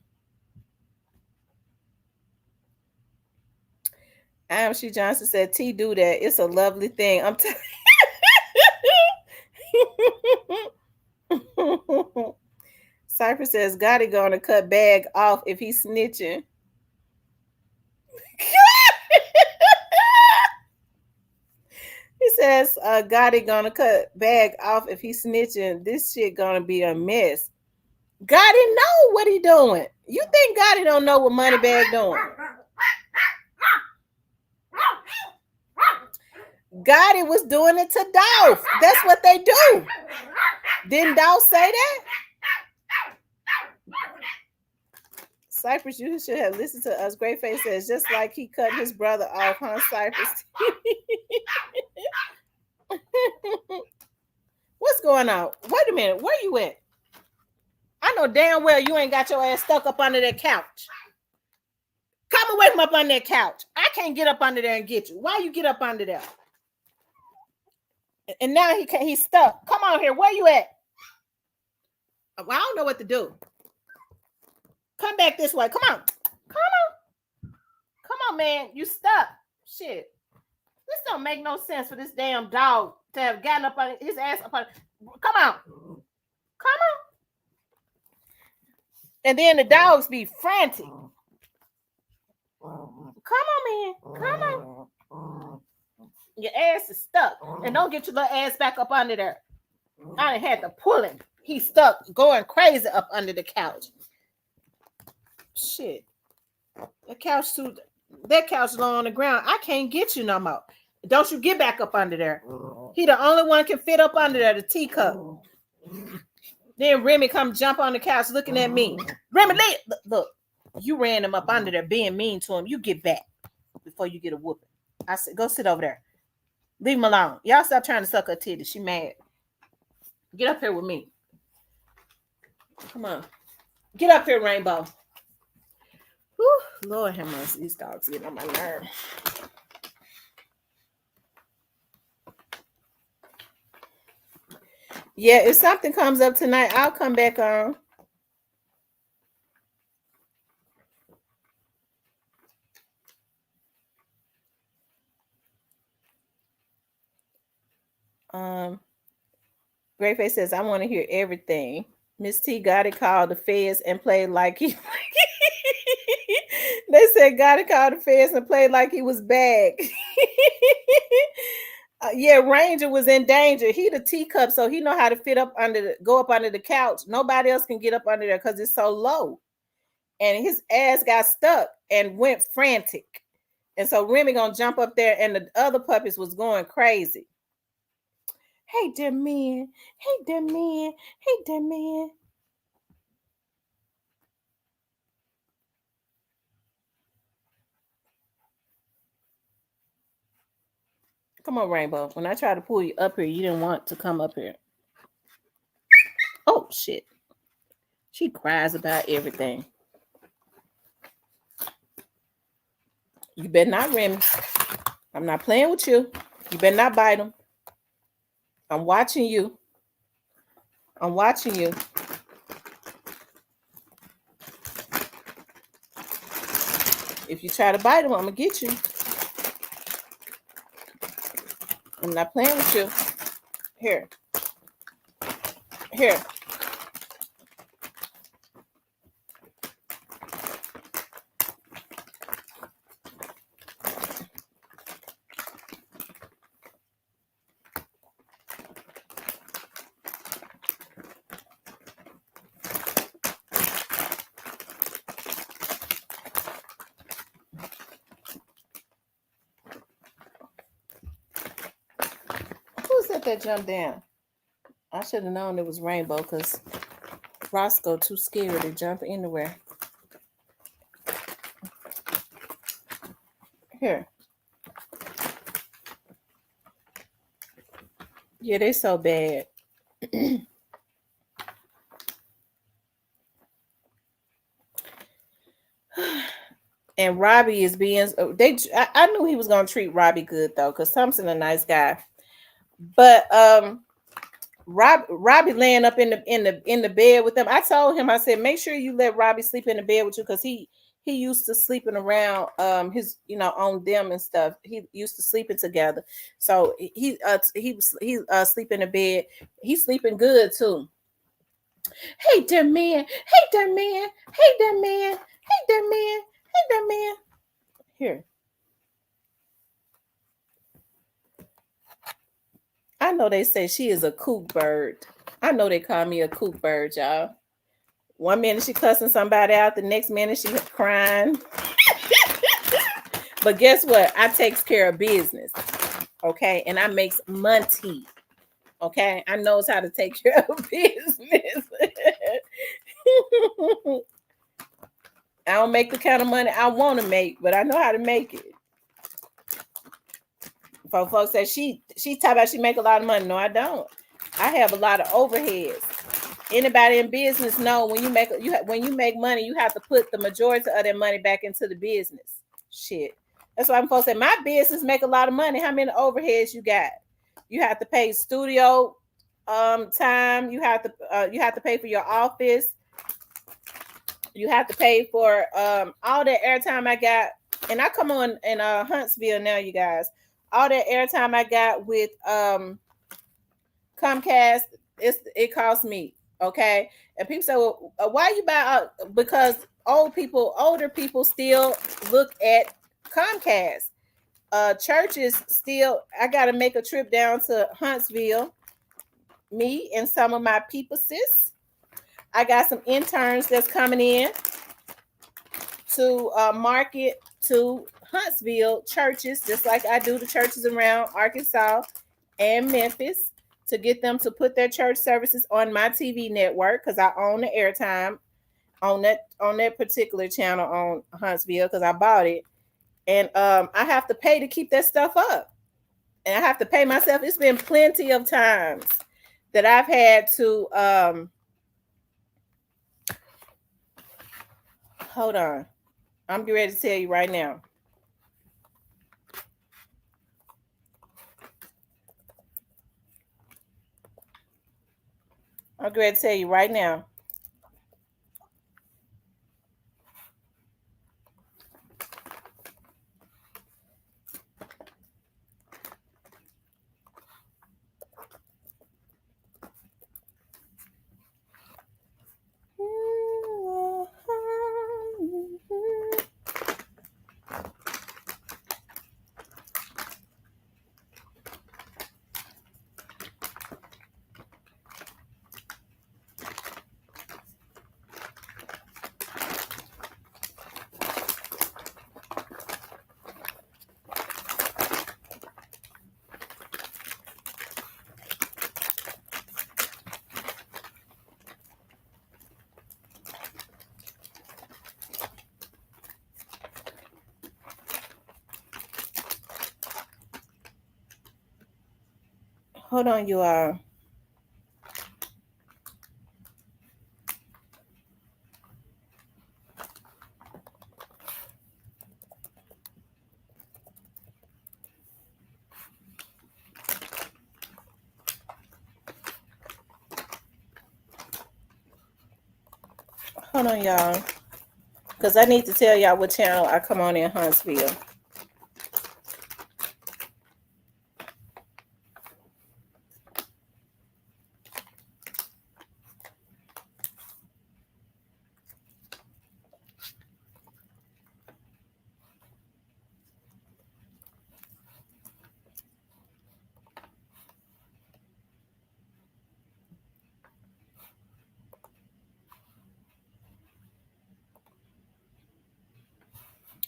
She Johnson said, T do that. It's a lovely thing. I'm telling you. Cypher says, Gotti gonna cut bag off if he's snitching. He says, Gotti gonna cut bag off if he's snitching. This shit gonna be a mess. Gotti know what he doing. You think Gotti don't know what Moneybag doing? Gotti was doing it to Dolph. That's what they do. Didn't Dolph say that? Cypress, you should have listened to us. Great Face says, just like he cut his brother off, huh, Cypress? What's going on? Wait a minute. Where you at? I know damn well you ain't got your ass stuck up under that couch. Come away from up under that couch. I can't get up under there and get you. Why you get up under there? And now he's stuck. Come on here. Where you at? Well, I don't know what to do. Come back this way. Come on. Come on, man. You stuck. Shit. This don't make no sense for this damn dog to have gotten up on his ass up on. Come on. And then the dogs be frantic. Come on, man. Come on. Your ass is stuck. And don't get your little ass back up under there. I done had to pull him. He's stuck going crazy up under the couch. Shit. That couch low on the ground. I can't get you no more. Don't you get back up under there. He the only one can fit up under there, the teacup. Then Remy come jump on the couch looking at me. Remy, look. You ran him up under there being mean to him. You get back before you get a whooping. I said, go sit over there. Leave him alone. Y'all stop trying to suck her titty. She mad. Get up here with me. Come on. Get up here, Rainbow. Whew, Lord have mercy. These dogs get on my nerve. Yeah, if something comes up tonight, I'll come back on. Great Face says, I want to hear everything. Miss T got it, called the feds and played like he they said got it, called the feds and played like he was back. Yeah, Ranger was in danger. He the teacup, so he know how to go up under the couch. Nobody else can get up under there because it's so low. And his ass got stuck and went frantic. And so Remy gonna jump up there, and the other puppies was going crazy. Hey, dear man. Hey, dear man. Hey, dear man. Come on, Rainbow. When I try to pull you up here, you didn't want to come up here. Oh, shit. She cries about everything. You better not, Remy. I'm not playing with you. You better not bite him. I'm watching you. I'm watching you. If you try to bite him, I'm going to get you. I'm not playing with you. Here. Here. put that jump down. I should have known it was rainbow because Roscoe too scared to jump anywhere. Here. Yeah, they so bad. And Robbie is being they. I knew he was gonna treat Robbie good though, cause Thompson a nice guy. But Robbie laying up in the bed with them. I told him, I said, make sure you let Robbie sleep in the bed with you, cause he used to sleeping around his on them and stuff. He used to sleeping together. So he sleep in the bed. He's sleeping good too. Hey there man, hey there man, hey there man, hey there man, hey there man. Here. I know they say she is a kook bird. I know they call me a kook bird, y'all. One minute she cussing somebody out, the next minute she crying. But guess what? I takes care of business, okay, and I makes money. Okay, I knows how to take care of business. I don't make the kind of money I want to make, but I know how to make it. Folks say she talk about she make a lot of money. No, I don't. I have a lot of overheads. Anybody in business know when you make money, you have to put the majority of that money back into the business. Shit. That's why I'm supposed to say my business make a lot of money. How many overheads you got? You have to pay studio time. You have to pay for your office. You have to pay for all that airtime I got. And I come on in Huntsville now, you guys. All that airtime I got with Comcast, it costs me. Okay. And people say, well, why you buy because older people still look at Comcast. Churches still, I gotta make a trip down to Huntsville, me and some of my people, sis. I got some interns that's coming in to market to Huntsville churches, just like I do the churches around Arkansas and Memphis, to get them to put their church services on my TV network because I own the airtime on that particular channel on Huntsville because I bought it, and I have to pay to keep that stuff up, and I have to pay myself. It's been plenty of times that I've had to hold on. I'm getting ready to tell you right now. I'm going to tell you right now. Hold on, you all. Hold on, y'all. Because I need to tell y'all what channel I come on in Huntsville.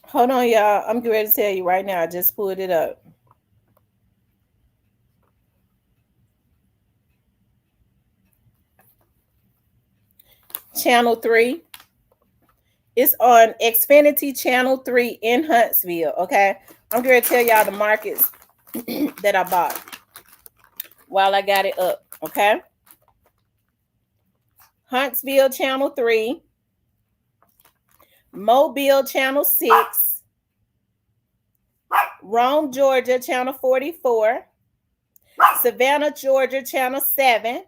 Hold on, y'all. I'm getting ready to tell you right now. I just pulled it up. Channel 3. It's on Xfinity Channel 3 in Huntsville. Okay. I'm going to tell y'all the markets that I bought while I got it up. Okay. Huntsville Channel 3, Mobile Channel 6, Rome, Georgia Channel 44, Savannah, Georgia Channel 7,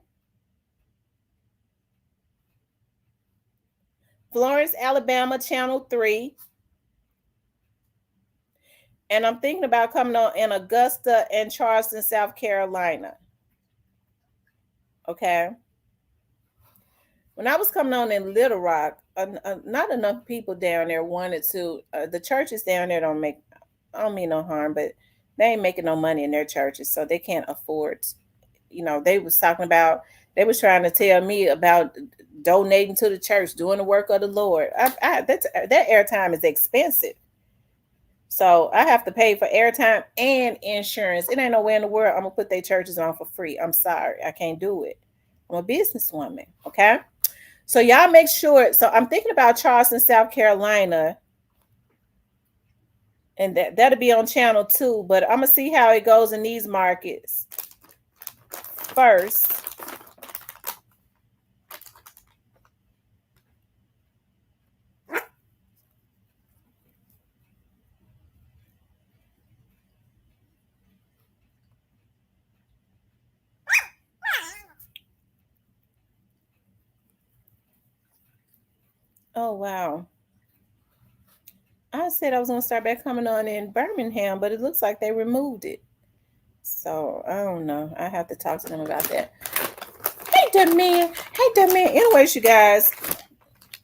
Florence, Alabama Channel 3, and I'm thinking about coming on in Augusta and Charleston, South Carolina. Okay. When I was coming on in Little Rock, not enough people down there wanted to. The churches down there don't make. I don't mean no harm, but they ain't making no money in their churches, so they can't afford. They was talking about. They was trying to tell me about donating to the church, doing the work of the Lord. That airtime is expensive. So I have to pay for airtime and insurance. It ain't nowhere in the world I'm gonna put their churches on for free. I'm sorry, I can't do it. I'm a businesswoman. Okay. So y'all make sure. So I'm thinking about Charleston, South Carolina, and that'll be on channel 2. But I'm gonna see how it goes in these markets first. Oh wow. I said I was gonna start back coming on in Birmingham, but it looks like they removed it. So I don't know. I have to talk to them about that. Hey, Damien. Hey, Damien. Anyways, you guys,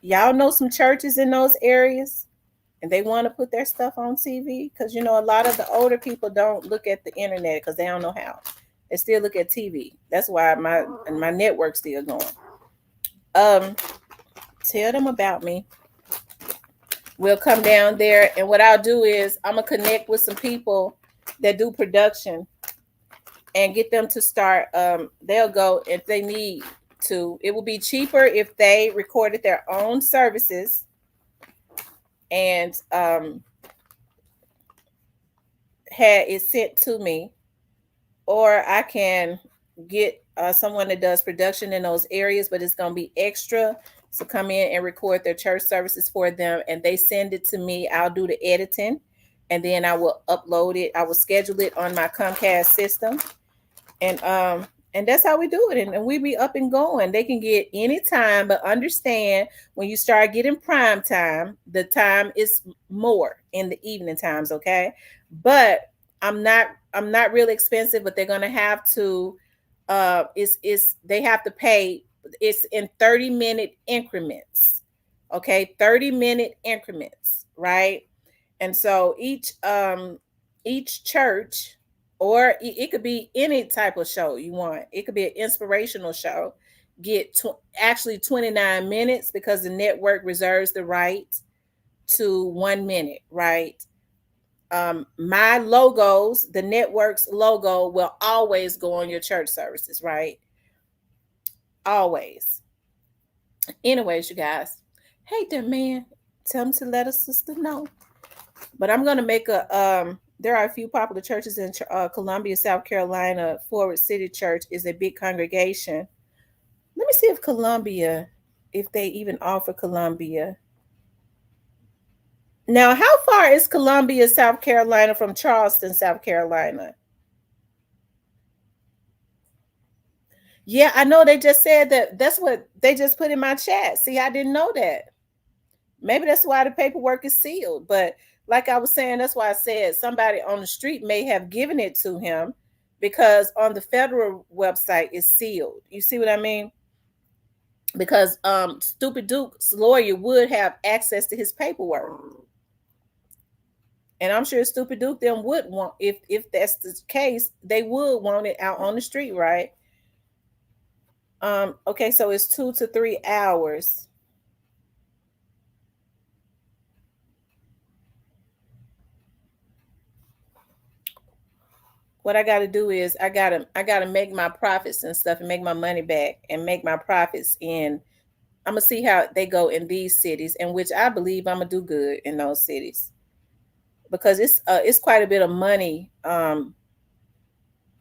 y'all know some churches in those areas, and they want to put their stuff on TV because a lot of the older people don't look at the internet because they don't know how. They still look at TV. That's why my network's still going. Um, Tell them about me. We'll come down there, and what I'll do is I'm gonna connect with some people that do production and get them to start. They'll go if they need to. It will be cheaper if they recorded their own services and had it sent to me, or I can get someone that does production in those areas, but it's going to be extra to come in and record their church services for them, and they send it to me. I'll do the editing, and then I will upload it. I will schedule it on my Comcast system, and that's how we do it. And we be up and going. They can get any time, but understand when you start getting prime time, the time is more in the evening times, okay? But I'm not really expensive, but they're gonna have to it's they have to pay. It's in 30-minute increments. Okay, 30-minute increments, right? And so each church, or it could be any type of show you want. It could be an inspirational show. Get actually 29 minutes because the network reserves the right to 1 minute, right? My logos, the network's logo will always go on your church services, right? Always. Anyways, you guys, hey there, man. Tell them to let a sister know. But I'm gonna make a there are a few popular churches in Columbia, South Carolina. Forward City Church is a big congregation. Let me see if Columbia, if they even offer Columbia. Now, how far is Columbia, South Carolina from Charleston, South Carolina? Yeah, I know they just said that. That's what they just put in my chat. See, I didn't know that. Maybe that's why the paperwork is sealed. But like I was saying, that's why I said somebody on the street may have given it to him because on the federal website it's sealed. You see what I mean? Because Stupid Duke's lawyer would have access to his paperwork. And I'm sure Stupid Duke them would want, if that's the case, they would want it out on the street, right? Okay, so it's 2 to 3 hours. What I got to do is I got to make my profits and stuff and make my money back and make my profits in I'm gonna see how they go in these cities, in which I believe I'm gonna do good in those cities because it's quite a bit of money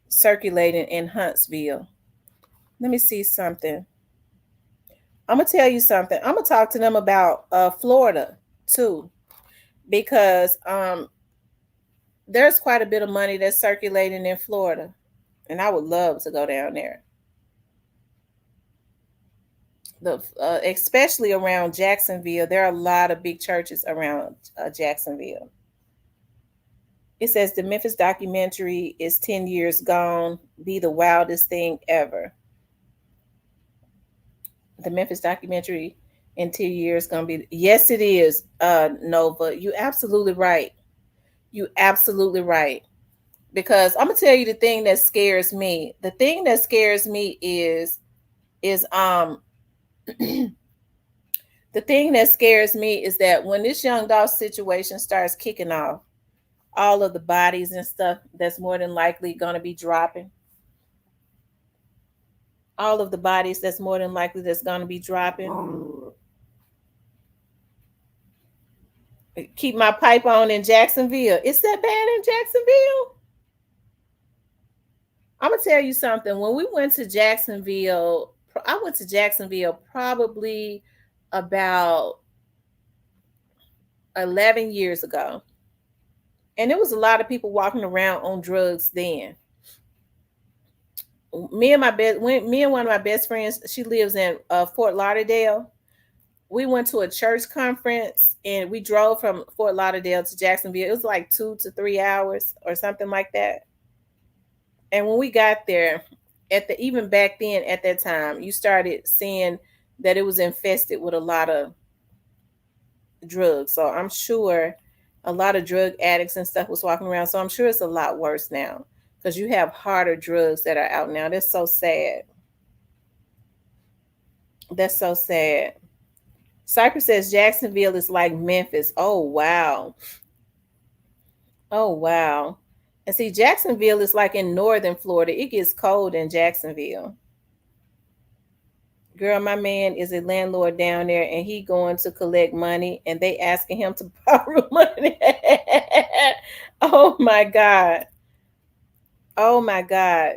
circulating in Huntsville. Let me see something. I'm gonna tell you something. I'm gonna talk to them about Florida too, because there's quite a bit of money that's circulating in Florida, and I would love to go down there. The Especially around Jacksonville, there are a lot of big churches around Jacksonville. It says the Memphis documentary is 10 years gone, be the wildest thing ever. The Memphis documentary in 10 years gonna be, yes, it is. Nova, you absolutely right. You absolutely right. Because I'm gonna tell you the thing that scares me. The thing that scares me is the thing that scares me is that when this young dog situation starts kicking off, all of the bodies and stuff that's more than likely gonna be dropping. All of the bodies that's more than likely that's gonna be dropping. Keep my pipe on in Jacksonville. It's that bad in Jacksonville? I'm gonna tell you something. When we went to Jacksonville, I went to Jacksonville probably about 11 years ago, and there was a lot of people walking around on drugs then. Me and one of my best friends, she lives in Fort Lauderdale. We went to a church conference and we drove from Fort Lauderdale to Jacksonville. It was like 2 to 3 hours or something like that. And when we got there, even back then at that time, you started seeing that it was infested with a lot of drugs. So I'm sure a lot of drug addicts and stuff was walking around. So I'm sure it's a lot worse now because you have harder drugs that are out now. That's so sad. That's so sad. Cypress says Jacksonville is like Memphis. Oh wow. Oh wow. And see, Jacksonville is like in northern Florida. It gets cold in Jacksonville. Girl, my man is a landlord down there and he going to collect money and they asking him to borrow money. Oh my God. Oh my God.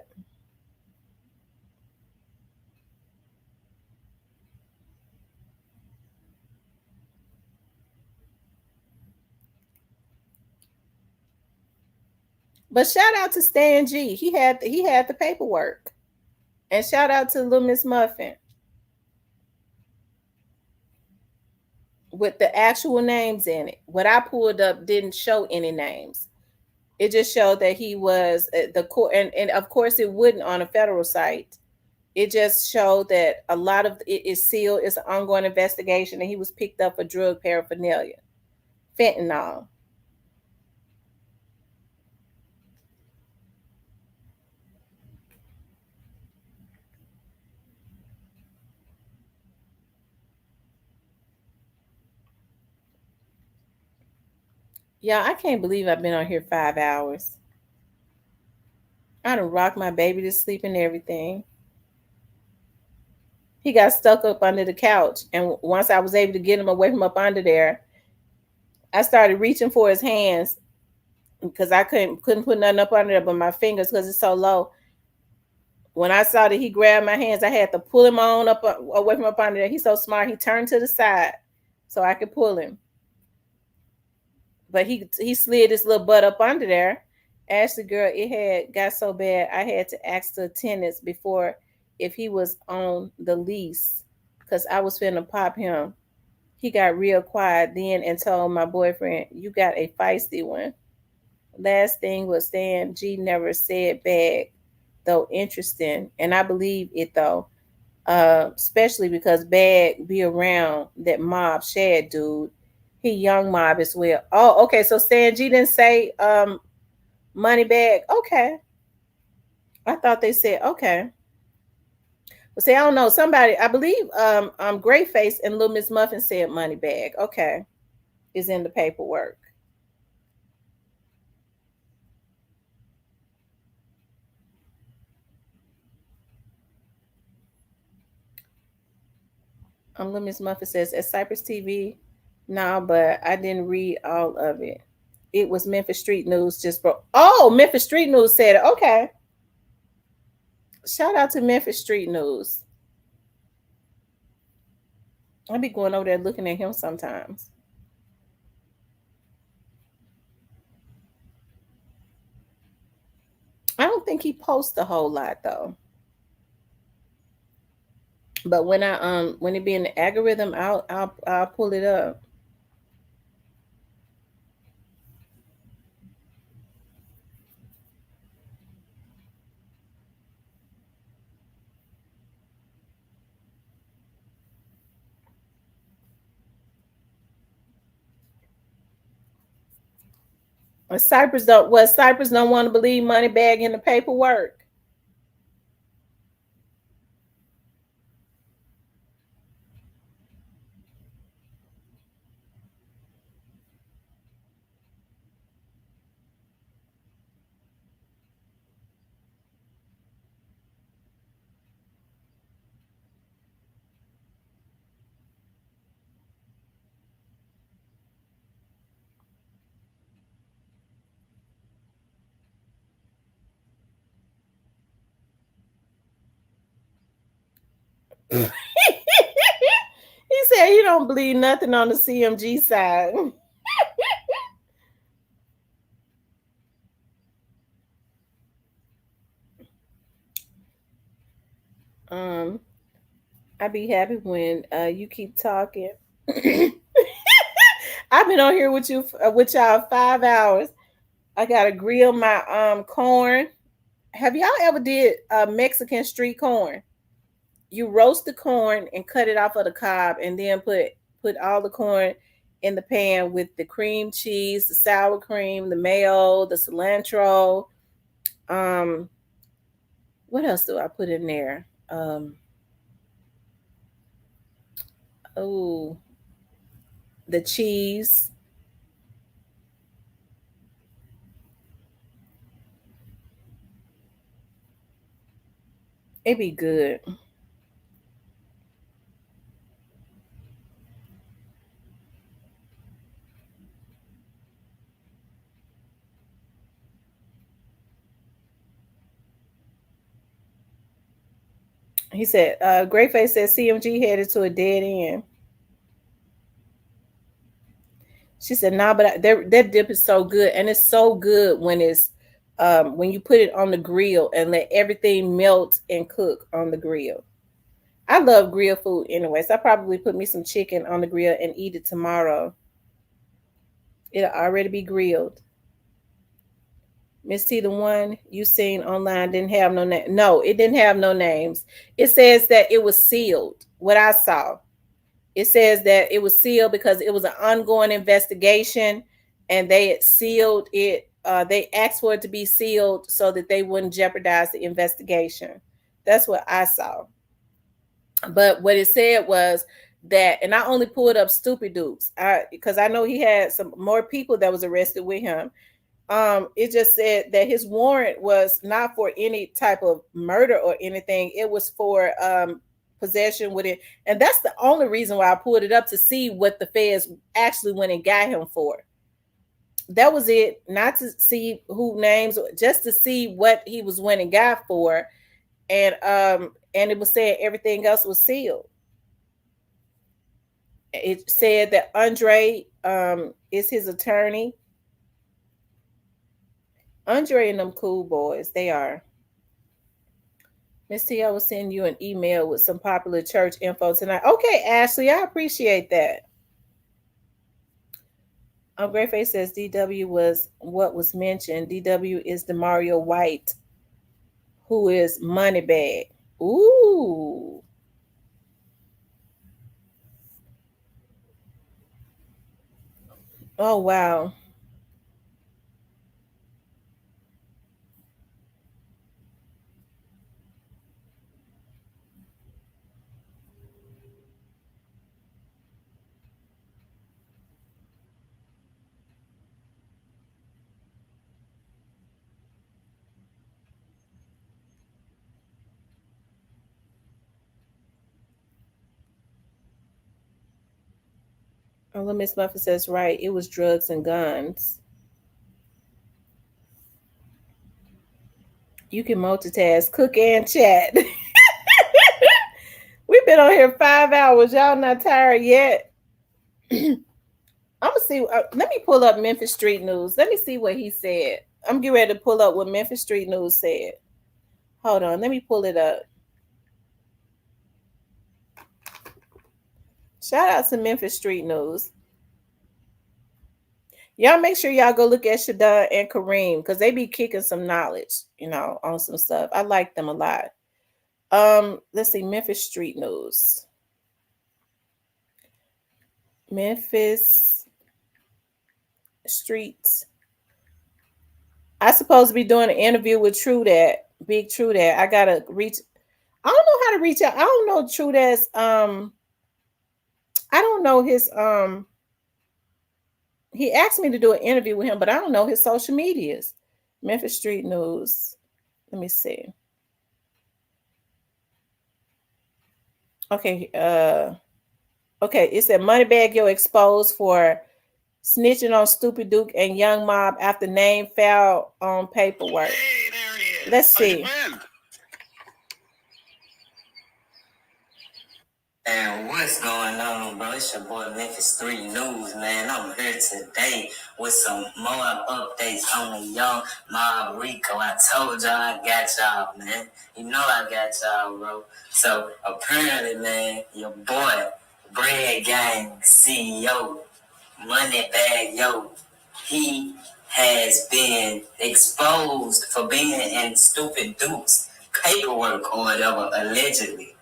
But shout out to Stan G. He had the paperwork. And shout out to Little Miss Muffin with the actual names in it. What I pulled up didn't show any names. It just showed that he was the court, and of course it wouldn't on a federal site. It just showed that a lot of it is sealed. It's an ongoing investigation, and he was picked up for drug paraphernalia, fentanyl. Yeah, I can't believe I've been on here 5 hours. I done rocked my baby to sleep and everything. He got stuck up under the couch, and once I was able to get him away from up under there, I started reaching for his hands because I couldn't put nothing up under there but my fingers because it's so low. When I saw that he grabbed my hands, I had to pull him on up away from up under there. He's so smart. He turned to the side so I could pull him, but he slid his little butt up under there. Ashley, girl, it had got so bad I had to ask the attendants before if he was on the lease because I was finna pop him. He got real quiet then and told my boyfriend, "You got a feisty one." Last thing was Stan G never said bad, though interesting, and I believe it though. Especially because Bag be around that Mob Shad dude. He young Mob as well. Oh, okay. So Stan G didn't say Money Bag. Okay. I thought they said okay. Well, see, I don't know. Somebody, I believe Grayface and Little Miss Muffin said Money Bag. Okay. Is in the paperwork. Lemons Muffin says at Cypress TV. No, but I didn't read all of it. It was Memphis Street News just broke. Oh, Memphis Street News said it. Okay. Shout out to Memphis Street News. I be going over there looking at him sometimes. I don't think he posts a whole lot though. But when it be in the algorithm, I'll pull it up. Cypress don't want to believe Moneybag in the paperwork. He said he don't believe nothing on the CMG side. Um, I'd be happy when you keep talking. I've been on here with y'all 5 hours. I gotta grill my corn. Have y'all ever did Mexican street corn? You roast the corn and cut it off of the cob, and then put all the corn in the pan with the cream cheese, the sour cream, the mayo, the cilantro. Um, what else do I put in there? Oh, the cheese. It'd be good. He said, Greyface said CMG headed to a dead end. She said, "Nah, but that dip is so good, and it's so good when you put it on the grill and let everything melt and cook on the grill." I love grill food anyway, so I probably put me some chicken on the grill and eat it tomorrow. It'll already be grilled. Miss T, the one you seen online didn't have no name. No, it didn't have no names. It says that it was sealed. What I saw. It says that it was sealed because it was an ongoing investigation and they had sealed it. They asked for it to be sealed so that they wouldn't jeopardize the investigation. That's what I saw. But what it said was that, and I only pulled up Stupid Dukes because I know he had some more people that was arrested with him. It just said that his warrant was not for any type of murder or anything. It was for possession with it, and that's the only reason why I pulled it up to see what the feds actually went and got him for. That was it. Not to see who names, just to see what he was went and got for, and it was saying everything else was sealed. It said that Andre is his attorney. Andre and them cool boys, they are. Miss T, I will send you an email with some popular church info tonight. Okay, Ashley, I appreciate that. Greyface says DW was what was mentioned. DW is Demario White, who is Moneybag. Ooh. Oh, wow. Oh, let Miss Muffin says right. It was drugs and guns. You can multitask, cook and chat. We've been on here 5 hours. Y'all not tired yet? I'm gonna see. Let me pull up Memphis Street News. Let me see what he said. I'm getting ready to pull up what Memphis Street News said. Hold on. Let me pull it up. Shout out to Memphis Street News. Y'all make sure y'all go look at Shadon and Kareem because they be kicking some knowledge, on some stuff. I like them a lot. Let's see, Memphis Street News. Memphis Street. I supposed to be doing an interview with True Dat, Big True Dat. I gotta reach. I don't know how to reach out. I don't know True Dat's. I don't know his. He asked me to do an interview with him, but I don't know his social medias. Memphis Street News. Let me see. Okay. Okay. It said Moneybag Yo exposed for snitching on Stupid Duke and Young Mob after name filed on paperwork. Hey, there he is. Let's see. And what's going on, bro? It's your boy Memphis 3 News, man. I'm here today with some more updates on the Young Mob Rico. I told y'all I got y'all, man. You know I got y'all, bro. So apparently, man, your boy, Bread Gang CEO, Moneybag Yo, he has been exposed for being in Stupid Duke's paperwork or whatever, allegedly.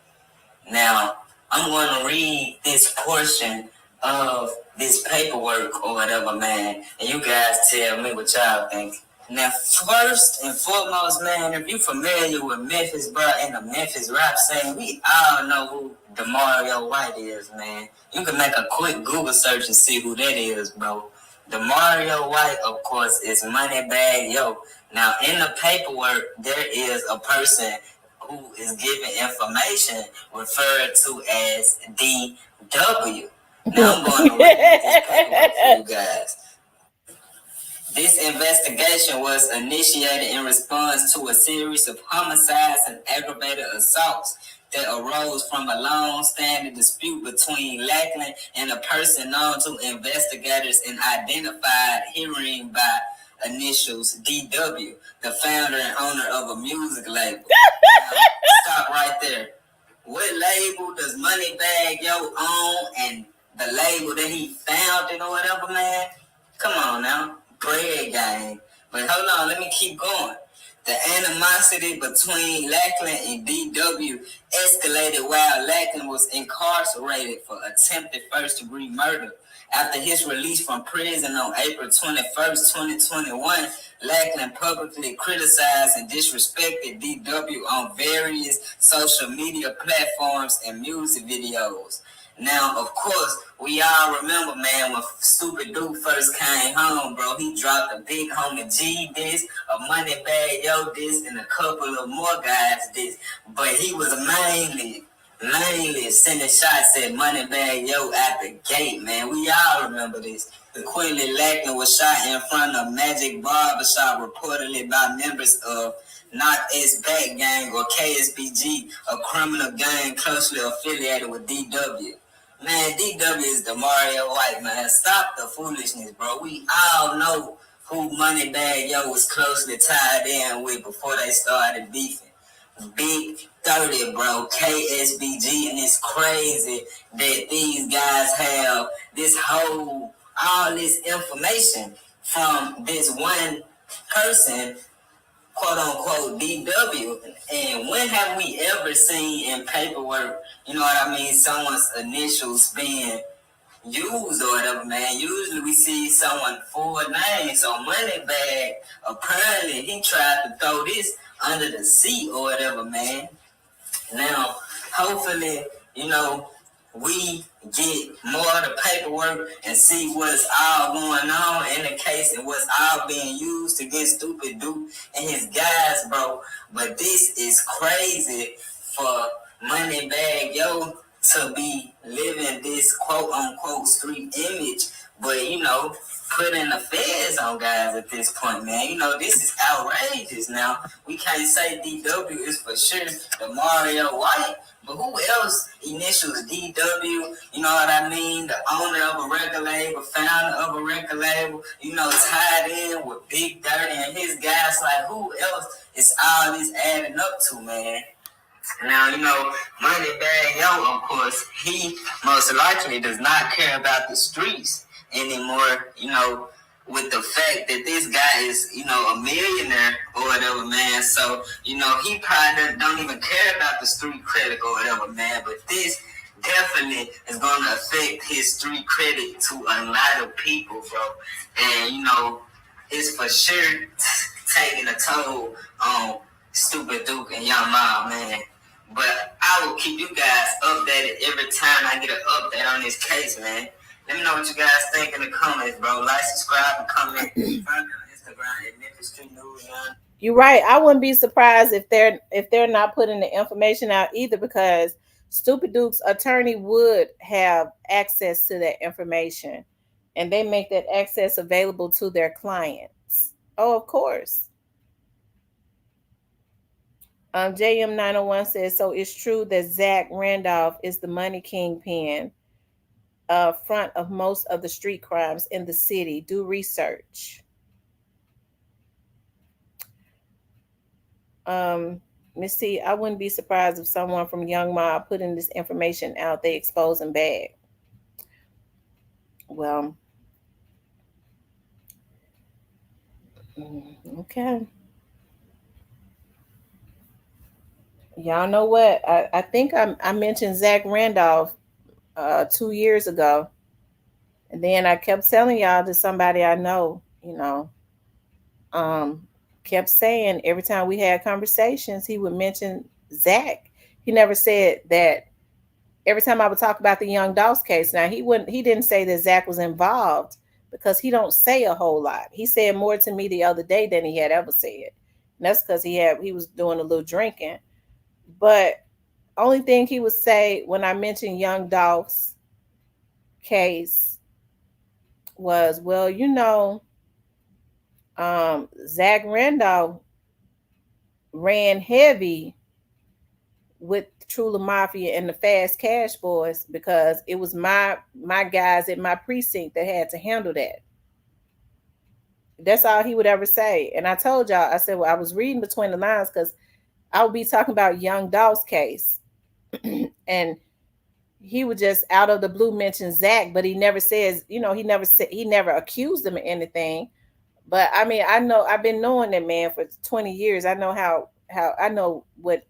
Now, I'm going to read this portion of this paperwork or whatever, man, and you guys tell me what y'all think. Now, first and foremost, man, if you familiar with Memphis, bro, and the Memphis rap scene, we all know who DeMario White is, man. You can make a quick Google search and see who that is, bro. DeMario White, of course, is Moneybag Yo. Now, in the paperwork, there is a person who is giving information referred to as DW. Now, I'm going to read this paperwork for you guys. This investigation was initiated in response to a series of homicides and aggravated assaults that arose from a long-standing dispute between Lackland and a person known to investigators and identified herein by initials DW, the founder and owner of a music label. Now, stop right there. What label does Moneybag Yo own and the label that he founded or whatever, man? Come on now. Bread Gang. But hold on, let me keep going. The animosity between Lackland and DW escalated while Lackland was incarcerated for attempted first-degree murder. After his release from prison on April 21st, 2021, Lackland publicly criticized and disrespected DW on various social media platforms and music videos. Now, of course, we all remember, man, when Stupid Duke first came home, bro, he dropped a Big Homie G diss, a Moneybag Yo diss, and a couple of more guys diss. But he was mainly sending shots at Moneybag Yo at the gate, man. We all remember this. The Quinley Lackland was shot in front of Magic Barbershop, reportedly by members of Knock S Back Gang or KSBG, a criminal gang closely affiliated with DW. Man, DW is DeMario White, man. Stop the foolishness, bro. We all know who Moneybag Yo was closely tied in with before they started beefing. Big 30, bro. KSBG, and it's crazy that these guys have all this information from this one person, quote unquote DW. And when have we ever seen in paperwork, you know what I mean, someone's initials being used or whatever, man? Usually we see someone full name. So Moneybag, apparently he tried to throw this under the seat or whatever, man. Now, hopefully, we get more of the paperwork and see what's all going on in the case and what's all being used against Stupid Duke and his guys, bro. But this is crazy for Moneybag Yo to be living this quote unquote street image, but putting the feds on guys at this point, man. This is outrageous. Now we can't say DW is for sure the Mario White, but who else initials DW? You know what I mean? The owner of a record label, founder of a record label, tied in with Big Dirty and his guys. Like, who else is all this adding up to, man? Now, Moneybag Yo, of course, he most likely does not care about the streets anymore, with the fact that this guy is, a millionaire or whatever, man. So, he probably don't even care about the street credit or whatever, man. But this definitely is going to affect his street credit to a lot of people, bro. And, it's for sure taking a toll on Stupid Duke and Young Mob, man. But I will keep you guys updated every time I get an update on this case, man. Let me know what you guys think in the comments, bro. Like, subscribe, and comment. Find me on Instagram at Memphis Street News, man. You're right. I wouldn't be surprised if they're not putting the information out either, because Stupid Duke's attorney would have access to that information, and they make that access available to their clients. Oh, of course. JM901 says, so it's true that Zach Randolph is the money kingpin front of most of the street crimes in the city. Do research. Miss T, I wouldn't be surprised if someone from Young Mob putting this information out, they expose him bad. Well, okay. Y'all know what? I think I mentioned Zach Randolph 2 years ago. And then I kept telling y'all to somebody I know, um, kept saying every time we had conversations, he would mention Zach. He never said that. Every time I would talk about the Young Doss case, now he didn't say that Zach was involved, because he don't say a whole lot. He said more to me the other day than he had ever said. And that's because he was doing a little drinking. But only thing he would say when I mentioned Young Doss case was, well, Zach Randolph ran heavy with Trula Mafia and the Fast Cash Boys, because it was my guys at my precinct that had to handle that. That's all he would ever say. And I told y'all, I said, well, I was reading between the lines, because I would be talking about Young Doss case. And he would just out of the blue mention Zach, but he never says, he never accused him of anything. But I mean, I know, I've been knowing that man for 20 years. I know how I know what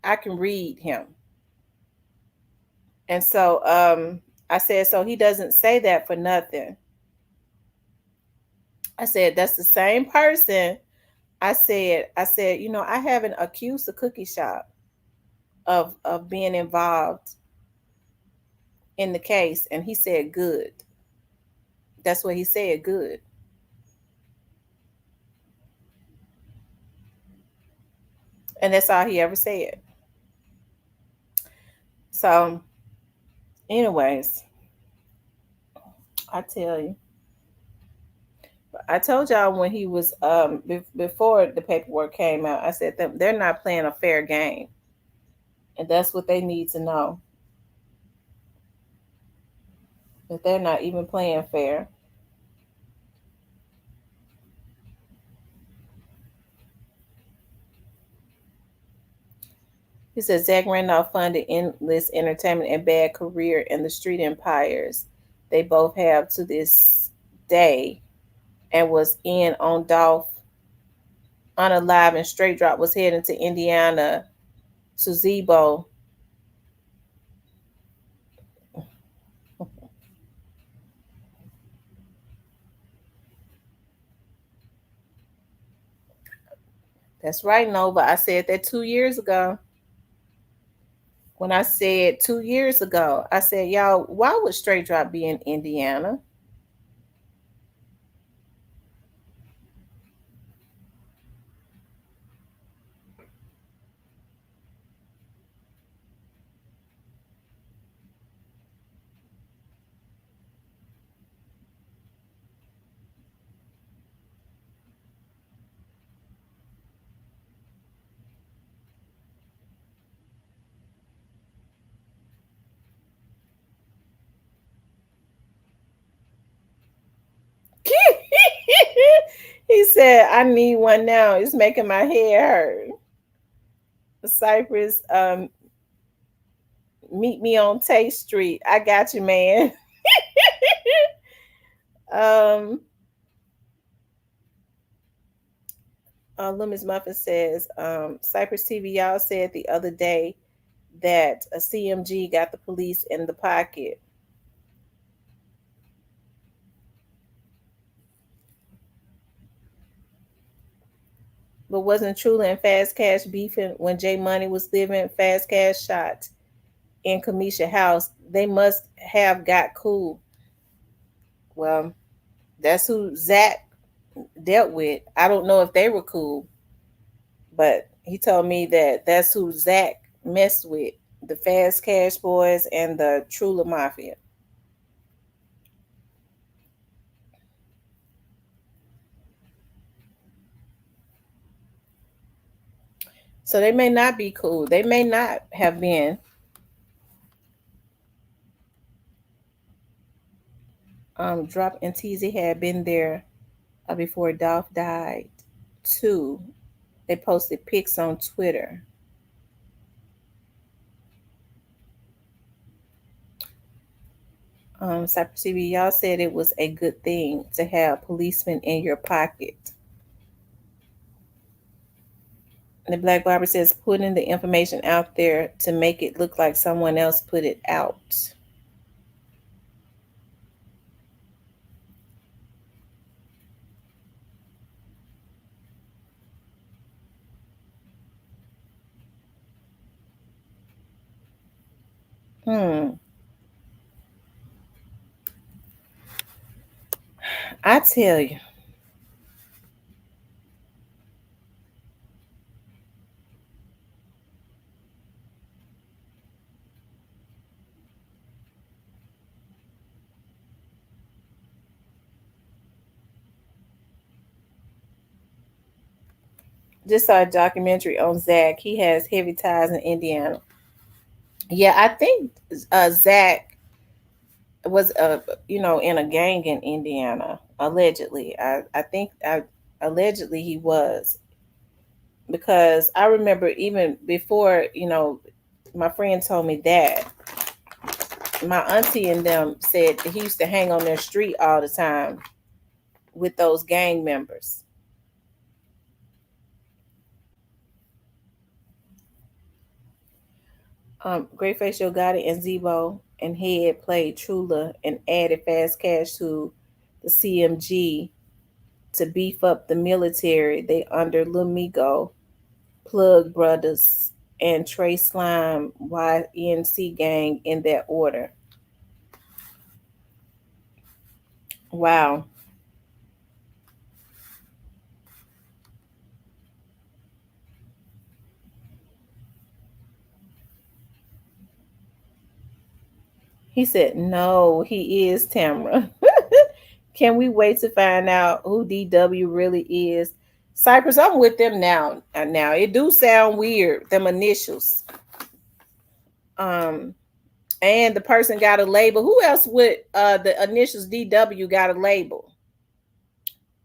I can read him. And so I said, so he doesn't say that for nothing. I said, that's the same person. I said, I haven't accused the cookie shop of being involved in the case. And he said, good. That's what he said, good. And that's all he ever said. So, anyways, I tell you, I told y'all when he was before the paperwork came out, I said that they're not playing a fair game, and that's what they need to know, that they're not even playing fair. He said Zach Randolph funded endless entertainment and bad career in the street empires they both have to this day, and was in on Dolph unalive, and Straight Drop was heading to Indiana to Zebo. That's right, Nova. I said that 2 years ago. When I said 2 years ago, I said, y'all, why would Straight Drop be in Indiana? said, I need one now. It's making my head hurt. Cypress, meet me on Tate Street. I got you, man. um, Loomis Muffin says, Cypress TV, y'all said the other day that a CMG got the police in the pocket. But wasn't Trula and Fast Cash beefing when J Money was living? Fast Cash shot in Kamisha house. They must have got cool. Well, that's who Zach dealt with. I don't know if they were cool, but he told me that that's who Zach messed with, the Fast Cash Boys and the Trula Mafia. So they may not be cool. They may not have been. Drop and Teasy had been there before Dolph died too. They posted pics on Twitter. Cypress TV, y'all said it was a good thing to have policemen in your pocket. The Black Barber says putting the information out there to make it look like someone else put it out. Hmm. I tell you, just saw a documentary on Zach. He has heavy ties in Indiana. Yeah, I think Zach was in a gang in Indiana allegedly. I think allegedly he was, because I remember even before my friend told me that my auntie and them said that he used to hang on their street all the time with those gang members. Great Face Yo Gotti and Zebo and Head played Trula and added Fast Cash to the CMG to beef up the military. They under Lamigo, Plug Brothers, and Trey Slime YNC gang in that order. Wow. He said, no, he is Tamara. Can we wait to find out who DW really is? Cypress, I'm with them now. Now it do sound weird, them initials. Um, and the person got a label. Who else with the initials DW got a label?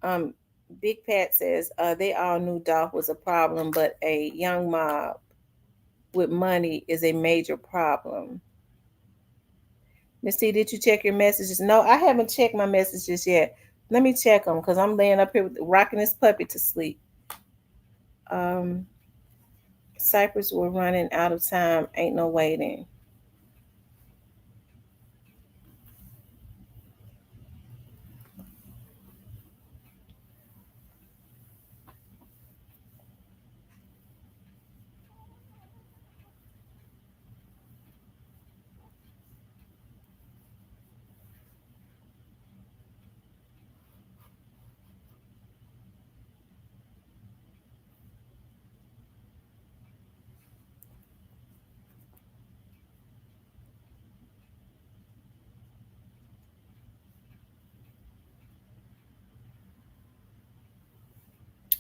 Um, Big Pat says they all knew Dolph was a problem, but a young mob with money is a major problem. Miss T, did you check your messages? No, I haven't checked my messages yet. Let me check them because I'm laying up here rocking this puppy to sleep. Um, Cypress, we're running out of time. Ain't no waiting.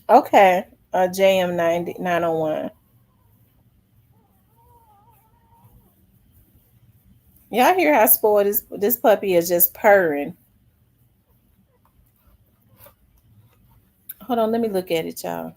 Okay. JM 901. Y'all hear how spoiled this puppy is, just purring. Hold on, let me look at it, y'all.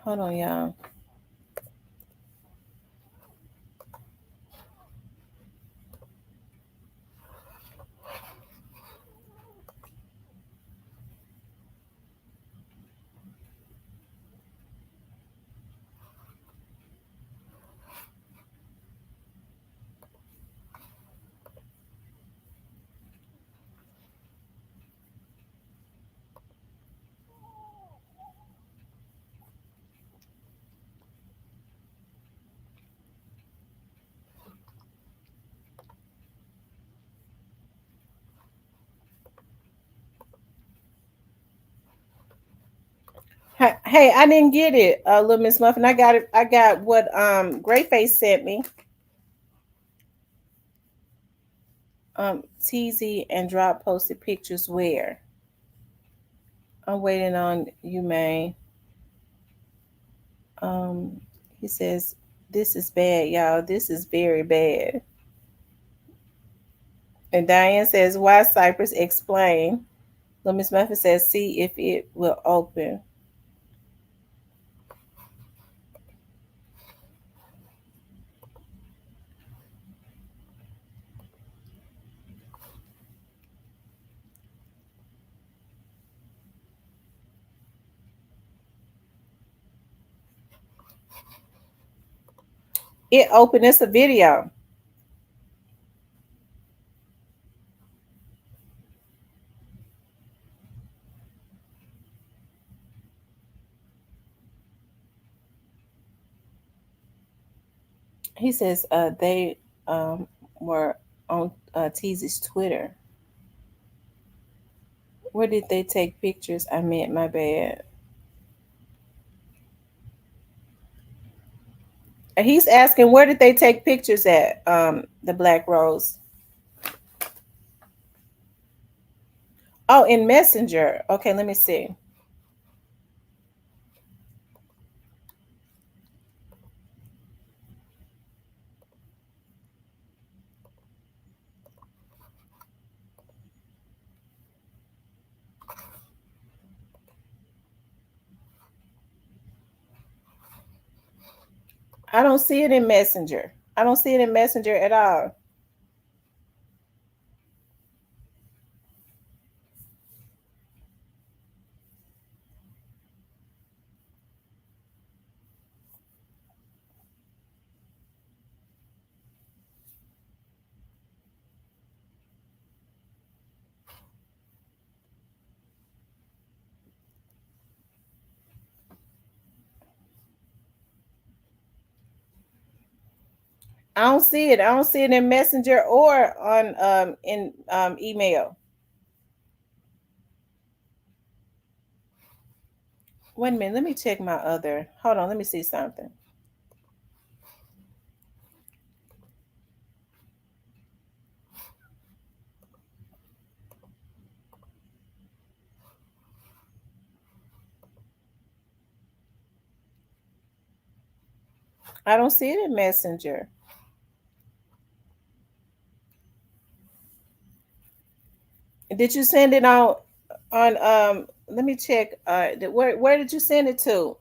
Hold on, y'all. Hey, I didn't get it, little Miss Muffin. I got it. I got what Greyface sent me. TZ and Drop posted pictures where. I'm waiting on you, man. Um, he says this is bad, y'all. This is very bad. And Diane says, "Why Cypress explain?" Little Miss Muffin says, "See if it will open." It opened. It's a video. He says, they were on TZ's Twitter. Where did they take pictures? I meant my bad. He's asking where did they take pictures at? The Black Rose. Oh, in Messenger. Okay, let me see. I don't see it in Messenger. I don't see it in Messenger at all. I don't see it. I don't see it in Messenger or on in email. Wait a minute. Let me check my other. Hold on. Let me see something. I don't see it in Messenger. Did you send it on let me check where did you send it to?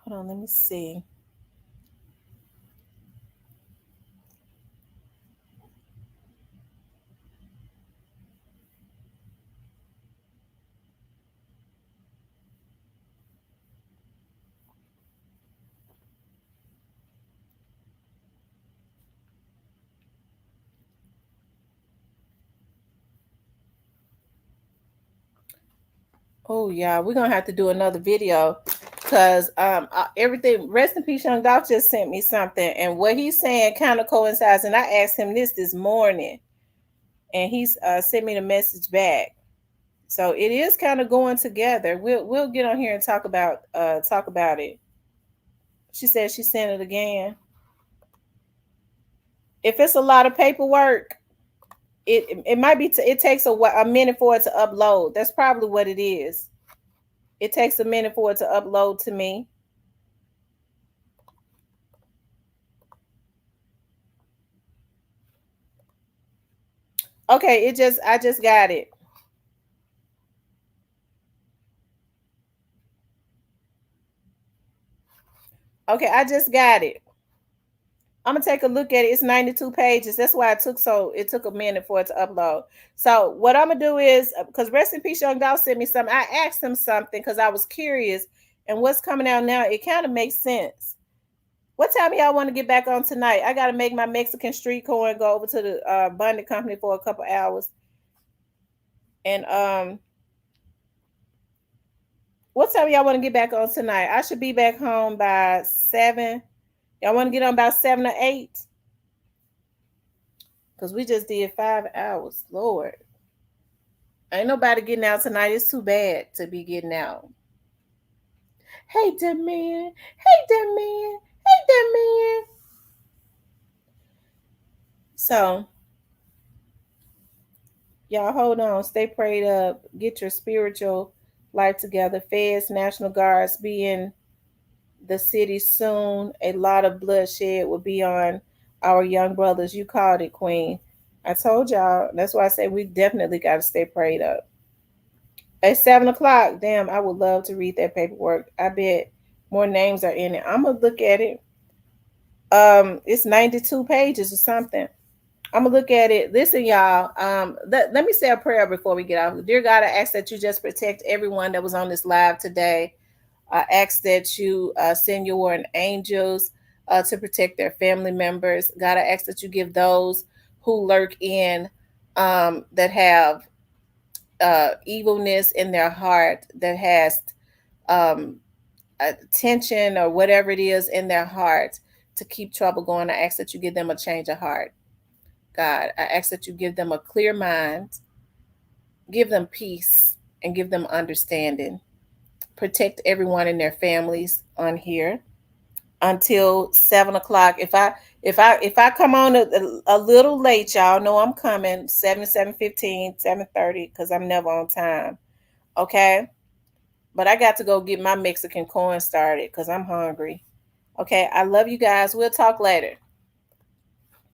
Hold on, let me see. Oh yeah, we're gonna have to do another video because everything. Rest in peace, young Dolph just sent me something, and what he's saying kind of coincides. And I asked him this morning, and he's sent me the message back. So it is kind of going together. We'll get on here and talk about it. She said she sent it again. If it's a lot of paperwork, it might be. It takes a minute for it to upload. That's probably what it is. It takes a minute for it to upload to me. Okay, I just got it. Okay, I just got it. I'm gonna take a look at it. It's 92 pages. That's why it took a minute for it to upload. So what I'm gonna do is because rest in peace, young Doll sent me something. I asked him something because I was curious, and what's coming out now, it kind of makes sense. What time y'all want to get back on tonight? I gotta make my Mexican street corn, go over to the Bundy Company for a couple hours. And what time y'all want to get back on tonight? I should be back home by 7. Y'all want to get on about 7 or 8? Because we just did 5 hours. Lord. Ain't nobody getting out tonight. It's too bad to be getting out. Hey, that man. Hey, that man. Hey, that man. So, y'all hold on. Stay prayed up. Get your spiritual life together. Feds, National Guards be in the city soon. A lot of bloodshed will be on our young brothers. You called it, Queen. I told y'all. That's why I say we definitely got to stay prayed up. At 7 o'clock, damn, I would love to read that paperwork. I bet more names are in it. I'm gonna look at it. It's 92 pages or something. I'm gonna look at it. Listen, y'all. Let me say a prayer before we get out. Dear God, I ask that you just protect everyone that was on this live today. I ask that you send your warring angels to protect their family members. God, I ask that you give those who lurk in that have evilness in their heart, that has um, tension or whatever it is in their heart to keep trouble going. I ask that you give them a change of heart. God, I ask that you give them a clear mind, give them peace, and give them understanding. Protect everyone and their families on here until 7 o'clock. If I come on a little late, y'all know I'm coming 7:15, 7:30 because I'm never on time. Okay, but I got to go get my Mexican corn started because I'm hungry. Okay, I love you guys. We'll talk later.